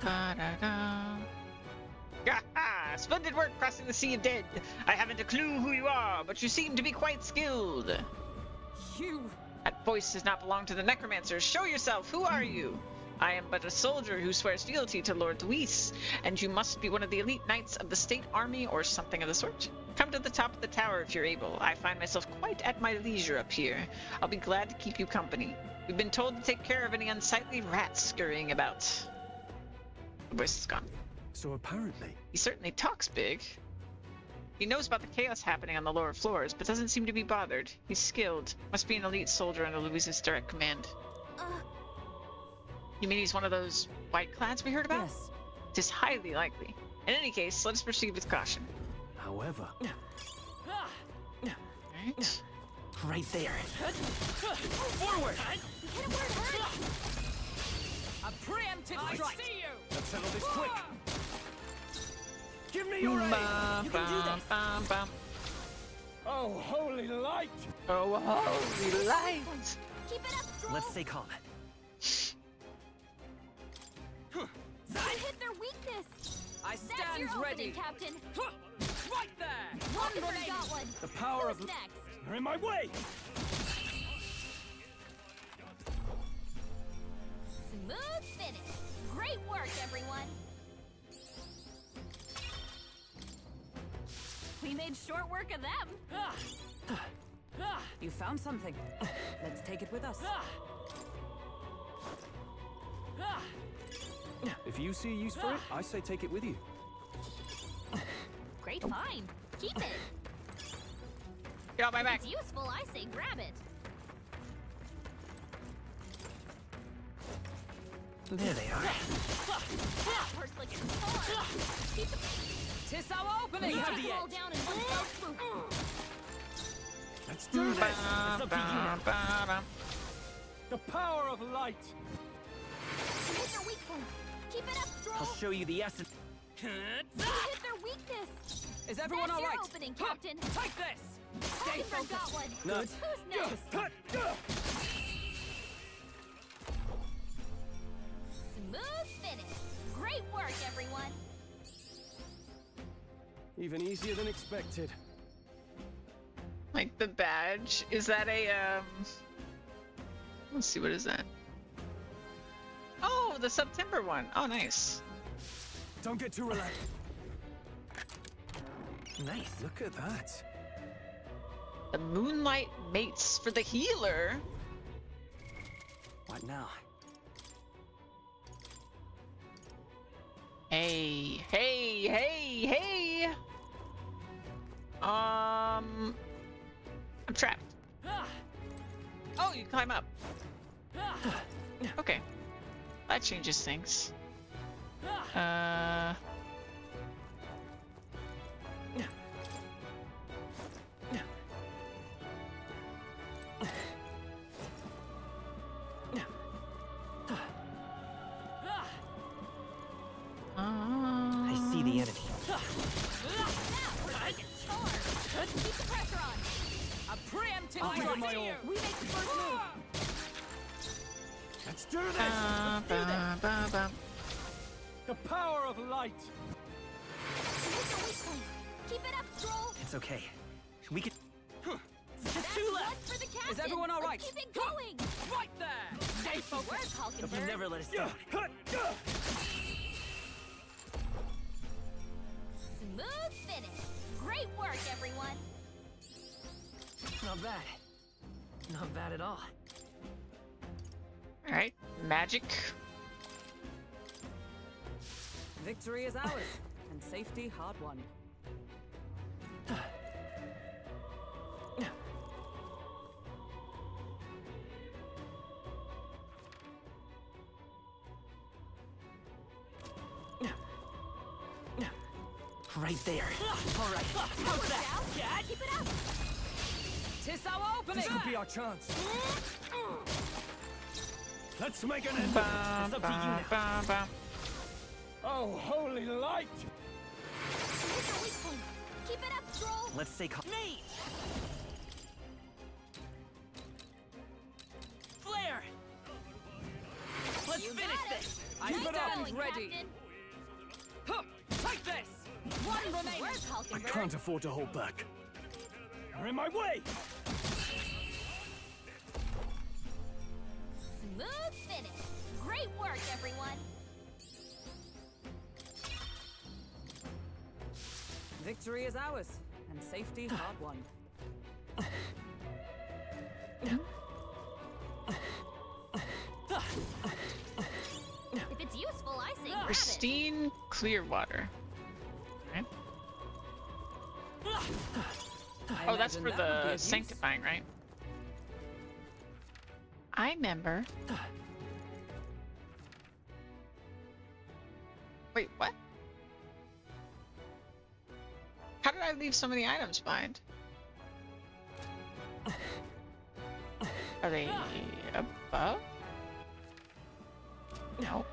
Ba-da-dum. Gaha! Splendid work crossing the Sea of Dead. I haven't a clue who you are, but you seem to be quite skilled. You! That voice does not belong to the necromancer. Show yourself. Who are you? I am but a soldier who swears fealty to Lord Luis, and you must be one of the elite knights of the state army or something of the sort. Come to the top of the tower if you're able. I find myself quite at my leisure up here. I'll be glad to keep you company. We've been told to take care of any unsightly rats scurrying about. The voice is gone. So apparently... He certainly talks big. He knows about the chaos happening on the lower floors, but doesn't seem to be bothered. He's skilled. Must be an elite soldier under Luis's direct command. You mean he's one of those white clads we heard about? Yes. It is highly likely. In any case, let us proceed with caution. However... Right? Right there. Forward! A preemptive strike. See you. Let's settle this quick. Give me your aid. You can do this. Bum, bum. Oh, holy light! Oh, holy light! Keep it up, Stroll. Let's stay calm. You hit their weakness. I That's your stand opening, ready. Captain. Right there. One already got one. The power Who's of... next? You're in my way! Smooth finish. Great work, everyone. We made short work of them. You found something. Let's take it with us. If you see a use for it, I say take it with you. Great find. Keep it. Get off my back. If it's useful, I say grab it. There they are. Works like it's fun. Keep the... Tis our opening. We have Take the them all edge. down in one fell swoop. Let's do this. It's up to you now. Ba-da-ba-da. The power of light! You hit their weak point. Keep it up, Stroll. I'll show you the essence. We hit their weakness. Is everyone That's all your right? opening, Captain. Take this! Stay Hackenberg got one. Good. Who's next? Smooth finish. Great work, everyone. Even easier than expected. Like the badge. Is that a let's see, what is that? Oh, the September one. Oh, nice. Don't get too relaxed. Nice. Look at that. The Moonlight Mates for the healer. What now? Hey, hey, hey, hey. I'm trapped. Oh, you climb up. Okay. That changes things. I see the enemy. Keep the pressure on. A preemptive I'll give it my all. We make the first move. Let's do this! The power of light. Keep it up, Stroll. It's okay. We can. Just two one left. for the captain. Is everyone all right? Let's keep it going. Right there! Stay focused. Work, Hope you Hackenberg. never let us down. Smooth finish. Great work, everyone. Not bad. Not bad at all. All right, magic. Victory is ours, and safety hard won. Right there. All right. How's that? Yeah, keep it up. Tis our opening. This could be our chance. Let's make an end. Bum, It's up to you now. bum, bum. Oh, holy light! Here's your weak point. Keep it up, Stroll. Let's stay calm. Mate! Flare! Let's You finish got it. this! I Nice stand going, ready. Captain. Huh, take this! One Nice remaining. work, I Hackenberg. can't afford to hold back. You're in my way! Smooth finish. Great work, everyone. Victory is ours, and safety hard won. If it's useful, I say grab it. Pristine clear water. Okay. I Oh, that's imagine for that would be the of use. sanctifying, right? I remember. Wait, what? How did I leave so many items behind? Are they above? No.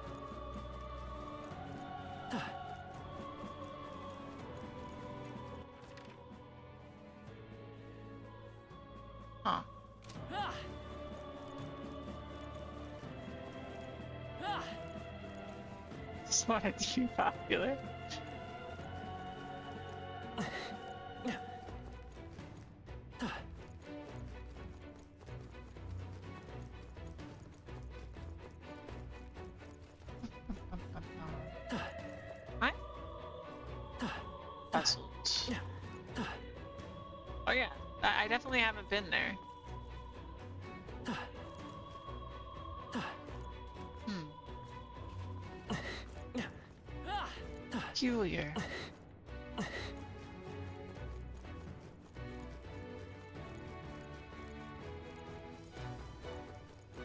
Huh. Just wanted to be popular. Hi. Puzzled. Oh yeah, I definitely haven't been there. Peculiar.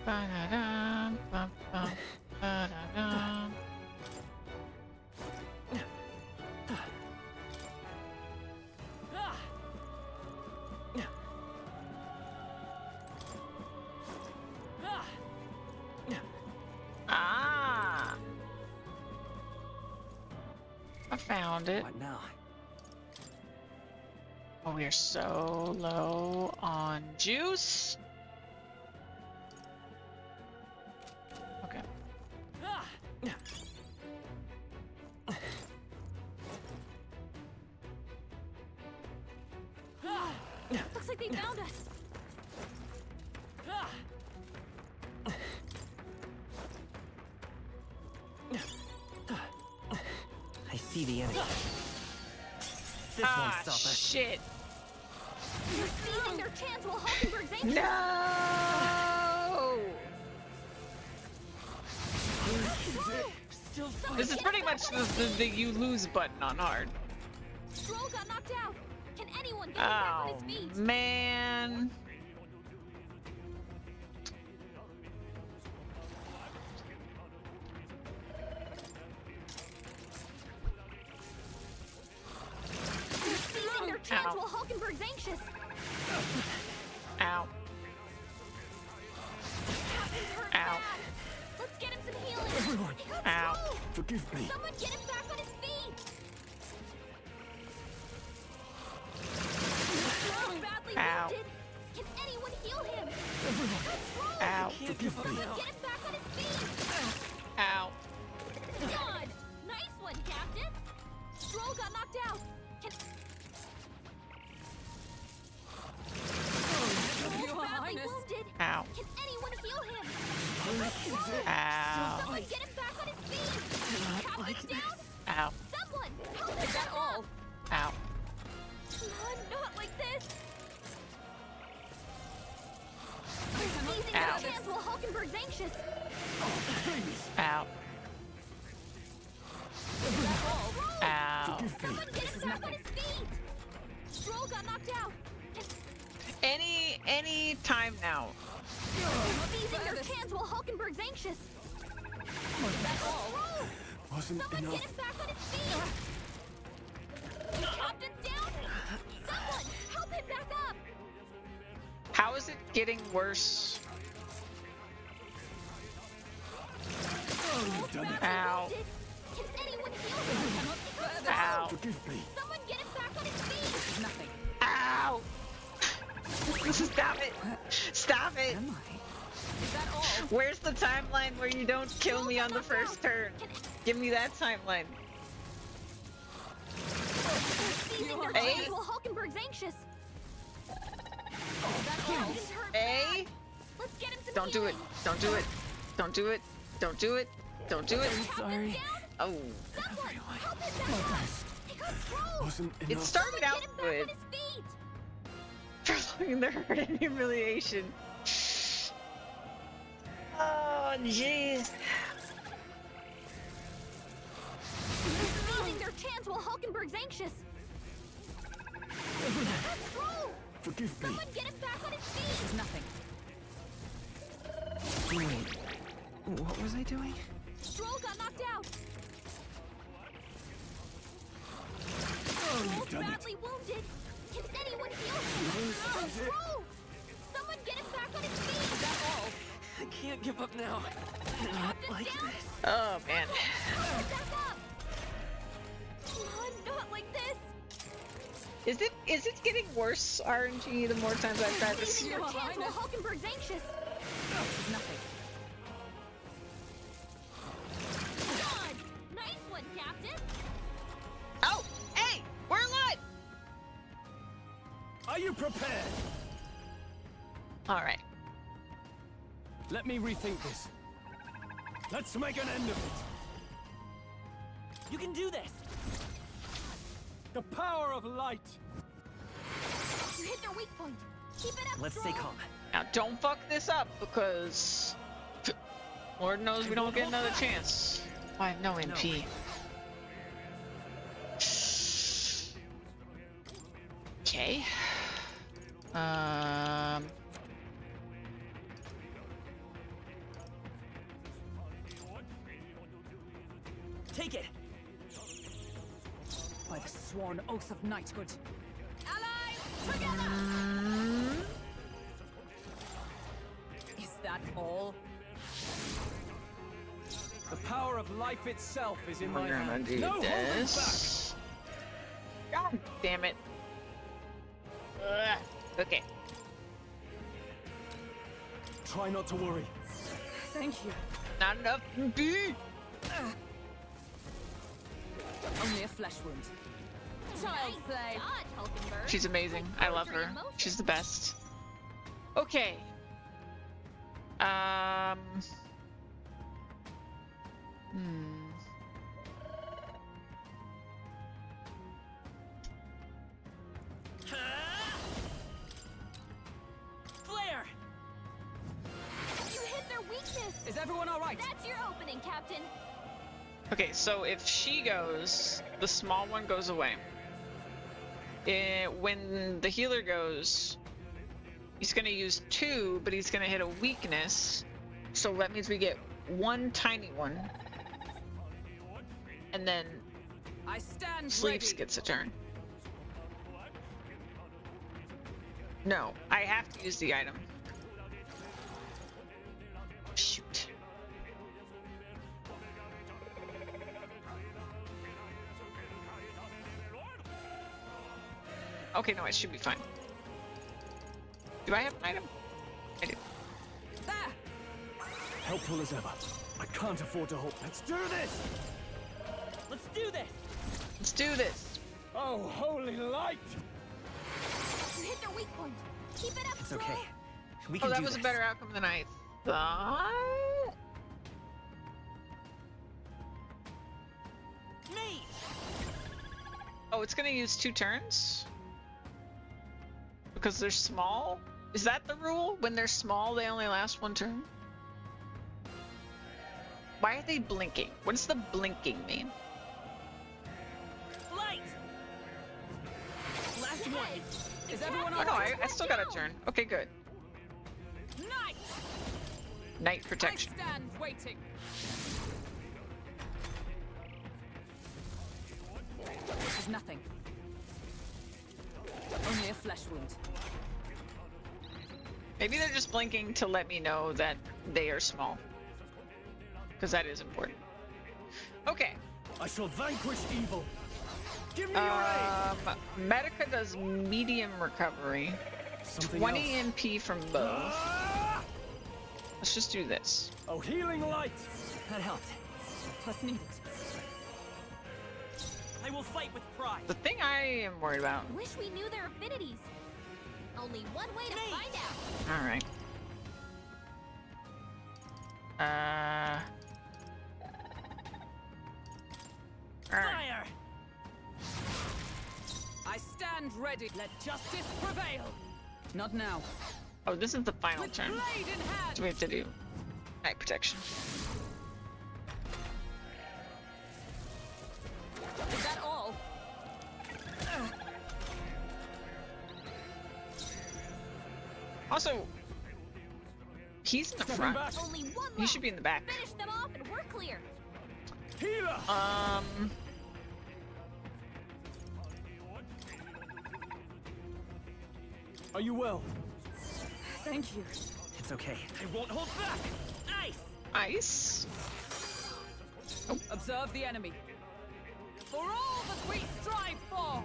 Ba-da-dum, bum-bum, ba-da-dum. Ah! Found it. What now? Oh, we are so low on juice. Okay. Looks like they found us. I see the enemy. This won't stop us. Shit. You're seizing their chance while Hulkenberg's anxious. No! This is pretty much the you lose button on hard. Stroll got knocked out. Can anyone get him back on his feet? Man. You're seizing their chance while Hulkenberg's anxious. Ow. Captain's hurt Ow. bad. Let's get him some healing. Everyone, ow. Forgive me. Someone get him back on his feet. Stroll's badly Ow. wounded. Can anyone heal him? Everyone, Ow. forgive me. Get him back on his feet. Ow. Good. Nice one, Captain. Stroll got knocked out. Can... Stroll's badly wounded. Ow. Can anyone heal him? Ow. Someone get him back on his feet. Captain's down. Ow. Someone help him back up. Ow. Not like this. You're seizing Ow. their chance while Hulkenberg's anxious. Ow. Ow. Someone get him back on his feet. Stroll got knocked out. Any time now. Seizing their chance while Hulkenberg's anxious. Wasn't Someone enough. get him back on his feet. Captain's down. Someone help him back up. How is it getting worse? You've done it. Ow. Can anyone heal him? Ow. Forgive me. Someone get him back on his feet. Nothing. Ow. Stop it. Stop it. Is that all? Where's the timeline where you don't kill me on the first turn? Give me that timeline. Seizing their Hey. chance while Hulkenberg's anxious. A. Let's get him some Don't do it. healing. Don't do it. Don't do it. Don't do it. Don't do it. Sorry. Oh. Someone help him back up. He got Stroll. Wasn't It enough. started out Get him back good. on his feet. Prolonging the hurt and humiliation. Oh, jeez. Seizing their chance while Hulkenberg's anxious. That's Stroll. Forgive me. Someone get him back on his feet. Nothing. Wait. What was I doing? Stroll got knocked out. You've Stroll's done it. badly wounded. Can anyone heal him? Stroll. Someone get him back on his feet. Is that all? I can't give up now. Not like this. Oh, man. Help him back up. Not like this. Is it getting worse, RNG, the more times I try this? Seizing their chance while Hulkenberg's anxious. Nothing. Good. Nice one, Captain. Oh, hey, we're alive. Are you prepared? All right. Let me rethink this. Let's make an end of it. You can do this. The power of light. You hit their weak point. Keep it up, Let's stay Stroll. calm. Now, don't fuck this up because Lord knows we don't get another chance. Oh, I have no MP. Okay. Take it. By the sworn oath of knighthood. Allies, together. Is that all? The power power of life itself is in We're my gonna hands. do No holding this. God damn it. Ugh. Okay. Try not to worry. Thank you. Not enough. B. Only a flesh wound. Child's play. God, Hulkenberg. She's amazing. I love her. She's the best. Okay. Flare! You hit their weakness! Is everyone alright? That's your opening, Captain. Okay, so if she goes, the small one goes away. When the healer goes, he's going to use 2, but he's going to hit a weakness. So that means we get 1 tiny one. And then I stand Sleeps ready. gets a turn. No, I have to use the item. Shoot. Okay, no, it should be fine. Do I have an item? I do. Helpful as ever. I can't afford to hold. Let's do this! Let's do this! Let's do this! Oh, holy light! You hit their weak point. Keep it up, It's Stroll. okay. We Oh, can that do was this. a better outcome than I thought. Me! Oh, it's gonna use 2 turns? Because they're small? Is that the rule? When they're small, they only last 1 turn? Why are they blinking? What does the blinking mean? Light! Last one. Is everyone Oh no, alright? I still got a turn. Okay, good. Night! Night protection. I stand waiting. This is nothing. Only a flesh wound. Maybe they're just blinking to let me know that they are small. Because that is important. Okay. I shall vanquish evil. Give me your aid! Medica does medium recovery. Something 20 else. MP from both. Let's just do this. Oh, healing light! That helped. Plus needed. I will fight with pride. The thing I am worried about. Wish we knew their affinities. Only one way to find out. Alright. Fire! I stand ready. Let justice prevail. Not now. Oh, this is the final With turn. blade in hand. So we have to do night protection. Is that all? Also, he's in the front. Only one left. He should be in the back. Finish them off and we're clear. Healer! Are you well? Thank you. It's okay. I won't hold back. Ice! Ice. Observe the enemy. For all that we strive for.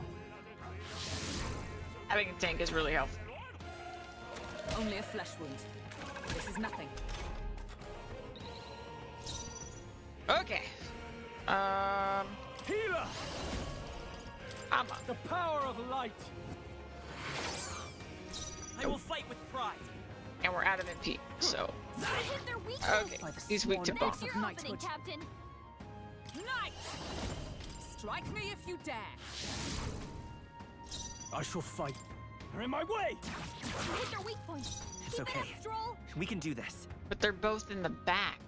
Having a tank is really helpful. Only a flesh wound. This is nothing. Okay. Healer! Amma. The power of light! I will fight with pride. And we're out of MP, so. You hit their weakness. Okay, he's weak to bomb. That's your opening, Captain. Night! Strike me if you dare. I shall fight. They're in my way! You hit their weak point. It's Keep okay. it up, Stroll. We can do this. But they're both in the back.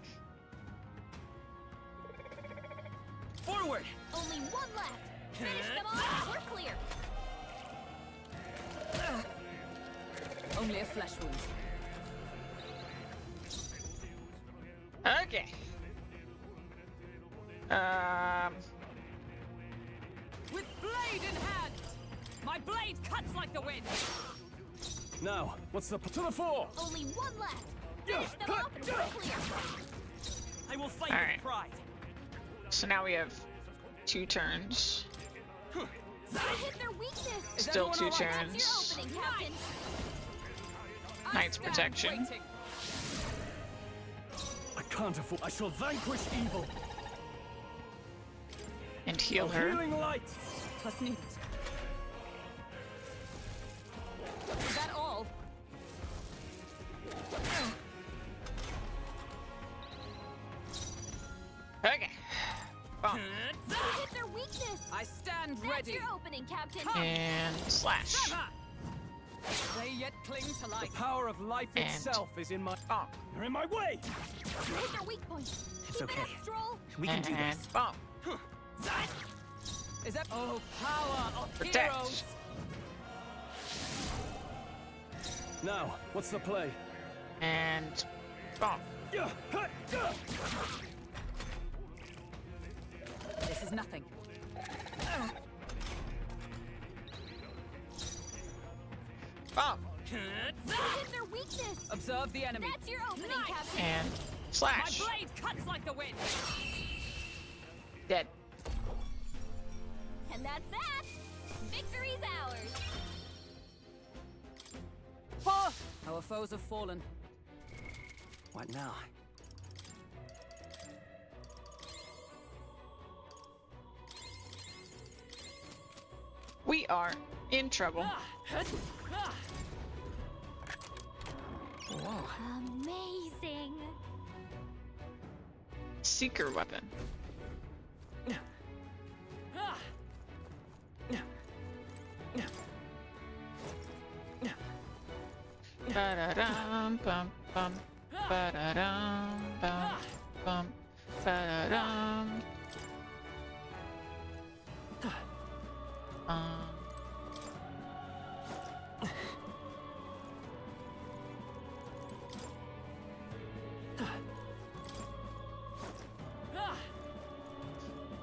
Forward. Only one left. Finish them off. We're clear. Only a flesh wound. Okay. With blade in hand. My blade cuts like the wind. Now, what's the to the fore? Only one left. Finish them off and we're clear. I will fight All right. with pride. So now we have 2 turns. Hit their weakness. Still 2 That's your turns. opening, Captain. Knight's protection. I can't afford. I shall vanquish evil. And heal A her. healing light. Plus needed. Is that all? Okay. Boom. Hit their weakness. I stand That's ready. your opening, Captain. And slash. They yet cling to life. The power of life And itself is in my. bonk. You're in my way. Hit their weak point. It's Keep it okay. up, Stroll. We can do And this. bonk. Is that power of Protect. heroes? Now, what's the play? And bonk. This is nothing. Bonk. Hit their weakness. Observe the enemy. That's your opening, Captain. And My slash. blade cuts like the wind. Dead. And that's that. Victory's ours. Our foes have fallen. What now? We are in trouble. Whoa. Amazing. Seeker weapon. Ba-da-dum, bum, bum. Ba-da-dum, bum, bum. Ba-da-dum.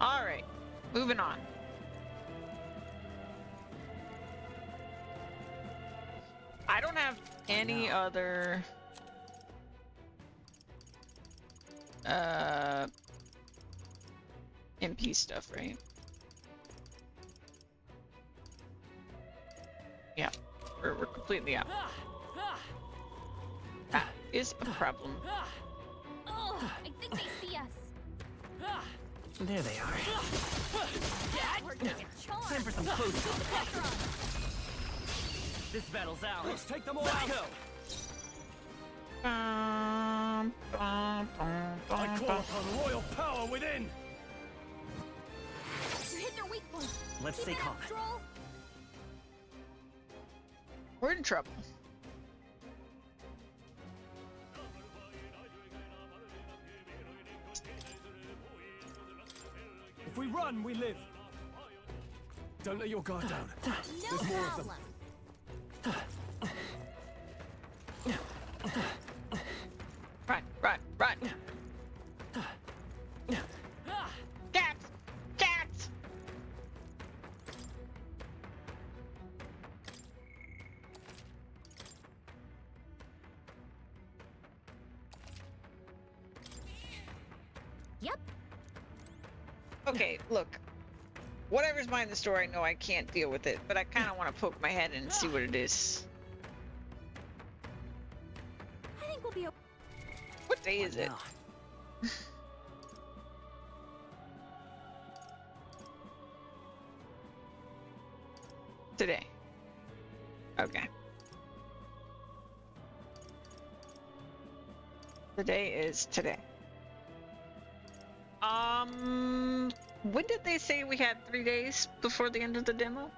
All right, moving on. I don't have any other MP stuff, right? Yeah, we're completely out. That is a problem. Oh, I think they see us. There they are. We're gonna get charged. Time for some close. Pressure on. This battle's ours. Let's take them all out. Go. Bum, bum, bum, I bum, call bum. upon royal power within. You hit their weak point. Let's Keep stay it calm. up, Stroll. We're in trouble. If we run, we live. Don't let your guard down. No There's more of them. Run, run, run. Cats! Cats! Yep. Okay, look. Whatever's behind the store, I know I can't deal with it, but I kind of want to poke my head in and see what it is. I think we'll be okay. What day is it? Today. Okay. Today is today. When did they say we had 3 days before the end of the demo?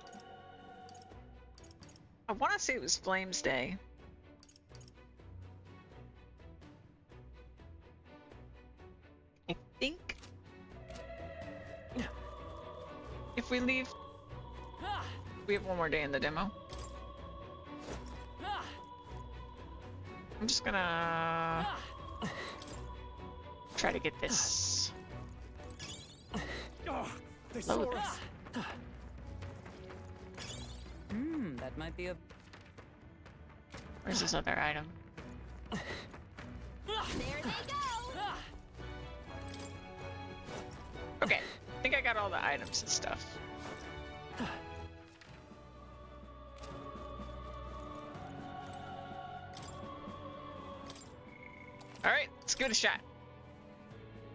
I want to say it was Flames Day. I think if we leave, we have 1 more day in the demo. I'm just gonna try to get this. They saw us. That might be a... Where's this other item? There they go. Okay, I think I got all the items and stuff. Alright, let's give it a shot.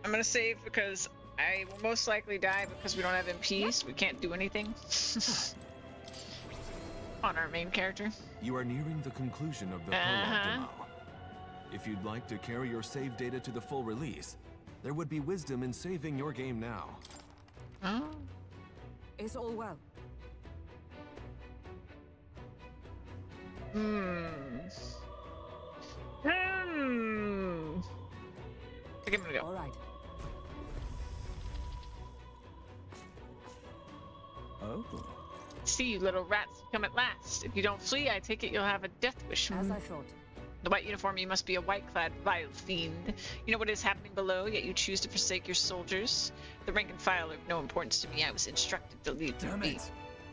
I'm gonna save because I will most likely die because we don't have MP, so we can't do anything on our main character. You are nearing the conclusion of the prologue demo. If you'd like to carry your save data to the full release, there would be wisdom in saving your game now. Oh. Is all well? I think I'm gonna go. All right. Oh. See, you little rats, come at last. If you don't flee, I take it you'll have a death wish. As I thought. The white uniform, you must be a white-clad vile fiend. You know what is happening below, yet you choose to forsake your soldiers. The rank and file are of no importance to me. I was instructed to lead the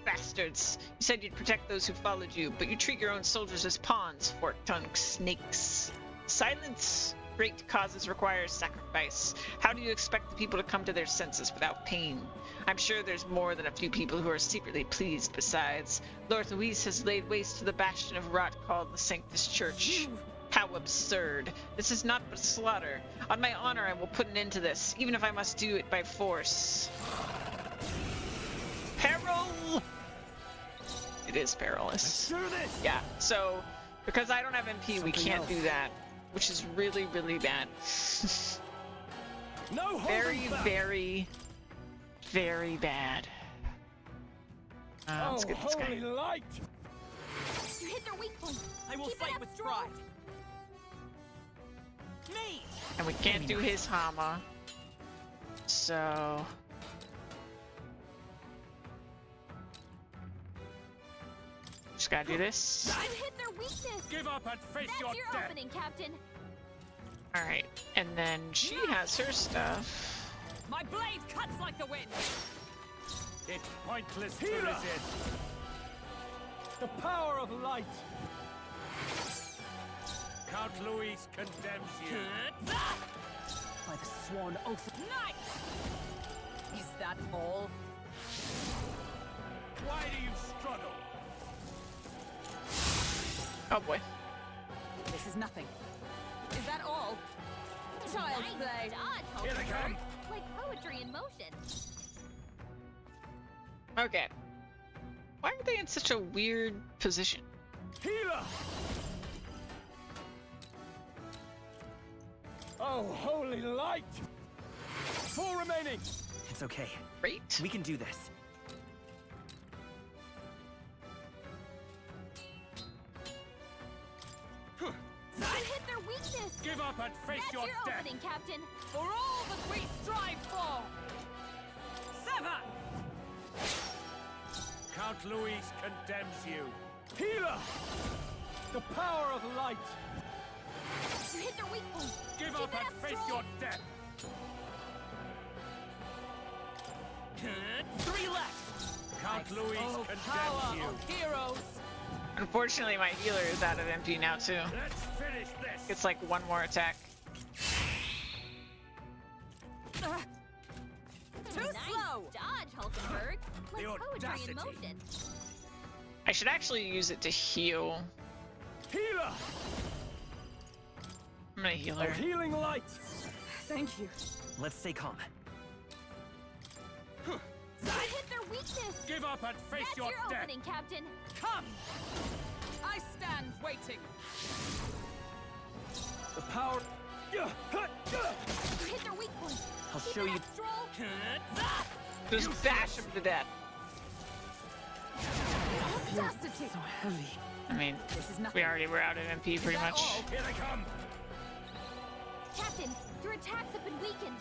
bastards. You said you'd protect those who followed you, but you treat your own soldiers as pawns, fork-tongued snakes. Silence! Great causes require sacrifice. How do you expect the people to come to their senses without pain? I'm sure there's more than a few people who are secretly pleased besides. Lord Luis has laid waste to the bastion of rot called the Sanctus Church. How absurd. This is not but slaughter. On my honor, I will put an end to this, even if I must do it by force. Peril! It is perilous. Yeah, so because I don't have MP, we can't do that, which is really, really bad. No, very, very, very bad. Let's get this guy. Light! You hit their weak point. I will fight with pride. Me! And we can't do his Hama. So just gotta do this. You hit their weakness. Give up and face That's your your death. opening, Captain. Alright, and then she has her stuff. My blade cuts like the wind. It's pointless to resist. The power of light. Count Luis condemns you. By the sworn oath. Night! Is that all? Why do you struggle? Oh boy. This is nothing. Is that all? Child's play. Dodge, Here they come. like poetry in motion. Okay. Why are they in such a weird position? Healer! Oh, holy light! 4 remaining! It's okay. Great. We can do this. You hit their weakness. Give up and face That's your your death! opening, Captain. For all that we strive for! Sever! Count Luis condemns you. Healer! The power of light! You hit their weak point. Give Keep up it and up, face Stroll. your death! 3 left! Count Luis Oh, condemns power you. of heroes! Unfortunately, my healer is out of MP now too. Let's finish this! It's like one more attack. Too slow! Dodge, Hulkenberg. Like The poetry audacity. in motion. I should actually use it to heal. Healer! I'm gonna heal A her. healing light! Thank you. Let's stay calm. You hit their weakness. Give up and face That's your your death! opening, Captain. Come! I stand waiting. The power... You hit their weak point. I'll Keep show it you. up, Stroll. Just bash him to death. Audacity! So heavy. I mean, This is we nothing. already were out of MP pretty that much. all? Here they come! Captain, your attacks have been weakened.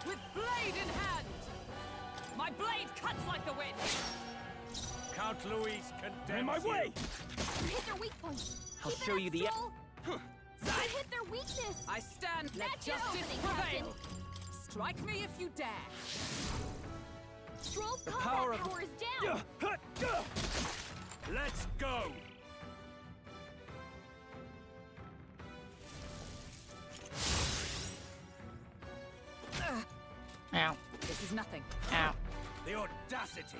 With blade in hand! My blade cuts like the wind! Count Luis condemns In my you. way! You hit their weak point. I'll Keep it show up, you the. Stroll. You hit their weakness. I stand. Let That's your justice opening, prevail! Captain. Strike me if you dare! Stroll's The combat power of- power is down. Let's go! Yeah. nothing. Ow. The audacity!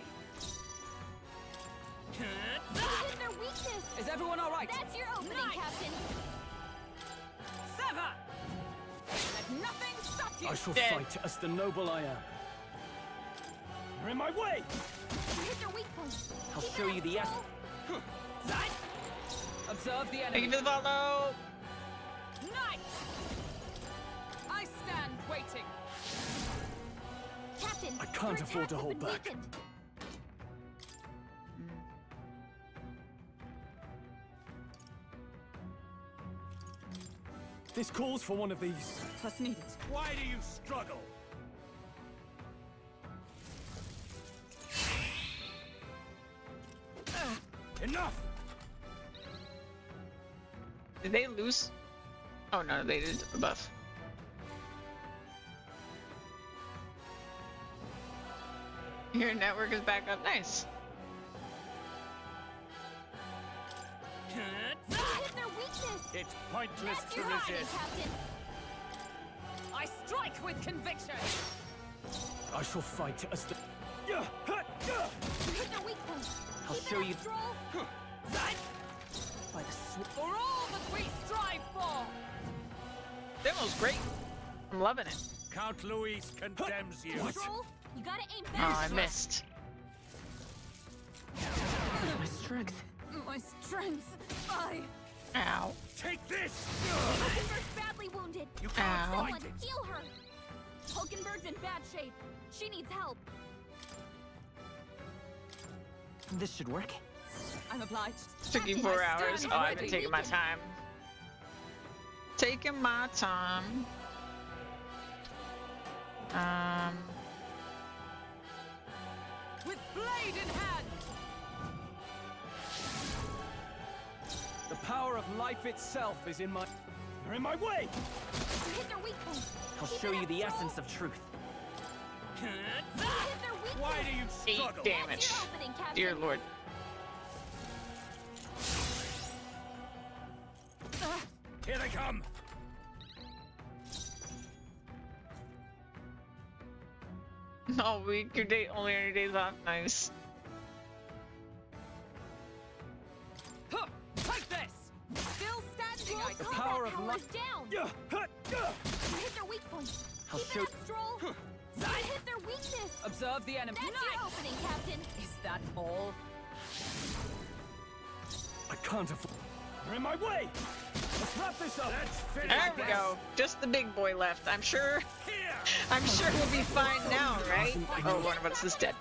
Hit their weakness! Is everyone all right? That's your opening, Captain! Sever! Let nothing stop you! I shall fight as the noble I am. You're in my way! You hit their weak point. I'll show you the essence. Observe the enemy. Thank you for the follow! Knight! I stand waiting. Captain, I can't afford to hold back. Weakened. This calls for one of these. Plus needed. Why do you struggle? Enough! Did they lose? Oh no, they did a buff. Your network is back up. Nice. Hit their weakness! It's pointless That's to your opening, resist. Captain! I strike with conviction. I shall fight as the... You hit their weak point. I'll Keep show it you. up, Stroll. By the for all that we strive for. Demo's great. I'm loving it. Count Louis condemns you. Stroll, you gotta aim Oh, back. I missed. My strength. My strength. Ow. Take this! Hulkenberg's badly wounded. You can't Ow. fight Someone it! heal her. Hulkenberg's in bad shape. She needs help. This should work. I'm obliged. Took you Captain, 4 I hours. stand Oh, I've been ready. taking my time. Taking my time. With blade in hand. The power of life itself is in my... You're in my way! You hit their weak point. I'll Keep show it you up, the Stroll. essence of truth. You hit their weakness. Why do you 8 struggle? damage. That's your opening, Captain. Dear Lord. Here they come! No, week, your day, only on your days off. Nice. Huh, take this. Still standing. I The power of life down. You hit their weak point. I'll Keep show- it up, Stroll. You hit their weakness. Observe the enemy. That's your opening, Captain. Is that all? I can't afford... You're in my way! Let's wrap this up! Let's finish There we this. go. Just the big boy left. I'm sure Here! we'll be fine now, right? Oh, one of us is dead.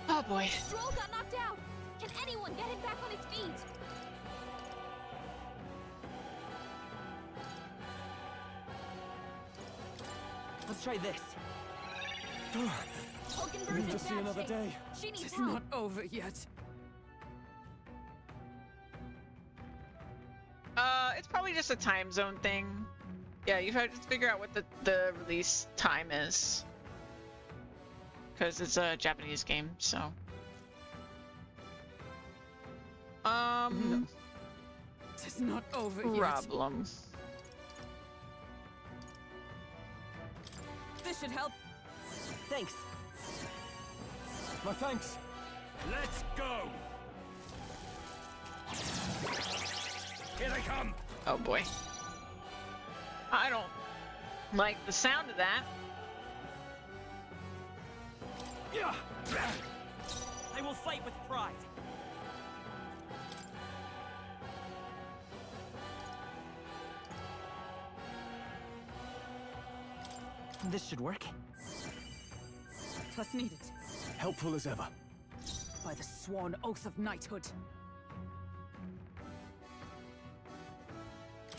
Oh boy. Stroll got knocked out. Can anyone get him back on his feet? Let's try this. Hulkenberg's Need in to see bad another shape. day. She needs It's help. not over yet. It's probably just a time zone thing. Yeah, you have to figure out what the release time is. Because it's a Japanese game, so. It's not over yet. Problem. This should help. Thanks. My thanks. Let's go! Here they come! Oh boy. I don't like the sound of that. Yeah. I will fight with pride. This should work. Plus needed. Helpful as ever. By the sworn oath of knighthood.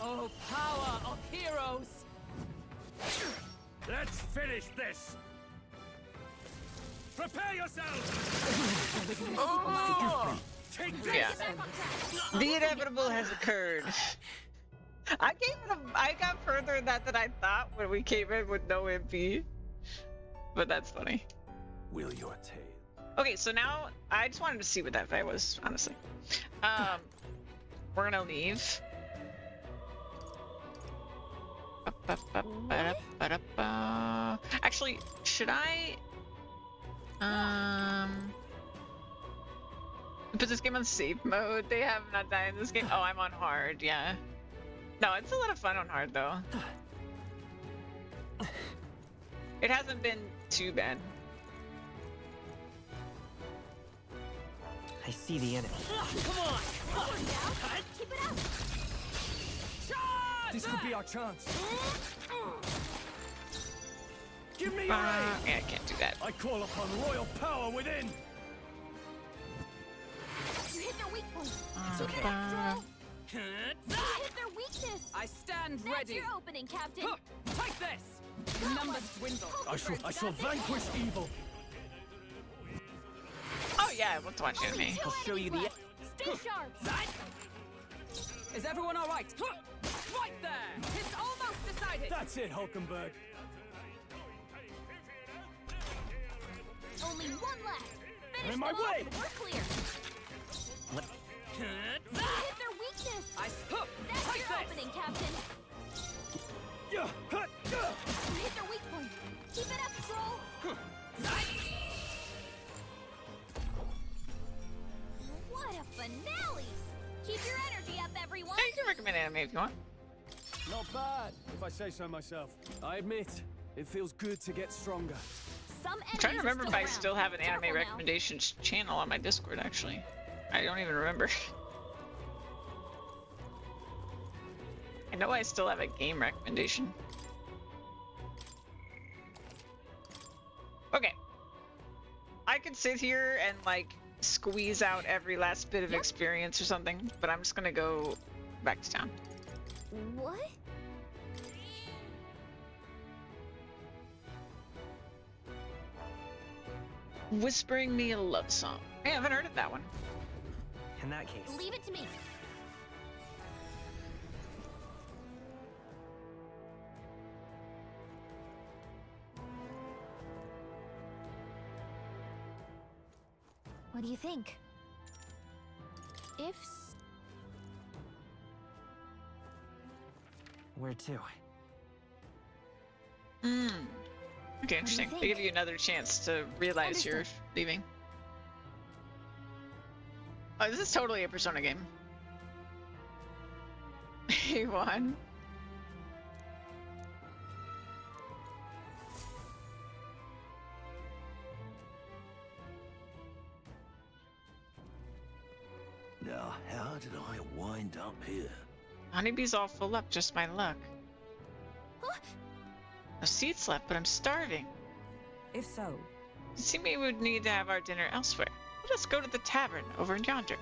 Oh, power of heroes! Let's finish this! Prepare yourselves! Oh! Take this! Yeah. The inevitable has occurred. I got further in that than I thought when we came in with no MP. But that's funny. Will your tale? Okay, so now I just wanted to see what that fight was, honestly. We're gonna leave. Actually, should I put this game on safe mode? They have not died in this game. Oh, I'm on hard, yeah. No, it's a lot of fun on hard though. It hasn't been too bad. I see the enemy. Come on! Keep it up! This could be our chance. Give me your Yeah, I can't do that. I call upon royal power within. You hit their weak point. Uh, Keep it up, Stroll. You hit their weakness. I stand That's ready. your opening, Captain. Take this! The numbers dwindle. I shall vanquish evil. Oh yeah, I want to watch anime. I'll show you the. Stay sharp. Is everyone all right? Right there! It's almost decided! That's it, Hulkenberg. Only one left. Finish In my them off way. and we're clear. What? You hit their weakness. That's Take your this. opening, Captain. Yeah. You hit their weak point. Keep it up, Troll. What a finale! Keep your energy up, everyone. Yeah, you can recommend anime if you want. Not bad, if I say so myself. I admit, it feels good to get stronger. Some I'm trying to enemies are remember if I around. still have an anime Careful now. recommendations channel on my Discord, actually. I don't even remember. I know I still have a game recommendation. Okay. I could sit here and, like, squeeze out every last bit of experience or something, but I'm just gonna go back to town. What? Whispering Me a Love Song. I haven't heard of that one. In that case. Leave it to me. What do you think? If Where to? Okay, interesting. They give you another chance to realize you're leaving. Oh, this is totally a Persona game. A1. Now, how did I wind up here? Honeybee's all full up, just my luck. No seats left, but I'm starving. If so, It seemed we would need to have our dinner elsewhere. Let us go to the tavern over yonder.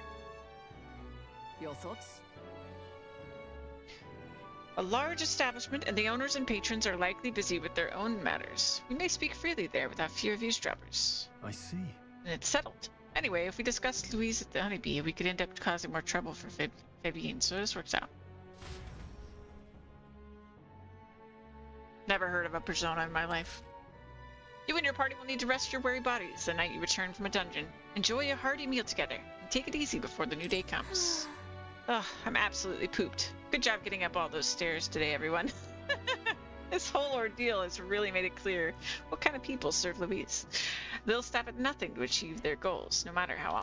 your thoughts? A large establishment, and the owners and patrons are likely busy with their own matters. We may speak freely there without fear of eavesdroppers. I see. And it's settled. Anyway, if we discuss Louise at the Honeybee, we could end up causing more trouble for Fabienne, so this works out. Never heard of a Persona in my life. You and your party will need to rest your weary bodies the night you return from a dungeon. Enjoy a hearty meal together, and take it easy before the new day comes. Ugh, I'm absolutely pooped. Good job getting up all those stairs today, everyone. This whole ordeal has really made it clear what kind of people serve Louise. They'll stop at nothing to achieve their goals, no matter how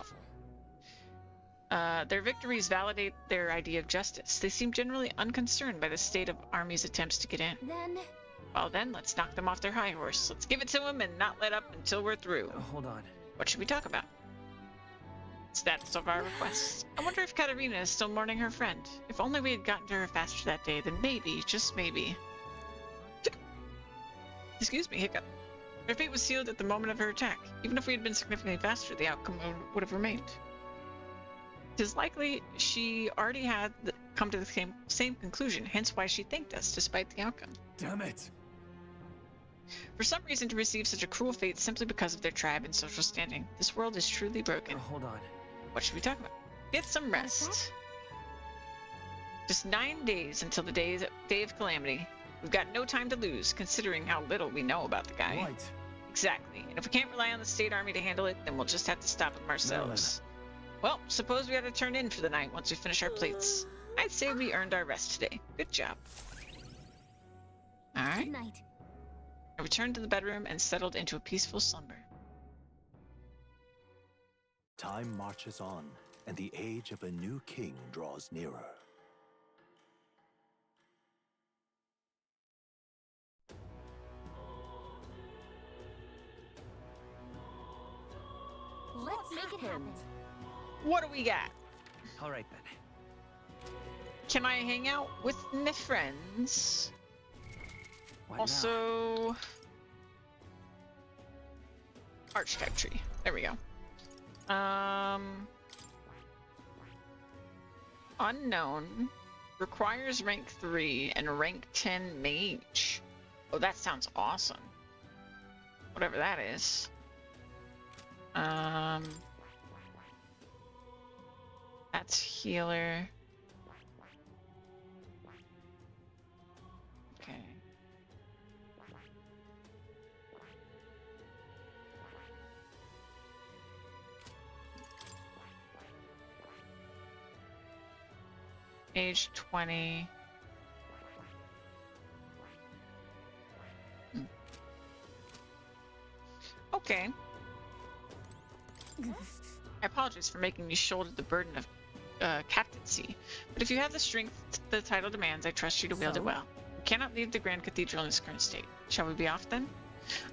awful. Their victories validate their idea of justice. They seem generally unconcerned by the state of army's attempts to get in. Well then, let's knock them off their high horse. Let's give it to them and not let up until we're through. Hold on. What should we talk about? Status of our requests. I wonder if Katarina is still mourning her friend. If only we had gotten to her faster that day, then maybe, just maybe... Excuse me, hiccup. Her fate was sealed at the moment of her attack. Even if we had been significantly faster, the outcome would have remained. It is likely she already had come to the same conclusion, hence why she thanked us, despite the outcome. Damn it! For some reason to receive such a cruel fate simply because of their tribe and social standing. This world is truly broken. Hold on. What should we talk about? Get some rest. Just 9 days until the day of calamity. We've got no time to lose, considering how little we know about the guy. Right. Exactly. And if we can't rely on the state army to handle it, then we'll just have to stop them ourselves. Well, suppose we had to turn in for the night once we finish our plates. I'd say we earned our rest today. Good job. All right. Good night. I returned to the bedroom and settled into a peaceful slumber. Time marches on, and the age of a new king draws nearer. Let's make it happen. What do we got? All right, then. Can I hang out with my friends? What also, archetype tree. There we go. Unknown requires rank 3 and rank 10 mage. Oh, that sounds awesome. Whatever that is. That's healer. Okay. Age 20. Okay. I apologize for making you shoulder the burden of captaincy, but if you have the strength the title demands, I trust you to wield it well. We cannot leave the Grand Cathedral in its current state. Shall we be off then?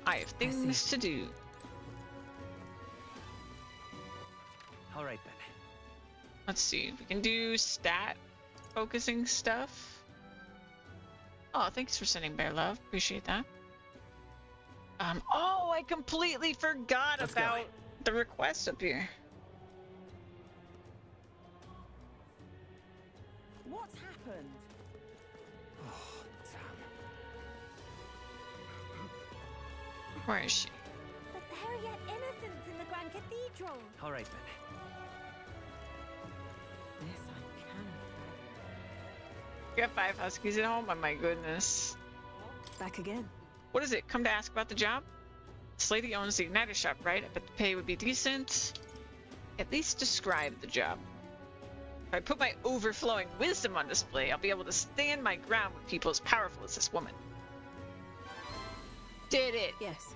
I have things to do. All right then. Let's see. We can do stat focusing stuff. Oh, thanks for sending Bear Love. Appreciate that. Oh, I completely forgot about the request up here. What's happened? Oh, damn. Where is she? But there are yet innocents in the Grand Cathedral. All right then. This I can. You got 5 huskies at home? Oh my goodness. Back again. What is it? Come to ask about the job? This lady owns the Igniter shop, right? I bet the pay would be decent. At least describe the job. If I put my overflowing wisdom on display, I'll be able to stand my ground with people as powerful as this woman. Did it? Yes.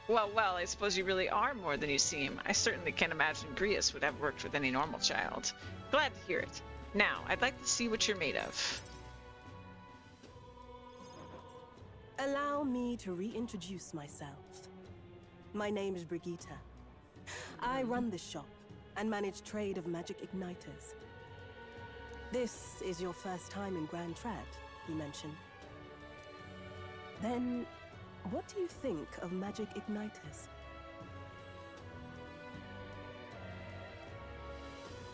Well, I suppose you really are more than you seem. I certainly can't imagine Grius would have worked with any normal child. Glad to hear it. Now, I'd like to see what you're made of. Allow me to reintroduce myself. My name is Brigitte. I run this shop and manage trade of magic igniters. This is your first time in Grand Trad, you mentioned. Then, what do you think of magic igniters?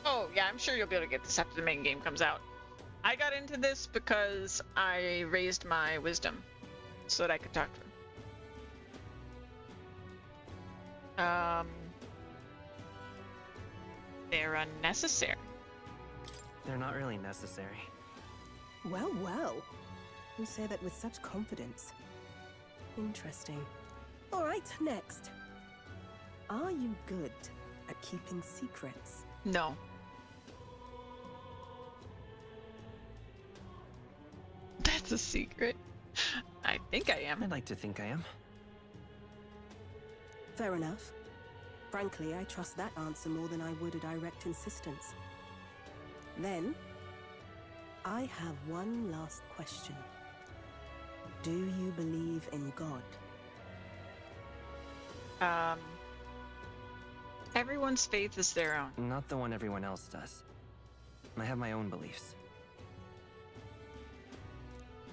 Oh, yeah, I'm sure you'll be able to get this after the main game comes out. I got into this because I raised my wisdom so that I could talk to her. They're unnecessary. They're not really necessary. Well, well. You say that with such confidence. Interesting. All right, next. Are you good at keeping secrets? No. That's a secret. I think I am. I'd like to think I am. Fair enough. Frankly, I trust that answer more than I would a direct insistence. Then, I have one last question. Do you believe in God? Everyone's faith is their own. Not the one everyone else does. I have my own beliefs.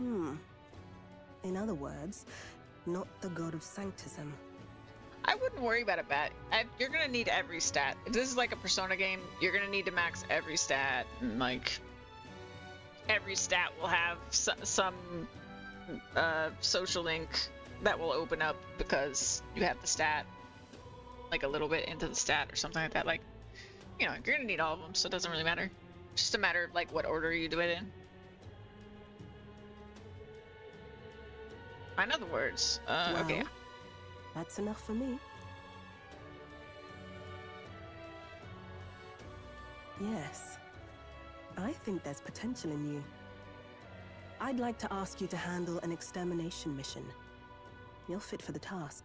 In other words, not the god of sanctism. I wouldn't worry about it, Bat. You're gonna need every stat. If this is like a Persona game, you're gonna need to max every stat. And, like, every stat will have some social link that will open up because you have the stat, like, a little bit into the stat or something like that. Like, you know, you're gonna need all of them, so it doesn't really matter. It's just a matter of, like, what order you do it in. In other words, Well, okay. That's enough for me. Yes. I think there's potential in you. I'd like to ask you to handle an extermination mission. You're fit for the task.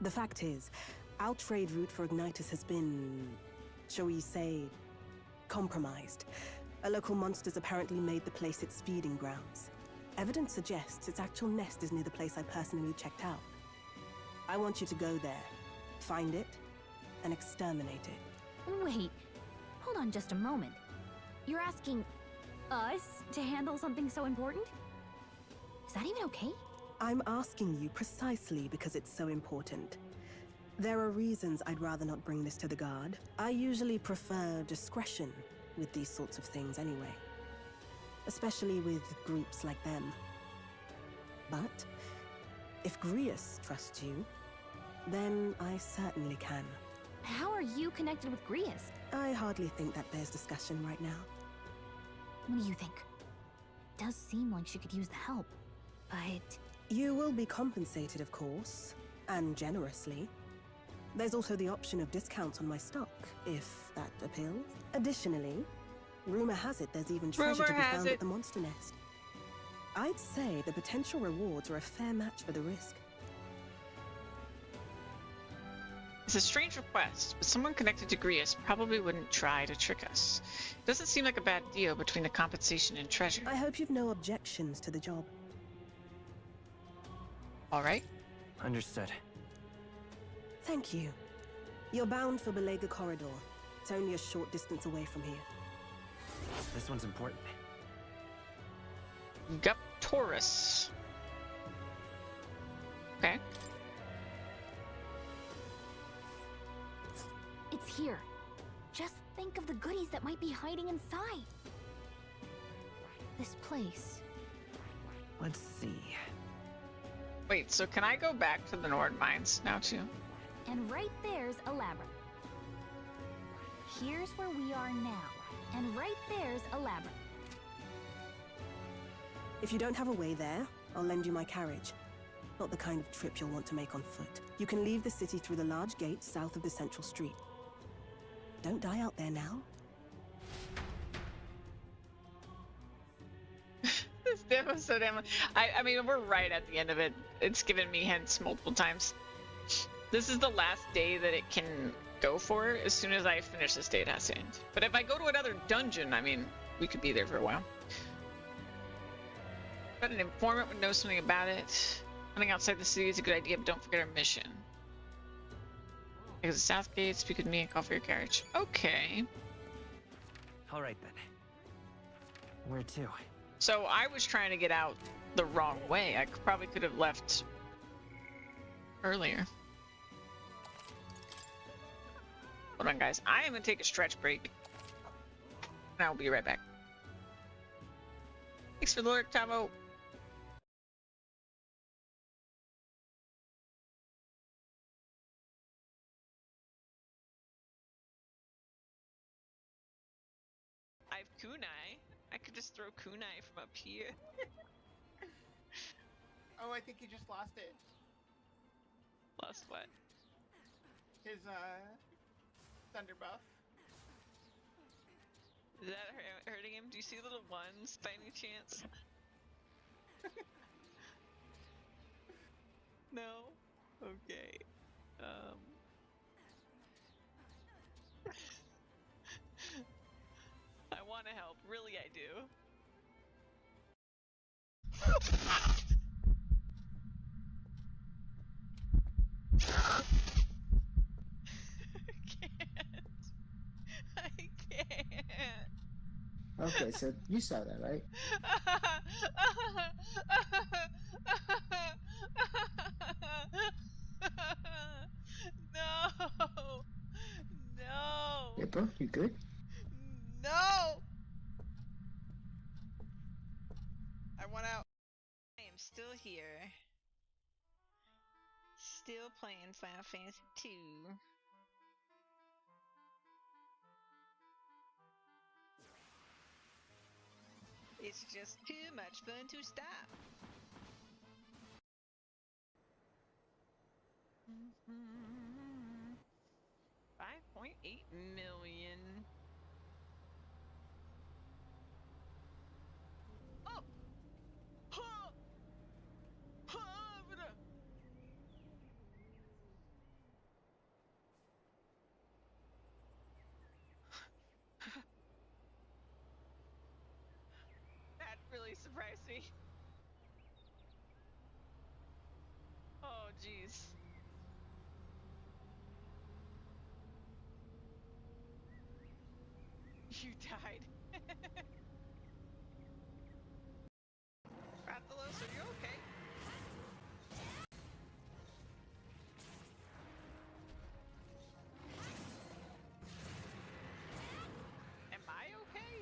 The fact is, our trade route for Ignitus has been, shall we say, compromised. A local monster's apparently made the place its feeding grounds. Evidence suggests its actual nest is near the place I personally checked out. I want you to go there, find it, and exterminate it. Wait, hold on just a moment. You're asking us to handle something so important? Is that even okay? I'm asking you precisely because it's so important. There are reasons I'd rather not bring this to the guard. I usually prefer discretion with these sorts of things anyway. Especially with groups like them. But if Grius trusts you, then I certainly can. How are you connected with Grius? I hardly think that there's discussion right now. What do you think? It does seem like she could use the help, but... You will be compensated, of course, and generously. There's also the option of discounts on my stock, if that appeals. Additionally, rumor has it there's even treasure to be found at the monster nest. I'd say the potential rewards are a fair match for the risk. It's a strange request, but someone connected to Grius probably wouldn't try to trick us. It doesn't seem like a bad deal between the compensation and treasure. I hope you've no objections to the job. All right. Understood. Thank you. You're bound for Belega Corridor. It's only a short distance away from here. This one's important. Taurus. Okay. It's here. Just think of the goodies that might be hiding inside. This place. Let's see. Wait, so can I go back to the Nord Mines now too? And right there's a labyrinth. Here's where we are now. And right there's a labyrinth. If you don't have a way there, I'll lend you my carriage. Not the kind of trip you'll want to make on foot. You can leave the city through the large gates south of the central street. Don't die out there now. This demo is so damn... I mean, we're right at the end of it. It's given me hints multiple times. This is the last day that it can go for. As soon as I finish this day, it has to end. But if I go to another dungeon, I mean, we could be there for a while. But an informant would know something about it. Running outside the city is a good idea, but don't forget our mission. Because the south gate, speak with me and call for your carriage. Okay. Alright then. Where to? So I was trying to get out the wrong way. I probably could have left earlier. Hold on, guys. I am going to take a stretch break. And I'll be right back. Thanks for the lurk, Tavo. I have kunai. I could just throw kunai from up here. Oh, I think he just lost it. Lost what? His, thunder buff. Is that hurting him? Do you see little ones by any chance? No? Okay. I want to help. Really, I do. I can't. Okay, so you saw that, right? No! No! Yeah, bro, you good? No! I want out. I am still here. Still playing Final Fantasy 2. It's just too much fun to stop. 5.8 million. Oh! surprise me. Oh, jeez. You died. Rathalos, are you okay? Am I okay?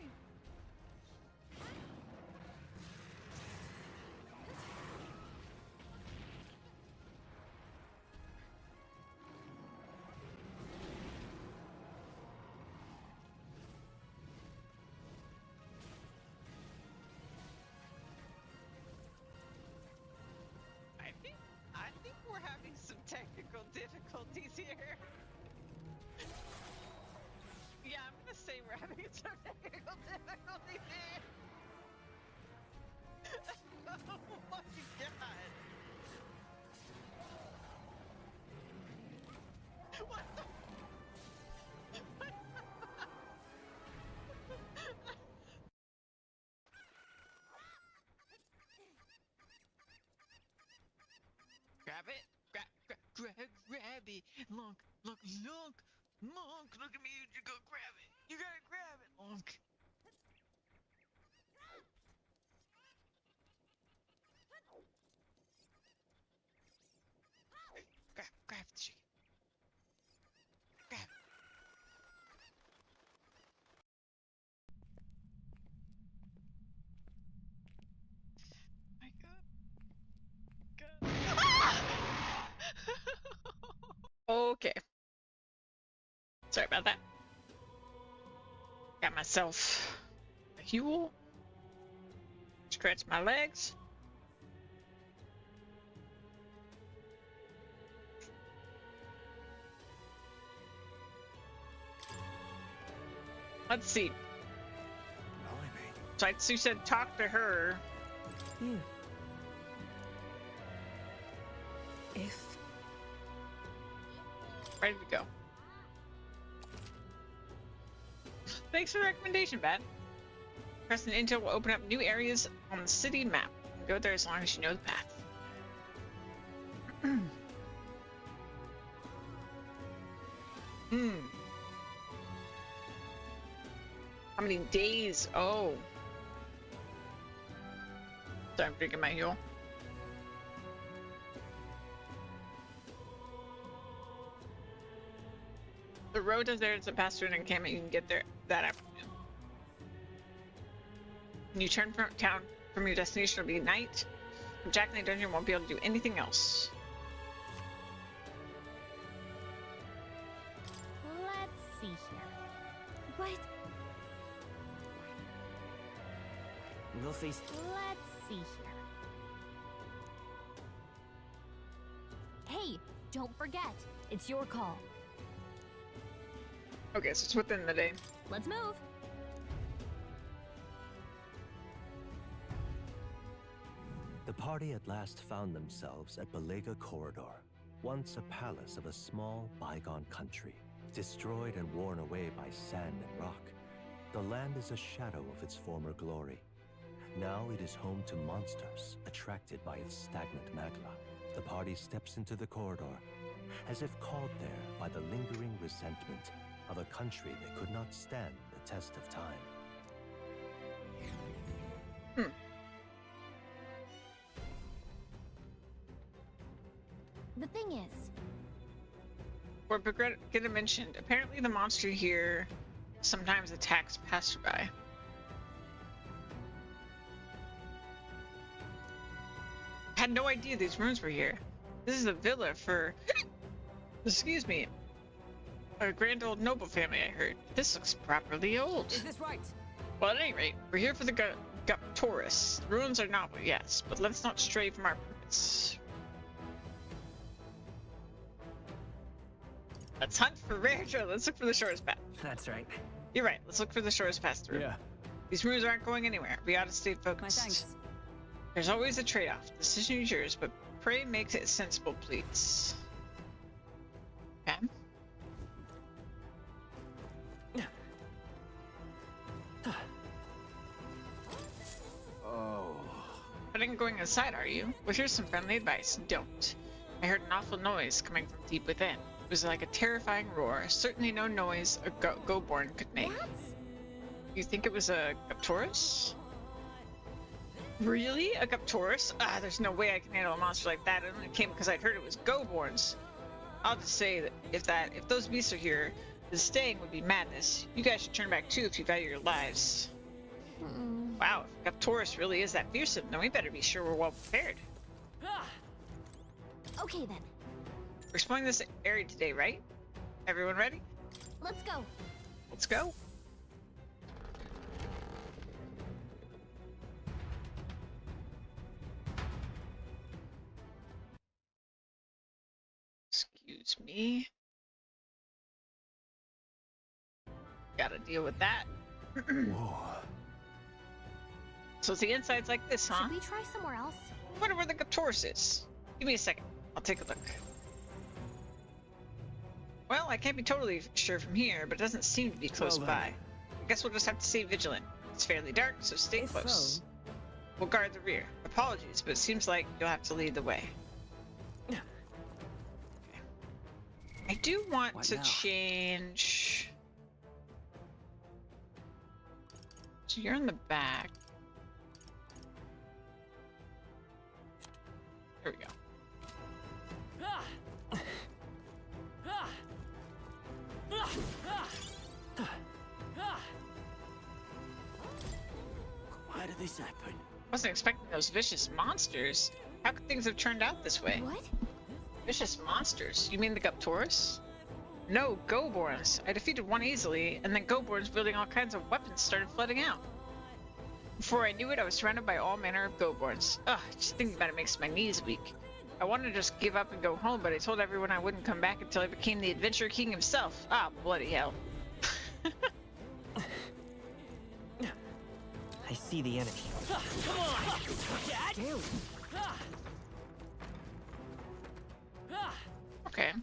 I think we're having some technical difficulties here. Yeah, I'm gonna say we're having some technical difficulties here. Oh my god. What the? Grab it. Grab it. Look, look, look at me. You go grab it. You gotta grab it. Look. Grab the chicken. Grab it. My god. Okay. Sorry about that. Got myself a Huel. Stretch my legs. Let's see. So Sue said talk to her. You. If. Ready to go. Thanks for the recommendation, Bat. Pressing Intel will open up new areas on the city map. Go there as long as you know the path. How many days? Oh. Sorry, I'm drinking my Huel. The road is there. It's a pass through an encampment. You can get there that afternoon. When you turn from town from your destination, it'll be night. Jack in the dungeon won't be able to do anything else. Let's see here. But We'll face. let's see here. Hey, don't forget, it's your call. Okay, so it's within the day. Let's move. The party at last found themselves at Belega Corridor, once a palace of a small, bygone country, destroyed and worn away by sand and rock. The land is a shadow of its former glory. Now it is home to monsters attracted by its stagnant magma. The party steps into the corridor, as if called there by the lingering resentment of a country that could not stand the test of time. The thing is, What Brigitte mentioned, apparently the monster here sometimes attacks passerby. Had no idea these rooms were here. This is a villa for, excuse me, a grand old noble family, I heard. This looks properly old. Is this right? Well, at any rate, we're here for the Guptorus. The ruins are novel, yes, but let's not stray from our purpose. Let's hunt for rare treasure. Let's look for the shortest path. That's right. You're right. Let's look for the shortest path through. Yeah. These ruins aren't going anywhere. We ought to stay focused. My thanks. There's always a trade-off. The decision is yours, but pray make it sensible, please. Okay. Oh, planning on going inside, are you? Well, here's some friendly advice. Don't. I heard an awful noise coming from deep within. It was like a terrifying roar. Certainly no noise a go-born could make. What? You think it was a Guptorus? Really? A Guptorus? Ah, there's no way I can handle a monster like that. It only came because I'd heard it was go-borns. I'll just say that if those beasts are here, the staying would be madness. You guys should turn back too if you value your lives. Wow, if Guptorus really is that fearsome, then we better be sure we're well prepared. Okay then. We're exploring this area today, right? Everyone ready? Let's go. Let's go. Excuse me. Gotta deal with that. Whoa. So the inside's like this, huh? Should we try somewhere else? I wonder where the Guptorus is. Give me a second. I'll take a look. Well, I can't be totally sure from here, but it doesn't seem to be close by. I guess we'll just have to stay vigilant. It's fairly dark, so stay close. We'll guard the rear. Apologies, but it seems like you'll have to lead the way. Okay. I do want to change... So you're in the back. There we go. Why did this happen? Wasn't expecting those vicious monsters. How could things have turned out this way? What? Vicious monsters? You mean the Guptorus? No, Goborns. I defeated one easily, and then Goborns wielding all kinds of weapons started flooding out. Before I knew it, I was surrounded by all manner of Goborns. Ugh, just thinking about it makes my knees weak. I wanted to just give up and go home, but I told everyone I wouldn't come back until I became the Adventure King himself. Ah, bloody hell. I see the enemy. Come on! Dad? Okay.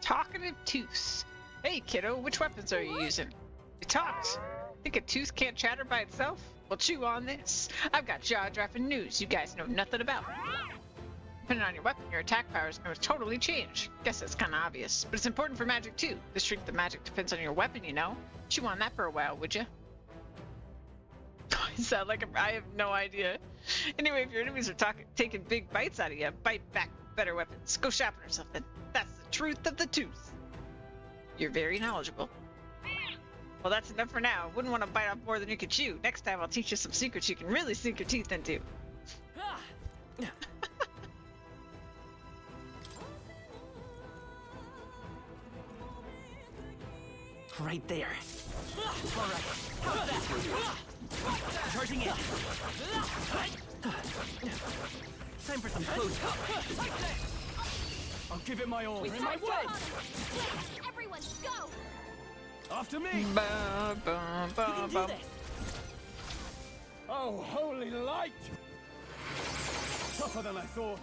Talkative Tooth. Hey kiddo, which weapons are you using? It talks. Think a tooth can't chatter by itself? Well, chew on this. I've got jaw-dropping news you guys know nothing about. Depending on your weapon, your attack power is going to totally change. Guess that's kind of obvious, but it's important for magic too. The strength of magic depends on your weapon, you know. Chew on that for a while, would you? I sound like I have no idea. Anyway, if your enemies are taking big bites out of you, bite back with better weapons. Go shopping or something. That's the truth of the tooth. You're very knowledgeable. Well, that's enough for now. Wouldn't want to bite off more than you could chew. Next time I'll teach you some secrets you can really sink your teeth into. Right there. All right. How's that? Charging in. Time for some close up. I'll give it my all. We My way. Everyone, go! After me. You can do this. Oh, holy light! Tougher than I thought.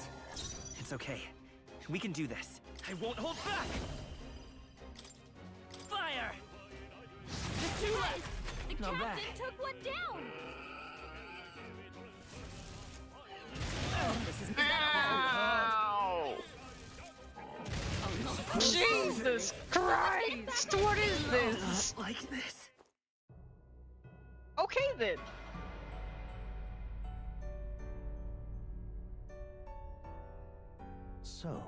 It's okay. We can do this. I won't hold back. Fire! Just two left. The Not captain bad. took one down. This is Ow! Jesus Christ! What is this? Like this. Okay then. So,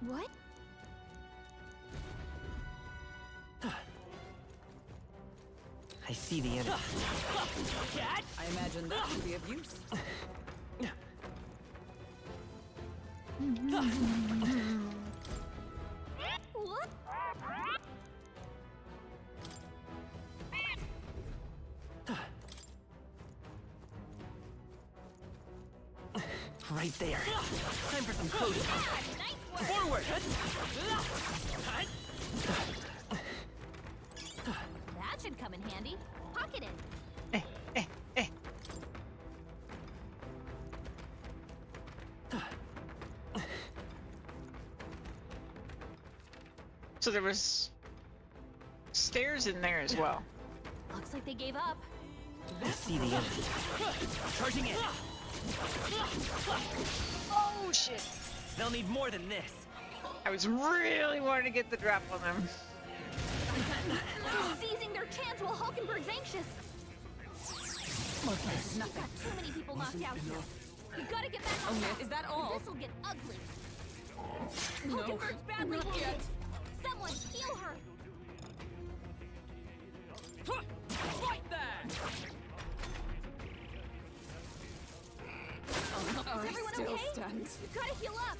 What? I see the enemy. Dad? I imagine that would be of use. What? Right there. Time for some close combat. Forward! That should come in handy. Pocket it. So there was stairs in there as well. Looks like they gave up. I see the enemy. Charging in. Oh shit! They'll need more than this. I was really wanting to get the drop on them. Seizing their chance while Hulkenberg's anxious. Look, there's not got too many people knocked out here. You gotta get back on track. Is that all? This'll get ugly. No, Hulkenberg's badly not wounded. yet. Someone heal her. Right there! Is everyone still okay? stand. You gotta heal up.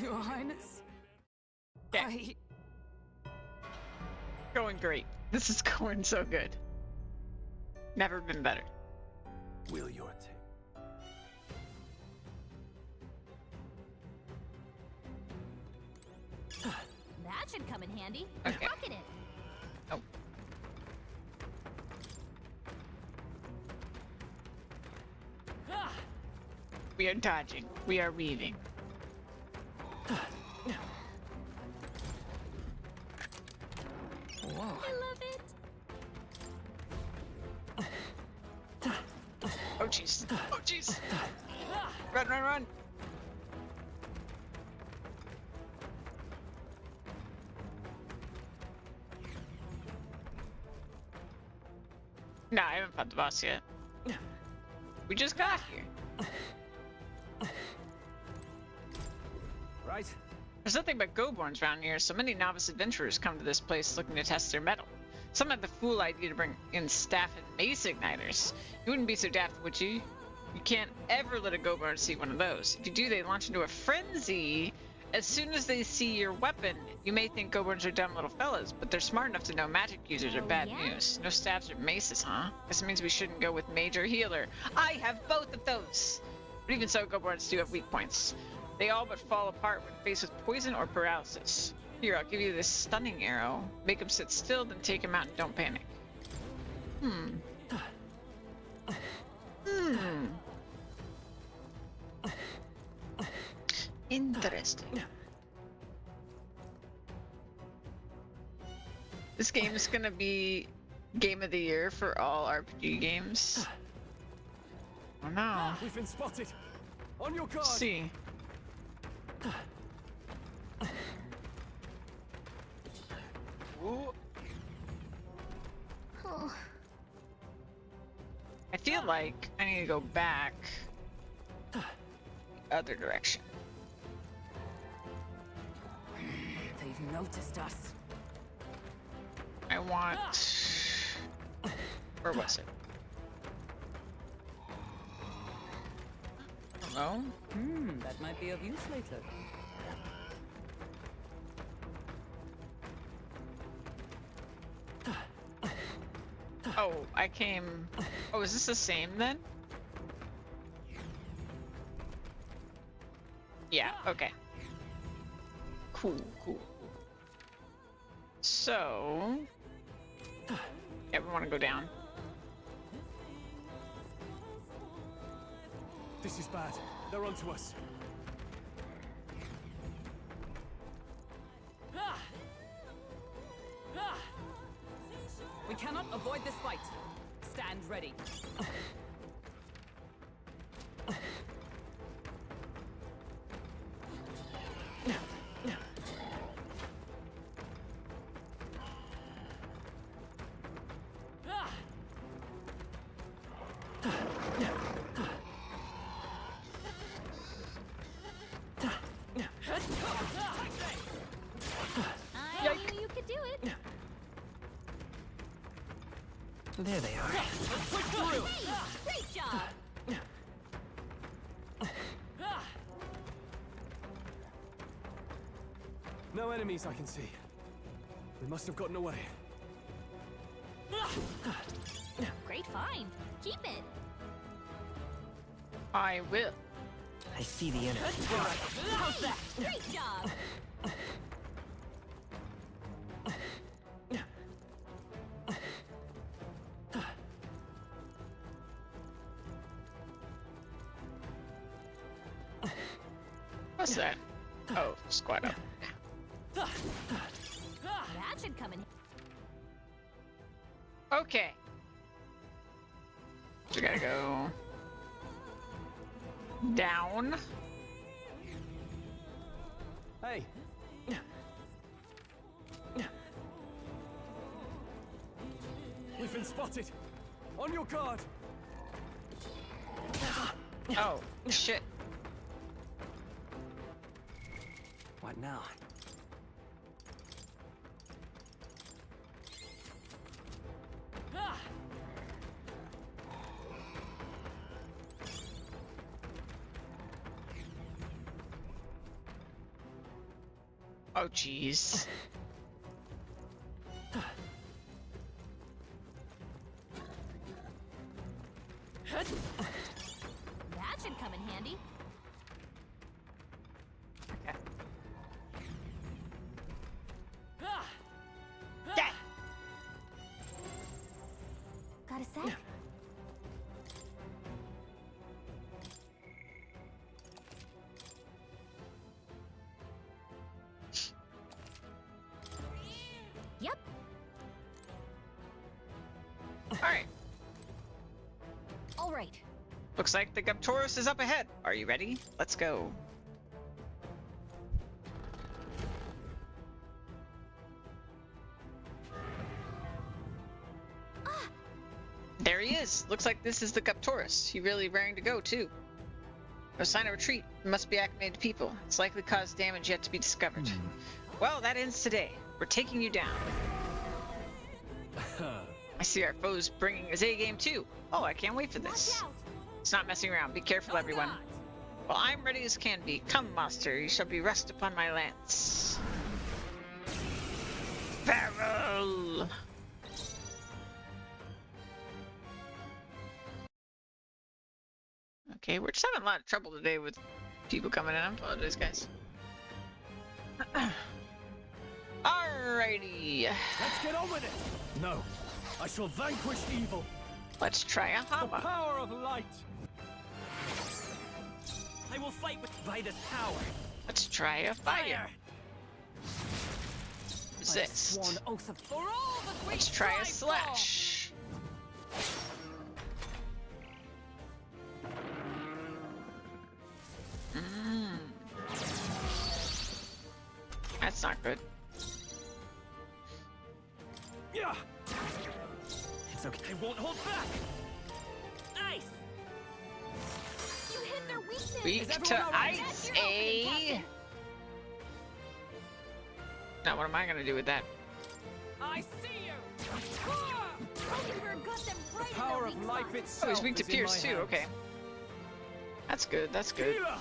Your Highness. Yeah. Going great. This is going so good. Never been better. Will your take? That should come in handy. Okay. Pocket it. Oh. We are dodging. We are weaving. Whoa. I love it. Oh jeez. Oh jeez. Run, run, run. Nah, I haven't fought the boss yet. We just got here. Right. There's nothing but Goborns around here, so many novice adventurers come to this place looking to test their mettle. Some had the fool idea to bring in staff and mace igniters. You wouldn't be so daft, would you? You can't ever let a Goborn see one of those. If you do, they launch into a frenzy. As soon as they see your weapon, you may think Goborns are dumb little fellas, but they're smart enough to know magic users are bad news. No staffs or maces, huh? Guess it means we shouldn't go with mage or healer. I have both of those! But even so, Goborns do have weak points. They all but fall apart when faced with poison or paralysis. Here, I'll give you this stunning arrow. Make them sit still, then take them out and don't panic. Interesting. This game is gonna be game of the year for all RPG games. Oh no. We've been spotted. On your guard. See. Ooh. Oh. I feel like I need to go back the other direction. They've noticed us. I want... Where was it? Hello? That might be of use later. Oh, I came... Oh, is this the same then? Yeah, okay. Cool, cool. So... Yeah, we want to go down. This is bad. They're onto us. We cannot avoid this fight. Stand ready. I knew you could do it. There they are. Let's push through. Hey, great job. No enemies I can see. They must have gotten away. Great find. Keep it. I will. I see the enemy. How's that? Great job! What's that? Oh, squat up. That should come in. Okay. We gotta go down. Hey. We've been spotted. On your guard. Oh, shit. What now? Oh, jeez. That should come in handy. Okay. Yeah. Got a sec? Yep. Alright. All right. Looks like the Guptorus is up ahead. Are you ready? Let's go. There he is. Looks like this is the Guptorus. He really raring to go, too. No sign of retreat. It must be acclimated people. It's likely caused damage yet to be discovered. Well, that ends today. We're taking you down. I see our foes bringing his A-game, too. Oh, I can't wait for this. It's not messing around. Be careful, everyone. Well, I'm ready as can be. Come, master. You shall be rest upon my lance. Barrel! Okay, we're just having a lot of trouble today with people coming in. I apologize, guys. Alrighty. Let's get on with it. No, I shall vanquish evil. Let's try a The Hama. power of light. I will fight with Vida's power. Let's try a fire. Resist. Sworn oath of For all that we Let's try a strive slash. That's not good. Yeah. It's okay. I won't hold back. Nice. for. You hit their weakness. Weak to ice, eh? Now, what am I gonna do with that? I see you. Rosenberg got them right in Power their of weak life spot. itself. Oh, he's weak to is in Pierce, my too. hands. Okay. That's good. That's good. Healer!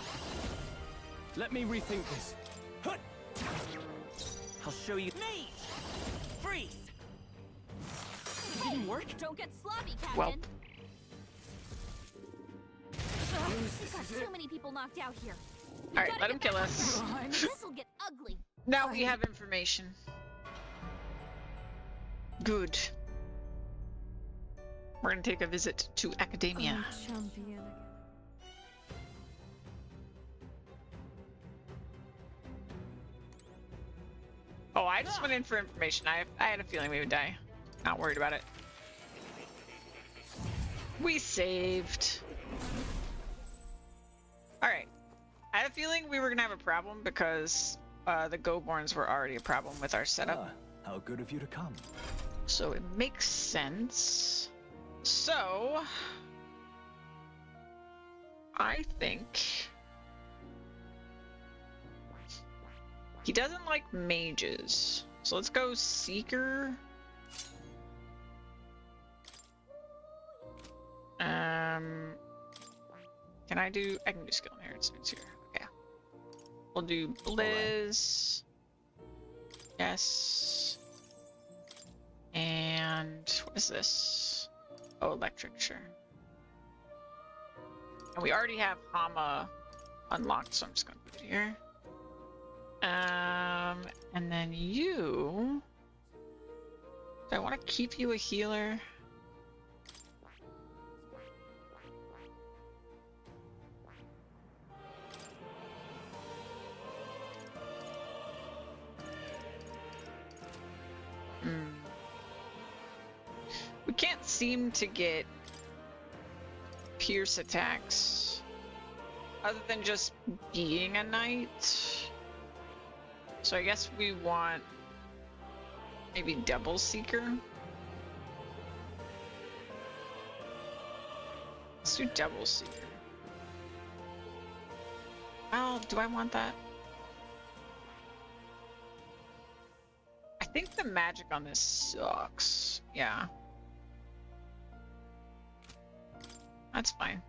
Let me rethink this. Hut! I'll show you. Me. Freeze. It didn't work. Don't get sloppy, Captain. Well. We've got too many people knocked out here. All right, let him kill us. This'll get ugly. Now we have information. Good. We're gonna take a visit to Academia. Champion. Oh, I just went in for information. I had a feeling we would die. Not worried about it. We saved. Alright. I had a feeling we were gonna have a problem because the Goborns were already a problem with our setup. How good of you to come. So it makes sense. So I think he doesn't like mages. So let's go Seeker. I can do skill enhancements here. Okay. We'll do Blizz. Yes. And what is this? Oh, electric, sure. And we already have Hama unlocked, so I'm just gonna put it here. And then you... Do I want to keep you a healer? We can't seem to get pierce attacks other than just being a knight. So I guess we want maybe double seeker. Let's do double seeker. Well, do I want that? I think the magic on this sucks. Yeah. That's fine.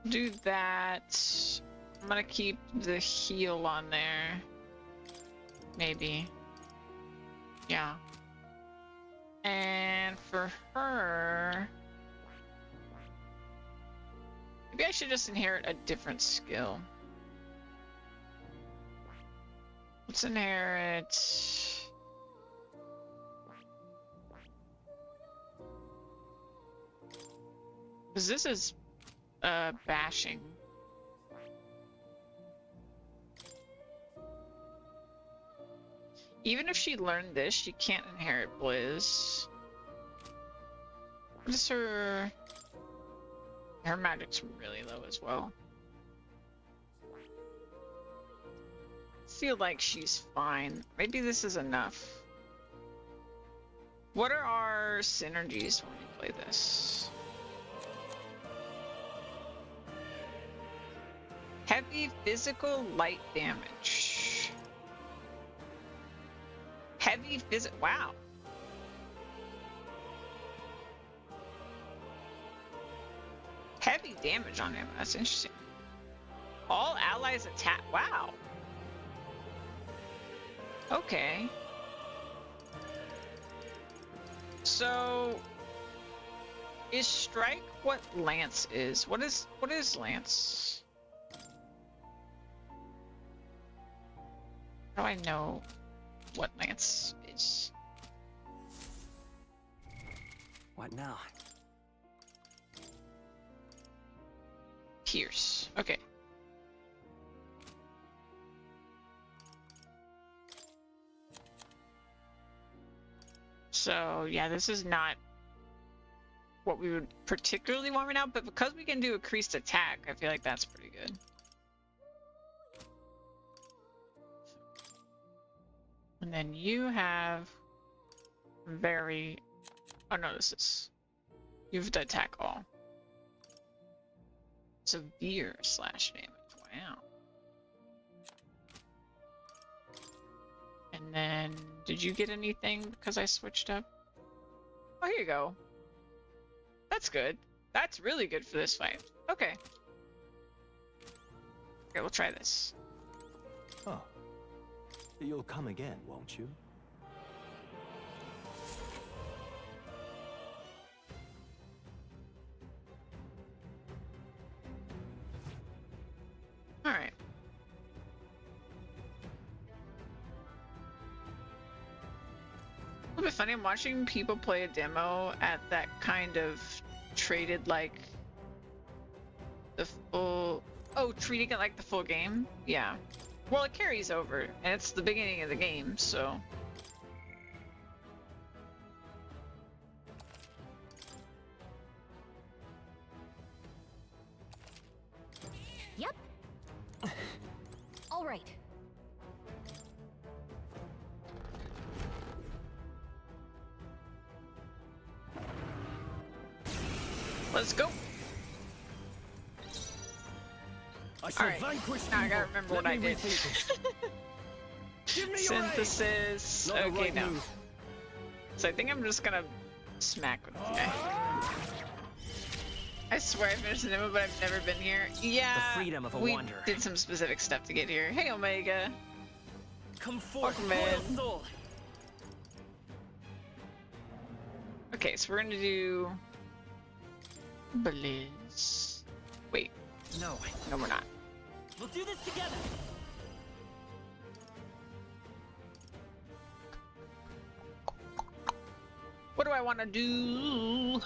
Do that. I'm gonna keep the heal on there. Maybe. Yeah. And for her... Maybe I should just inherit a different skill. Let's inherit... Because this is bashing. Even if she learned this, she can't inherit Blizz. What is her... Her magic's really low as well. Feel like she's fine. Maybe this is enough. What are our synergies when we play this? Heavy physical, light damage. Heavy physical. Wow. Heavy damage on him. That's interesting. All allies attack. Wow. Okay. So, is strike what lance is? What is lance? How do I know what lance is? What now? Pierce. Okay. So, yeah, this is not what we would particularly want right now, but because we can do increased attack, I feel like that's pretty good. And then you have very... Oh no, this is... You have to attack all. Severe slash damage. Wow. And then, did you get anything because I switched up? Oh, here you go. That's good. That's really good for this fight. Okay. Okay, we'll try this. Oh. You'll come again, won't you? Alright. A little bit funny, I'm watching people play a demo at that kind of traded like the full... Oh, treating it like the full game? Yeah. Well, it carries over, and it's the beginning of the game, so... Yep. All right. Let's go. I shall Alright, vanquish now I gotta evil. remember Let what I me did. rethink this. Give me your aid. Synthesis. Not the Okay, right no. move. So I think I'm just gonna smack with this guy. I swear I finished the demo, but I've never been here. Yeah, The freedom of a we wanderer. did some specific stuff to get here. Hey, Omega. Come forth, Welcome royal in. soul. Okay, so we're gonna do Blizz. Wait. No. No, we're not. We'll do this together. What do I want to do?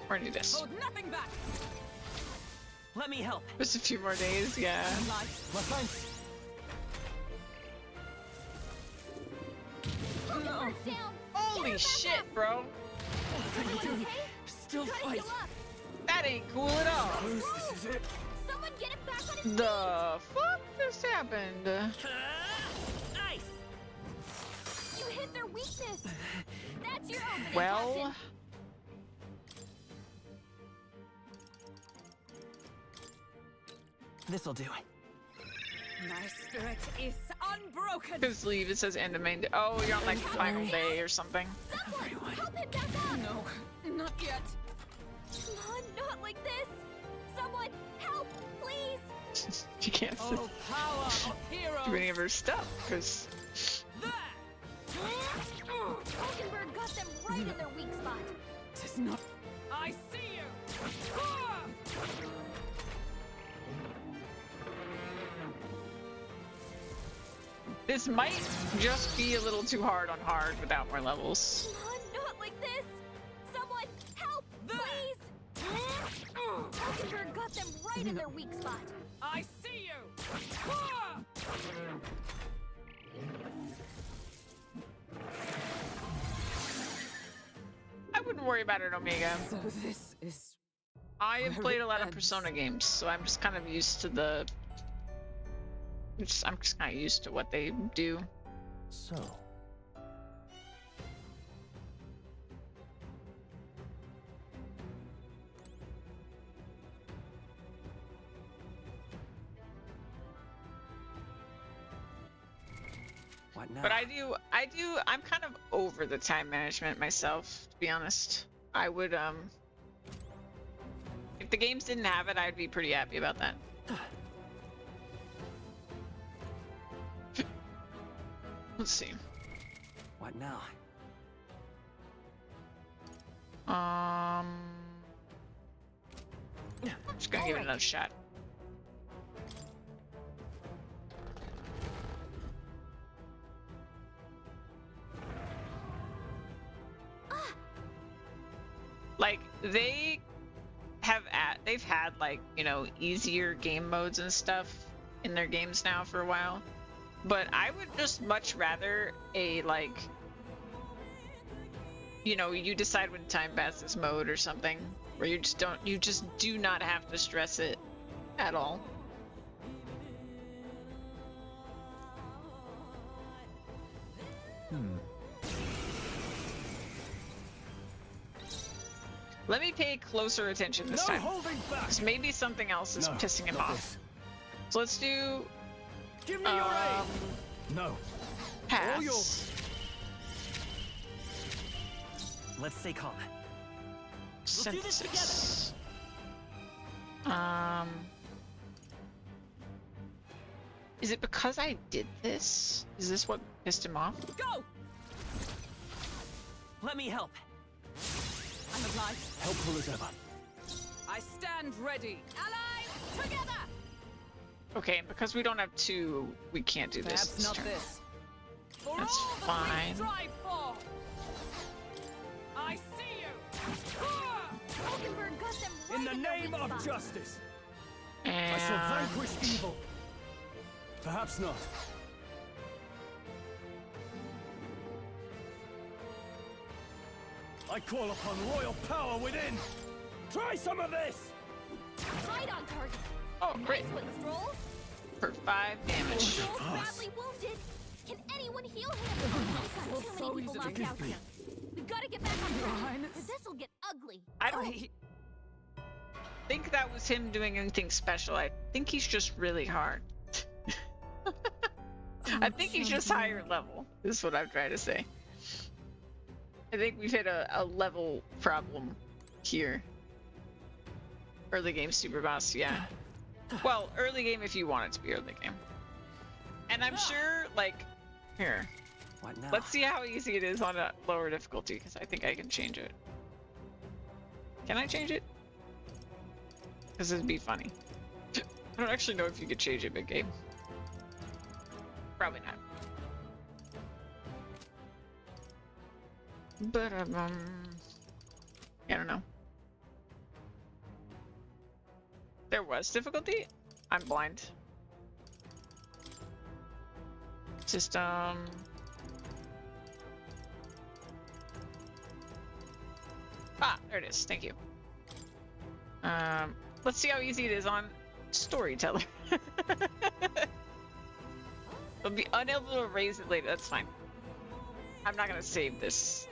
We're gonna do this. Hold nothing back. Let me help. Just a few more days, yeah. No. Holy shit, bro. Still fight. That ain't cool at all. This is it. Someone get him back on his The fuck just happened? Nice. You hit their weakness. That's your opening, Well. Captain. This'll do. My spirit is unbroken. His leave, it says end of main day. Oh, you're on like the final day or something. Someone help him back up. No, not yet. Come on, not like this. Someone help, please. She can't Oh, power of heroes. do any of her stuff because. Hulkenberg got them right in their weak spot. Tis not. I see you. This might just be a little too hard on hard without more levels. Come on, not like this. Someone help, please. Hulkenberg got them right in their weak spot. I see you. I wouldn't worry about it, Omega. So this is. I have where played it a lot of ends. Persona games, so I'm just kind of used to the. I'm just kind of used to what they do. So, What now? But I'm kind of over the time management myself, to be honest. I would, if the games didn't have it, I'd be pretty happy about that. Let's see. What now? I'm just gonna give it another shot. Like they've had like, you know, easier game modes and stuff in their games now for a while. But I would just much rather a like, you know, you decide when time passes mode or something where you just do not have to stress it at all. Let me pay closer attention this time. Because maybe something else is pissing him off. So let's do. Give me your aid. No. Pass. All yours. Let's stay calm. We'll do this together. Is it because I did this? Is this what pissed him off? Go. Let me help. I'm alive. Helpful as ever. I stand ready. Allies together. Okay, because we don't have two, we can't do this. Perhaps not turn. this. For That's all that we fine. strive for. I see you. Hulkenberg got them right In the their name weak of spot. justice, And I shall vanquish evil. Perhaps not. I call upon royal power within. Try some of this. Right on target. Oh, great. Nice one, Stroll. For 5 damage. Stroll's badly wounded. Can anyone heal him? We've got too many people knocked out here. We gotta get back on track, or this'll get ugly. I don't think that was him doing anything special. I think he's just really hard. I think he's just higher level, is what I'm trying to say. I think we've hit a level problem here. Early game super boss, yeah. Well, early game if you want it to be early game. And I'm sure, like, here. What now? Let's see how easy it is on a lower difficulty, because I think I can change it. Can I change it? Because it'd be funny. I don't actually know if you could change it mid-game. Probably not. But, I don't know. There was difficulty? I'm blind. System. Ah, there it is. Thank you. Let's see how easy it is on Storyteller. I'll be unable to raise it later. That's fine. I'm not gonna save this.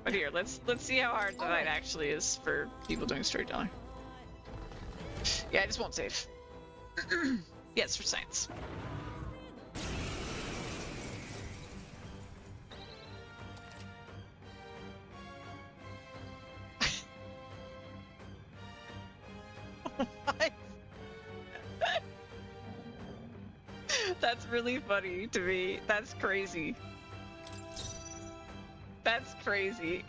But here, let's see how hard tonight actually is for people doing Storyteller. Yeah, I just won't save. Yes, for science. What? That's really funny to me. That's crazy. That's crazy.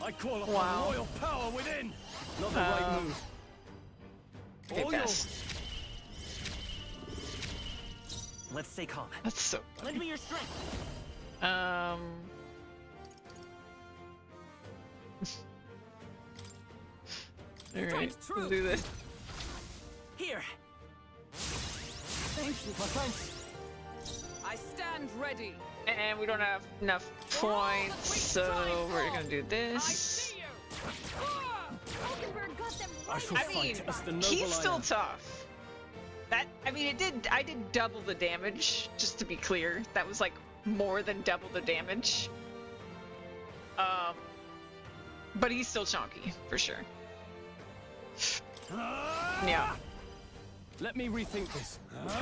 I call upon Wow. royal power within. Not the right move. Okay, All best. Let's stay calm. That's so funny. Lend me your strength. Alright, we'll do this. Here. Thank you. My friends. I stand ready. And we don't have enough points, so we're gonna do this. I shall I mean, fight as the noble he's I still am. tough. That, I mean, I did double the damage, just to be clear. That was like more than double the damage. But he's still chunky, for sure. Yeah. Let me rethink this.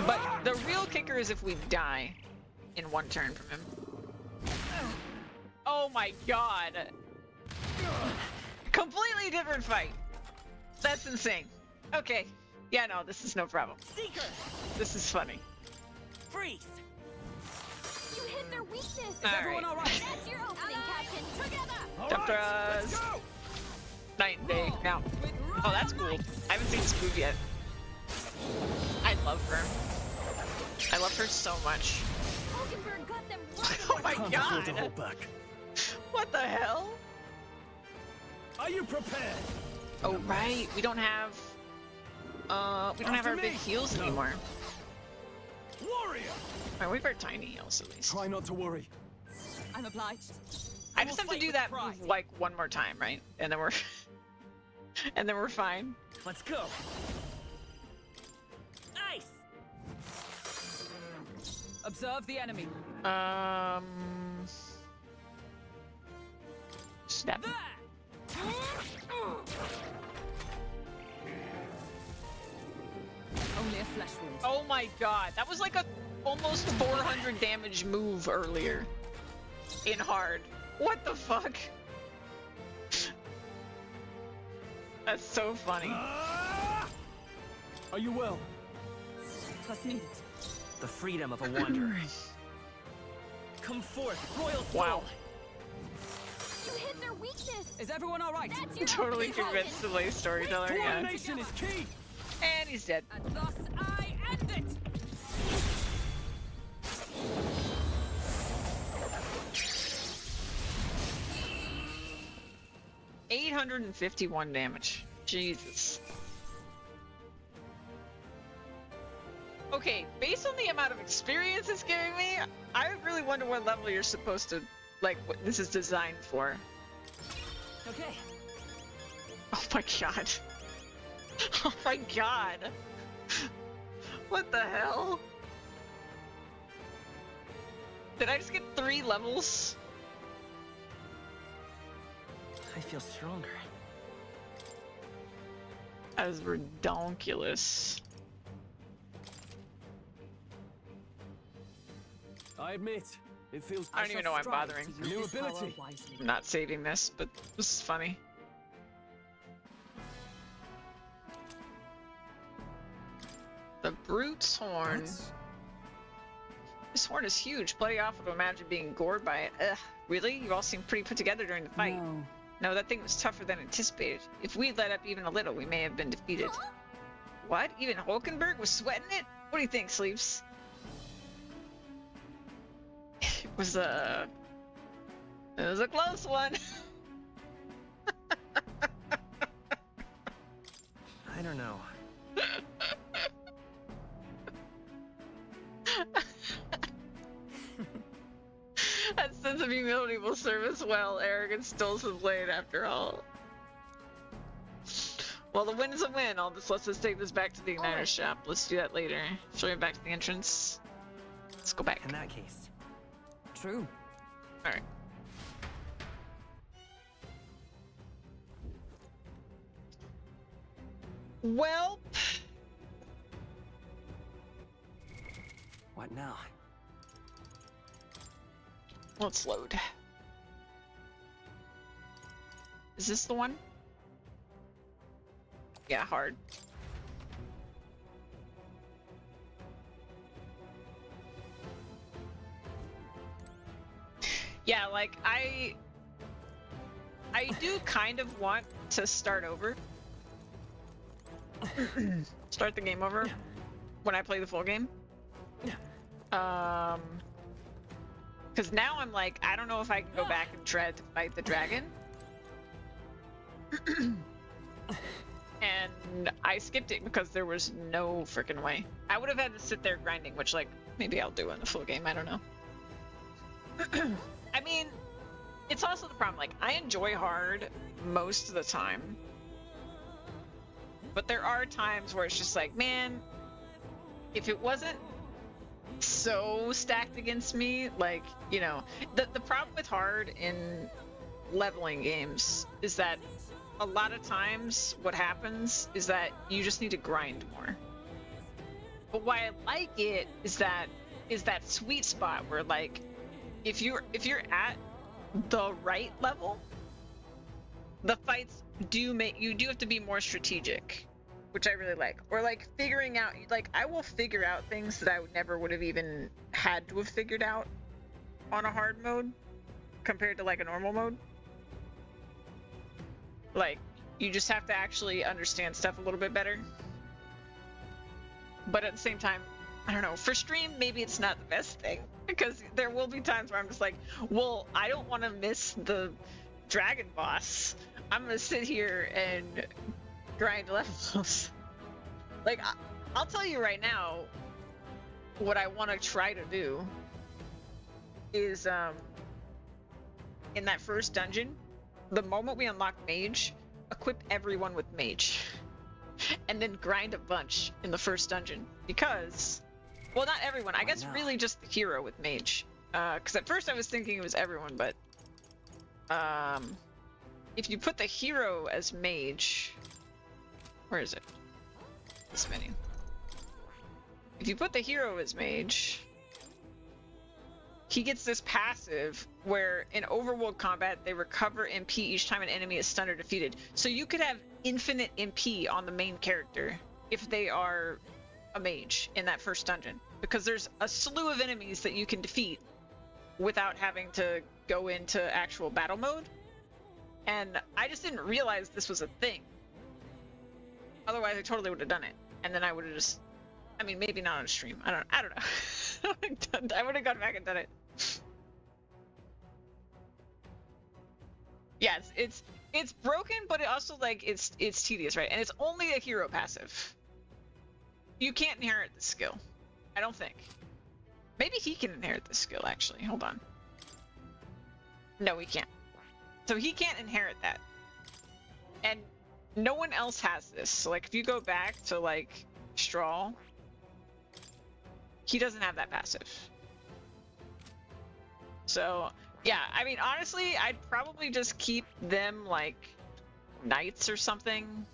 But the real kicker is if we die in one turn from him. Oh my god. Completely different fight. That's insane. Okay. Yeah, no, this is no problem. Seeker. This is funny. Freeze. You hit their weakness. All right. All right? That's your opening, Captain. Together. Jump thrust. Night and day. Now. Oh, that's cool. I haven't seen this move yet. I love her. I love her so much. Hulkenberg got them Oh my Can't afford to god. hold back. What the hell? Are you prepared? Oh right, we don't have our big heals anymore. Warrior. Right, we've our tiny heals at least. Try not to worry. I'm obliged. I just have to do that move like one more time, right? And then we're and then we're fine. Let's go. Nice. Observe the enemy. Step. Only a flesh wound. Oh my god, that was like a almost 400 damage move earlier. In hard. What the fuck? That's so funny. Are you well? Trust needed. The freedom of a wanderer. Come forth, royal soul. Wow. You hit their weakness. Is everyone all right? That's your Totally opening, convinced to play storyteller again. Coordination is key. And he's dead. And thus I end it. 851 damage. Jesus. Okay, based on the amount of experience it's giving me, I really wonder what level you're supposed to, like, what this is designed for. Okay. Oh my god. Oh my god. What the hell? Did I just get 3 levels? I feel stronger. That was redonkulous. I admit, it feels. I don't even know why I'm bothering. New ability. I'm not saving this, but this is funny. The Brute's Horn. This horn is huge. Bloody awful to imagine being gored by it. Ugh, really? You all seem pretty put together during the fight. No, that thing was tougher than anticipated. If we'd let up even a little, we may have been defeated. What? Even Hulkenberg was sweating it? What do you think, Sleeves? It was a close one. I don't know. That sense of humility will serve us well. Arrogance stole some blade after all. Well, the win is a win. Let's take this back to the Igniter shop. Let's do that later. Show me back to the entrance. Let's go back. In that case. True. Alright. Well... What now? Let's load. Is this the one? Yeah, hard. Yeah, like, I do kind of want to start over. Start the game over when I play the full game. Because now I'm like, I don't know if I can go back and try to fight the dragon. And I skipped it because there was no freaking way. I would have had to sit there grinding, which, like, maybe I'll do in the full game, I don't know. I mean, it's also the problem, like, I enjoy hard most of the time. But there are times where it's just like, man, if it wasn't so stacked against me, like, you know, the problem with hard in leveling games is that a lot of times what happens is that you just need to grind more. But why I like it is that sweet spot where, like, if you're at the right level, the fights do have to be more strategic, which I really like. Or, like, figuring out, like, I will figure out things that I never would have even had to have figured out on a hard mode compared to, like, a normal mode. Like, you just have to actually understand stuff a little bit better. But at the same time, I don't know, for stream, maybe it's not the best thing. Because there will be times where I'm just like, well, I don't want to miss the dragon boss. I'm going to sit here and grind levels. Like, I'll tell you right now, what I want to try to do is, in that first dungeon, the moment we unlock Mage, equip everyone with Mage. And then grind a bunch in the first dungeon. Because, well, not everyone. I guess really just the hero with Mage. Because at first I was thinking it was everyone, but... if you put the hero as Mage... Where is it? This menu. If you put the hero as Mage... he gets this passive where in overworld combat they recover MP each time an enemy is stunned or defeated. So you could have infinite MP on the main character if they are a mage in that first dungeon, because there's a slew of enemies that you can defeat without having to go into actual battle mode. And I just didn't realize this was a thing. Otherwise I totally would have done it, and then I would have just, I mean, maybe not on a stream. I don't know. I would have gone back and done it. Yeah, it's broken, but it also, like, it's tedious, right? And it's only a hero passive. You can't inherit the skill. I don't think. Maybe he can inherit the skill, actually. Hold on. No, he can't. So he can't inherit that. And no one else has this. So, like, if you go back to, like, Strahl, he doesn't have that passive. So, yeah, I mean, honestly, I'd probably just keep them, like, knights or something.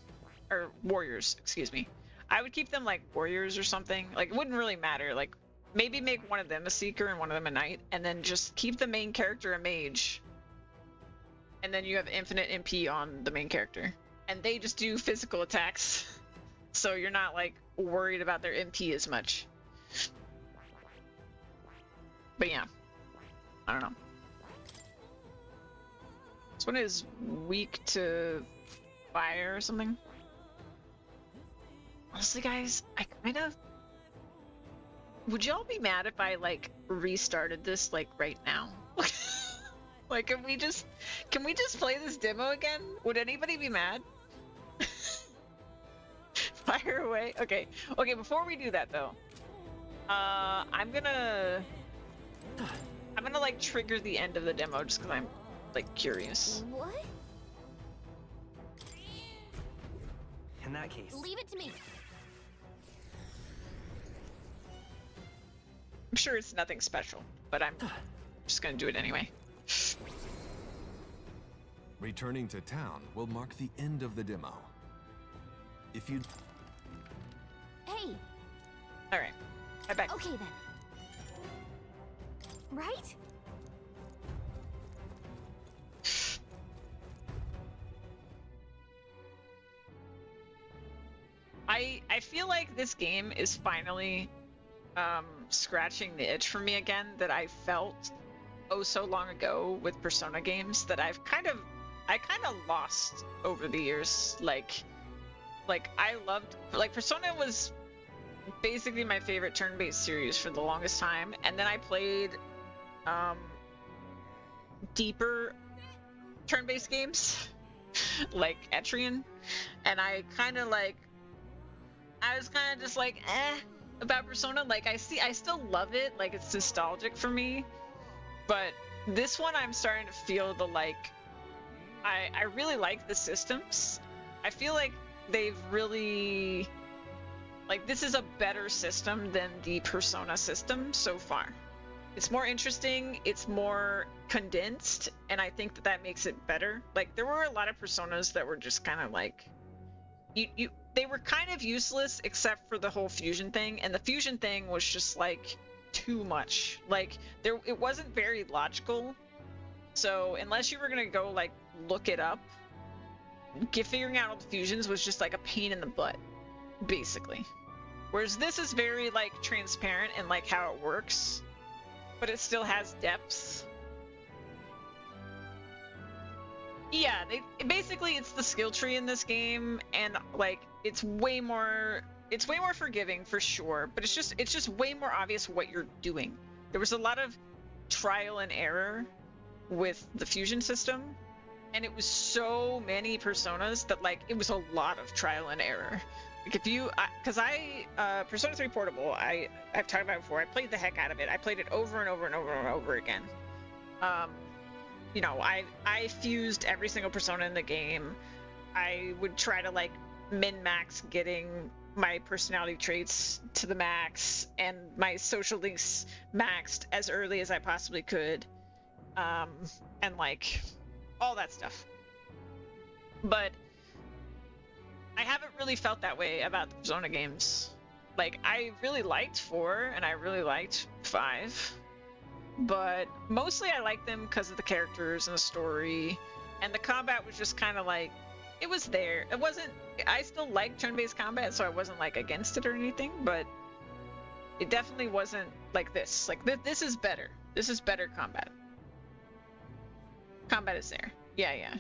Or warriors, excuse me. I would keep them, like, warriors or something. Like, it wouldn't really matter. Like, maybe make one of them a seeker and one of them a knight. And then just keep the main character a mage. And then you have infinite MP on the main character. And they just do physical attacks. So you're not, like, worried about their MP as much. But yeah, I don't know. This one is weak to fire or something. Honestly, guys, I kind of... Would y'all be mad if I, like, restarted this, like, right now? Like, can we just play this demo again? Would anybody be mad? Fire away. Okay, before we do that, though, I'm gonna like trigger the end of the demo just because I'm like curious. What? In that case, Leave it to me. I'm sure it's nothing special, but I'm just gonna do it anyway. Returning to town will mark the end of the demo. If you... Hey. All right, I'm back. Okay then. Right? I feel like this game is finally scratching the itch for me again that I felt oh so long ago with Persona games that I kind of lost over the years. Like I loved, like, Persona was basically my favorite turn-based series for the longest time, and then I played deeper turn-based games like Etrian, and I was kind of just like about Persona. Like, I still love it, like, it's nostalgic for me, but this one I'm starting to feel the, like, I really like the systems. I feel like they've really, like, this is a better system than the Persona system so far. It's more interesting, it's more condensed, and I think that makes it better. Like, there were a lot of Personas that were just kind of like, they were kind of useless except for the whole fusion thing, and the fusion thing was just like too much. Like, it wasn't very logical. So unless you were gonna go like look it up, figuring out all the fusions was just like a pain in the butt, basically. Whereas this is very like transparent in like how it works, but it still has depths. Yeah, basically it's the skill tree in this game, and like it's way more forgiving for sure, but it's just way more obvious what you're doing. There was a lot of trial and error with the fusion system, and it was so many Personas that like it was a lot of trial and error. Like, if you, because Persona 3 Portable, I've talked about it before, I played the heck out of it. I played it over and over and over and over again. You know, I fused every single Persona in the game. I would try to like min-max getting my personality traits to the max and my social links maxed as early as I possibly could. And like all that stuff. But I haven't really felt that way about the Persona games. Like, I really liked 4 and I really liked 5, but mostly I liked them because of the characters and the story, and the combat was just kind of like, it was there. It wasn't, I still liked turn-based combat, so I wasn't like against it or anything, but it definitely wasn't like this. Like, this is better. This is better combat. Combat is there. Yeah,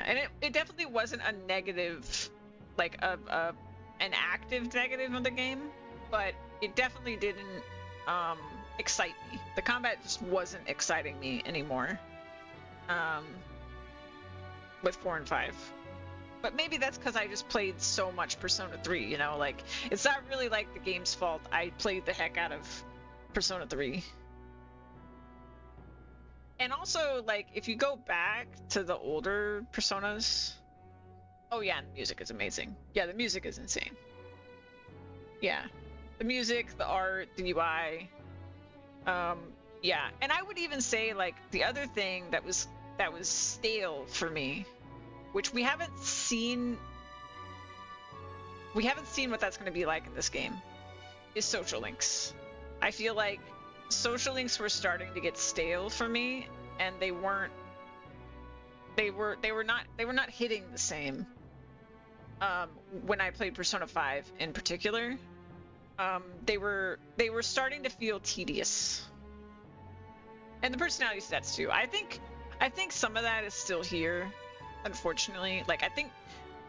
and it definitely wasn't a negative, like an active negative of the game, but it definitely didn't excite me. The combat just wasn't exciting me anymore with 4 and 5. But maybe that's because I just played so much Persona 3, you know? Like, it's not really like the game's fault. I played the heck out of Persona 3. And also, like, if you go back to the older Personas... Oh yeah, and the music is amazing. Yeah, the music is insane. Yeah. The music, the art, the UI. Yeah. And I would even say, like, the other thing that was stale for me, which we haven't seen what that's going to be like in this game, is social links. I feel like social links were starting to get stale for me, and they were not hitting the same when I played Persona 5 in particular. they were starting to feel tedious. And the personality stats too. I think some of that is still here, unfortunately. Like, I think,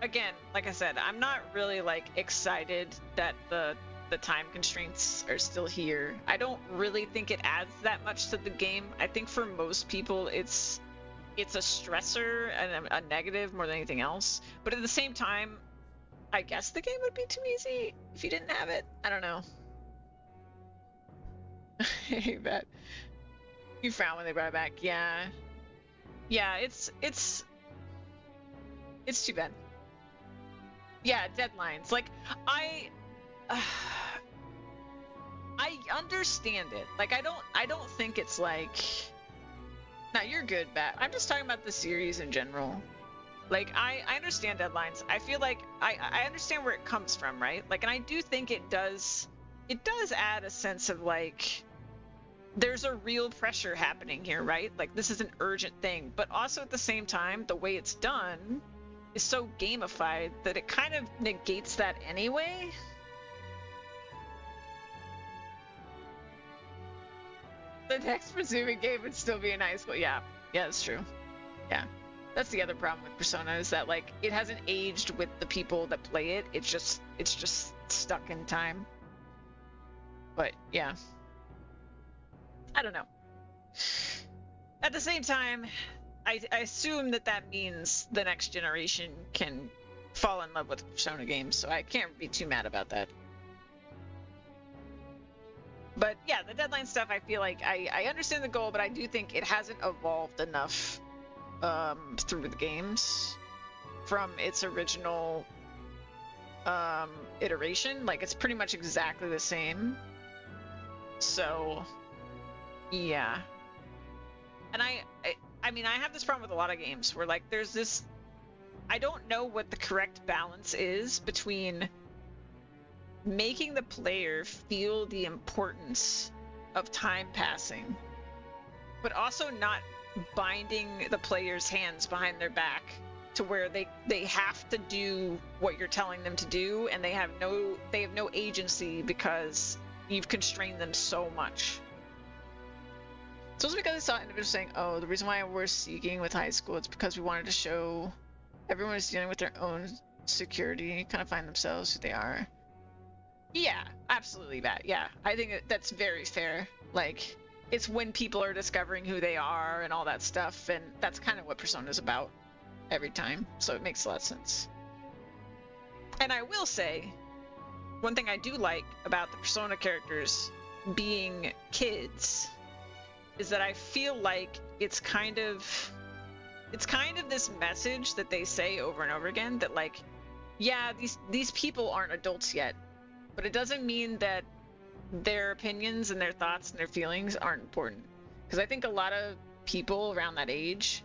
again, like I said, I'm not really like excited that the time constraints are still here. I don't really think it adds that much to the game. I think for most people it's a stressor and a negative more than anything else. But at the same time, I guess the game would be too easy if you didn't have it. I don't know. Hey, bet. You frown when they brought it back. Yeah. Yeah, it's too bad. Yeah, deadlines. Like, I understand it. Like, I don't think it's like... Nah, you're good, Bat. I'm just talking about the series in general. Like, I understand deadlines. I feel like I understand where it comes from, right? Like, and I do think it does add a sense of, like, there's a real pressure happening here, right? Like, this is an urgent thing. But also at the same time, the way it's done is so gamified that it kind of negates that anyway. The next presuming game would still be a nice one. Yeah, that's true. Yeah. That's the other problem with Persona, is that, like, it hasn't aged with the people that play it. It's just stuck in time. But yeah. I don't know. At the same time, I assume that means the next generation can fall in love with Persona games, so I can't be too mad about that. But yeah, the deadline stuff, I feel like I understand the goal, but I do think it hasn't evolved enough through the games from its original iteration. Like, it's pretty much exactly the same. So yeah. And I mean, I have this problem with a lot of games where, like, there's this, I don't know what the correct balance is between making the player feel the importance of time passing, but also not binding the player's hands behind their back to where they have to do what you're telling them to do, and they have no agency because you've constrained them so much. So it's because I saw individuals saying, oh, the reason why we're seeking with high school is because we wanted to show everyone is dealing with their own security, kind of find themselves who they are. Yeah, absolutely, that. Yeah, I think that's very fair. Like, it's when people are discovering who they are and all that stuff, and that's kind of what Persona's about every time, so it makes a lot of sense. And I will say, one thing I do like about the Persona characters being kids is that I feel like it's kind of this message that they say over and over again that, like, yeah, these people aren't adults yet, but it doesn't mean that their opinions and their thoughts and their feelings aren't important. Because I think a lot of people around that age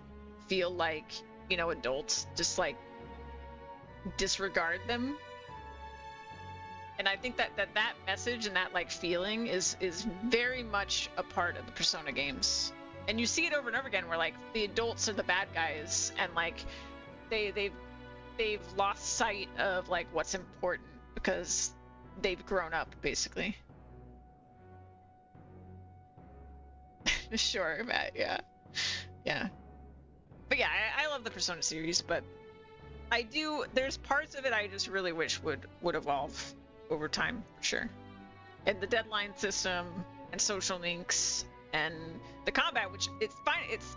feel like, you know, adults just, like, disregard them. And I think that message and that, like, feeling is very much a part of the Persona games. And you see it over and over again where, like, the adults are the bad guys, and, like, they've lost sight of, like, what's important because they've grown up, basically. Sure, Matt, yeah. But yeah, I love the Persona series, but there's parts of it I just really wish would evolve over time, for sure. And the deadline system and social links and the combat, which it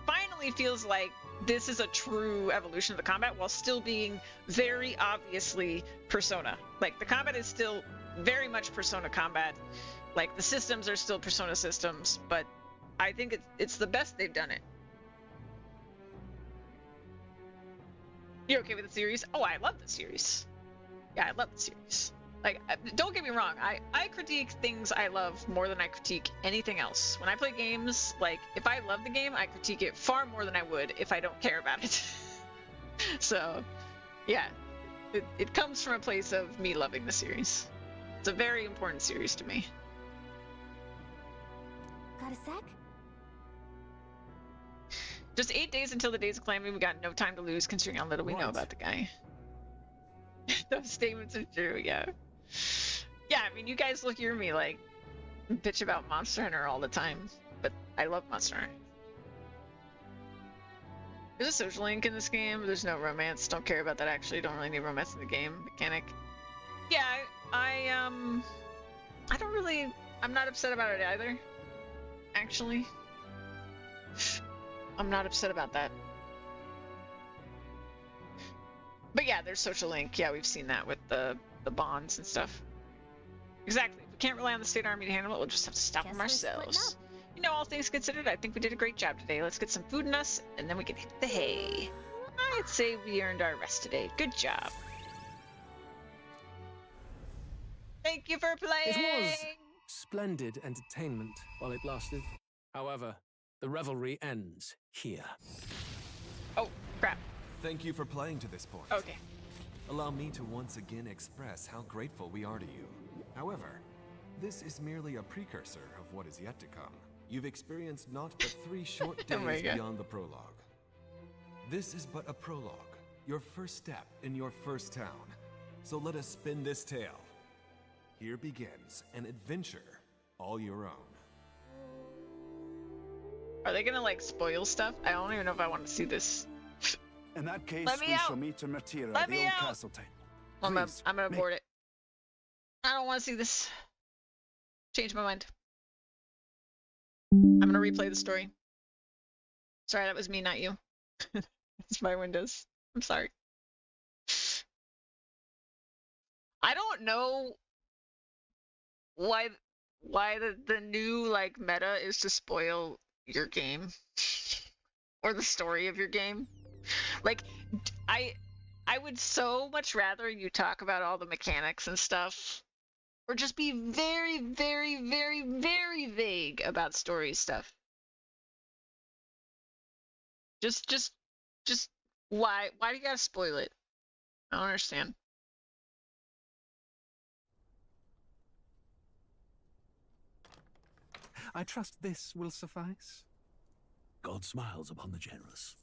finally feels like this is a true evolution of the combat while still being very obviously Persona. Like, the combat is still very much Persona combat. Like, the systems are still Persona systems, but I think it's the best they've done it. You're okay with the series? Oh, I love the series. Yeah, I love the series. Like, don't get me wrong, I critique things I love more than I critique anything else. When I play games, like, if I love the game, I critique it far more than I would if I don't care about it. So, yeah, it comes from a place of me loving the series. It's a very important series to me. Got a sec? Just 8 days until the Days of Calamity. We got no time to lose considering how little we know about the guy. Those statements are true, yeah. Yeah, I mean, you guys look at me like bitch about Monster Hunter all the time, but I love Monster Hunter. There's a social link in this game. There's no romance. Don't care about that. Actually, don't really need romance in the game mechanic. Yeah, I don't really. I'm not upset about it either. Actually, I'm not upset about that. But yeah, there's social link. Yeah, we've seen that with the bonds and stuff. Exactly. If we can't rely on the state army to handle it, we'll just have to stop them ourselves. You know, all things considered, I think we did a great job today. Let's get some food in us, and then we can hit the hay. I'd say we earned our rest today. Good job. Thank you for playing! It was splendid entertainment while it lasted. However, the revelry ends here. Oh, crap. Thank you for playing to this point. Okay. Allow me to once again express how grateful we are to you. However, this is merely a precursor of what is yet to come. You've experienced naught but 3 short days beyond the prologue. This is but a prologue, your first step in your first town. So let us spin this tale. Here begins an adventure all your own. Are they gonna like spoil stuff? I don't even know if I want to see this. In that case, Let me we out. shall meet in Matira, Let the me old out. castle town. I'm gonna abort it. I don't want to see this. Change my mind. I'm gonna replay the story. Sorry, that was me, not you. It's my Windows. I'm sorry. I don't know why the new like meta is to spoil your game or the story of your game. Like I would so much rather you talk about all the mechanics and stuff, or just be very, very, very, very vague about story stuff. Just why do you gotta spoil it? I don't understand. I trust this will suffice. God smiles upon the generous.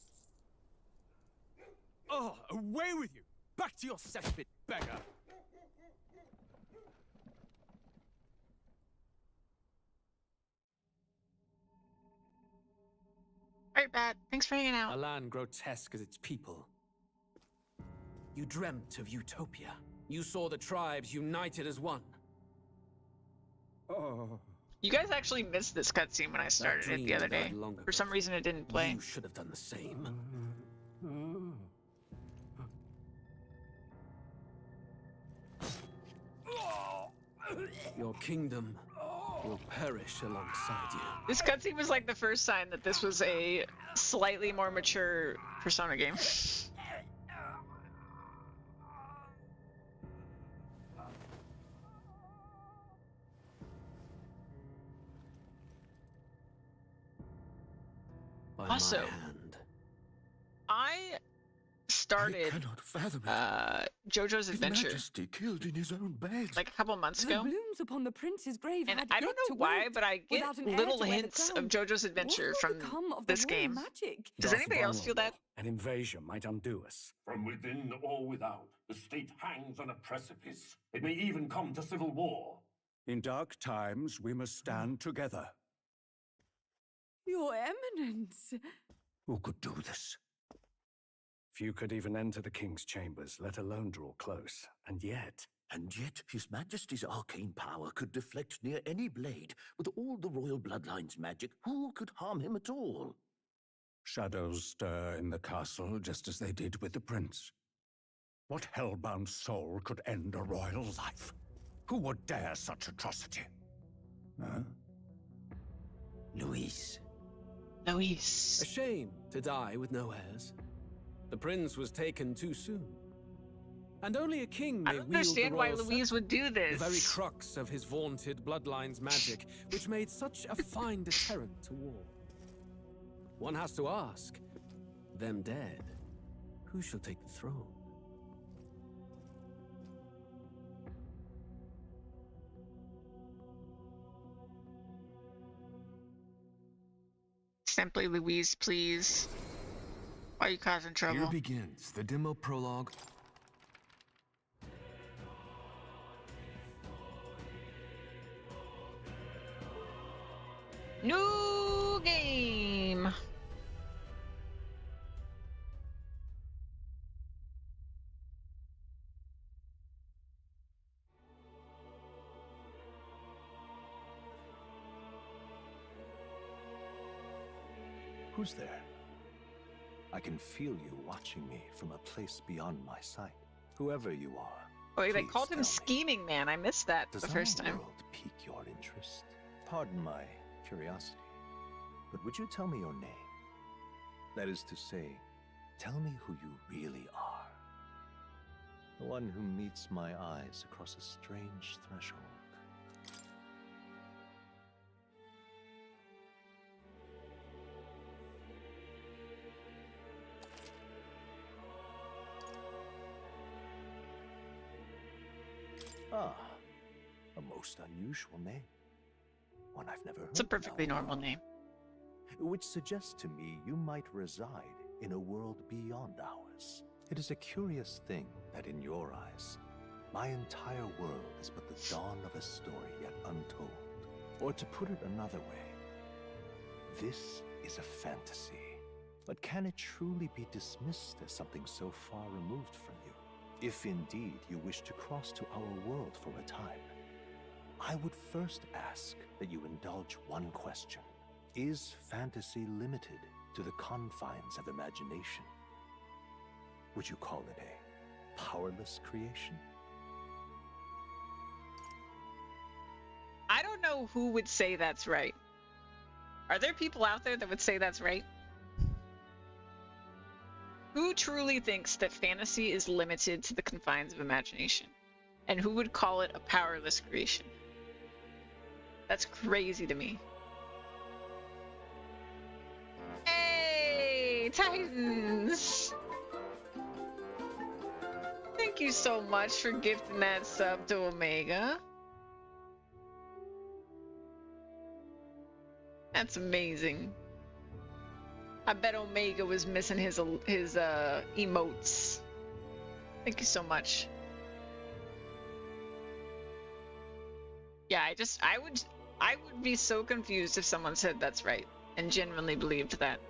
Oh, away with you! Back to your cesspit, beggar! Alright, Bat. Thanks for hanging out. A land grotesque as its people. You dreamt of utopia. You saw the tribes united as one. Oh. You guys actually missed this cutscene when I started it the other day. For some reason, it didn't play. You should have done the same. Your kingdom will perish alongside you. This cutscene was like the first sign that this was a slightly more mature Persona game. Also, I started JoJo's Adventure killed in his own bed. like a couple months The ago, blooms upon the prince's grave and had I don't yet know to why, wilt. but I get Without an heir little to wear the hints crown. of JoJo's Adventure What will from become of the this royal game. magic? Does anybody else feel that? An invasion might undo us. From within or without, the state hangs on a precipice. It may even come to civil war. In dark times, we must stand together. Your Eminence. Who could do this? Few could even enter the king's chambers, let alone draw close. And yet His Majesty's arcane power could deflect near any blade. With all the royal bloodline's magic, who could harm him at all? shadows stir in the castle just as they did with the prince. What hellbound soul could end a royal life? Who would dare such atrocity? Huh? Luis. Luis. A shame to die with no heirs. The prince was taken too soon. And only a king may I don't wield the understand why royal Louise would do scepter, this. the very crux of his vaunted bloodline's magic, which made such a fine deterrent to war. One has to ask, them dead, who shall take the throne? Simply Louise, please. Why are you causing trouble? Here begins the demo prologue. New game. Who's there? I can feel you watching me from a place beyond my sight. Whoever you are. Oh, they called him Scheming Man. I missed that the first time. Does our world pique your interest? Pardon my curiosity, but would you tell me your name? That is to say, tell me who you really are. The one who meets my eyes across a strange threshold. Ah, a most unusual name. One I've never heard. It's a perfectly normal name. Which suggests to me you might reside in a world beyond ours. It is a curious thing that in your eyes, my entire world is but the dawn of a story yet untold. Or to put it another way, this is a fantasy. But can it truly be dismissed as something so far removed from you? If indeed you wish to cross to our world for a time, I would first ask that you indulge one question. Is fantasy limited to the confines of imagination? Would you call it a powerless creation? I don't know who would say that's right. Are there people out there that would say that's right? Who truly thinks that fantasy is limited to the confines of imagination? And who would call it a powerless creation? That's crazy to me. Hey, Titans! Thank you so much for gifting that sub to Omega. That's amazing. I bet Omega was missing his emotes. Thank you so much. Yeah, I would be so confused if someone said that's right and genuinely believed that.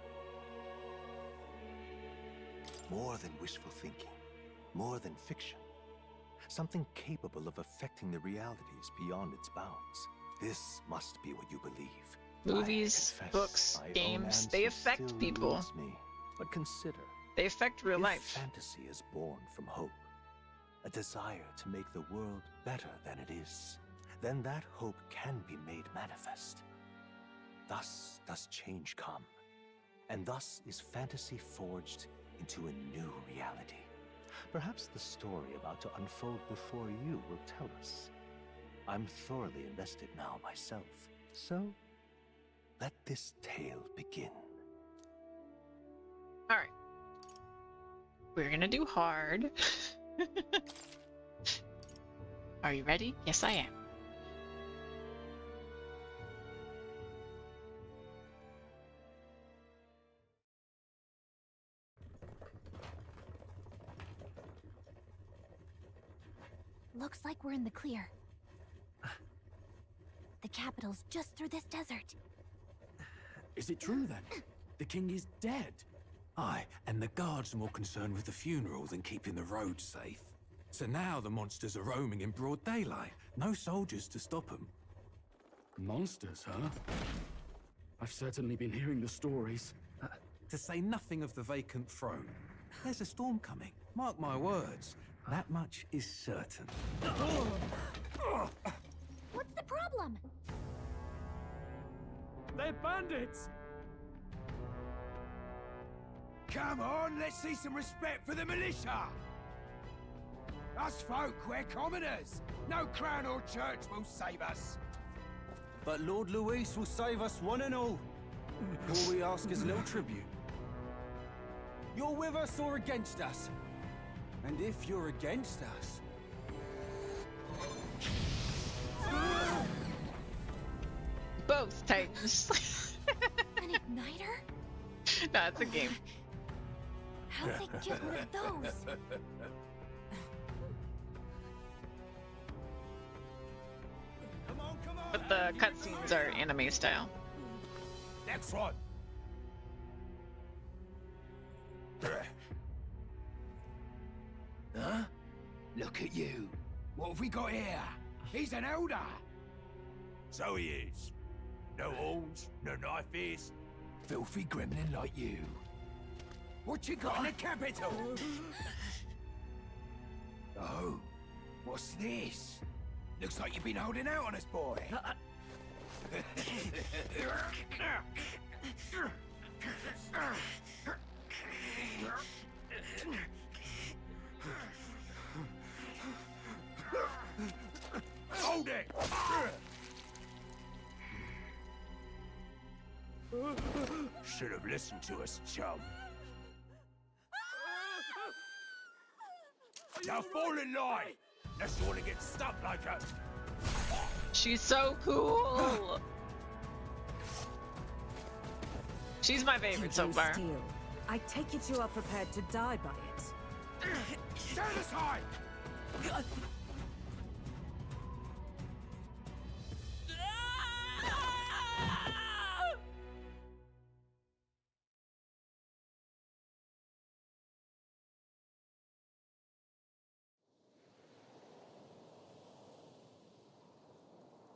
More than wishful thinking, more than fiction. Something capable of affecting the realities beyond its bounds. This must be what you believe. Movies, books, games, they affect people. Me. But consider, they affect real life. Fantasy is born from hope, a desire to make the world better than it is. Then that hope can be made manifest. Thus does change come, and thus is fantasy forged into a new reality. Perhaps the story about to unfold before you will tell us. I'm thoroughly invested now myself, so let this tale begin. All right. We're gonna do hard. Are you ready? Yes, I am. Looks like we're in the clear. The capital's just through this desert. Is it true then? The king is dead? Aye, and the guards are more concerned with the funeral than keeping the roads safe. So now the monsters are roaming in broad daylight. No soldiers to stop them. Monsters, huh? I've certainly been hearing the stories. To say nothing of the vacant throne. There's a storm coming. Mark my words. That much is certain. What's the problem? They're bandits! Come on, let's see some respect for the militia! Us folk, we're commoners! No crown or church will save us! But Lord Luis will save us one and all. All we ask is a little tribute. You're with us or against us? And if you're against us... Both Titans. An igniter? No, it's a game. How'd they get one of those? But the cutscenes are anime style. Next one. Huh? Look at you. What have we got here? He's an elder. So he is. No horns, no knife ears. Filthy gremlin like you. What you got in the capital? Oh, what's this? Looks like you've been holding out on us, boy. Hold it! Should have listened to us, chum. Now fall in line! Unless you want to get stuck like us. She's so cool. She's my favorite so far. Steel. I take it you are prepared to die by it. Stand aside!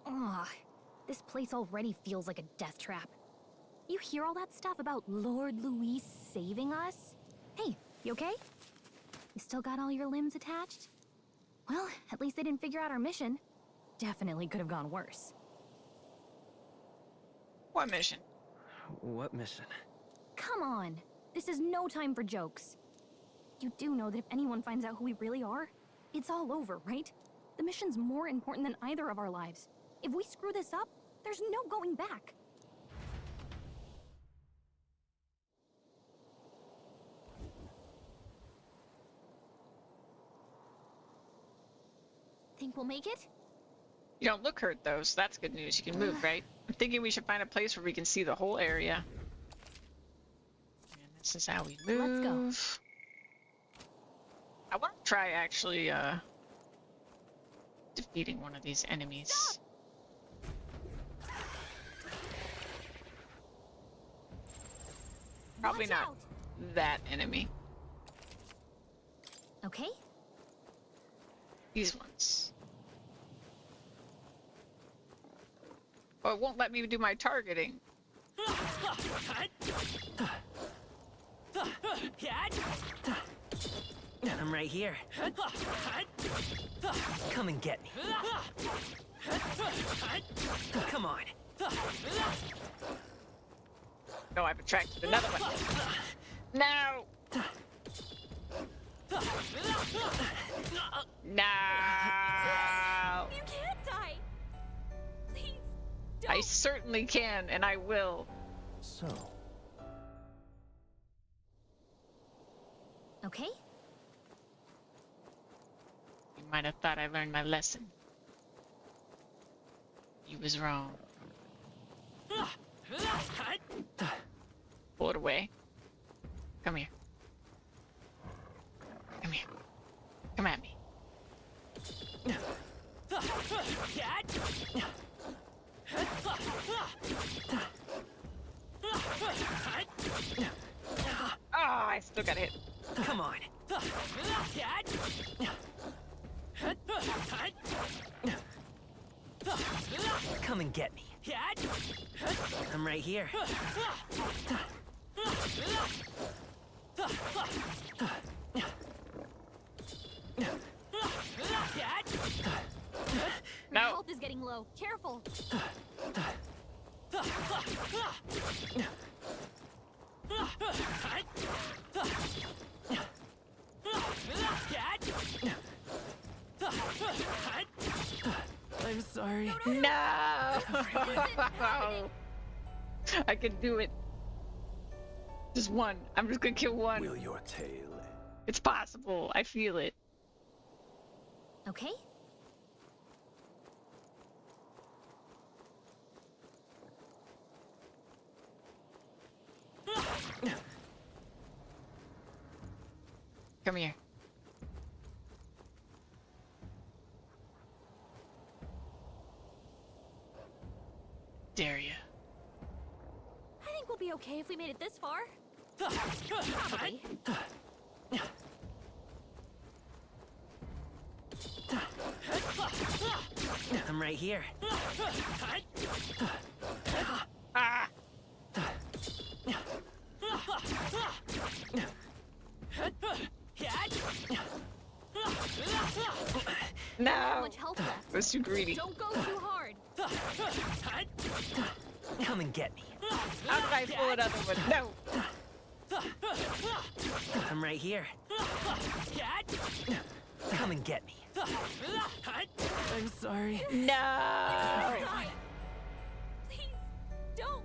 Ugh, this place already feels like a death trap. You hear all that stuff about Lord Louis saving us? Hey, you okay? You still got all your limbs attached? Well, at least they didn't figure out our mission. Definitely could have gone worse. What mission? What mission? Come on, this is no time for jokes. You do know that if anyone finds out who we really are, it's all over, right? The mission's more important than either of our lives. If we screw this up, there's no going back. Think we'll make it? You don't look hurt though, so that's good news. You can move, right? I'm thinking we should find a place where we can see the whole area. And this is how we move. Let's go. I want to try actually defeating one of these enemies. Stop. Probably not that enemy. Okay. These ones. Oh, it won't let me do my targeting. I'm right here. Come and get me. Come on. No, I've attracted another one. No! No! You can't die! Please, don't! I certainly can, and I will. So... Okay. You might have thought I learned my lesson. You was wrong. Pull it away. Come here. Come here. Come at me. Oh, I still got hit. Come on. Come and get me. I'm right here. My health is getting low. Careful. I'm sorry. No! I can do it. Just one. I'm just gonna kill one. Will your tail? It's possible. I feel it. Okay. Come here. Dare ya. be okay if we made it this far. Probably. I'm right here. Ah! No! Much health left. I was too greedy. Don't go too hard. Come and get me. How did I pull another one? No! I'm right here. Come and get me. I'm sorry. No! Please, don't.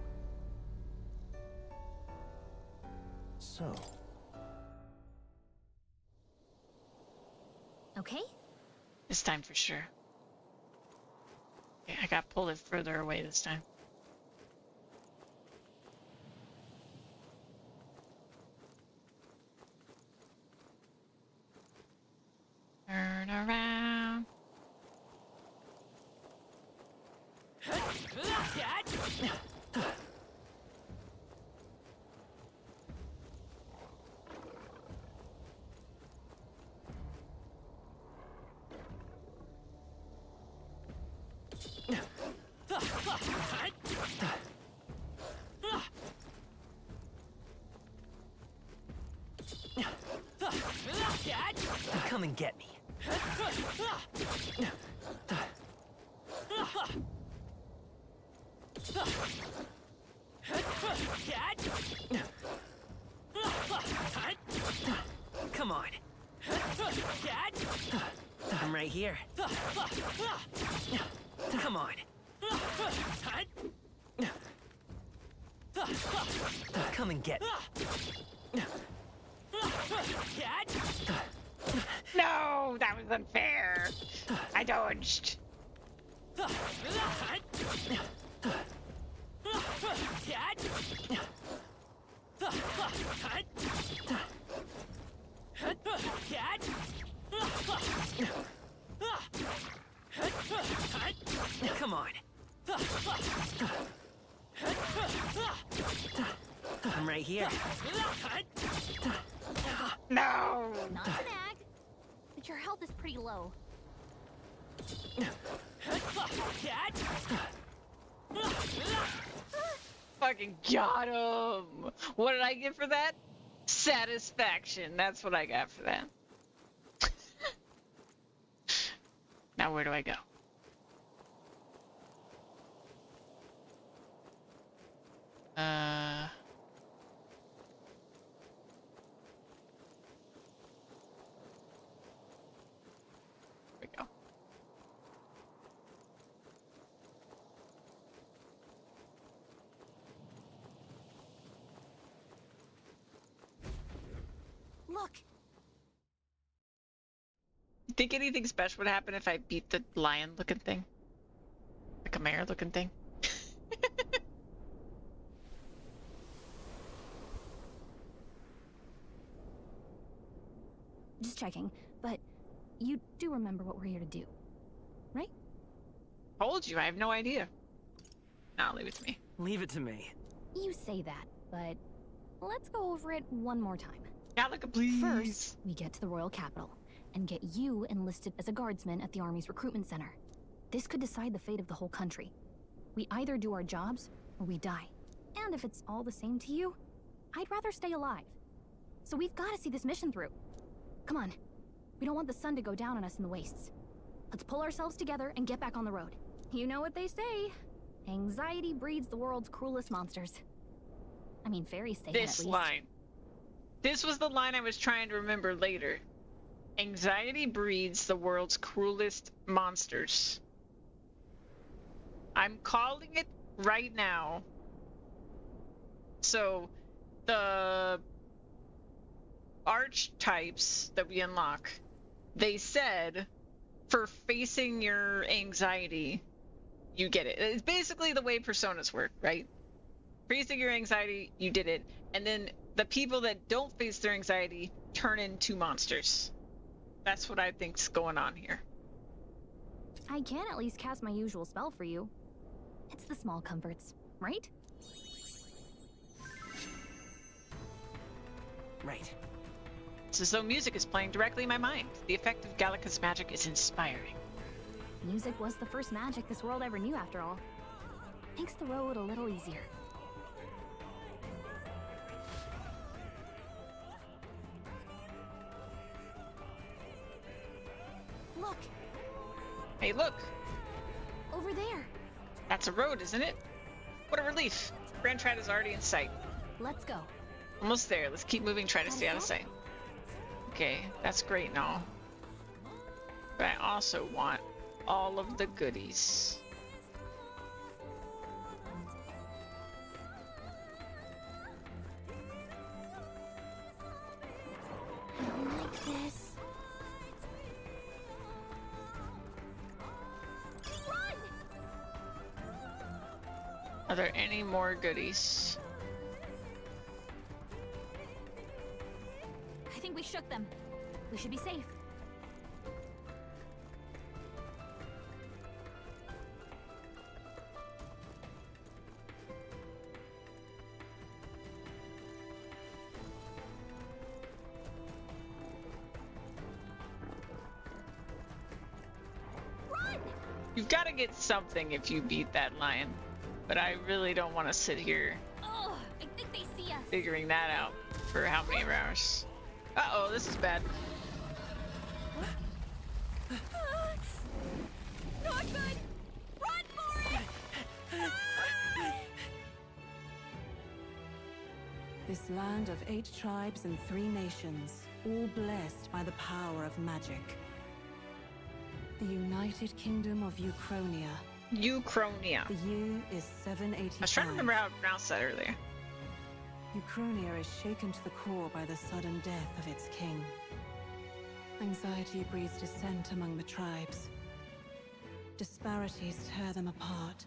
So, Okay? This time for sure. Okay, I got pulled it further away this time. Turn around. Come and get me. Come on. I'm right here. Come on. Come and get me. No, that was unfair. I dodged. Come on. I'm right here. No! Not to nag, but your health is pretty low. Fucking got him! What did I get for that? Satisfaction. That's what I got for that. Now where do I go? There we go. Look, You think anything special would happen if I beat the lion-looking thing? The chimera-looking thing? Just checking, but you do remember what we're here to do, right? Told you, I have no idea. Nah, leave it to me. Leave it to me. You say that, but let's go over it one more time. Gallica, please. First, we get to the royal capital and get you enlisted as a guardsman at the army's recruitment center. This could decide the fate of the whole country. We either do our jobs or we die. And if it's all the same to you, I'd rather stay alive. So we've got to see this mission through. Come on. We don't want the sun to go down on us in the wastes. Let's pull ourselves together and get back on the road. You know what they say. Anxiety breeds the world's cruelest monsters. I mean, fairies say that at This least. line. This was the line I was trying to remember later. Anxiety breeds the world's cruelest monsters. I'm calling it right now. So, the archetypes that we unlock, they said for facing your anxiety, you get it. It's basically the way personas work, right? Facing your anxiety, you did it. And then the people that don't face their anxiety turn into monsters. That's what I think's going on here. I can at least cast my usual spell for you. It's the small comforts, right? right. It's as though music is playing directly in my mind. The effect of Gallica's magic is inspiring. Music was the first magic this world ever knew, after all. Makes the road a little easier. Look! Hey, look! Over there! That's a road, isn't it? What a relief! Grand Trad is already in sight. Let's go. Almost there. Let's keep moving, try to stay out of sight. Okay, that's great and all. But I also want all of the goodies. I don't like this. Run! Are there any more goodies? I think we shook them. We should be safe. You've got to get something if you beat that lion. But I really don't want to sit here Oh, I think they see us. figuring that out for how many hours. Uh-oh, this is bad. Not good! Run for it! This land of 8 tribes and 3 nations, all blessed by the power of magic. The United Kingdom of Uchronia. Uchronia. The year is 785. I was trying to remember how to pronounce that earlier. Uchronia is shaken to the core by the sudden death of its king. Anxiety breeds dissent among the tribes. Disparities tear them apart,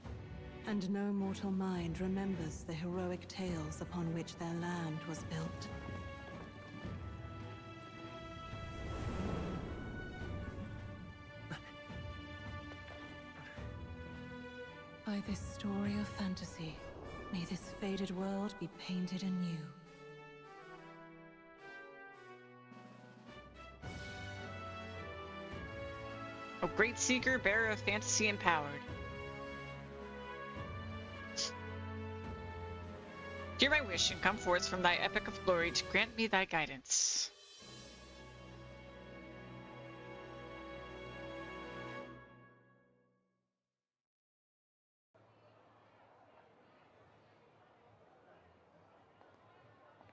and no mortal mind remembers the heroic tales upon which their land was built. By this story of fantasy, may this faded world be painted anew. O great seeker, bearer of fantasy empowered. Hear my wish and come forth from thy epic of glory to grant me thy guidance.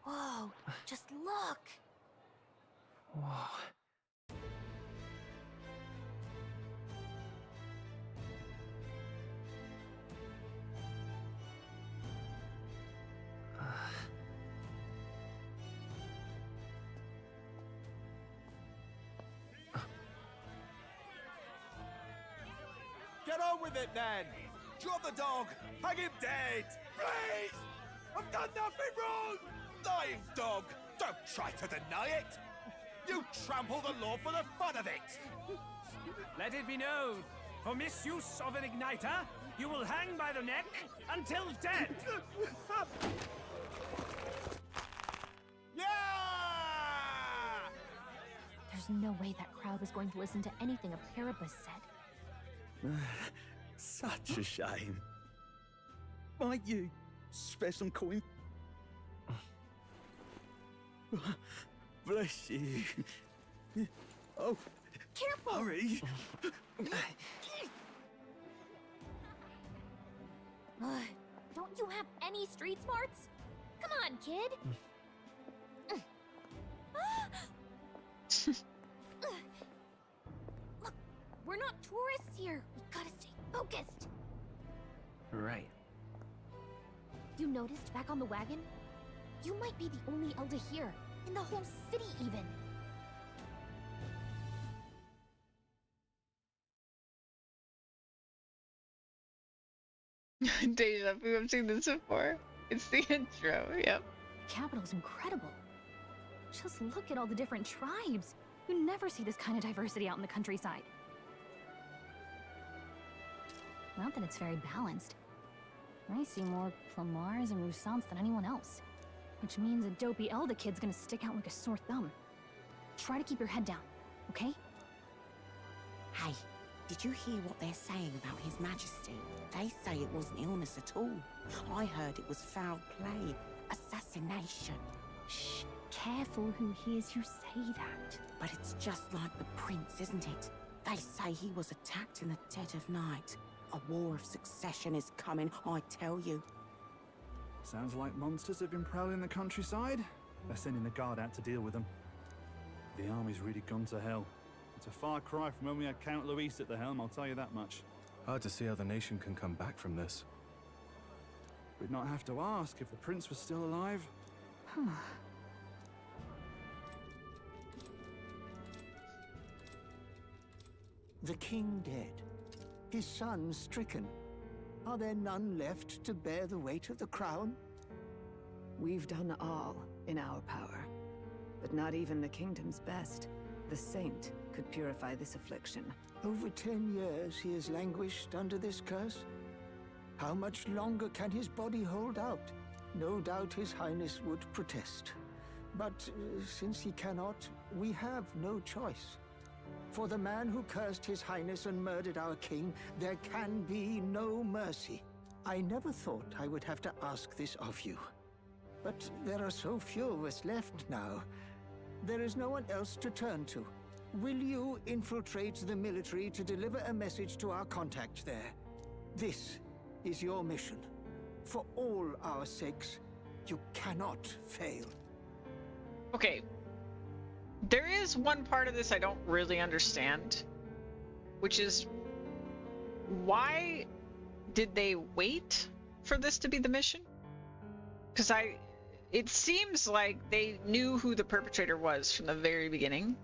Whoa, just look! Whoa. Get on with it, then! Drop the dog! Hang him dead! Please! I've done nothing wrong! Lying dog! Don't try to deny it! You trample the law for the fun of it! Let it be known, for misuse of an igniter, you will hang by the neck until dead. Yeah! There's no way that crowd was going to listen to anything a Paribus said. Such a shame. Might you spare some coin? Bless you. Oh, careful! Hurry! Don't you have any street smarts? Come on, kid! Look, we're not tourists here. We gotta stay focused. Right. You noticed back on the wagon? You might be the only Elder here, in the whole city even. Deja vu, I've seen this before. It's the intro, yep. The capital's incredible. Just look at all the different tribes. You never see this kind of diversity out in the countryside. Not that it's very balanced. I see more Plamars and Roussants than anyone else. Which means a dopey Elder kid's gonna stick out like a sore thumb. Try to keep your head down, okay? Hey, did you hear what they're saying about His Majesty? They say it wasn't illness at all. I heard it was foul play, assassination. Shh, careful who hears you say that. But it's just like the prince, isn't it? They say he was attacked in the dead of night. A war of succession is coming, I tell you. Sounds like monsters have been prowling the countryside. They're sending the guard out to deal with them. The army's really gone to hell. It's a far cry from when we had Count Luis at the helm, I'll tell you that much. Hard to see how the nation can come back from this. We'd not have to ask if the prince was still alive. The king dead. His son stricken. Are there none left to bear the weight of the crown? We've done all in our power, but not even the kingdom's best. The saint could purify this affliction. Over 10 years he has languished under this curse. How much longer can his body hold out? No doubt His Highness would protest. But since he cannot, we have no choice. For the man who cursed His Highness and murdered our king, there can be no mercy. I never thought I would have to ask this of you. But there are so few of us left now. There is no one else to turn to. Will you infiltrate the military to deliver a message to our contact there? This is your mission. For all our sakes, you cannot fail. Okay. There is one part of this I don't really understand, which is why did they wait for this to be the mission? Because it seems like they knew who the perpetrator was from the very beginning.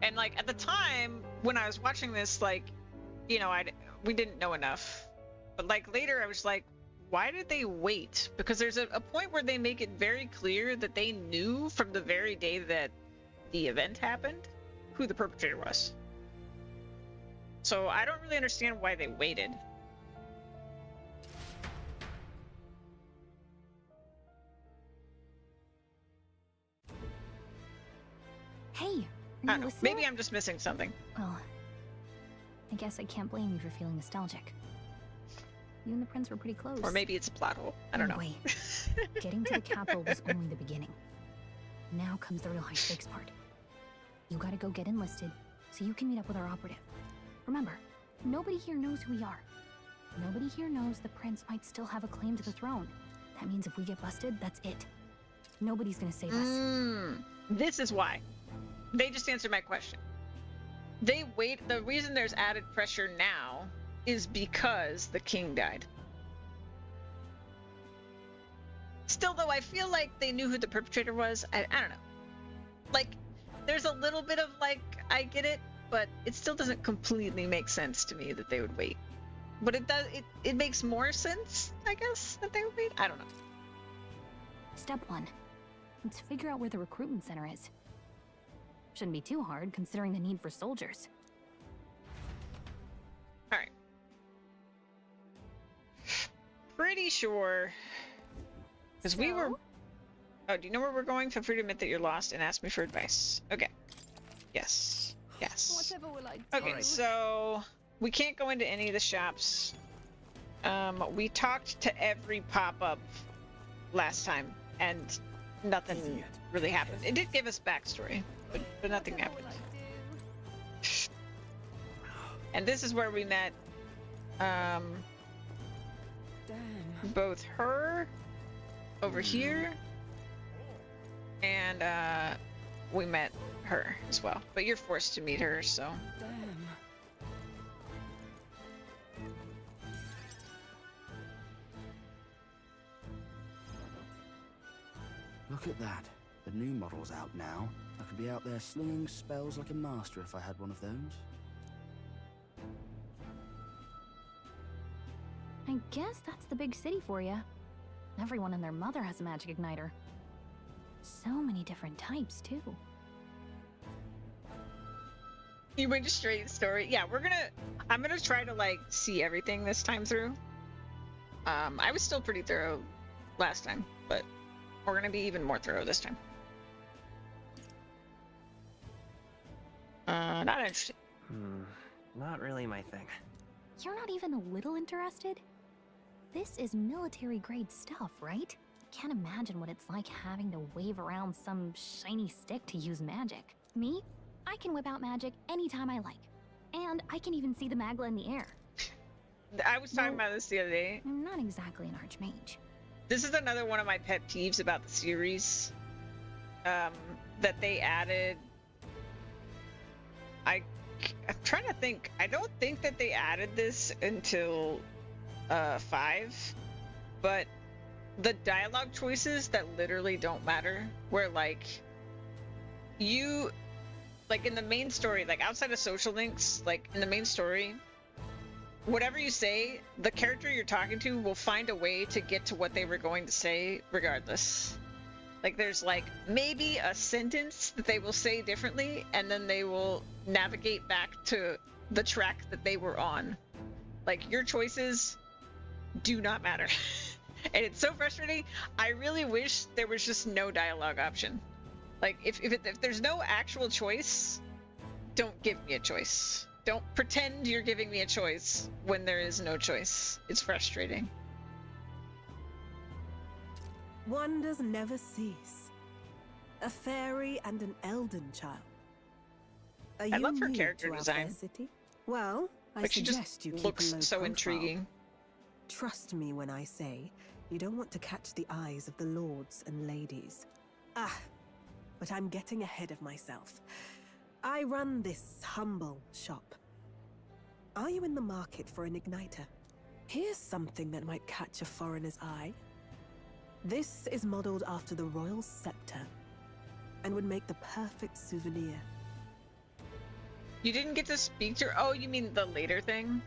And like at the time when I was watching this, like, you know, we didn't know enough. But like later I was like, why did they wait? Because there's a point where they make it very clear that they knew from the very day that the event happened who the perpetrator was. So I don't really understand why they waited. Hey, I don't know. Maybe I'm just missing something. Well, I guess I can't blame you for feeling nostalgic. You and the prince were pretty close. Or maybe it's a plot hole. I don't know. Getting to the capital was only the beginning. Now comes the real high-stakes part. You gotta go get enlisted, so you can meet up with our operative. Remember, nobody here knows who we are. Nobody here knows the prince might still have a claim to the throne. That means if we get busted, that's it. Nobody's gonna save us. This is why. They just answered my question. They wait. The reason there's added pressure now is because the king died. Still, though, I feel like they knew who the perpetrator was. I don't know. Like, there's a little bit of, like, I get it, but it still doesn't completely make sense to me that they would wait. But it does, it makes more sense, I guess, that they would wait. I don't know. Step 1. Let's figure out where the recruitment center is. Shouldn't be too hard, considering the need for soldiers. Alright. Pretty sure... Because we were... Oh, do you know where we're going? Feel free to admit that you're lost and ask me for advice. Okay. Yes. Yes. Whatever will I do? Okay, so... We can't go into any of the shops. We talked to every pop-up last time, and nothing really happened. It did give us backstory, but nothing happened. And this is where we met both her over here, and we met her as well. But you're forced to meet her, so. Look at that. The new model's out now. I could be out there slinging spells like a master if I had one of those. I guess that's the big city for you. Everyone and their mother has a magic igniter. So many different types, too. You went straight story. Yeah, I'm gonna try to like see everything this time through. I was still pretty thorough last time, but we're gonna be even more thorough this time. Not interested. Not really my thing. You're not even a little interested? This is military-grade stuff, right? Can't imagine what it's like having to wave around some shiny stick to use magic. Me? I can whip out magic anytime I like. And I can even see the Magla in the air. I was talking about this the other day. I'm not exactly an archmage. This is another one of my pet peeves about the series. That they added... I'm trying to think. I don't think that they added this until 5, but the dialogue choices that literally don't matter, where like you, like in the main story, like outside of social links, like in the main story, whatever you say, the character you're talking to will find a way to get to what they were going to say regardless. Like there's like maybe a sentence that they will say differently, and then they will navigate back to the track that they were on. Like your choices do not matter. And it's so frustrating. I really wish there was just no dialogue option. Like if there's no actual choice, don't give me a choice. Don't pretend you're giving me a choice when there is no choice. It's frustrating. Wonders never cease. A fairy and an elden child. Are I love her new character to our design. fair city? Well, I Like she suggest just you keep looks a low so profile. intriguing. Trust me when I say you don't want to catch the eyes of the lords and ladies. But I'm getting ahead of myself. I run this humble shop. Are you in the market for an igniter? Here's something that might catch a foreigner's eye. This is modeled after the royal scepter and would make the perfect souvenir. You didn't get to speak to her? Oh, you mean the later thing?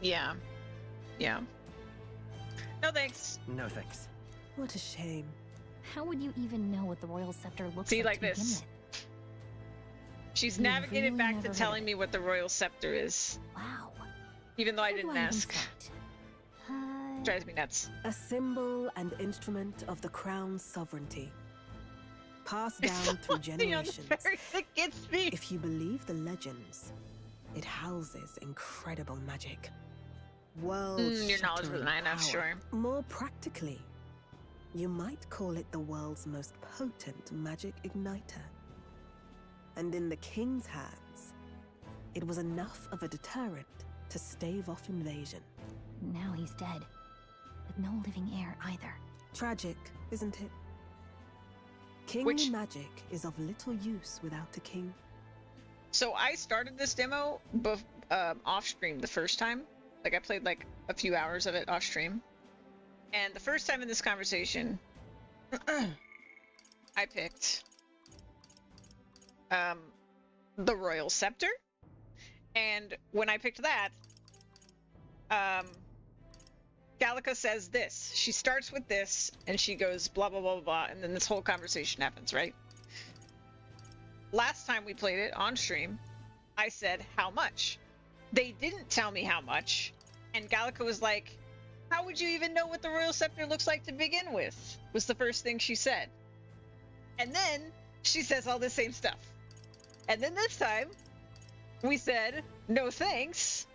Yeah. Yeah. No thanks. No thanks. What a shame. How would you even know what the royal scepter looks See, like like to begin this. with? She's You've navigated really back never to heard telling of me what the royal scepter is. Wow. Even though I Where do didn't even ask. start? Drives me nuts. A symbol and instrument of the crown's sovereignty. Passed down through generations. That gets me. If you believe the legends, it houses incredible magic. Your knowledge was not enough, sure. More practically, you might call it the world's most potent magic igniter. And in the king's hands, it was enough of a deterrent to stave off invasion. Now he's dead. With no living heir either. Tragic, isn't it? Kingly magic is of little use without a king. So I started this demo off stream the first time. Like I played like a few hours of it off stream. And the first time in this conversation, I picked the royal scepter. And when I picked that, Gallica says this. She starts with this, and she goes blah, blah, blah, blah, blah, and then this whole conversation happens, right? Last time we played it on stream, I said, how much? They didn't tell me how much, and Gallica was like, how would you even know what the royal scepter looks like to begin with? Was the first thing she said. And then she says all the same stuff. And then this time, we said, no thanks.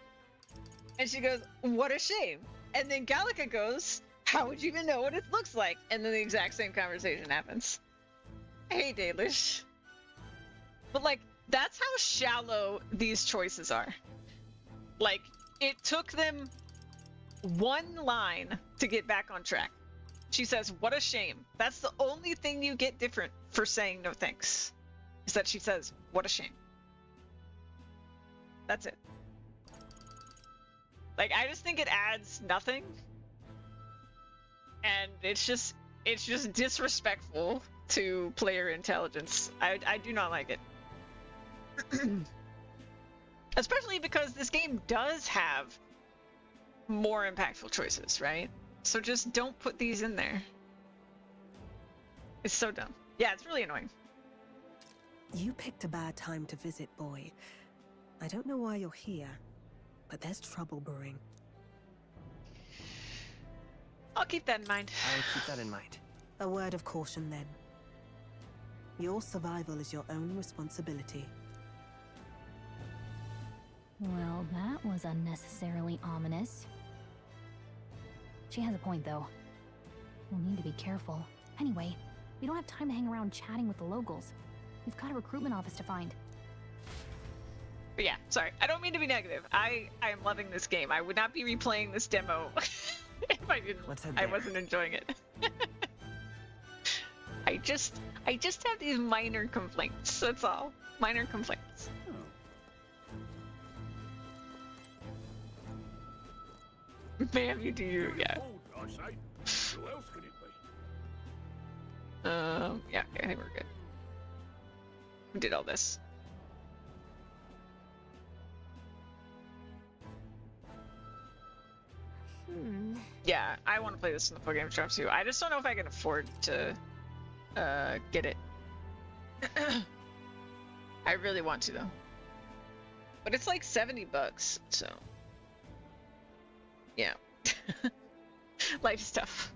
And she goes, what a shame. And then Gallica goes, how would you even know what it looks like? And then the exact same conversation happens. I hate Dalish. But like, that's how shallow these choices are. Like, it took them one line to get back on track. She says, what a shame. That's the only thing you get different for saying no thanks. Is that she says, what a shame. That's it. Like, I just think it adds nothing. And it's just disrespectful to player intelligence. I do not like it. Especially because this game does have more impactful choices, right? So just don't put these in there. It's so dumb. Yeah, it's really annoying. You picked a bad time to visit, boy. I don't know why you're here, but there's trouble brewing. I'll keep that in mind. I'll keep that in mind. A word of caution then. Your survival is your own responsibility. Well, that was unnecessarily ominous. She has a point, though. We'll need to be careful. Anyway, we don't have time to hang around chatting with the locals. We've got a recruitment office to find. But yeah, sorry. I don't mean to be negative. I am loving this game. I would not be replaying this demo if I wasn't enjoying it. I just have these minor complaints. That's all. Minor complaints. Ma'am, you do you, yeah. Who else can it be? Yeah, I think we're good. We did all this. Yeah, I want to play this in the full game drop too. I just don't know if I can afford to get it. I really want to though. But it's like $70, so yeah. Life stuff.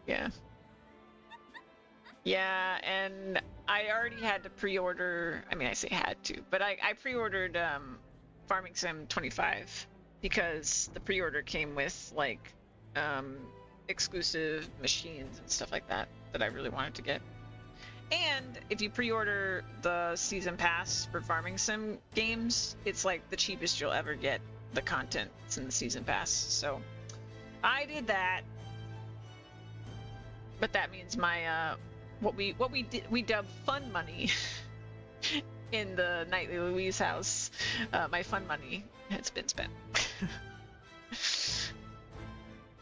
Yeah. Yeah, and I already had to pre-order, I mean I say had to, but I pre-ordered Farming Sim 25 because the pre-order came with like exclusive machines and stuff like that that I really wanted to get. And if you pre-order the season pass for Farming Sim games, it's like the cheapest you'll ever get the content that's in the season pass. So I did that, but that means my what we dubbed fun money in the Nightly Louise house, my fun money has been spent.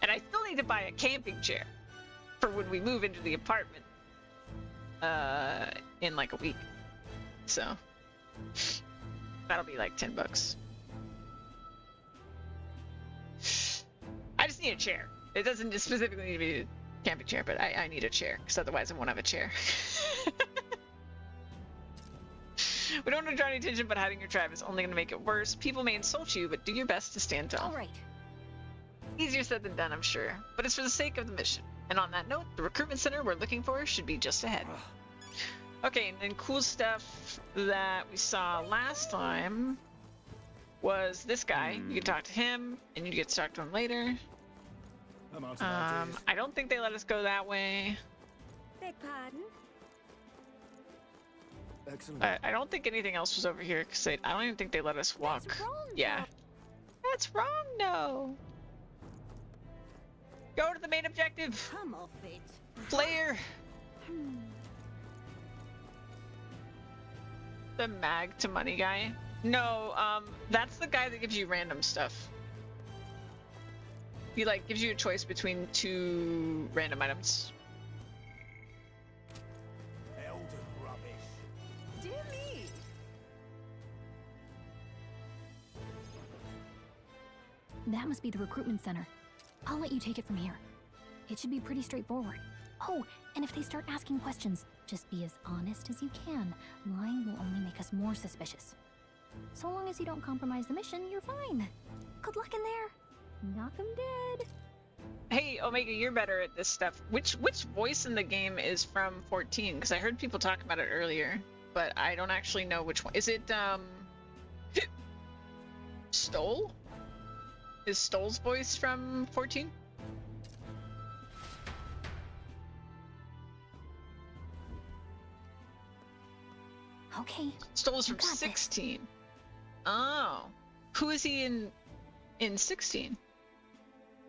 And I still need to buy a camping chair for when we move into the apartment in like a week. So that'll be like $10. I just need a chair. It doesn't just specifically need to be a camping chair, but I need a chair because otherwise I won't have a chair. We don't want to draw any attention, but hiding your tribe is only going to make it worse. People may insult you, but do your best to stand tall. All right. Easier said than done, I'm sure, but it's for the sake of the mission. And on that note, the recruitment center we're looking for should be just ahead. Okay, and then cool stuff that we saw last time was this guy. You can talk to him, and you get to talk to him later. I don't think they let us go that way. Beg pardon? Excellent. I don't think anything else was over here because I don't even think they let us walk. That's wrong, yeah. That's wrong, no. Go to the main objective. Come off it. Player. The mag to money guy. No, that's the guy that gives you random stuff. He like gives you a choice between 2 random items. That must be the recruitment center. I'll let you take it from here. It should be pretty straightforward. Oh, and if they start asking questions, just be as honest as you can. Lying will only make us more suspicious. So long as you don't compromise the mission, you're fine. Good luck in there. Knock 'em dead. Hey, Omega, you're better at this stuff. Which voice in the game is from 14? Because I heard people talk about it earlier, but I don't actually know which one. Is it, Stoll? Is Stoll's voice from 14? Okay. Stoll's from 16. This. Oh. Who is he in 16?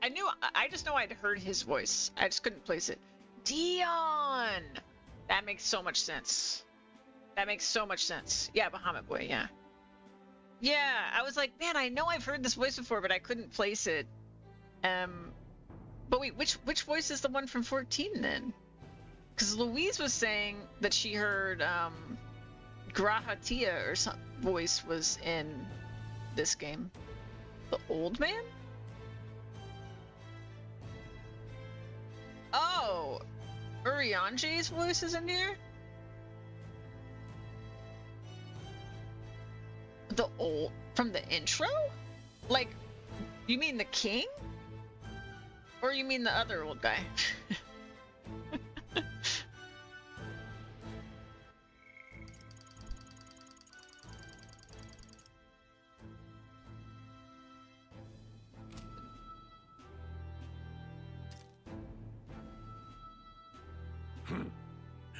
I just know I'd heard his voice. I just couldn't place it. Dion! That makes so much sense. That makes so much sense. Yeah, Bahamut Boy, yeah. Yeah, I was like, man, I know I've heard this voice before, but I couldn't place it. But wait, which voice is the one from 14 then? Because Louise was saying that she heard Grahatia or some voice was in this game. The old man? Oh, Urianje's voice is in here? From the intro? Like, You mean the king? Or you mean the other old guy?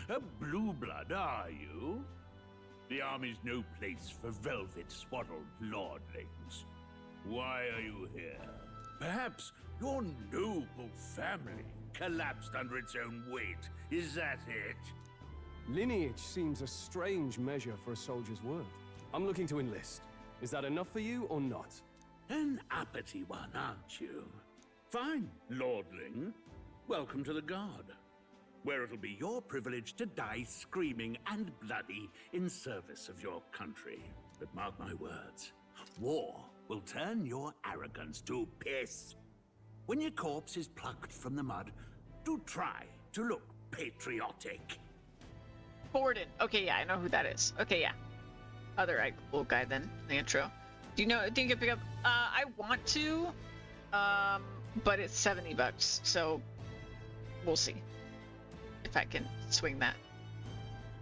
A blue blood, are you? The army's no place for velvet-swaddled lordlings. Why are you here? Perhaps your noble family collapsed under its own weight. Is that it? Lineage seems a strange measure for a soldier's worth. I'm looking to enlist. Is that enough for you or not? An uppity one, aren't you? Fine, lordling. Welcome to the Guard, where it'll be your privilege to die screaming and bloody in service of your country. But mark my words, war will turn your arrogance to piss. When your corpse is plucked from the mud, do try to look patriotic. Borden. Okay, yeah, I know who that is. Okay, yeah. Other old guy then, in the intro. Do you think you can pick up? I want to, but it's $70, so we'll see if I can swing that.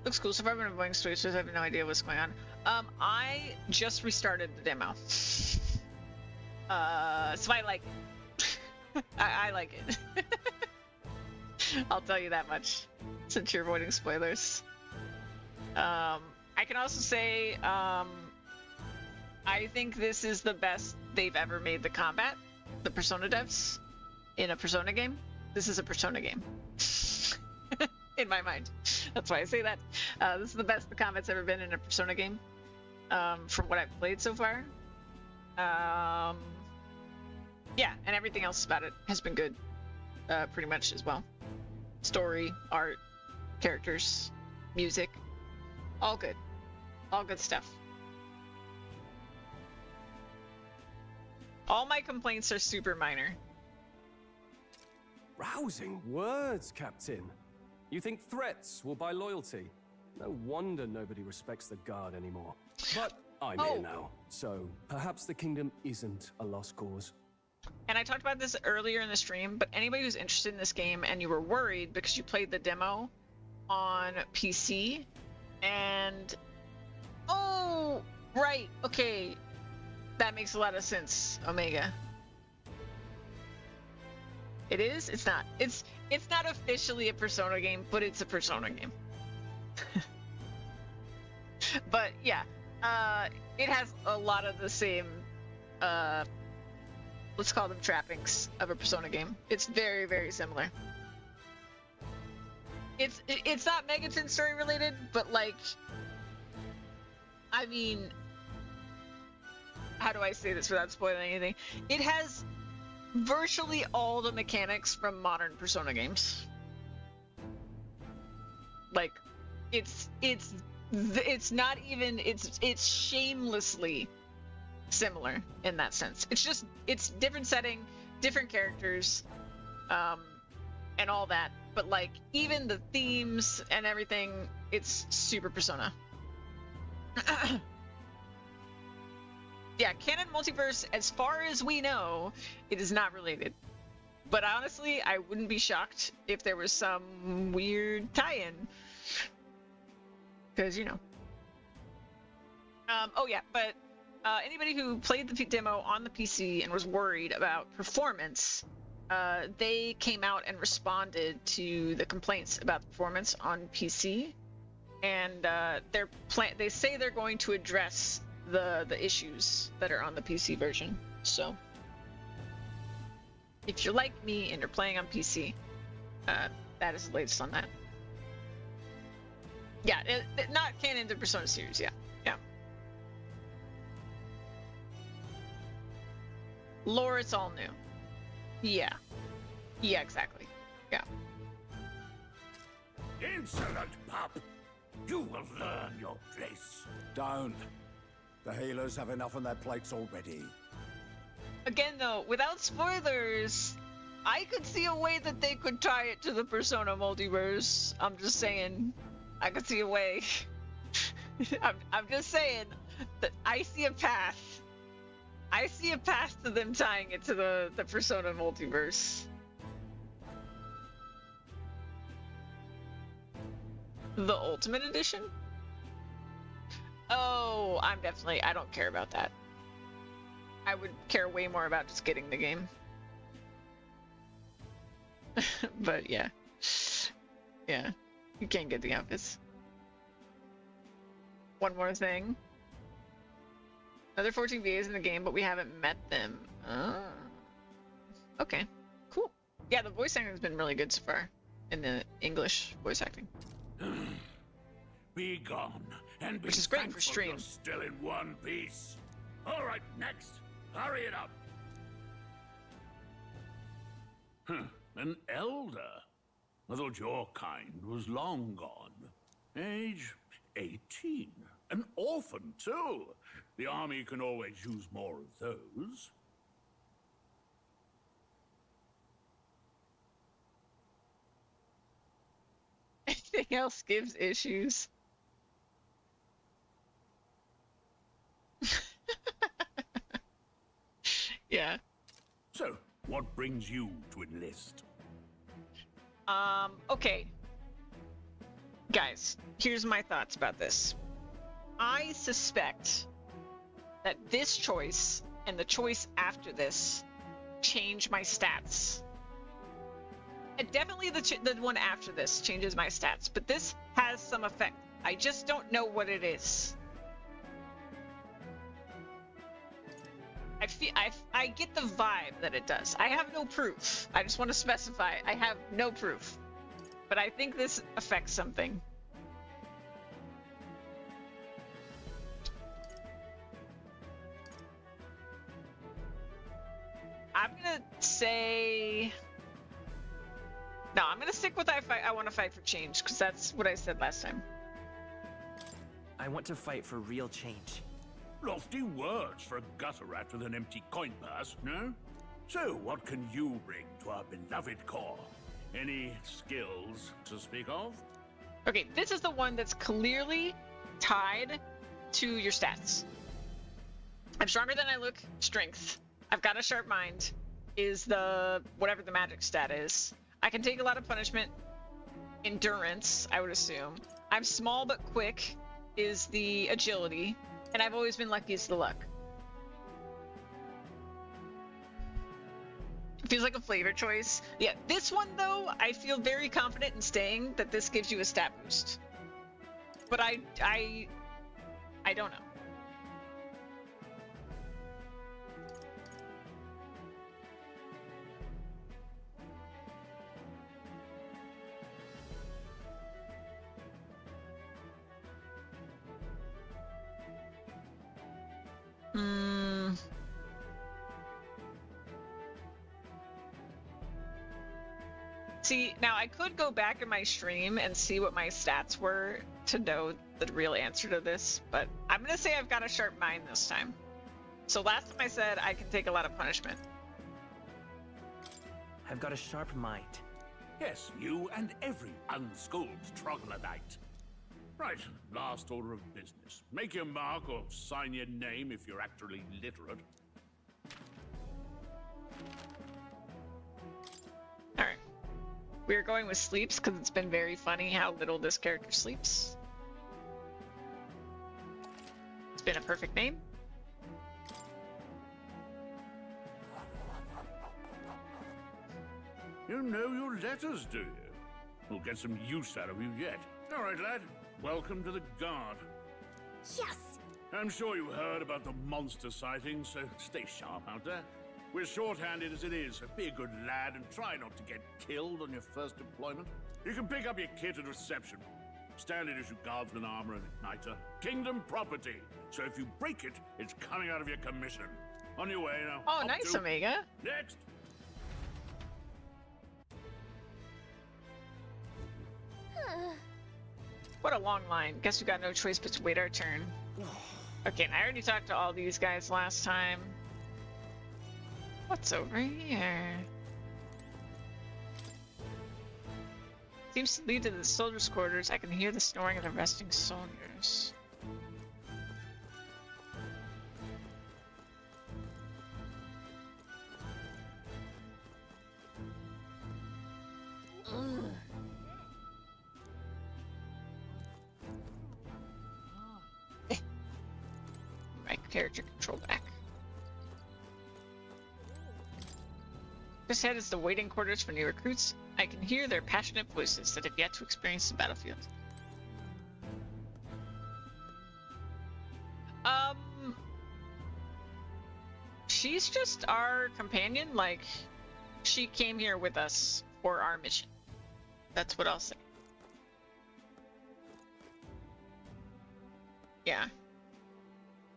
Looks cool. So far I've been avoiding stories, so I have no idea what's going on. I just restarted the demo. So I like it. I like it. I'll tell you that much, since you're avoiding spoilers. I can also say, I think this is the best they've ever made the combat, the Persona devs, in a Persona game. This is a Persona game. In my mind. That's why I say that. This is the best the combat's ever been in a Persona game, from what I've played so far. Yeah, and everything else about it has been good, pretty much as well. Story, art, characters, music, all good. All good stuff. All my complaints are super minor. Rousing words, Captain. You think threats will buy loyalty? No wonder nobody respects the Guard anymore. But I'm here now, so perhaps the kingdom isn't a lost cause. And I talked about this earlier in the stream, but anybody who's interested in this game and you were worried because you played the demo on PC and... Oh, right, okay. That makes a lot of sense, Omega. It is? It's not. It's not officially a Persona game, but it's a Persona game. But yeah, it has a lot of the same, let's call them trappings of a Persona game. It's very, very similar. It's not Megaton story related, but like, I mean, how do I say this without spoiling anything? It has virtually all the mechanics from modern Persona games. Like, it's not even, it's shamelessly similar in that sense. It's different setting, different characters, and all that. But like, even the themes and everything, it's super Persona. Yeah, canon multiverse, as far as we know, it is not related. But honestly, I wouldn't be shocked if there was some weird tie-in. Because, you know. Oh yeah, but anybody who played the demo on the PC and was worried about performance, they came out and responded to the complaints about the performance on PC. And they say they're going to address the issues that are on the PC version. So if you're like me and you're playing on PC, that is the latest on that. Yeah, not canon to Persona series. Yeah. Lore, it's all new. Yeah, exactly. Yeah. Insolent pup! You will learn your place. Don't. The healers have enough on their plates already. Again, though, without spoilers, I could see a way that they could tie it to the Persona multiverse. I'm just saying. I could see a way. I'm just saying that I see a path. I see a path to them tying it to the Persona multiverse. The Ultimate Edition? Oh, I don't care about that. I would care way more about just getting the game. But yeah. Yeah. You can't get the outfits. One more thing. Another 14 VAs in the game, but we haven't met them. Oh. Okay. Cool. Yeah, the voice acting has been really good so far. In the English voice acting. Be gone, and be which is great for thankful stream. you're still in one piece. All right, next. Hurry it up. An elder? I thought your kind was long gone. Age 18. An orphan, too. The army can always use more of those. Anything else gives issues. Yeah. So, what brings you to enlist? Okay. Guys, here's my thoughts about this. I suspect that this choice and the choice after this change my stats. And definitely the one after this changes my stats, but this has some effect. I just don't know what it is. I get the vibe that it does. I have no proof. I just want to specify I have no proof. But I think this affects something. I'm gonna say... No, I'm gonna stick with I want to fight for change, because that's what I said last time. I want to fight for real change. Lofty words for a gutter rat with an empty coin purse, no? So, what can you bring to our beloved corps? Any skills to speak of? Okay, this is the one that's clearly tied to your stats. I'm stronger than I look. Strength. I've got a sharp mind. Is the whatever the magic stat is. I can take a lot of punishment. Endurance, I would assume. I'm small but quick is the agility. And I've always been lucky is the luck. Feels like a flavor choice. Yeah, this one though, I feel very confident in saying that this gives you a stat boost. But I don't know. See, now I could go back in my stream and see what my stats were to know the real answer to this, but I'm gonna say I've got a sharp mind this time. So last time I said I can take a lot of punishment. I've got a sharp mind. Yes, you and every unschooled troglodyte. Right, last order of business. Make your mark or sign your name if you're actually literate. Alright. We're going with sleeps because it's been very funny how little this character sleeps. It's been a perfect name. You know your letters, do you? We'll get some use out of you yet. All right, lad. Welcome to the Guard. Yes! I'm sure you heard about the monster sightings, so stay sharp out there. We're short-handed as it is, so be a good lad and try not to get killed on your first deployment. You can pick up your kit at reception. Standard issue guardsman armor and igniter. Kingdom property. So if you break it, it's coming out of your commission. On your way now. Oh, nice, Omega. Next. What a long line. Guess we got no choice but to wait our turn. Okay, and I already talked to all these guys last time. What's over here? Seems to lead to the soldiers' quarters. I can hear the snoring of the resting soldiers. character control back. This head is the waiting quarters for new recruits. I can hear their passionate voices that have yet to experience the battlefield. She's just our companion, like, she came here with us for our mission. That's what I'll say. Yeah.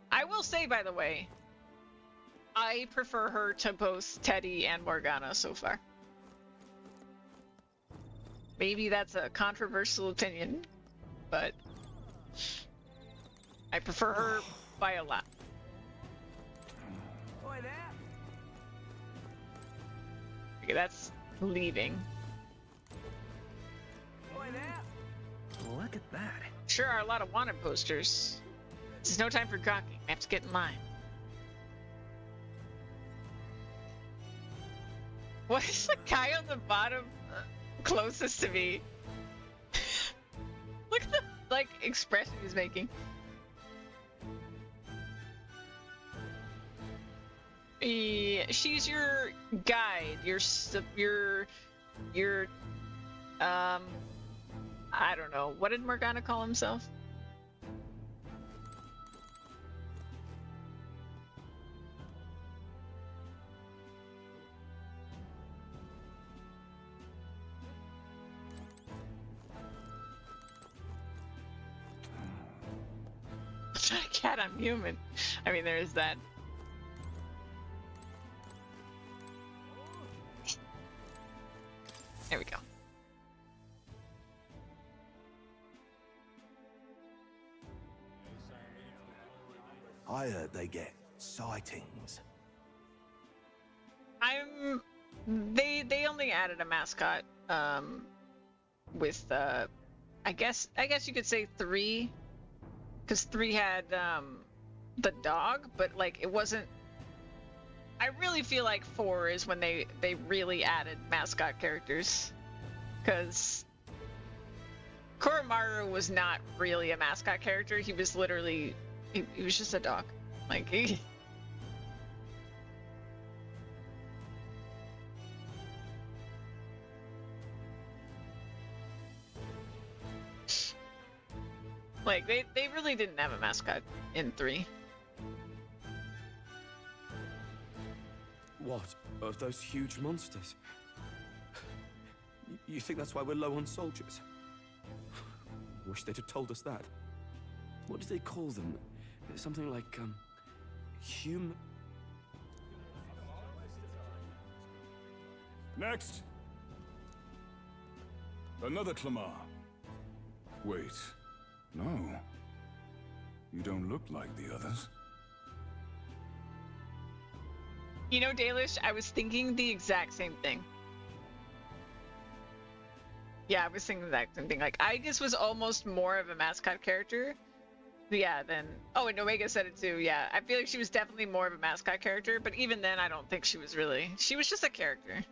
I will say, by the way, I prefer her to both Teddy and Morgana so far. Maybe that's a controversial opinion, but I prefer her by a lot. Okay, that's leaving. Look at that. Sure are a lot of wanted posters. This is no time for gawking. I have to get in line. What is the guy on the bottom closest to me? Look at the, like, expression he's making. She's your guide, your I don't know. What did Morgana call himself? I'm not a cat, I'm human. I mean, there is that. There we go. I heard they get sightings. They only added a mascot with I guess you could say 3, because 3 had the dog, but like it wasn't. I really feel like 4 is when they really added mascot characters, because Koromaru was not really a mascot character. He was literally he was just a dog. Like like they really didn't have a mascot in 3. What? Of those huge monsters? You think that's why we're low on soldiers? Wish they'd have told us that. What did they call them? Something like, Next! Another Clamar. Wait. No. You don't look like the others. You know, Dalish, I was thinking the exact same thing. Yeah, I was thinking the exact same thing. Like, Aegis was almost more of a mascot character. Yeah, then... Oh, and Omega said it too, yeah. I feel like she was definitely more of a mascot character, but even then, I don't think she was really... She was just a character.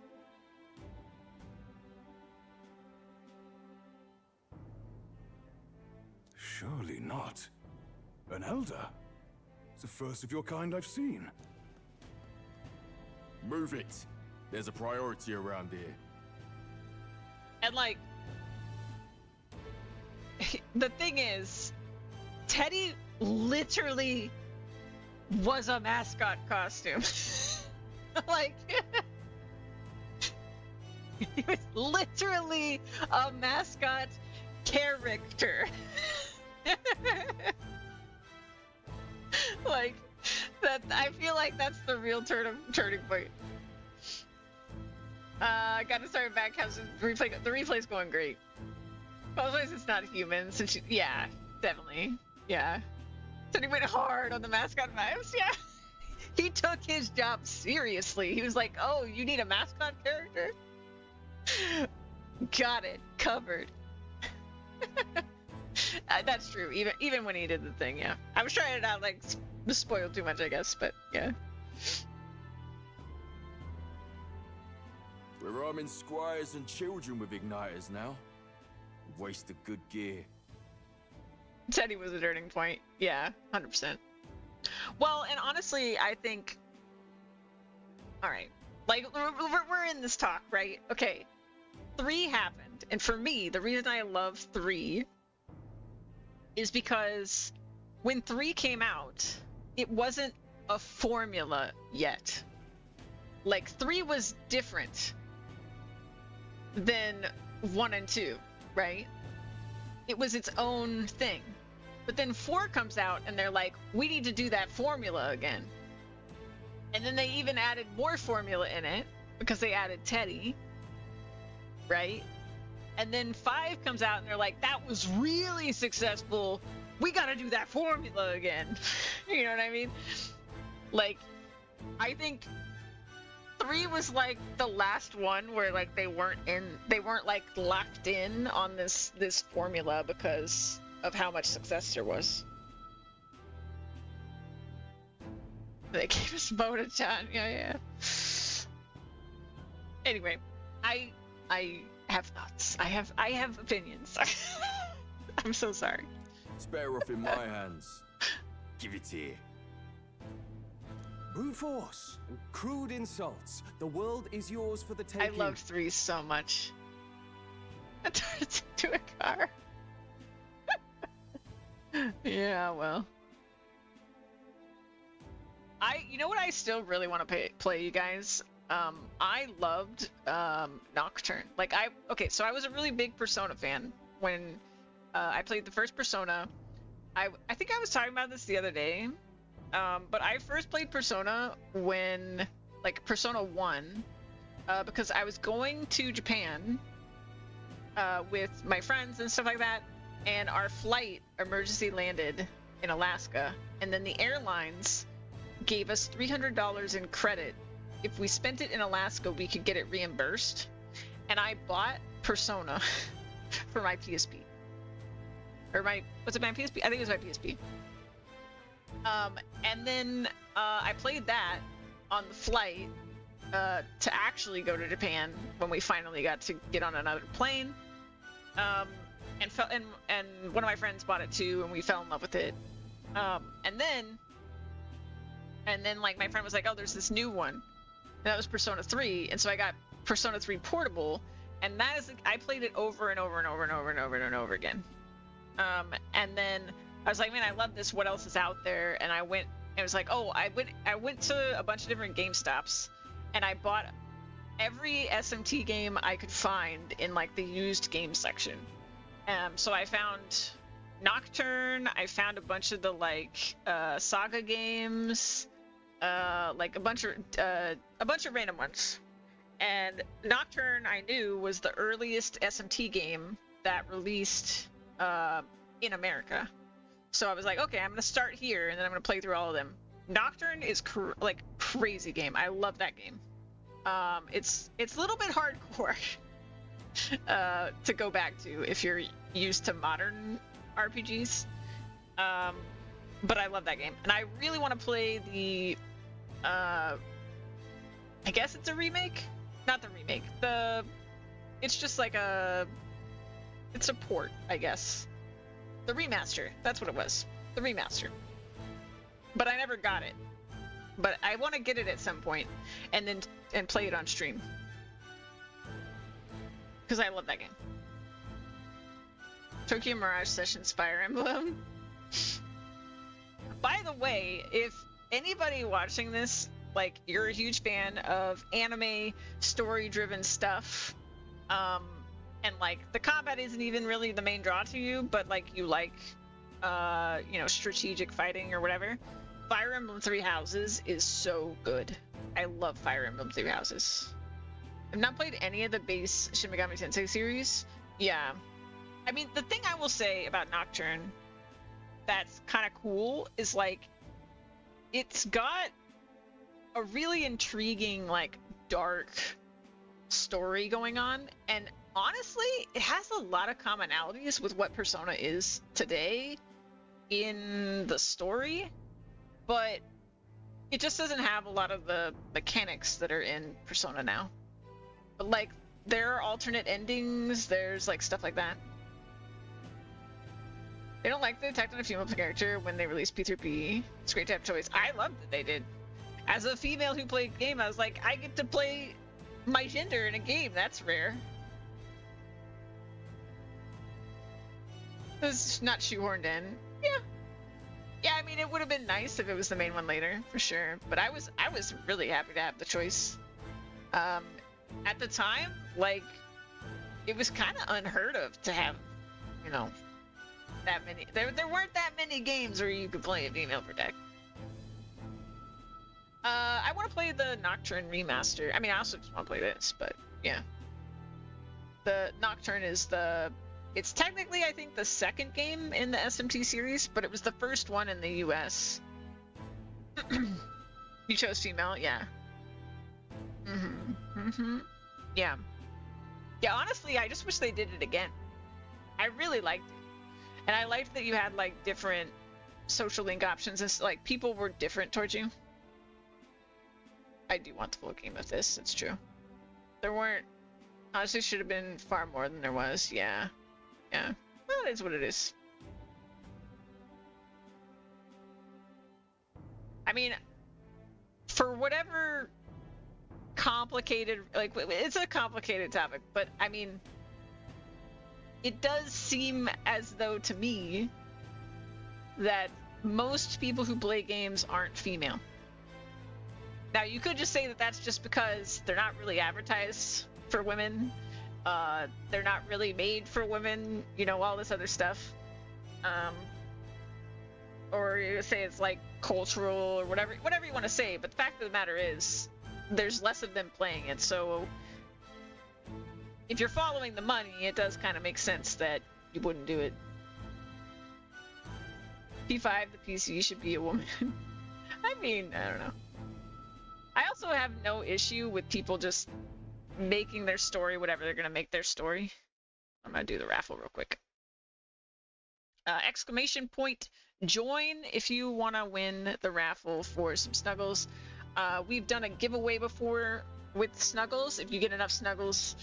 Surely not. An elder? It's the first of your kind I've seen. Move it. There's a priority around here. And like... The thing is... Teddy literally was a mascot costume. Like... he was literally a mascot character. Like, that, I feel like that's the real turning point. Gotta start back. How's the replay's going great. Otherwise, it's not human. Since yeah, definitely, yeah. So he went hard on the mascot vibes. Yeah, he took his job seriously. He was like, "Oh, you need a mascot character? Got it covered." That's true. Even when he did the thing, yeah. I was trying it out, like, spoiled too much, I guess, but yeah. We're arming squires and children with igniters now. Waste of good gear. Teddy was a turning point. Yeah, 100%. Well, and honestly, I think, all right, like we're in this talk, right? Okay, 3 happened, and for me, the reason I love 3 is because when 3 came out, it wasn't a formula yet. Like 3 was different than 1 and 2, right? It was its own thing. But then 4 comes out and they're like, we need to do that formula again. And then they even added more formula in it because they added Teddy, right? And then 5 comes out and they're like, that was really successful. We got to do that formula again. You know what I mean? Like, I think 3 was like the last one where like they weren't like locked in on this formula because of how much success there was. They gave us Moto-chan, yeah. Anyway, I have thoughts. I have opinions. I'm so sorry. It's better off in my hands. Give it here. Brute force and crude insults. The world is yours for the taking. I loved 3 so much. I turned it into a car. Yeah, well. You know what I still really want to play, you guys? I loved Nocturne. Like, so I was a really big Persona fan when I played the first Persona. I think I was talking about this the other day. But I first played Persona when, like, Persona 1, because I was going to Japan with my friends and stuff like that, and our flight emergency landed in Alaska, and then the airlines gave us $300 in credit. If we spent it in Alaska, we could get it reimbursed, and I bought Persona for my PSP. Or was it my PSP? I think it was my PSP. And then I played that on the flight to actually go to Japan when we finally got to get on another plane. And one of my friends bought it too, and we fell in love with it. And then like my friend was like, "Oh, there's this new one," and that was Persona 3, and so I got Persona 3 Portable, and that is I played it over and over and over and over and over and over again. And then I was like, man, I love this. What else is out there? And I went, and it was like, oh, I went to a bunch of different GameStops, and I bought every SMT game I could find in like the used game section. So I found Nocturne. I found a bunch of the like Saga games, like a bunch of random ones. And Nocturne, I knew, was the earliest SMT game that released in America. So I was like, okay, I'm gonna start here, and then I'm gonna play through all of them. Nocturne is like crazy game. I love that game. It's a little bit hardcore to go back to if you're used to modern RPGs. But I love that game, and I really want to play the. I guess it's a remake, not the remake. It's just like it's a port, I guess. The remaster, that's what it was. The remaster. But I never got it. But I want to get it at some point and play it on stream. Because I love that game. Tokyo Mirage Sessions Fire Emblem. By the way, if anybody watching this, like, you're a huge fan of anime, story-driven stuff, and like the combat isn't even really the main draw to you, but like you like strategic fighting or whatever, Fire Emblem Three Houses is so good. I love Fire Emblem Three Houses. I've not played any of the base Shin Megami Tensei series. Yeah, I mean, the thing I will say about Nocturne that's kind of cool is like it's got a really intriguing, like, dark story going on, and honestly, it has a lot of commonalities with what Persona is today in the story, but it just doesn't have a lot of the mechanics that are in Persona now. But like, there are alternate endings, there's like stuff like that. They don't like the attack on a female character when they release P3P. It's a great to have choice. I loved that they did. As a female who played game, I was like, I get to play my gender in a game. That's rare. It was not shoehorned in. Yeah. Yeah, I mean, it would have been nice if it was the main one later, for sure. But I was really happy to have the choice. At the time, like, it was kind of unheard of to have, you know, that many. There weren't that many games where you could play a female protect. I want to play the Nocturne remaster. I mean, I also just want to play this, but yeah. The Nocturne is it's technically, I think, the second game in the SMT series, but it was the first one in the US. You chose female, yeah. Yeah. Yeah, honestly, I just wish they did it again. I really liked it. And I liked that you had, like, different social link options, and like, people were different towards you. I do want the full game of this, it's true. There weren't... Honestly, should have been far more than there was, yeah. Yeah. Well, it is what it is. I mean, for whatever complicated... Like, it's a complicated topic, but, I mean... It does seem as though, to me, that most people who play games aren't female. Now, you could just say that that's just because they're not really advertised for women. They're not really made for women, you know, all this other stuff. Or you say it's like cultural or whatever you want to say. But the fact of the matter is, there's less of them playing it. So if you're following the money, it does kind of make sense that you wouldn't do it. P5, the PC should be a woman. I mean, I don't know. I also have no issue with people just making their story whatever they're going to make their story. I'm going to do the raffle real quick. Exclamation point join if you want to win the raffle for some Snuggles. We've done a giveaway before with Snuggles. If you get enough Snuggles,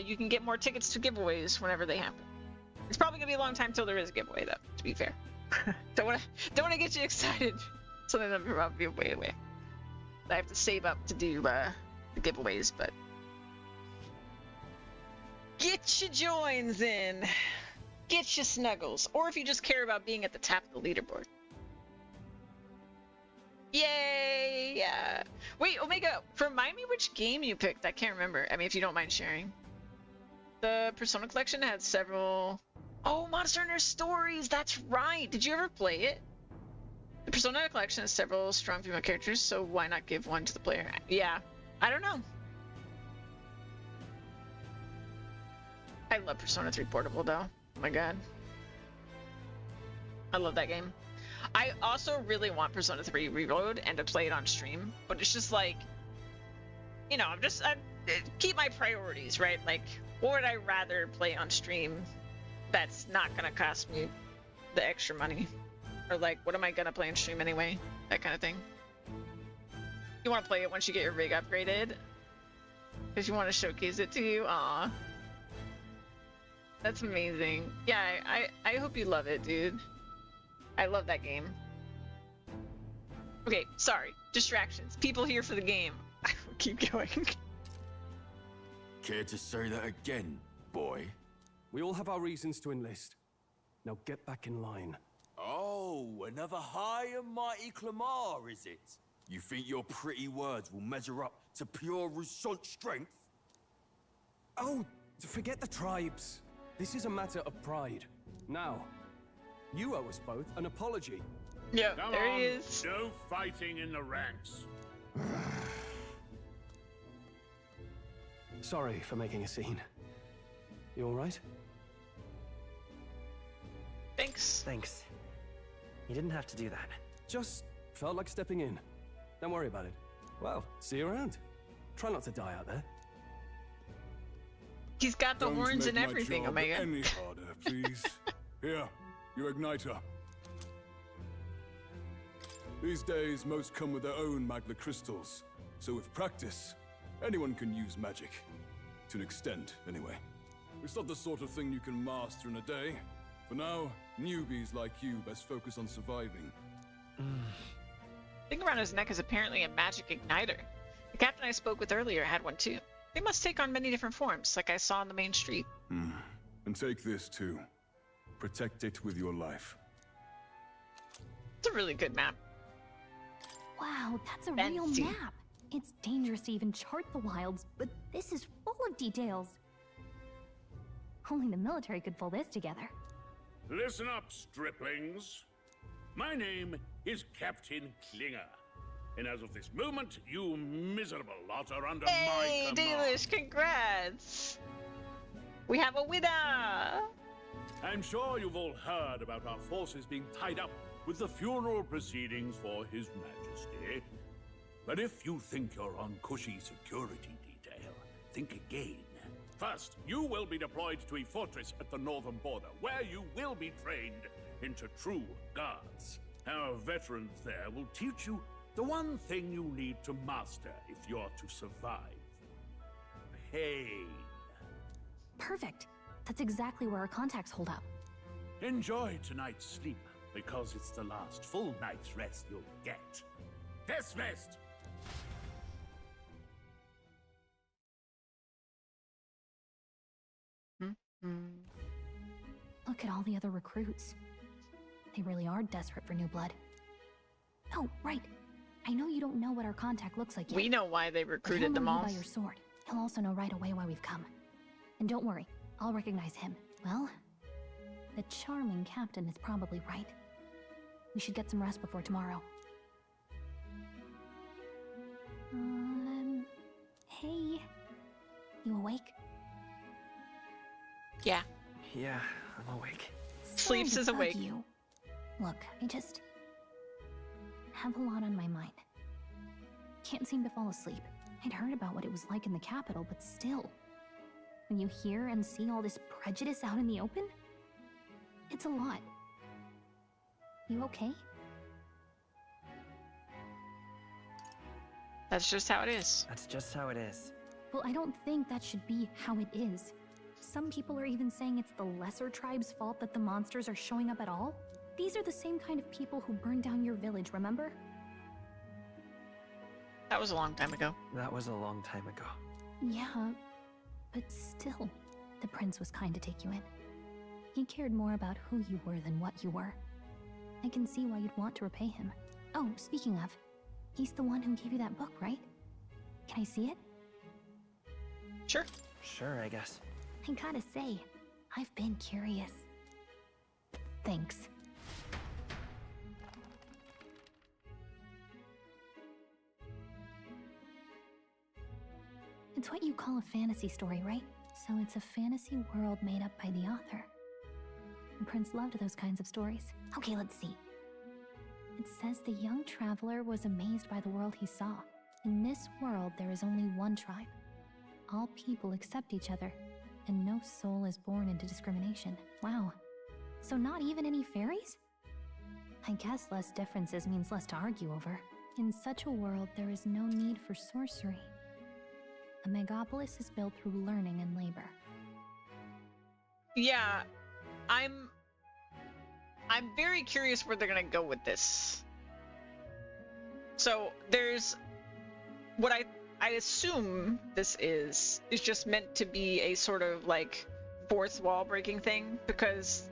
you can get more tickets to giveaways whenever they happen. It's probably going to be a long time till there is a giveaway, though, to be fair. Don't want to get you excited. Something that will be way away. I have to save up to do the giveaways, but get your joins in, get your Snuggles, or if you just care about being at the top of the leaderboard. Yay! Yeah. Wait, Omega, remind me which game you picked. I can't remember. I mean, if you don't mind sharing. The Persona Collection had several. Oh, Monster Hunter Stories. That's right. Did you ever play it? The Persona Collection has several strong female characters, so why not give one to the player? Yeah, I don't know. I love Persona 3 Portable, though. Oh my god. I love that game. I also really want Persona 3 Reload and to play it on stream, but it's just like, you know, I keep my priorities, right? Like, what would I rather play on stream that's not going to cost me the extra money? Or like, what am I gonna play on stream anyway? That kind of thing. You want to play it once you get your rig upgraded? Because you want to showcase it to you? Aw. That's amazing. Yeah, I hope you love it, dude. I love that game. Okay, sorry. Distractions. People here for the game. I will keep going. Care to say that again, boy? We all have our reasons to enlist. Now get back in line. Oh, another high and mighty Clamar, is it? You think your pretty words will measure up to pure Rousseau strength? Oh, forget the tribes. This is a matter of pride. Now, you owe us both an apology. Yeah, Come there on, he is. no fighting in the ranks. Sorry for making a scene. You all right? Thanks. Thanks. You didn't have to do that. Just felt like stepping in. Don't worry about it. Well, see you around. Try not to die out there. He's got the Don't horns make and my everything, job Omega. any harder, please. Here, your igniter. These days, most come with their own magna crystals. So with practice, anyone can use magic. To an extent, anyway. It's not the sort of thing you can master in a day. For now, Newbies like you best focus on surviving. Thing around his neck is apparently a magic igniter. The captain I spoke with earlier had one too. They must take on many different forms, like I saw on the main street. And take this too. Protect it with your life. It's a really good map. Wow, that's a Fancy. real map. It's dangerous to even chart the wilds, but this is full of details. Only the military could pull this together. Listen up, striplings. My name is Captain Klinger. And as of this moment, you miserable lot are under my Hey, command. Delish, congrats! We have a winner! I'm sure you've all heard about our forces being tied up with the funeral proceedings for His Majesty. But if you think you're on cushy security detail, think again. First, you will be deployed to a fortress at the northern border, where you will be trained into true guards. Our veterans there will teach you the one thing you need to master if you're to survive. Pain. Perfect. That's exactly where our contacts hold up. Enjoy tonight's sleep, because it's the last full night's rest you'll get. Dismissed! Look at all the other recruits. They really are desperate for new blood. Oh, right. I know you don't know what our contact looks like yet. We know why they recruited them He'll know all. you by your sword. He'll also know right away why we've come. And don't worry, I'll recognize him. Well, the charming captain is probably right. We should get some rest before tomorrow. Hey. You awake? Yeah. Yeah, I'm awake. Sleeps Sorry is to bug awake. You. Look, I just have a lot on my mind. Can't seem to fall asleep. I'd heard about what it was like in the capital, but still. When you hear and see all this prejudice out in the open, it's a lot. You okay? That's just how it is. That's just how it is. Well, I don't think that should be how it is. Some people are even saying it's the lesser tribe's fault that the monsters are showing up at all. These are the same kind of people who burned down your village, remember? That was a long time ago. That was a long time ago. Yeah, but still, the prince was kind to take you in. He cared more about who you were than what you were. I can see why you'd want to repay him. Oh, speaking of, he's the one who gave you that book, right? Can I see it? Sure. Sure, I guess. I gotta say, I've been curious. Thanks. It's what you call a fantasy story, right? So it's a fantasy world made up by the author. The prince loved those kinds of stories. Okay, let's see. It says the young traveler was amazed by the world he saw. In this world, there is only one tribe. All people accept each other, and no soul is born into discrimination. Wow. So not even any fairies? I guess less differences means less to argue over. In such a world, there is no need for sorcery. A megapolis is built through learning and labor. Yeah, I'm very curious where they're gonna go with this. So there's what I assume this is just meant to be a sort of like fourth wall breaking thing, because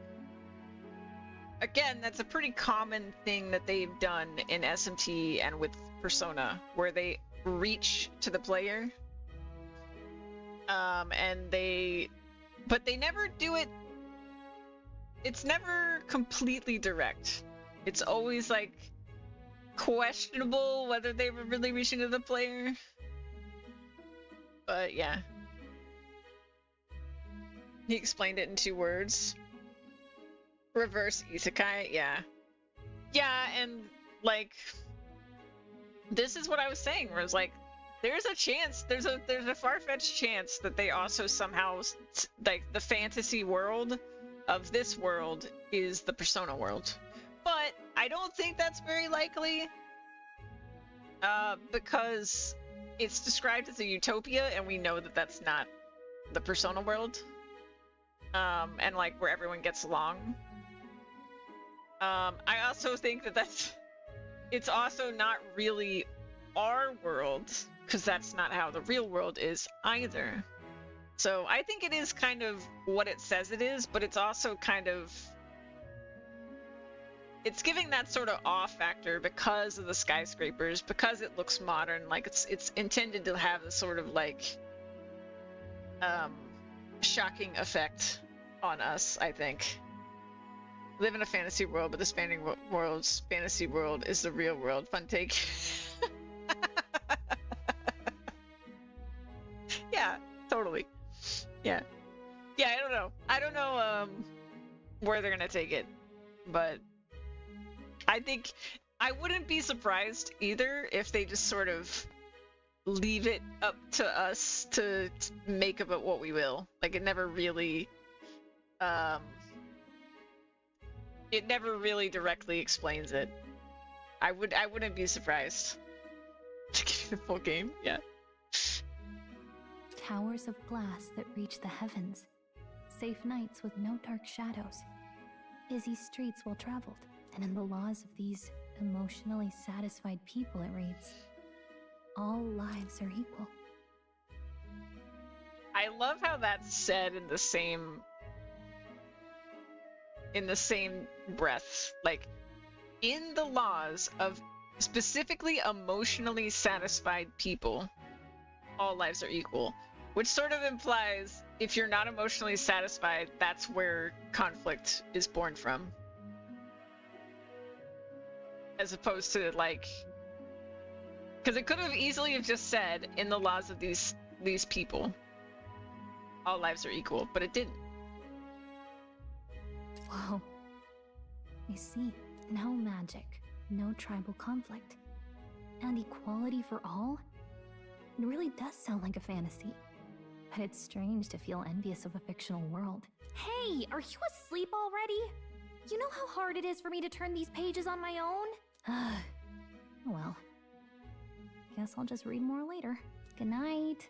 again, that's a pretty common thing that they've done in SMT and with Persona, where they reach to the player. But they never do it. It's never completely direct. It's always like questionable whether they were really reaching to the player. But yeah. He explained it in 2 words. Reverse isekai, yeah. Yeah, and like this is what I was saying, where it's like there's a chance, there's a far-fetched chance that they also somehow, like, the fantasy world of this world is the Persona world. But I don't think that's very likely, because it's described as a utopia, and we know that that's not the Persona world, and like where everyone gets along. I also think that it's also not really our world, because that's not how the real world is either. So I think it is kind of what it says it is, but it's also kind of, it's giving that sort of awe factor because of the skyscrapers, because it looks modern. Like it's intended to have a sort of like shocking effect on us, I think. Live in a fantasy world, but the fantasy world is the real world. Fun take. Yeah, totally. Yeah. Yeah, I don't know. I don't know where they're gonna take it, but I think I wouldn't be surprised either if they just sort of leave it up to us to make of it what we will. Like it never really directly explains it. I wouldn't be surprised to give you the full game. Yeah. Towers of glass that reach the heavens. Safe nights with no dark shadows. Busy streets well traveled. And in the laws of these emotionally satisfied people, it reads, all lives are equal. I love how that's said in the same breath. Like, in the laws of specifically emotionally satisfied people, all lives are equal. Which sort of implies if you're not emotionally satisfied, that's where conflict is born from. As opposed to like, because it could have easily have just said in the laws of these people, all lives are equal, but it didn't. Whoa. I see. No magic, no tribal conflict, and equality for all? It really does sound like a fantasy. But it's strange to feel envious of a fictional world. Hey, are you asleep already? You know how hard it is for me to turn these pages on my own? Well, guess I'll just read more later. Good night.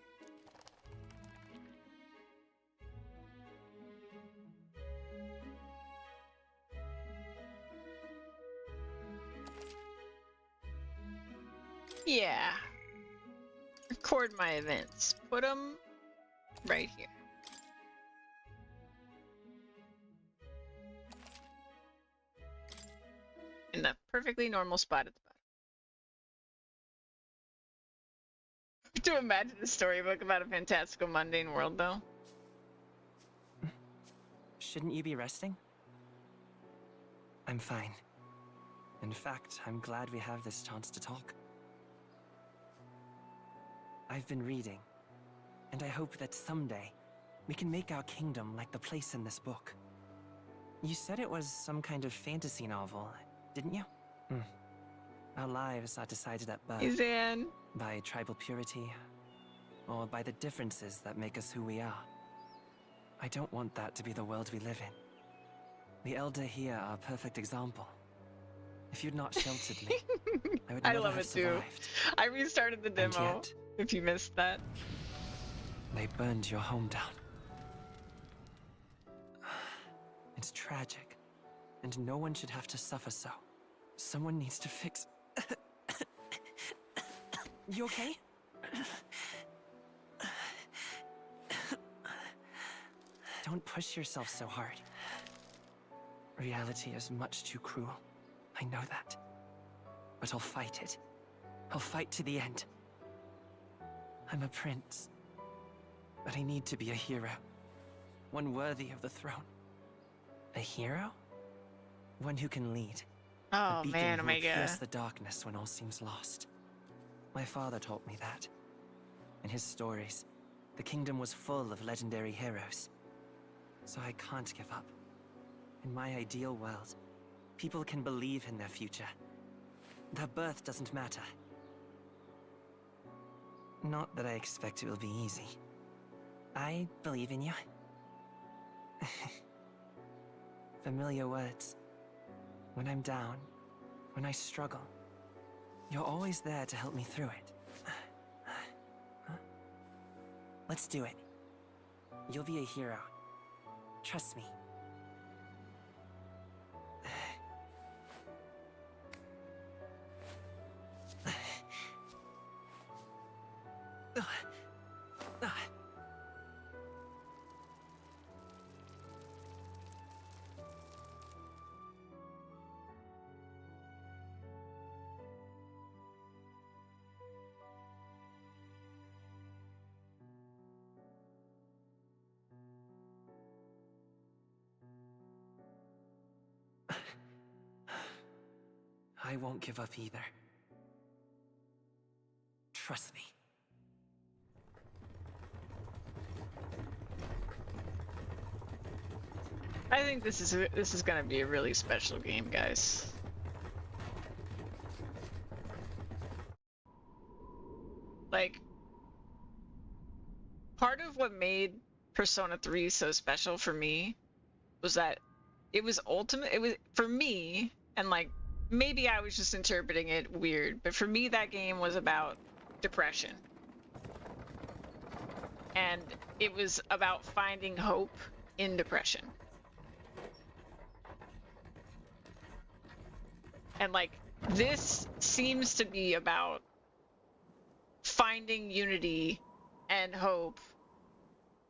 Yeah. Record my events. Put them right here. In the perfectly normal spot at the bottom. To imagine a storybook about a fantastical mundane world, though. Shouldn't you be resting? I'm fine. In fact, I'm glad we have this chance to talk. I've been reading, and I hope that someday we can make our kingdom like the place in this book. You said it was some kind of fantasy novel, didn't you? Our lives are decided at birth. Izan. By tribal purity, or by the differences that make us who we are. I don't want that to be the world we live in. The Elder here are a perfect example. If you'd not sheltered me, I would never have survived. Too. I restarted the demo, yet, if you missed that. They burned your home down. It's tragic, and no one should have to suffer so. Someone needs to fix... You okay? Don't push yourself so hard. Reality is much too cruel. I know that. But I'll fight it. I'll fight to the end. I'm a prince. But I need to be a hero. One worthy of the throne. A hero? One who can lead. Oh man, who will Omega. pierce the darkness when all seems lost. My father taught me that. In his stories, the kingdom was full of legendary heroes. So I can't give up. In my ideal world, people can believe in their future. Their birth doesn't matter. Not that I expect it will be easy. I believe in you. Familiar words. When I'm down, when I struggle, you're always there to help me through it. Let's do it. You'll be a hero. Trust me. I won't give up either. Trust me. I think this is gonna be a really special game, guys. Like, part of what made Persona 3 so special for me was that it was ultimate. It was for me, and like maybe I was just interpreting it weird, but for me that game was about depression. And it was about finding hope in depression. And like this seems to be about finding unity and hope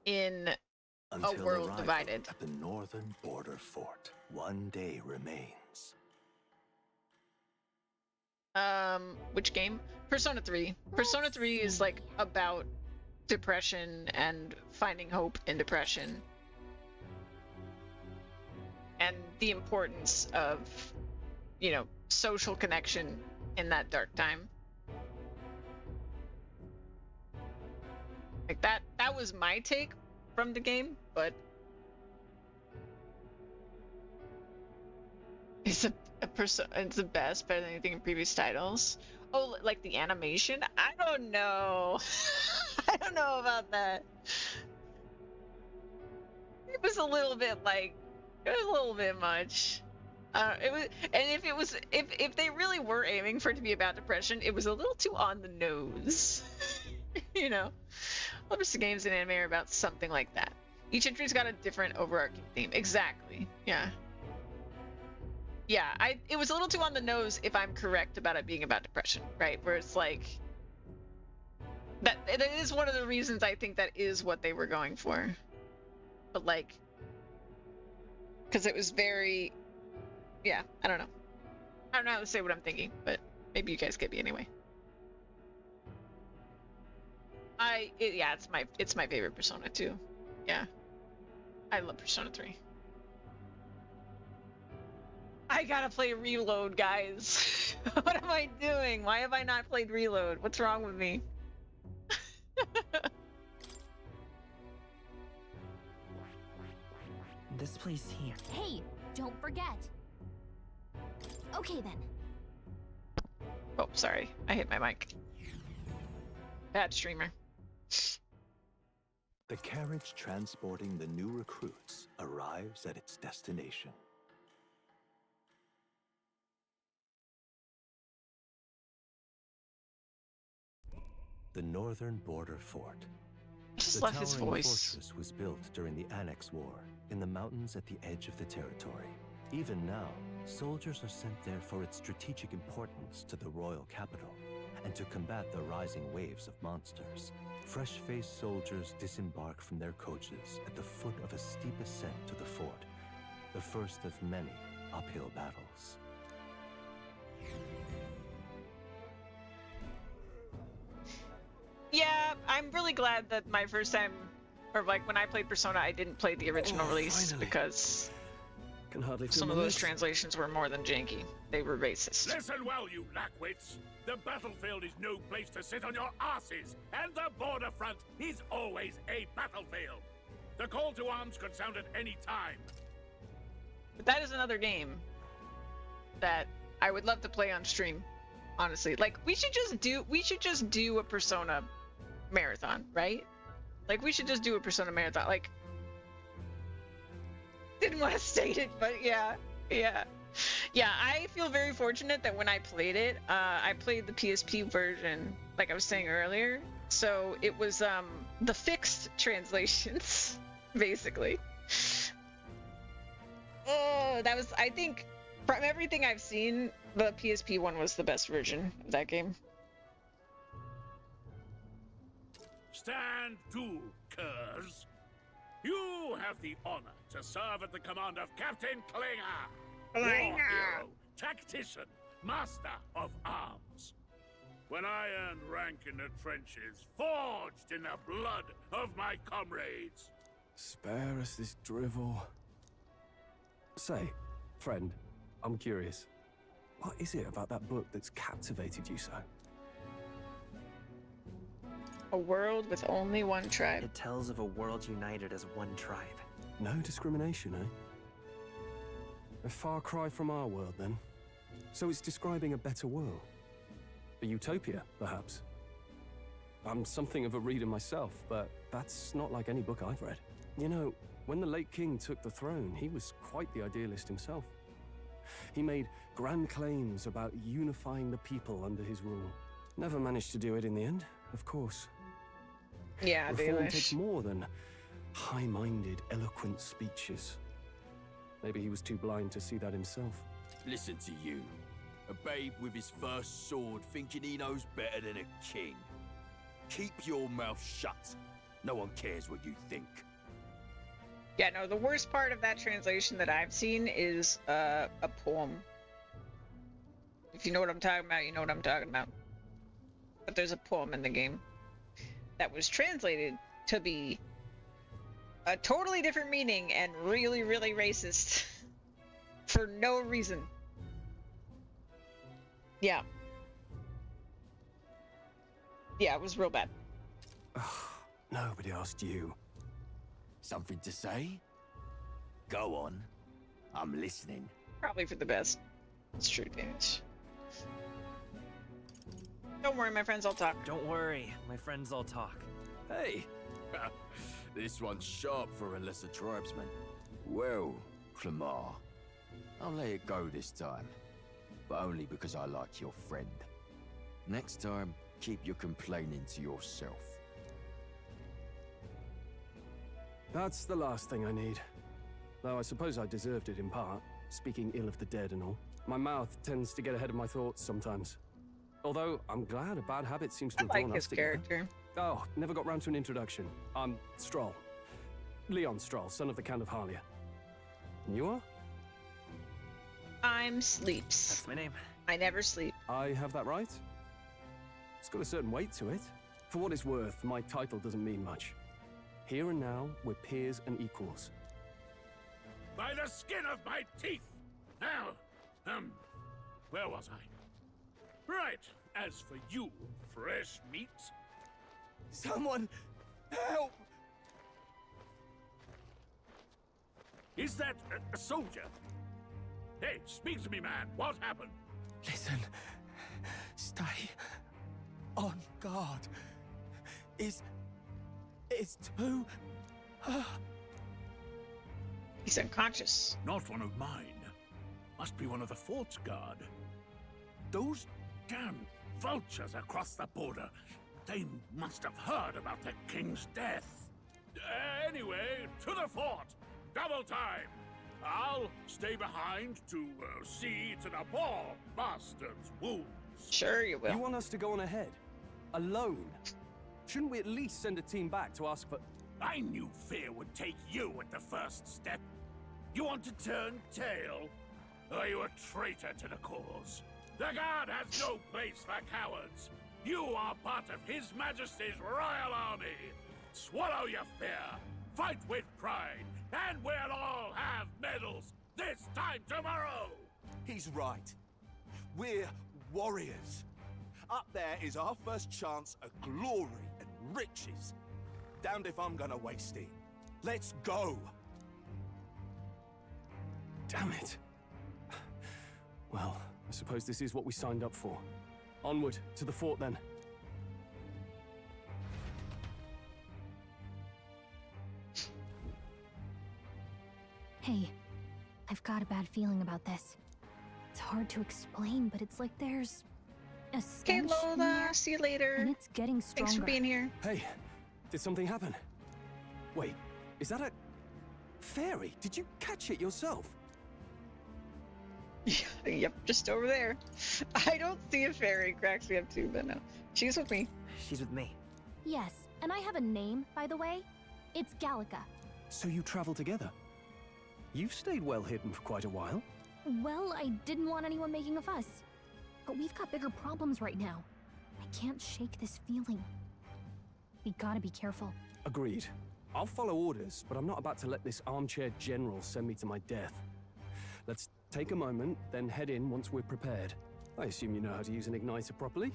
in a world divided. At the northern border fort, one day remains. Which game? Persona 3. Persona 3 is like about depression and finding hope in depression. And the importance of, you know, social connection in that dark time. Like that was my take from the game, but it's it's the best, better than anything in previous titles. Oh, like the animation? I don't know. I don't know about that. It was a little bit like, it was a little bit much. It was, and if they really were aiming for it to be about depression, it was a little too on the nose. You know, most of the games in anime are about something like that. Each entry's got a different overarching theme. Exactly. Yeah. Yeah, it was a little too on the nose if I'm correct about it being about depression, right? Where it's like that it is one of the reasons I think that is what they were going for. But like, because it was very, yeah, I don't know. I don't know how to say what I'm thinking, but maybe you guys get me anyway. Yeah, it's my favorite Persona 2. Yeah. I love Persona 3. I gotta play Reload, guys. What am I doing? Why have I not played Reload? What's wrong with me? This place here. Hey, don't forget. Okay then. Oh, sorry. I hit my mic. Bad streamer. The carriage transporting the new recruits arrives at its destination. The northern border fort. Just The love his towering voice. fortress was built during the Annex War in the mountains at the edge of the territory. Even now, soldiers are sent there for its strategic importance to the royal capital and to combat the rising waves of monsters. Fresh-faced soldiers disembark from their coaches at the foot of a steep ascent to the fort, the first of many uphill battles. Yeah, I'm really glad that my first time, or like when I played Persona, I didn't play the original release because Can hardly feel some my of those legs. translations were more than janky. They were racist. Listen well, you lackwits. The battlefield is no place to sit on your asses, and the border front is always a battlefield. The call to arms could sound at any time. But that is another game that I would love to play on stream. Honestly, like we should just do a Persona marathon, right? Like we should just do a Persona marathon. Like, didn't want to state it, but yeah. I feel very fortunate that when I played it, I played the PSP version, like I was saying earlier. So it was the fixed translations, basically. Oh, that was, I think, from everything I've seen, the PSP one was the best version of that game. Stand to, curs. You have the honor to serve at the command of Captain Klinger. War hero, tactician, master of arms. When I earned rank in the trenches, forged in the blood of my comrades. Spare us this drivel. Say, friend, I'm curious. What is it about that book that's captivated you so? A world with only one tribe. It tells of a world united as one tribe. No discrimination, eh? A far cry from our world, then. So it's describing a better world. A utopia, perhaps. I'm something of a reader myself, but that's not like any book I've read. You know, when the late king took the throne, he was quite the idealist himself. He made grand claims about unifying the people under his rule. Never managed to do it in the end, of course. Yeah, Reform takes more than high-minded, eloquent speeches. Maybe he was too blind to see that himself. Listen to you. A babe with his first sword thinking he knows better than a king. Keep your mouth shut. No one cares what you think. Yeah, no, the worst part of that translation that I've seen is a poem. If you know what I'm talking about, you know what I'm talking about. But there's a poem in the game that was translated to be a totally different meaning and really, really racist for no reason. Yeah. Yeah, it was real bad. Nobody asked you. Something to say? Go on. I'm listening. Probably for the best. It's true, Danish. Don't worry, my friends, I'll talk. Don't worry, my friends all talk. Hey! This one's sharp for a lesser tribesman. Well, Clamar, I'll let it go this time. But only because I like your friend. Next time, keep your complaining to yourself. That's the last thing I need. Though I suppose I deserved it in part, speaking ill of the dead and all. My mouth tends to get ahead of my thoughts sometimes. Although, I'm glad a bad habit seems to have drawn us together. Character. Oh, never got round to an introduction. I'm Stroll. Leon Stroll, son of the Count of Harlia. And you are? I'm Sleeps. That's my name. I never sleep. I have that right? It's got a certain weight to it. For what it's worth, my title doesn't mean much. Here and now, we're peers and equals. By the skin of my teeth! Now, where was I? Right, as for you, fresh meat. Someone, help! Is that a soldier? Hey, speak to me, man. What happened? Listen, stay on guard. It's too... He's unconscious. Not one of mine. Must be one of the fort's guard. Those damn vultures across the border. They must have heard about the king's death. Anyway, to the fort. Double time. I'll stay behind to see to the poor bastard's wounds. Sure you will. You want us to go on ahead? Alone? Shouldn't we at least send a team back to ask for... I knew fear would take you at the first step. You want to turn tail? Are you a traitor to the cause? The Guard has no place for cowards. You are part of His Majesty's Royal Army. Swallow your fear. Fight with pride. And we'll all have medals this time tomorrow. He's right. We're warriors. Up there is our first chance at glory and riches. Damned if I'm gonna waste it. Let's go! Damn it. Well, I suppose this is what we signed up for. Onward, to the fort then. Hey, I've got a bad feeling about this. It's hard to explain, but it's like there's a stench in the air, see you later. and it's getting stronger. Thanks for being here. Hey, did something happen? Wait, is that a... fairy? Did you catch it yourself? Yep, just over there. I don't see a fairy. Cracks me up too, but no. She's with me. She's with me. Yes, and I have a name, by the way. It's Gallica. So you travel together? You've stayed well hidden for quite a while. Well, I didn't want anyone making a fuss. But we've got bigger problems right now. I can't shake this feeling. We gotta be careful. Agreed. I'll follow orders, but I'm not about to let this armchair general send me to my death. Let's Take a moment, then head in once we're prepared. I assume you know how to use an igniter properly?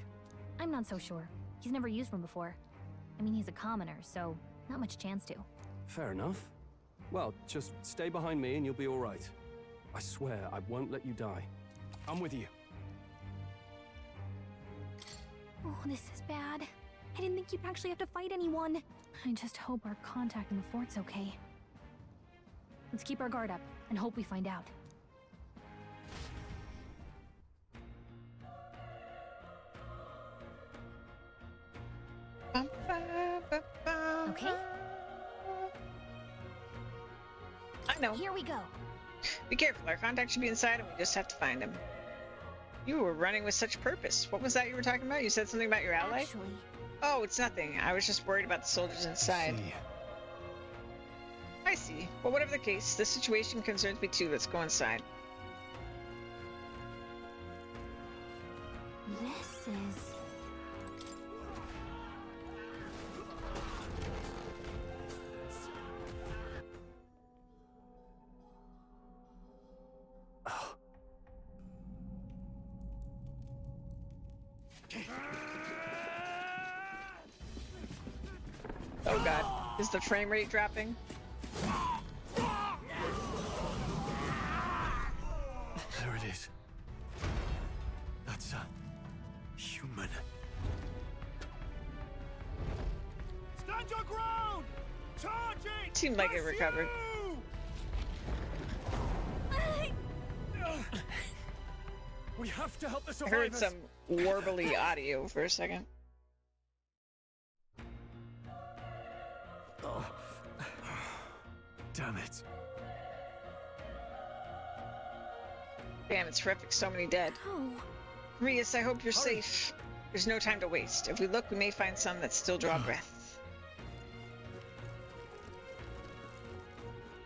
I'm not so sure. He's never used one before. I mean, he's a commoner, so not much chance to. Fair enough. Well, just stay behind me and you'll be all right. I swear I won't let you die. I'm with you. Oh, this is bad. I didn't think you'd actually have to fight anyone. I just hope our contact in the fort's okay. Let's keep our guard up and hope we find out. Okay. I know. Here we go. Be careful. Our contact should be inside and we just have to find him. You were running with such purpose. What was that you were talking about? You said something about your ally? Actually. Oh, it's nothing. I was just worried about the soldiers inside. I see. Well, whatever the case, this situation concerns me too. Let's go inside. This is... Oh god. Is the frame rate dropping? There it is. That's a human. Stand your ground! Charging! Seemed like it recovered. We have to help the I survivors. heard some warbly audio for a second. Oh. Damn it. Damn, it's horrific. So many dead. Oh. Rias, I hope you're safe. There's no time to waste. If we look, we may find some that still draw breath.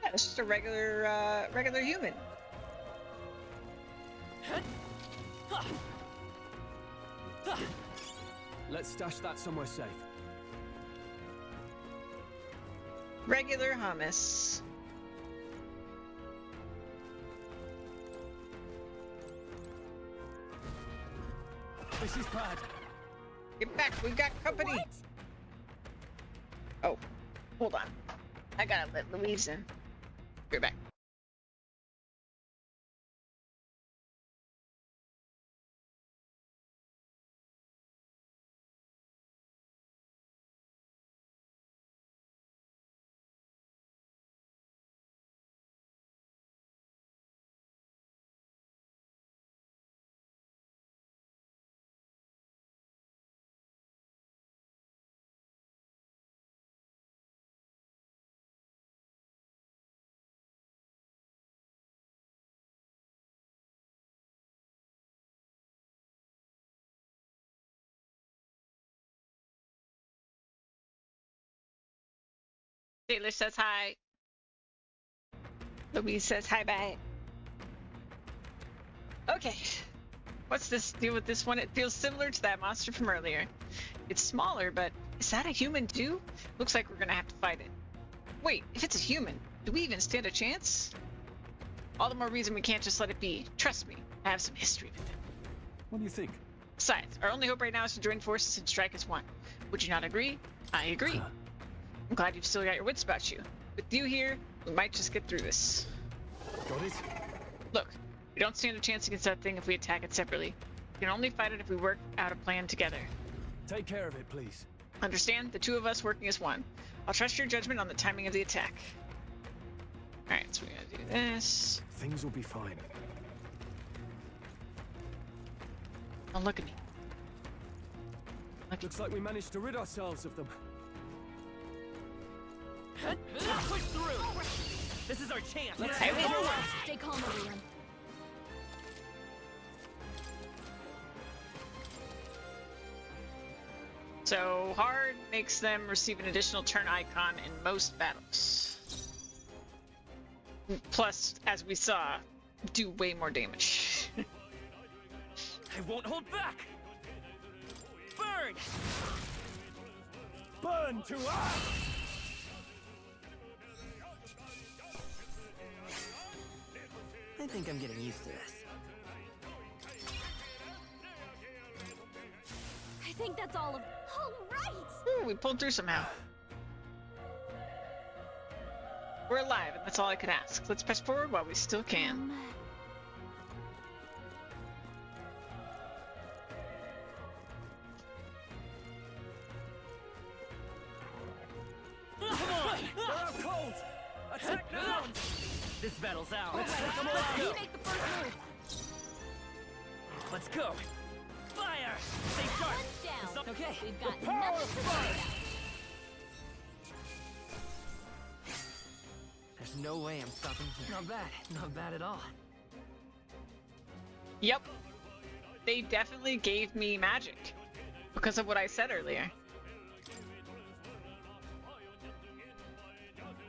Yeah, it's just a regular human. Let's stash that somewhere safe. Regular hummus. This is bad. Get back, we've got company. What? Oh, hold on. I gotta let Louise in. Be back. Taylor says hi. Louise says hi bye. Okay. What's this deal with this one? It feels similar to that monster from earlier. It's smaller, but is that a human too? Looks like we're gonna have to fight it. Wait, if it's a human, do we even stand a chance? All the more reason we can't just let it be. Trust me, I have some history with them. What do you think? Besides, our only hope right now is to join forces and strike as one. Would you not agree? I agree. I'm glad you've still got your wits about you. With you here, we might just get through this. Got it? Look, we don't stand a chance against that thing if we attack it separately. We can only fight it if we work out a plan together. Take care of it, please. Understand? The two of us working as one. I'll trust your judgment on the timing of the attack. Alright, so we gotta do this. Things will be fine. Don't look at me. Looks like we managed to rid ourselves of them. Let's push through! This is our chance! Let's go forward! Stay calm, everyone. So, hard makes them receive an additional turn icon in most battles. Plus, as we saw, do way more damage. I won't hold back! Burn! Burn to us! I think I'm getting used to this. I think that's all of. All right. Ooh, we pulled through somehow. We're alive, and that's all I could ask. Let's press forward while we still can. Come on! They're out cold! Attack now! This battle's out. Let's go! You make the first move. Let's go! Fire! Stay sharp! One's down. Okay. We've got The power nothing of to fire! worry about. There's no way I'm stopping here. Not bad. Not bad at all. Yep. They definitely gave me magic because of what I said earlier.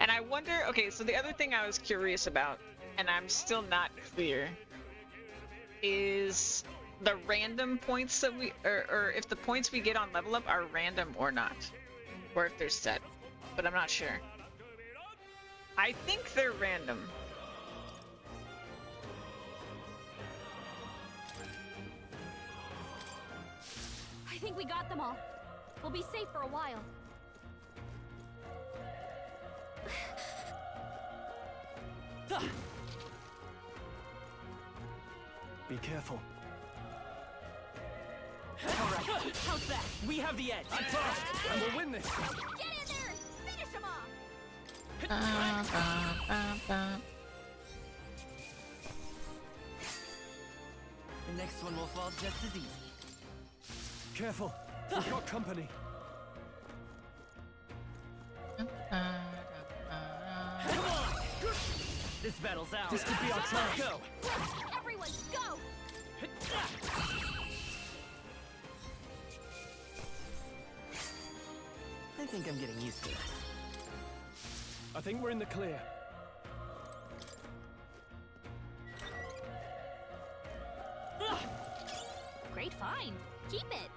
And I wonder, okay, so the other thing I was curious about, and I'm still not clear, is the random points that we, or if the points we get on level up are random or not, or if they're set, but I'm not sure. I think they're random. I think we got them all. We'll be safe for a while. Be careful. All right. How's that? We have the edge. I'm fast, and we'll win this. Get in there and finish them off. The next one will fall just as easy. Careful. We've got company. Come on! This battle's ours. This could be our chance. Go! Everyone, go! I think I'm getting used to this. I think we're in the clear. Great find. Keep it.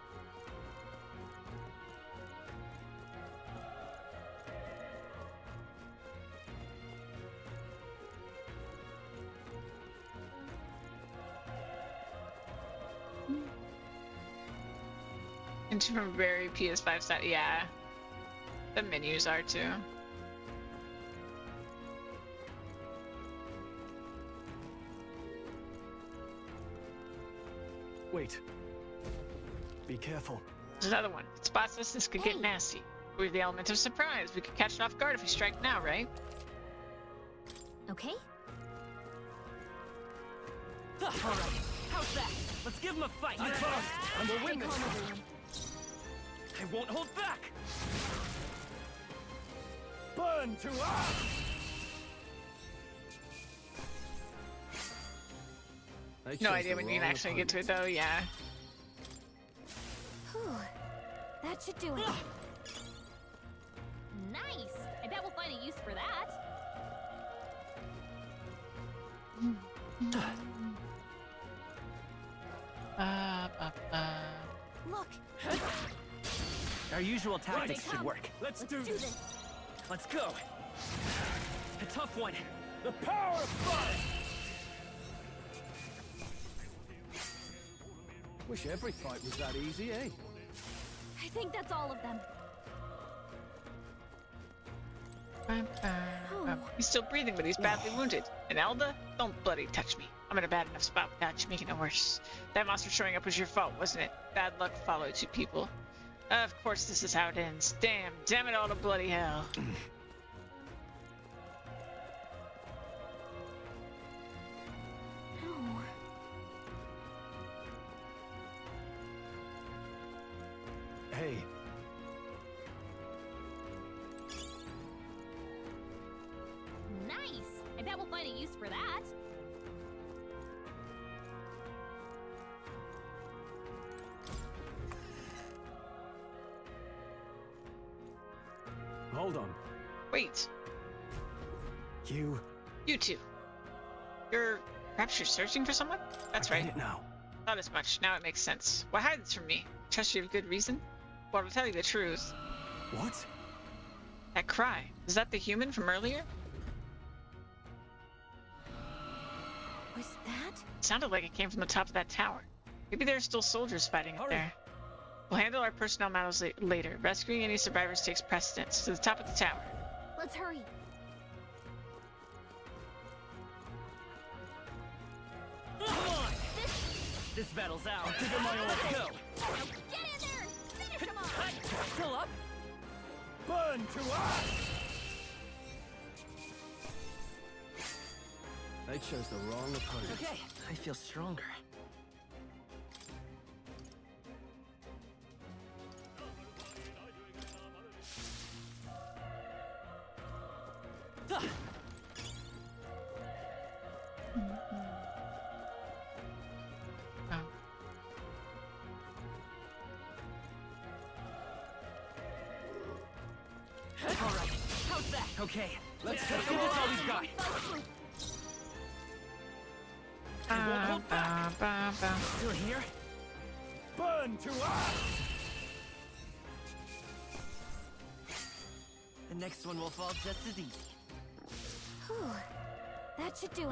Into a very PS5 set, yeah. The menus are too. Wait. Be careful. There's another one. If it spots us, this could get nasty. We're the element of surprise. We could catch it off guard if we strike now, right? Okay. All right. How's that? Let's give him a fight. I'm fast, and we'll win Stay this. calm, everyone. I won't hold back. Burn to ash! No idea when you can actually get to it though, yeah. Whew. That should do it. Nice. I bet we'll find a use for that. Look. Our usual tactics should work. Let's do this. Let's go. A tough one. The power of fire! Wish every fight was that easy, eh? I think that's all of them. He's still breathing, but he's badly wounded. And Elda, don't bloody touch me. I'm in a bad enough spot without you making it worse. That monster showing up was your fault, wasn't it? Bad luck followed you people. Of course this is how it ends. Damn it all to bloody hell. Hey. Nice. I bet we'll find a use for that. Hold on. Wait. You two. Perhaps you're searching for someone? That's right. it now. Not as much. Now it makes sense. Why hide this from me? Trust you have good reason? Well, to tell you the truth. What? That cry. Is that the human from earlier? Was that? It sounded like it came from the top of that tower. Maybe there are still soldiers fighting up there. We'll handle our personnel matters later. Rescuing any survivors takes precedence. To the top of the tower. Let's hurry. Come on! This battle's out. I'll give it my all. Let's go. Now get in there and finish him off. Still up? Burn to us! They chose the wrong opponent. Okay, I feel stronger. Alright, how's that? Okay, let's give this all we've got. Still here? Burn to us! The next one will fall just as easy. Whew. That should do it.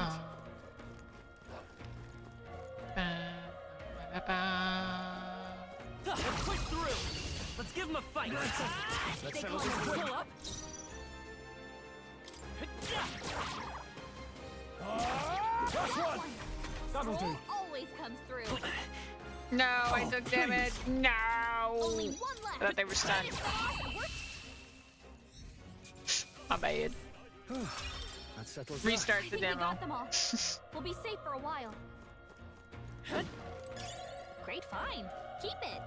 Let's push through. Let's give him a fight. Let's settle this quick. Up. That's one! That'll do. Always comes through. No, I took damage. No. Only one left. I thought they were stunned. My bad. That settles Restart the We demo. got them all. We'll be safe for a while. Great find. Keep it.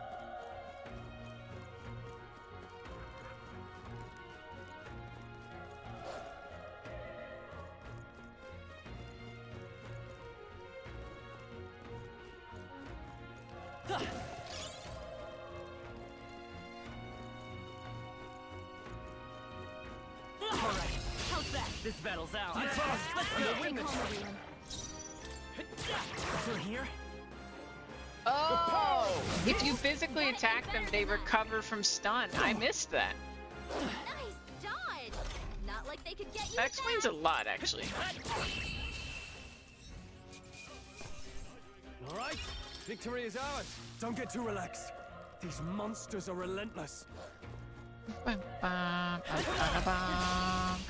Alright, how's that? This battle's out. Let's go. Stay calm, everyone. Still here? Oh! If you physically attack them, they recover from stun. I missed that. Nice dodge. Not like they could get you. That explains a lot, actually. All right, victory is ours. Don't get too relaxed. These monsters are relentless.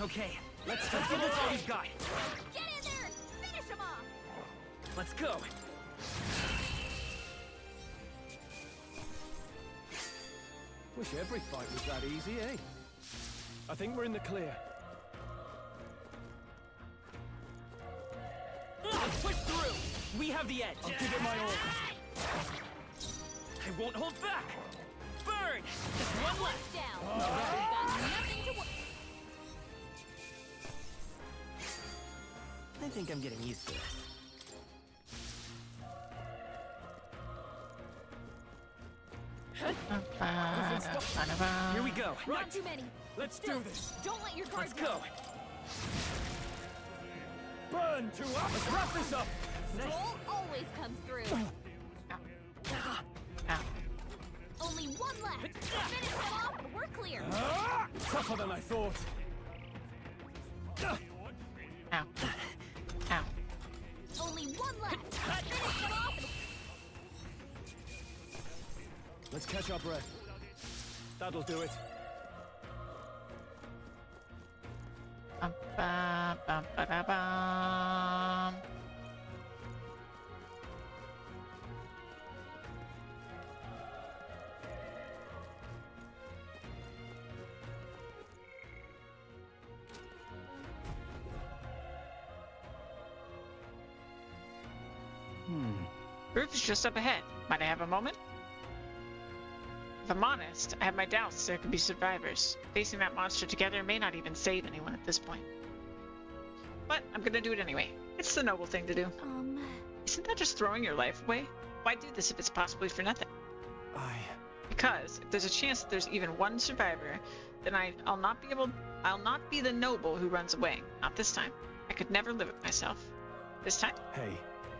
Okay, let's give this all we've got. Get in there and finish him off. Let's go. Wish every fight was that easy, eh? I think we're in the clear. Let's push through. We have the edge. I'll give it my all. I won't hold back. Burn. Just one left. Down. We've got nothing to worry. I think I'm getting used to this. Here we go. Not too many. Let's Still, do this. Don't let your guard Let's go. Burn to us. Let's wrap this up. Roll always comes through. Only one left. Finish them off and we're clear. Tougher than I thought. Ow. Ow. Only one left. Finish them off and... Let's catch our breath. That'll do it. Bum-ba-bum-ba-da-bum. Roof is just up ahead. Might I have a moment? If I'm honest, I have my doubts there could be survivors. Facing that monster together may not even save anyone at this point. But I'm gonna do it anyway. It's the noble thing to do. Isn't that just throwing your life away? Why do this if it's possibly for nothing? Because if there's a chance that there's even one survivor, then I'll not be the noble who runs away. Not this time. I could never live it myself. This time? Hey.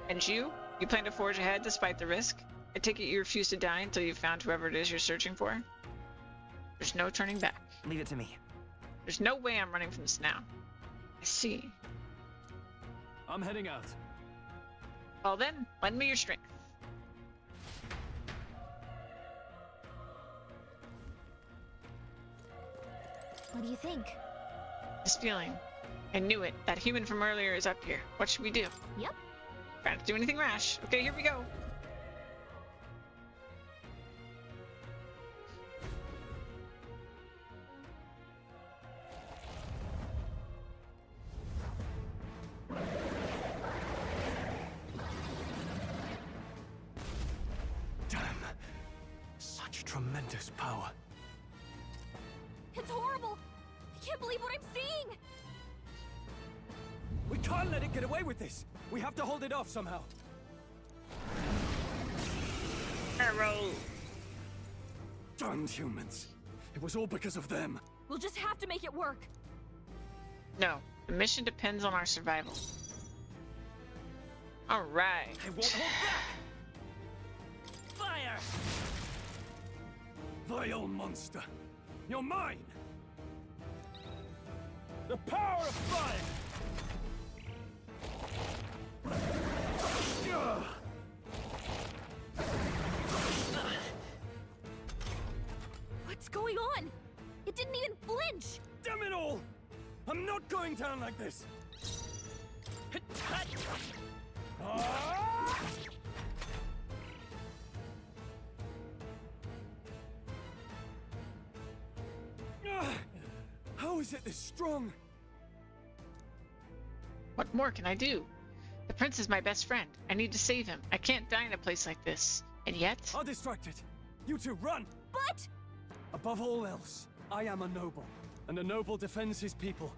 And you? You plan to forge ahead despite the risk? I take it you refuse to die until you've found whoever it is you're searching for? There's no turning back. Leave it to me. There's no way I'm running from this now. I see. I'm heading out. Well then, lend me your strength. What do you think? This feeling. I knew it. That human from earlier is up here. What should we do? Yep. Try not to do anything rash. Okay, here we go. Damn. Such tremendous power. It's horrible! I can't believe what I'm seeing! We can't let it get away with this. We have to hold it off somehow. Arrow. Darned humans. It was all because of them. We'll just have to make it work. No, the mission depends on our survival. All right. I won't hold back. Fire! Vile monster. You're mine. The power of fire. What's going on? It didn't even flinch! Damn it all! I'm not going down like this! How is it this strong? What more can I do? The prince is my best friend. I need to save him. I can't die in a place like this. And yet... I'll distract it. You two, run! But... Above all else, I am a noble. And a noble defends his people.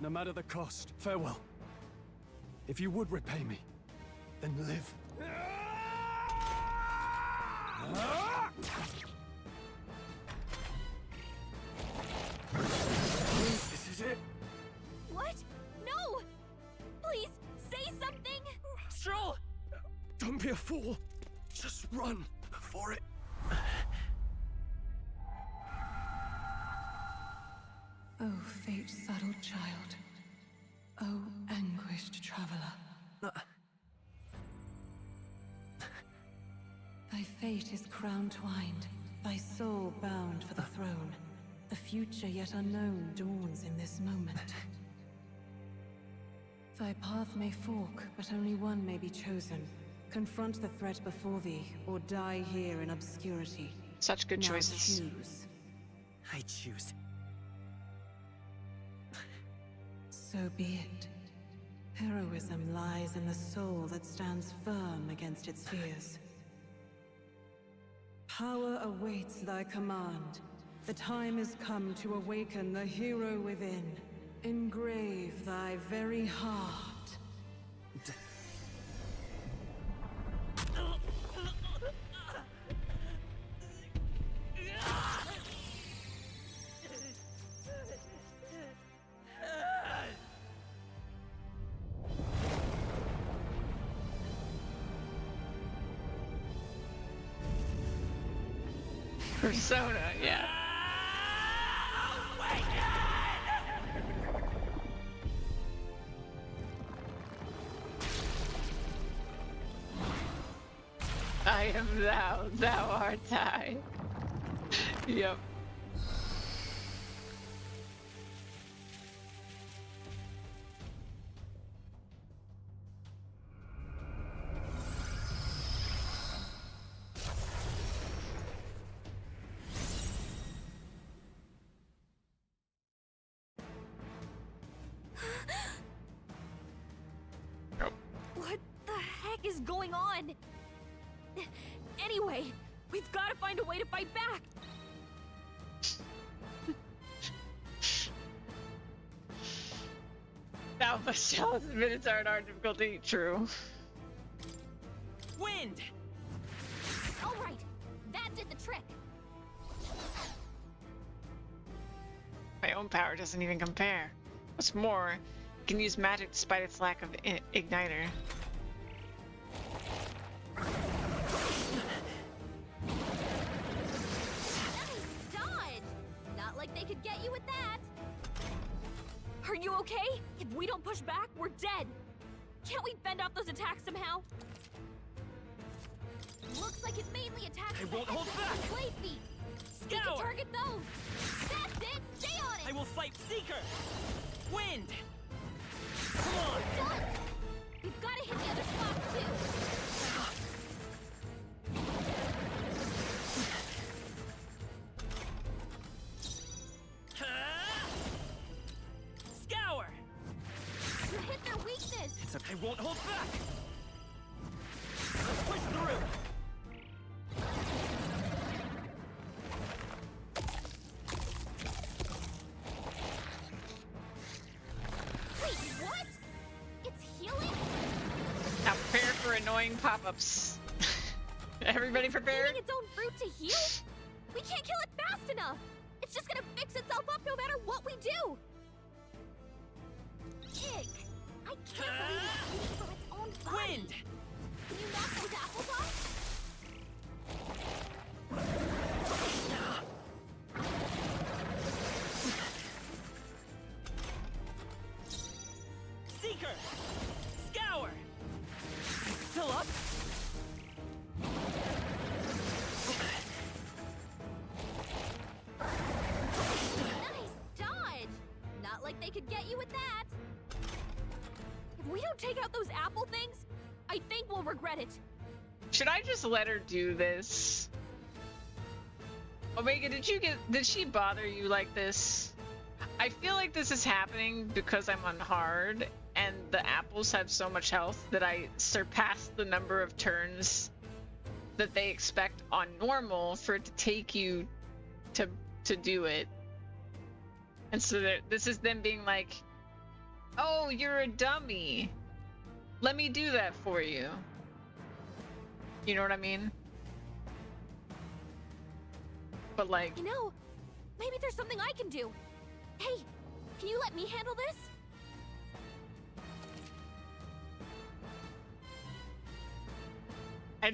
No matter the cost. Farewell. If you would repay me, then live. This is it. What? No! Please, say something! Stroll! Don't be a fool. Just run before it... Oh, fate-saddled child. Oh, anguished traveler. Thy fate is crown-twined, thy soul bound for the throne. The future yet unknown dawns in this moment. Thy path may fork, but only one may be chosen. Confront the threat before thee, or die here in obscurity. Such good Now choices. Choose. I choose. So be it. Heroism lies in the soul that stands firm against its fears. Power awaits thy command. The time is come to awaken the hero within. Engrave thy very heart. Persona, yeah. I am thou, thou art I. Yep. What the heck is going on? Anyway, we've got to find a way to fight back. Alpha cells minutes are in our difficulty. True. Wind! All right, that did the trick. My own power doesn't even compare. What's more, it can use magic despite its lack of igniter. Nice dodge! Not like they could get you with that. Are you okay? If we don't push back, we're dead. Can't we fend off those attacks somehow? Looks like it mainly attacks I the won't hold heavy back. blade feet. We can Scour! target those. That's it. Stay on it. I will fight Seeker! Wind! Come on! Done. We've got to hit the other spots too. Scour! You hit their weakness. I won't hold back! Let's push through! Wait, what? It's healing? Now prepare for annoying pop-ups. Everybody prepared? Eating its own fruit to heal? We can't kill it fast enough. It's just gonna fix itself up no matter what we do. Ick. I can't believe it's eating from its own body. Wind! Can you knock those apples off? Seeker! Scour! Still up? Nice dodge. Not like they could get you with that. If we don't take out those apple things, I think we'll regret it. Should I just let her do this? Omega, did she bother you like this? I feel like this is happening because I'm on hard and the apples have so much health that I surpassed the number of turns that they expect on normal for it to take you to do it. And so this is them being like, oh, you're a dummy. Let me do that for you. You know what I mean? But like... You know, maybe there's something I can do. Hey, can you let me handle this? I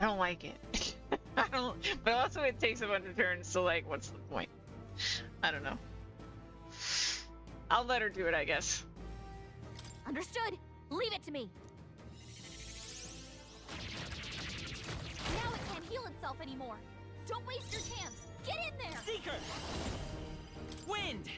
don't like it. I don't, but also it takes a bunch of turns, so like, what's the point? I don't know. I'll let her do it, I guess. Understood. Leave it to me. Now it can't heal itself anymore. Don't waste your chance. Get in there. Seeker! Wind!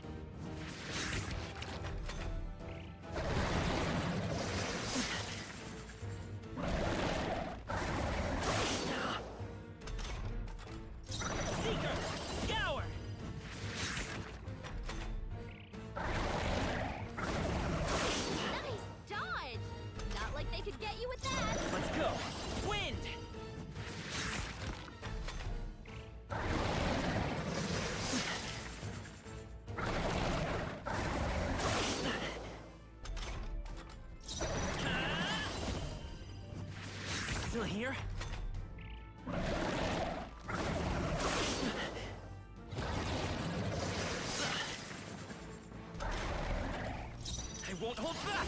Seeker! Scour! Nice dodge. Not like they could get you with that. Let's go! Wind! Still here? I won't hold back!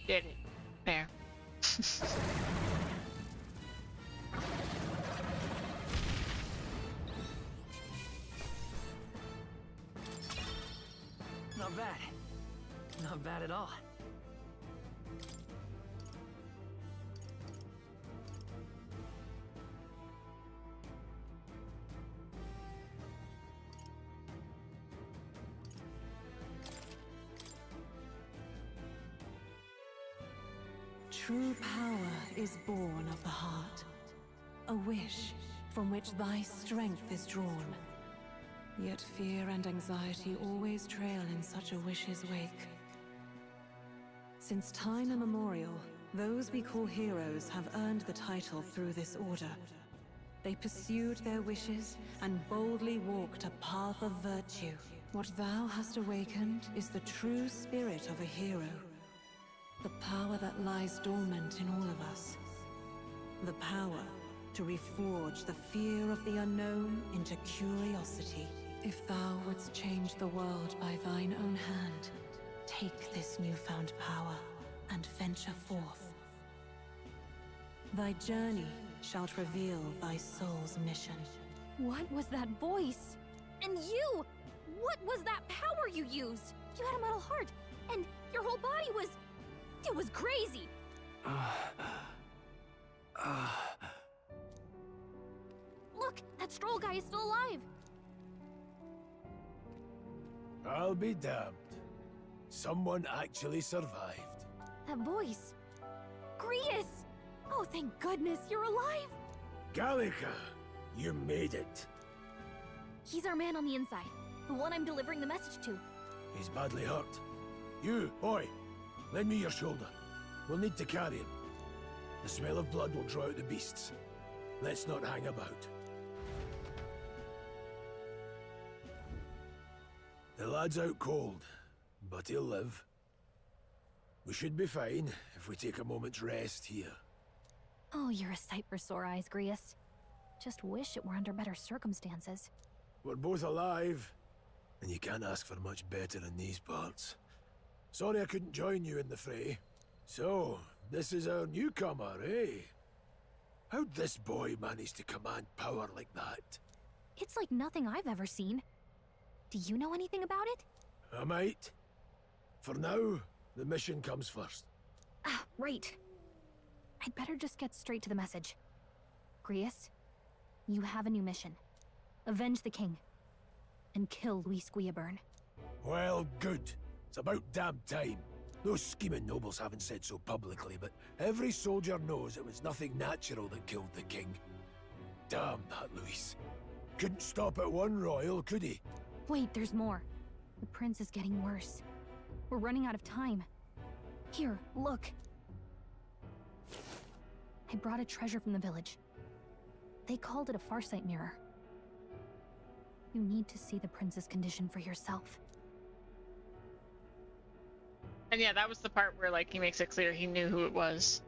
Did it. There. Not bad. Not bad at all. True power is born of the heart, a wish from which thy strength is drawn. Yet fear and anxiety always trail in such a wish's wake. Since time immemorial, those we call heroes have earned the title through this order. They pursued their wishes and boldly walked a path of virtue. What thou hast awakened is the true spirit of a hero. The power that lies dormant in all of us. The power to reforge the fear of the unknown into curiosity. If thou wouldst change the world by thine own hand, take this newfound power and venture forth. Thy journey shalt reveal thy soul's mission. What was that voice? And you! What was that power you used. You had a metal heart, and your whole body was... It was crazy. Look, that Stroll guy is still alive. I'll be damned. Someone actually survived. That voice. Grius! Oh, thank goodness you're alive. Gallica, you made it. He's our man on the inside, the one I'm delivering the message to. He's badly hurt. You, boy, lend me your shoulder. We'll need to carry him. The smell of blood will draw out the beasts. Let's not hang about. The lad's out cold, but he'll live. We should be fine if we take a moment's rest here. Oh, you're a sight for sore eyes, Grius. Just wish it were under better circumstances. We're both alive, and you can't ask for much better in these parts. Sorry I couldn't join you in the fray. So, this is our newcomer, eh? How'd this boy manage to command power like that? It's like nothing I've ever seen. Do you know anything about it? I might. For now, the mission comes first. Ah, right. I'd better just get straight to the message. Grius, you have a new mission. Avenge the king. And kill Luis Guillaburn. Well, good. It's about damn time. Those scheming nobles haven't said so publicly, but every soldier knows it was nothing natural that killed the king. Damn that Luis. Couldn't stop at one royal, could he? Wait, there's more. The prince is getting worse. We're running out of time. Here, look. I brought a treasure from the village. They called it a farsight mirror. You need to see the prince's condition for yourself. And yeah, that was the part where, like, he makes it clear he knew who it was.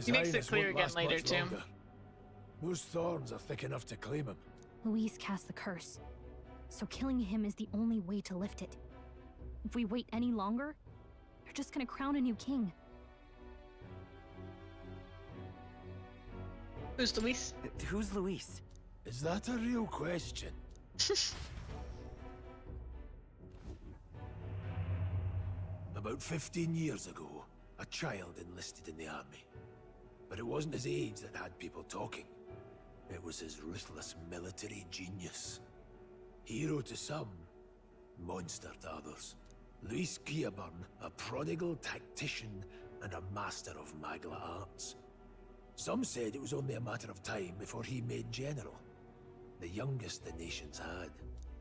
He makes it clear again later, too. Those thorns are thick enough to claim him. Luis cast the curse, so killing him is the only way to lift it. If we wait any longer, they're just gonna crown a new king. Who's Luis? Who's Luis? Is that a real question? About 15 years ago, a child enlisted in the army. But it wasn't his age that had people talking. It was his ruthless military genius. Hero to some, monster to others. Luis Guillaburn, a prodigal tactician and a master of Magla arts. Some said it was only a matter of time before he made general. The youngest the nations had.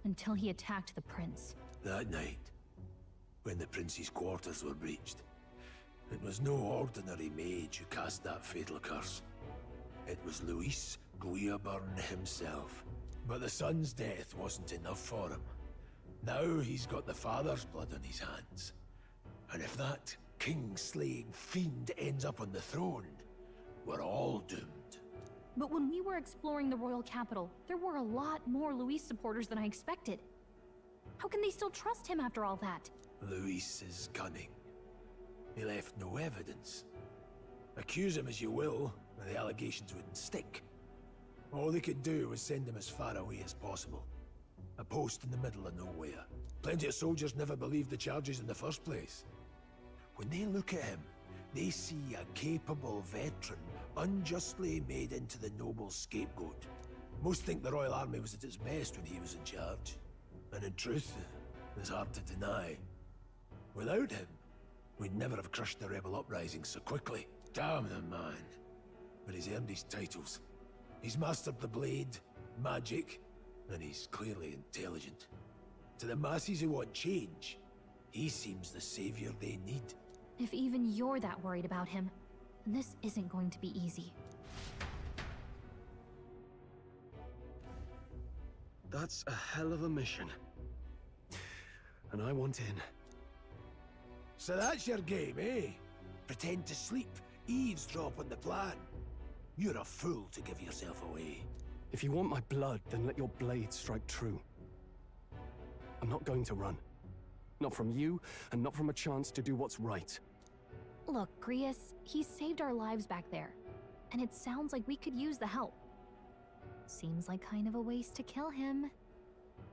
Until he attacked the prince. That night, when the prince's quarters were breached, it was no ordinary mage who cast that fatal curse. It was Luis Guillaburn himself. But the son's death wasn't enough for him. Now he's got the father's blood on his hands. And if that king-slaying fiend ends up on the throne, we're all doomed. But when we were exploring the royal capital, there were a lot more Luis supporters than I expected. How can they still trust him after all that? Luis is cunning. He left no evidence. Accuse him as you will, and the allegations wouldn't stick. All they could do was send him as far away as possible. A post in the middle of nowhere. Plenty of soldiers never believed the charges in the first place. When they look at him, they see a capable veteran unjustly made into the noble's scapegoat. Most think the Royal Army was at its best when he was in charge. And in truth, it's hard to deny. Without him, we'd never have crushed the rebel uprising so quickly. Damn the man. But he's earned his titles. He's mastered the blade, magic, and he's clearly intelligent. To the masses who want change, he seems the savior they need. If even you're that worried about him, then this isn't going to be easy. That's a hell of a mission. And I want in. So that's your game, eh? Pretend to sleep, eavesdrop on the plan. You're a fool to give yourself away. If you want my blood, then let your blade strike true. I'm not going to run. Not from you, and not from a chance to do what's right. Look, Grius, he saved our lives back there. And it sounds like we could use the help. Seems like kind of a waste to kill him.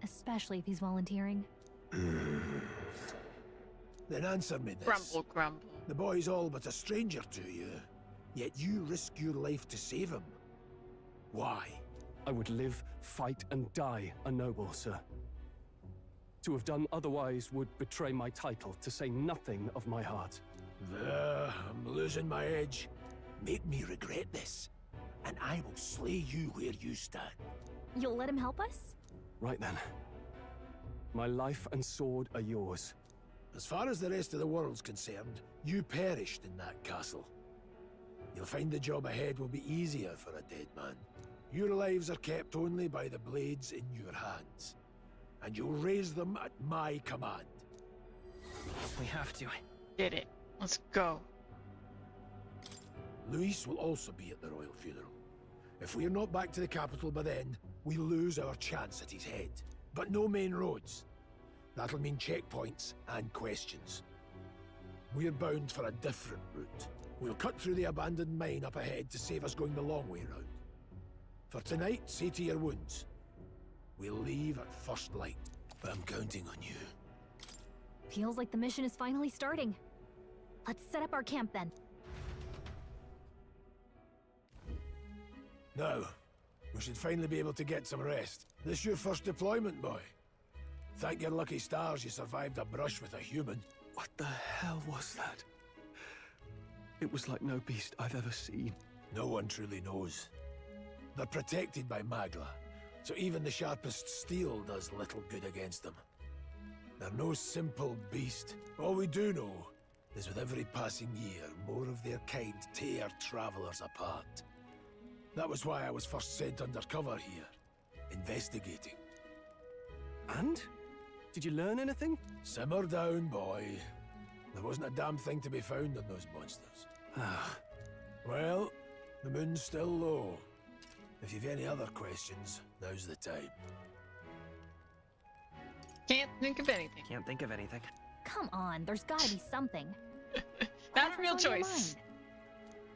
especially if he's volunteering. Then answer me this. Grumble, grumble. The boy's all but a stranger to you, yet you risk your life to save him. Why? I would live, fight, and die a noble, sir. To have done otherwise would betray my title, to say nothing of my heart. I'm losing my edge. Make me regret this, and I will slay you where you stand. You'll let him help us? Right then. My life and sword are yours. As far as the rest of the world's concerned, you perished in that castle. You'll find the job ahead will be easier for a dead man. Your lives are kept only by the blades in your hands, and you'll raise them at my command. We have to. Did it. Let's go. Luis will also be at the royal funeral. If we are not back to the capital by then, we lose our chance at his head. But no main roads. That'll mean checkpoints and questions. We're bound for a different route. We'll cut through the abandoned mine up ahead to save us going the long way round. For tonight, see to your wounds. We'll leave at first light. I'm counting on you. Feels like the mission is finally starting. Let's set up our camp then. Now, we should finally be able to get some rest. This your first deployment, boy? Thank your lucky stars you survived a brush with a human. What the hell was that? It was like no beast I've ever seen. No one truly knows. They're protected by Magla, so even the sharpest steel does little good against them. They're no simple beast. All we do know is with every passing year, more of their kind tear travelers apart. That was why I was first sent undercover here, investigating. And? Did you learn anything? Simmer down, boy. There wasn't a damn thing to be found on those monsters. Well, the moon's still low. If you've any other questions, now's the time. Can't think of anything. Can't think of anything. Come on, there's gotta be something. Not a real choice.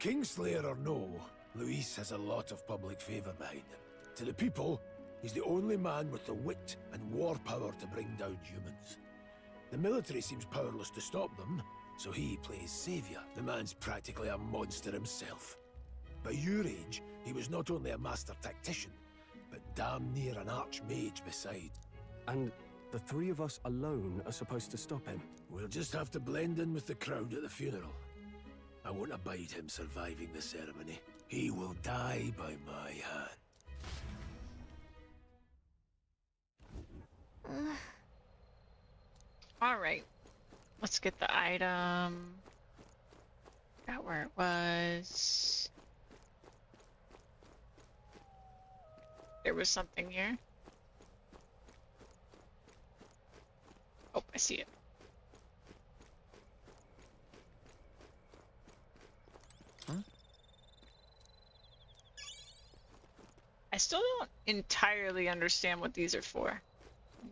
Kingslayer or no, Luis has a lot of public favor behind him. To the people, he's the only man with the wit and war power to bring down humans. The military seems powerless to stop them, so he plays savior. The man's practically a monster himself. By your age, he was not only a master tactician, but damn near an archmage beside. And the three of us alone are supposed to stop him? We'll just have to blend in with the crowd at the funeral. I won't abide him surviving the ceremony. He will die by my hand. All right. Let's get the item. Got where it was. There was something here. Oh, I see it. Huh? I still don't entirely understand what these are for,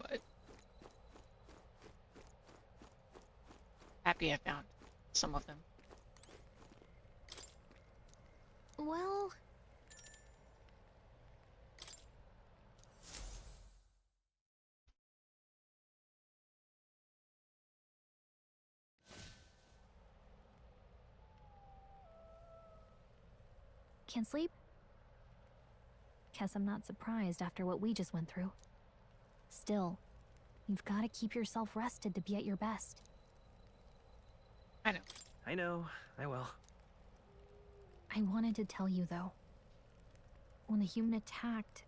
but happy I found some of them. Well... Can't sleep? Guess I'm not surprised after what we just went through. Still, you've got to keep yourself rested to be at your best. I know. I know. I will. I wanted to tell you, though. When the human attacked,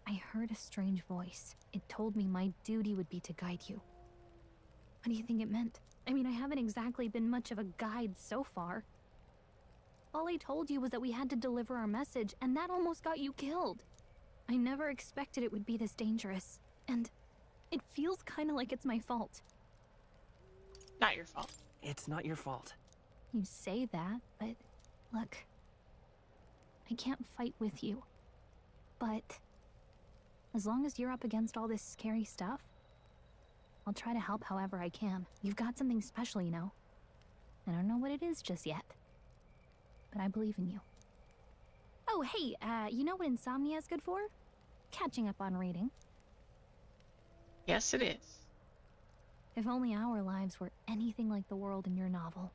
I heard a strange voice. It told me my duty would be to guide you. What do you think it meant? I mean, I haven't exactly been much of a guide so far. All I told you was that we had to deliver our message, and that almost got you killed. I never expected it would be this dangerous, and it feels kind of like it's my fault. Not your fault. It's not your fault. You say that, but look, I can't fight with you. But as long as you're up against all this scary stuff, I'll try to help however I can. You've got something special, you know. I don't know what it is just yet, but I believe in you. Oh, hey, you know what insomnia is good for? Catching up on reading. Yes, it is. If only our lives were anything like the world in your novel.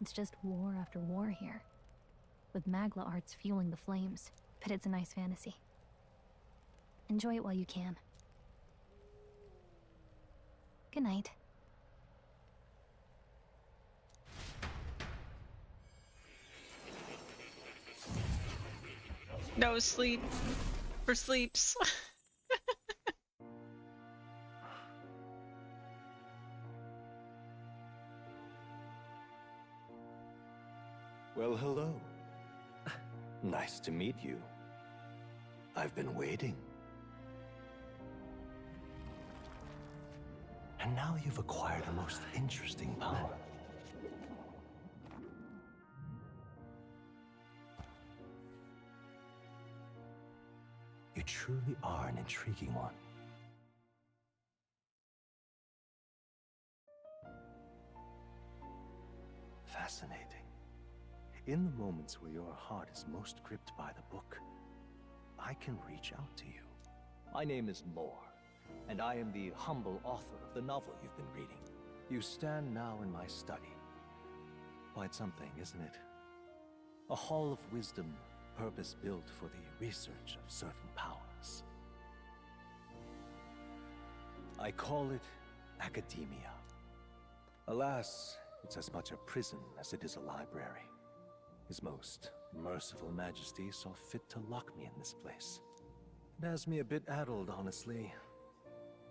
It's just war after war here, with Magla arts fueling the flames, but it's a nice fantasy. Enjoy it while you can. Good night. No sleep for sleeps. Well, hello. Nice to meet you. I've been waiting. And now you've acquired a most interesting power. You truly are an intriguing one. Fascinating. In the moments where your heart is most gripped by the book, I can reach out to you. My name is Moore, and I am the humble author of the novel you've been reading. You stand now in my study. Quite something, isn't it? A hall of wisdom, purpose-built for the research of certain powers. I call it academia. Alas, it's as much a prison as it is a library. His most merciful majesty saw fit to lock me in this place. It has me a bit addled, honestly.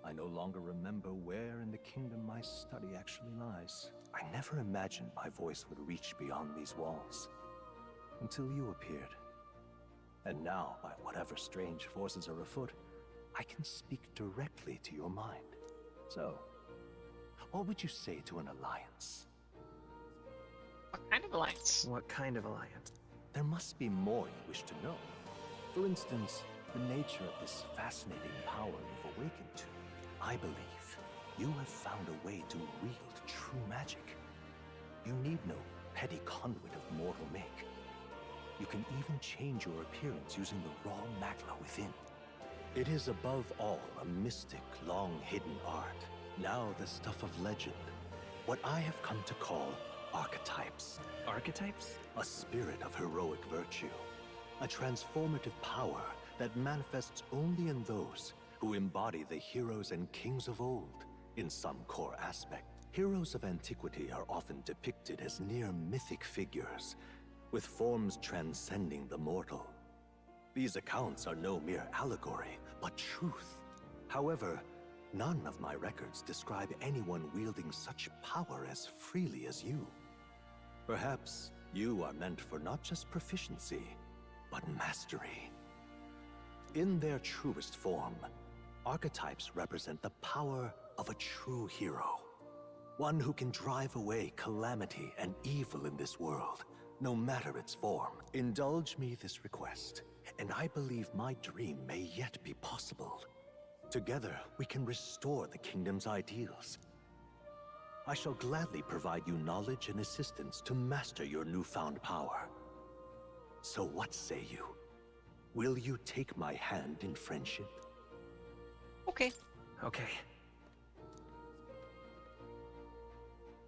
I no longer remember where in the kingdom my study actually lies. I never imagined my voice would reach beyond these walls. Until you appeared. And now, by whatever strange forces are afoot, I can speak directly to your mind. So, what would you say to an alliance? What kind of alliance? What kind of alliance? There must be more you wish to know. For instance, the nature of this fascinating power you've awakened to. I believe you have found a way to wield true magic. You need no petty conduit of mortal make. You can even change your appearance using the raw magla within. It is above all a mystic, long-hidden art, now the stuff of legend. What I have come to call archetypes. Archetypes? A spirit of heroic virtue. A transformative power that manifests only in those who embody the heroes and kings of old in some core aspect. Heroes of antiquity are often depicted as near mythic figures, with forms transcending the mortal. These accounts are no mere allegory, but truth. However, none of my records describe anyone wielding such power as freely as you. Perhaps you are meant for not just proficiency, but mastery. In their truest form, archetypes represent the power of a true hero. One who can drive away calamity and evil in this world, no matter its form. Indulge me this request, and I believe my dream may yet be possible. Together, we can restore the kingdom's ideals. I shall gladly provide you knowledge and assistance to master your newfound power. So what say you? Will you take my hand in friendship? Okay. Okay.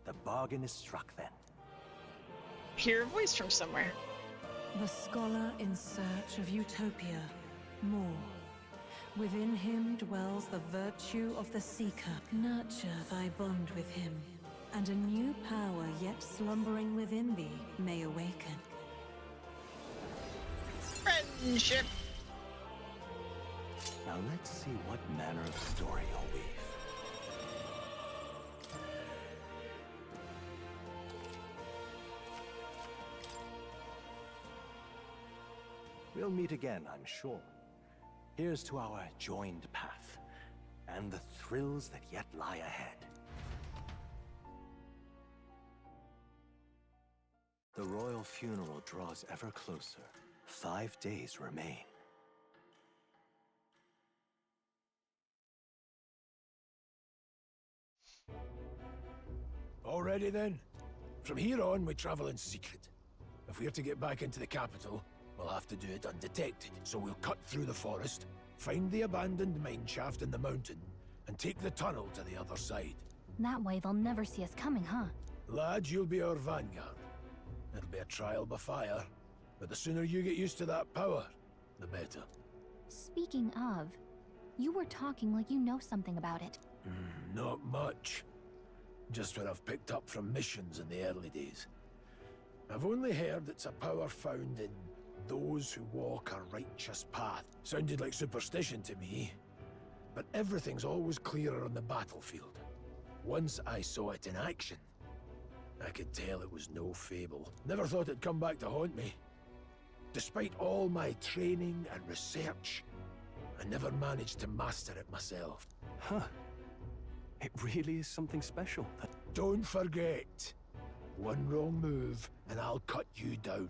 The bargain is struck then. Hear a voice from somewhere. The scholar in search of utopia, more. Within him dwells the virtue of the seeker. Nurture thy bond with him, and a new power yet slumbering within thee may awaken. Friendship! Now let's see what manner of story you'll weave. We'll meet again, I'm sure. Here's to our joined path, and the thrills that yet lie ahead. The royal funeral draws ever closer. 5 days remain. Already then? From here on, we travel in secret. If we're to get back into the capital, We'll have to do it undetected, so we'll cut through the forest, find the abandoned mine shaft in the mountain, and take the tunnel to the other side. That way they'll never see us coming, huh? Lad, you'll be our vanguard. It'll be a trial by fire, but the sooner you get used to that power, the better. Speaking of, you were talking like you know something about it. Not much. Just what I've picked up from missions in the early days. I've only heard it's a power found in those who walk a righteous path. Sounded like superstition to me, but everything's always clearer on the battlefield. Once I saw it in action, I could tell it was no fable. Never thought it'd come back to haunt me. Despite all my training and research, I never managed to master it myself. Huh. It really is something special. Don't forget, one wrong move and I'll cut you down.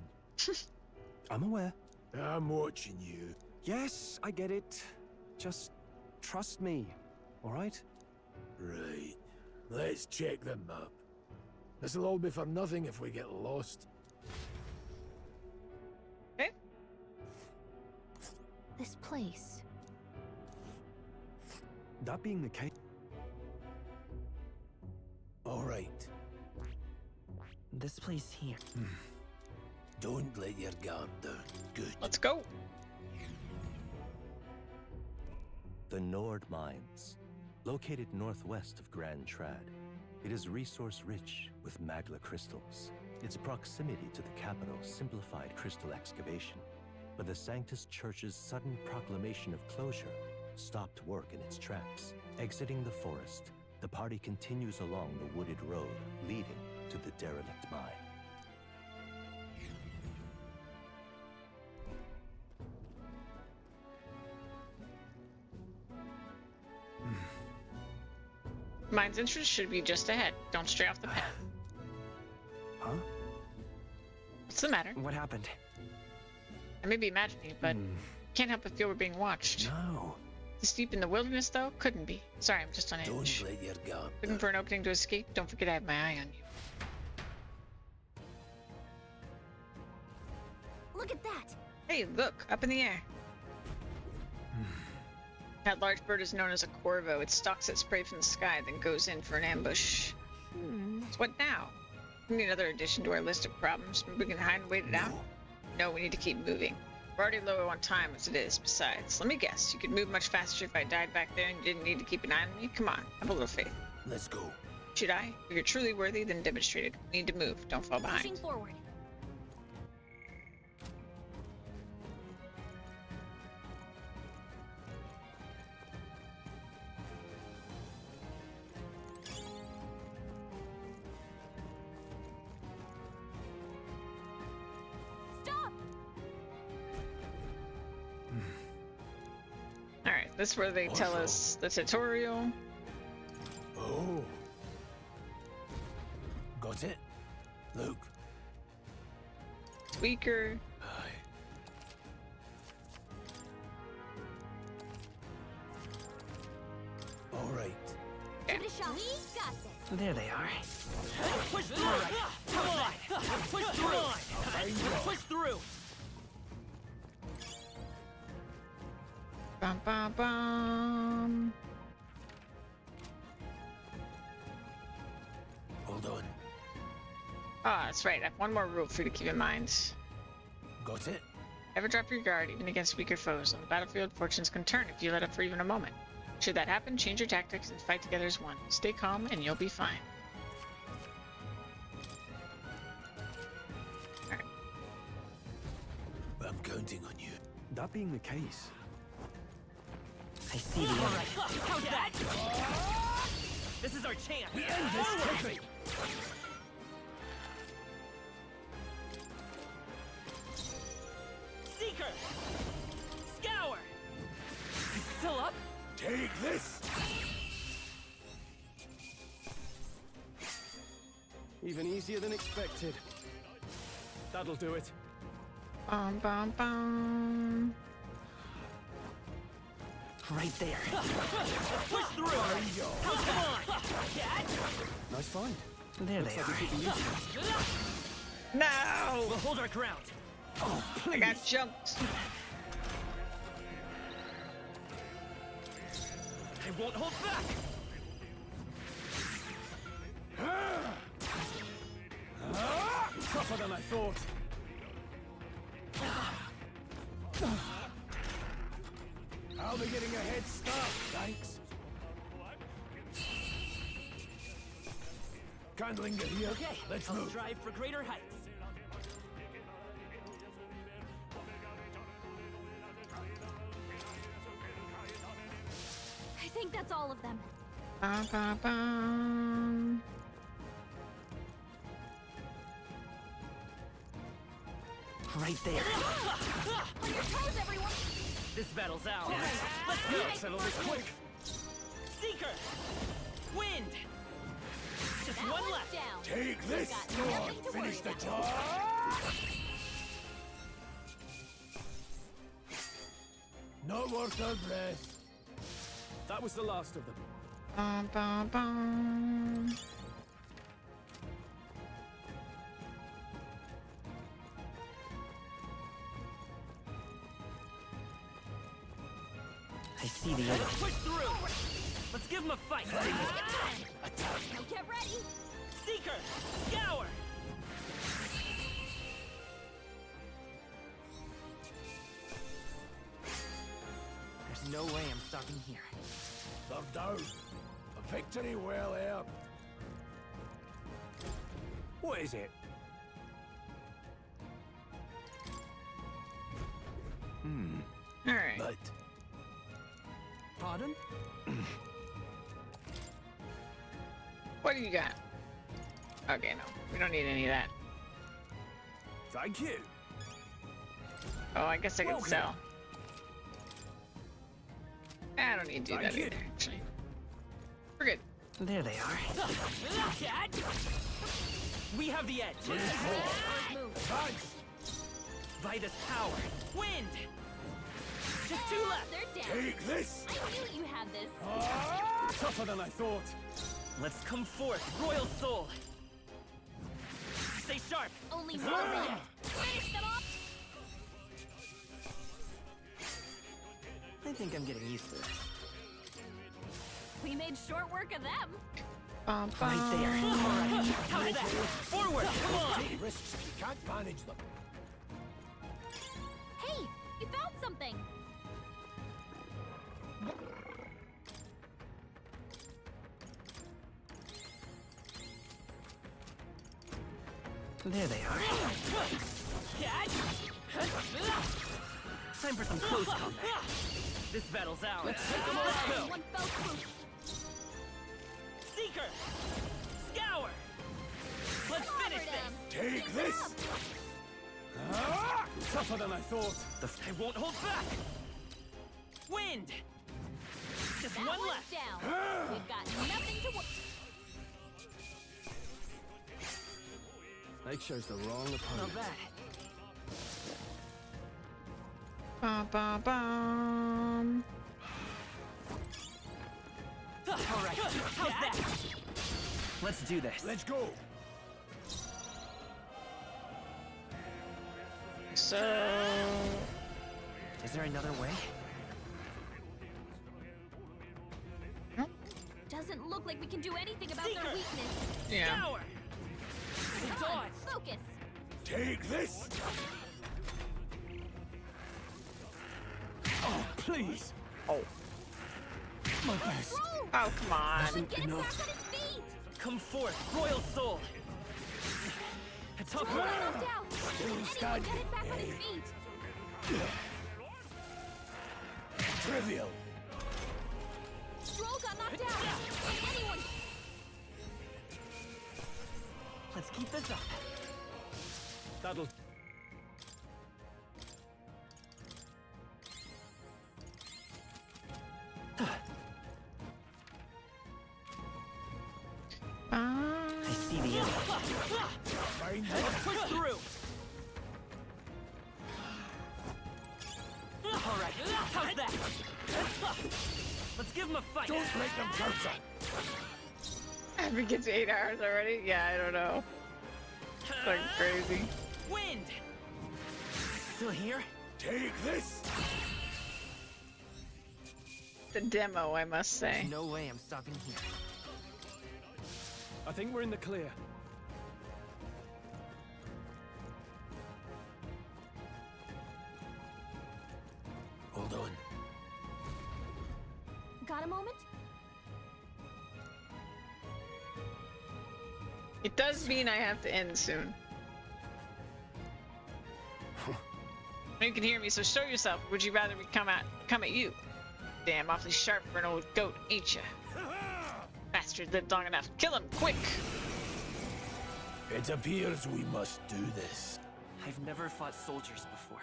I'm aware. I'm watching you. Yes, I get it. Just trust me, all right? Right. Let's check the map. This'll all be for nothing if we get lost. Okay. This place. That being the case... All right. This place here. Don't let your guard down. Good. Let's go. The Nord Mines, located northwest of Grand Trad. It is resource-rich with magla crystals. Its proximity to the capital simplified crystal excavation, but the Sanctus Church's sudden proclamation of closure stopped work in its tracks. Exiting the forest, the party continues along the wooded road leading to the derelict mine. Mine's entrance should be just ahead. Don't stray off the path. Huh? What's the matter? What happened? I may be imagining it, but can't help but feel we're being watched. No. This deep in the wilderness, though? Couldn't be. Sorry, I'm just on edge. Don't let your guard Looking for an opening to escape? Don't forget I have my eye on you. Look at that! Hey, look! Up in the air. That large bird is known as a corvo. It stalks its prey from the sky, then goes in for an ambush. So what now? We need another addition to our list of problems. Maybe we can hide and wait it out? No, we need to keep moving. We're already low on time as it is. Besides, let me guess, you could move much faster if I died back there and you didn't need to keep an eye on me? Come on, have a little faith. Let's go. Should I? If you're truly worthy, then demonstrate it. We need to move. Don't fall behind. Pushing forward. Alright, this is where they tell us the tutorial. Oh. Got it? Look. Tweaker. All right. Give it a shot. We got this. There they are. Push through! Come on! Push through! Push through! Bum bum bum. Hold on. Ah, that's right. I have one more rule for you to keep in mind. Got it? Never drop your guard, even against weaker foes. On the battlefield, fortunes can turn if you let up for even a moment. Should that happen, change your tactics and fight together as one. Stay calm and you'll be fine. Alright. I'm counting on you. That being the case... I see the Alright, how's that? This is our chance! We end this quickly! Seeker! Scour! Still up? Take this! Even easier than expected. That'll do it. Bum bum bum. Right there. Push through! Oh, come on! Nice find. There Looks they like are. we could be useful. No! We'll hold our ground. Oh, I got jumped. I won't hold back. Tougher than I thought. I'll be getting a head start, thanks. Can't linger here. Okay, let's I'll move. strive for greater heights. I think that's all of them. Bum, bum, bum. Right there. On your toes, everyone! This battle's ours. Let's go. Settle this quick. Seeker! Wind! Just That one one's left. down. Take We've this, got Lord. nothing to Finish worry the about. job. No worth our breath. That was the last of them. Bum, bum, bum. I see the enemy. Let's push through. Let's give him a fight. Get ready! Seeker! Scour! There's no way I'm stopping here. They're down. A victory well earned. What is it? All right. But Pardon? What do you got? Okay, no. We don't need any of that. Thank you. Oh, I guess I can Welcome. sell. I don't need to do Thank that you. either, actually. We're good. There they are. We have the edge. Thanks. By this power. Wind! Just two left. They're down. Take this. I knew you had this. Tougher than I thought. Let's come forth, Royal Soul. Stay sharp. Only one yet. Finish them off. I think I'm getting used to this. We made short work of them. Bum, bum. Right there. All right. How's that? Forward. Come on. take risks if you can't manage them. Hey, we found something. There they are. Time for some close combat. This battle's ours. Let's go. One fell swoop. Seeker! Scour! Let's finish this! Take this. Tougher than I thought. I won't hold back! Wind! Just That one one's left! down. We've got nothing to worry. They chose the wrong Not opponent. bad. Bum, bum, bum. Alright, how's that? Let's do this. Let's go. So... Is there another way? Doesn't look like we can do anything about Seeker! their weakness. Yeah. Scour! They Come on, dodged! focus. Take this. Oh, please. Oh. My best. Oh, come on. Someone get him back on his feet. Come forth, Royal Soul! A tough Roll one! knocked out. Anyone get him back on his feet. Trivial. Stroll got knocked out. Can anyone... Let's keep this up. That'll... I see the enemy. Let's push through! Alright, how's that? Let's give him a fight! Don't make them counter. Have we get to 8 hours already? Yeah, I don't know. It's like crazy. Wind! Still here? Take this! The demo, I must say. There's no way I'm stopping here. I think we're in the clear. Hold on. Got a moment? It does mean I have to end soon. You can hear me, so show yourself. Would you rather me come at you? Damn, awfully sharp for an old goat, ain't ya? Bastard lived long enough. Kill him, quick! It appears we must do this. I've never fought soldiers before,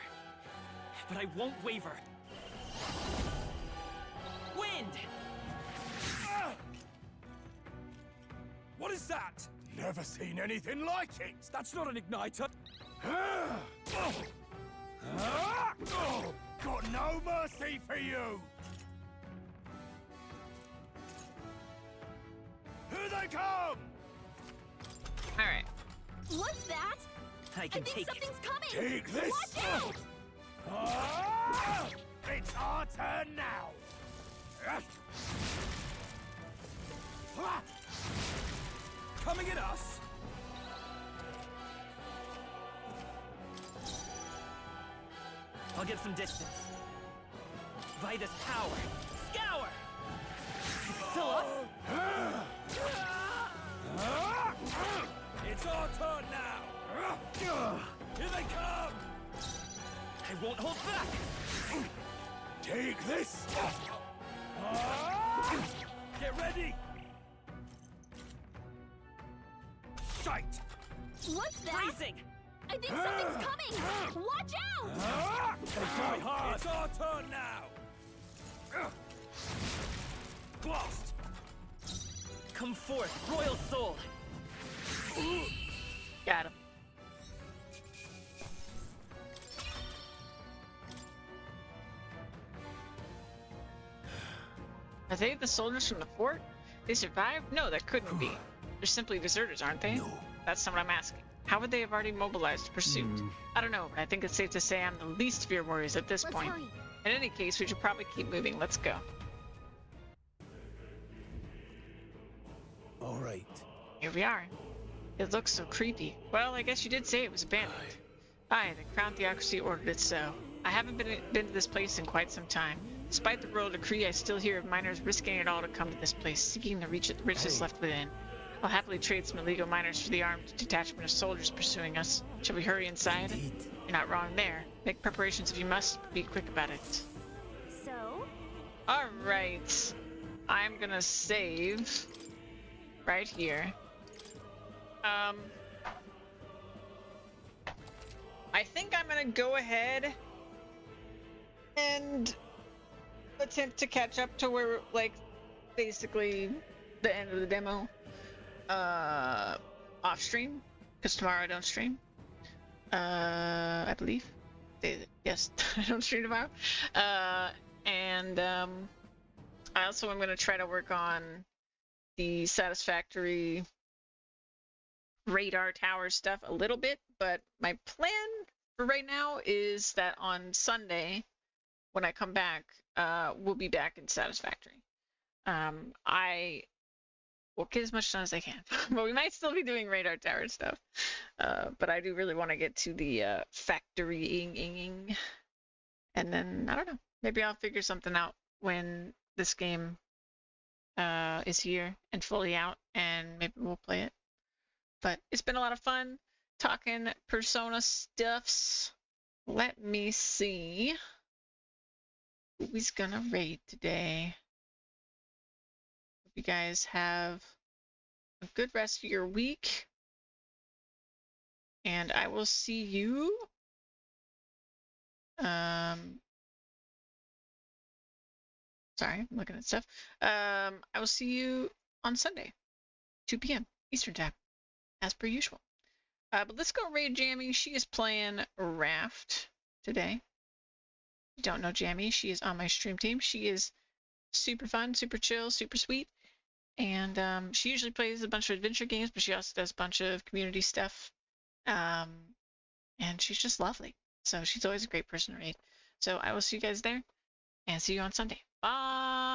but I won't waver. Wind! What is that? Never seen anything like it! That's not an igniter. Got no mercy for you! Here they come! Alright. What's that? I can think take it. something's coming! Take this! Watch out! It's our turn now! Coming at us? I'll get some distance. Vitus power! Scour! It's still up? It's our turn now! Here they come! I won't hold back! Take this! Get ready! Shite! What's that? Racing! I think something's coming! Watch out! They try hard! It's our turn now! Blast! Come forth, royal soul! Got him. Are they the soldiers from the fort? They survived? No, that couldn't be. They're simply deserters, aren't they? No. That's not what I'm asking. How would they have already mobilized pursuit? I don't know, but I think it's safe to say I'm the least of your worries at this point. Hurry. In any case, we should probably keep moving. Let's go. All right. Here we are. It looks so creepy. Well, I guess you did say it was abandoned. Aye, the Crown Theocracy ordered it so. I haven't been to this place in quite some time. Despite the royal decree, I still hear of miners risking it all to come to this place, seeking the riches left within. I'll happily trade some illegal miners for the armed detachment of soldiers pursuing us. Shall we hurry inside? You're not wrong there. Make preparations if you must, but be quick about it. So? Alright. I'm gonna save right here. I think I'm gonna go ahead and attempt to catch up to where, like, basically the end of the demo off stream, because tomorrow I don't stream. I believe. Yes, I don't stream tomorrow. And I also am going to try to work on the Satisfactory radar tower stuff a little bit, but my plan for right now is that on Sunday, when I come back, we'll be back in Satisfactory. I will get as much done as I can, but we might still be doing radar tower stuff. But I do really want to get to the factorying, and then I don't know. Maybe I'll figure something out when this game is here and fully out, and maybe we'll play it. But it's been a lot of fun talking Persona stuffs. Let me see who's gonna raid today. Hope you guys have a good rest of your week, and I will see you sorry, I'm looking at stuff. I will see you on Sunday, 2 p.m. Eastern Time, as per usual. But let's go raid Jammy. She is playing Raft today. If you don't know Jammy, she is on my stream team. She is super fun, super chill, super sweet. And she usually plays a bunch of adventure games, but she also does a bunch of community stuff. And she's just lovely. So she's always a great person to read. So I will see you guys there, and see you on Sunday. Bye!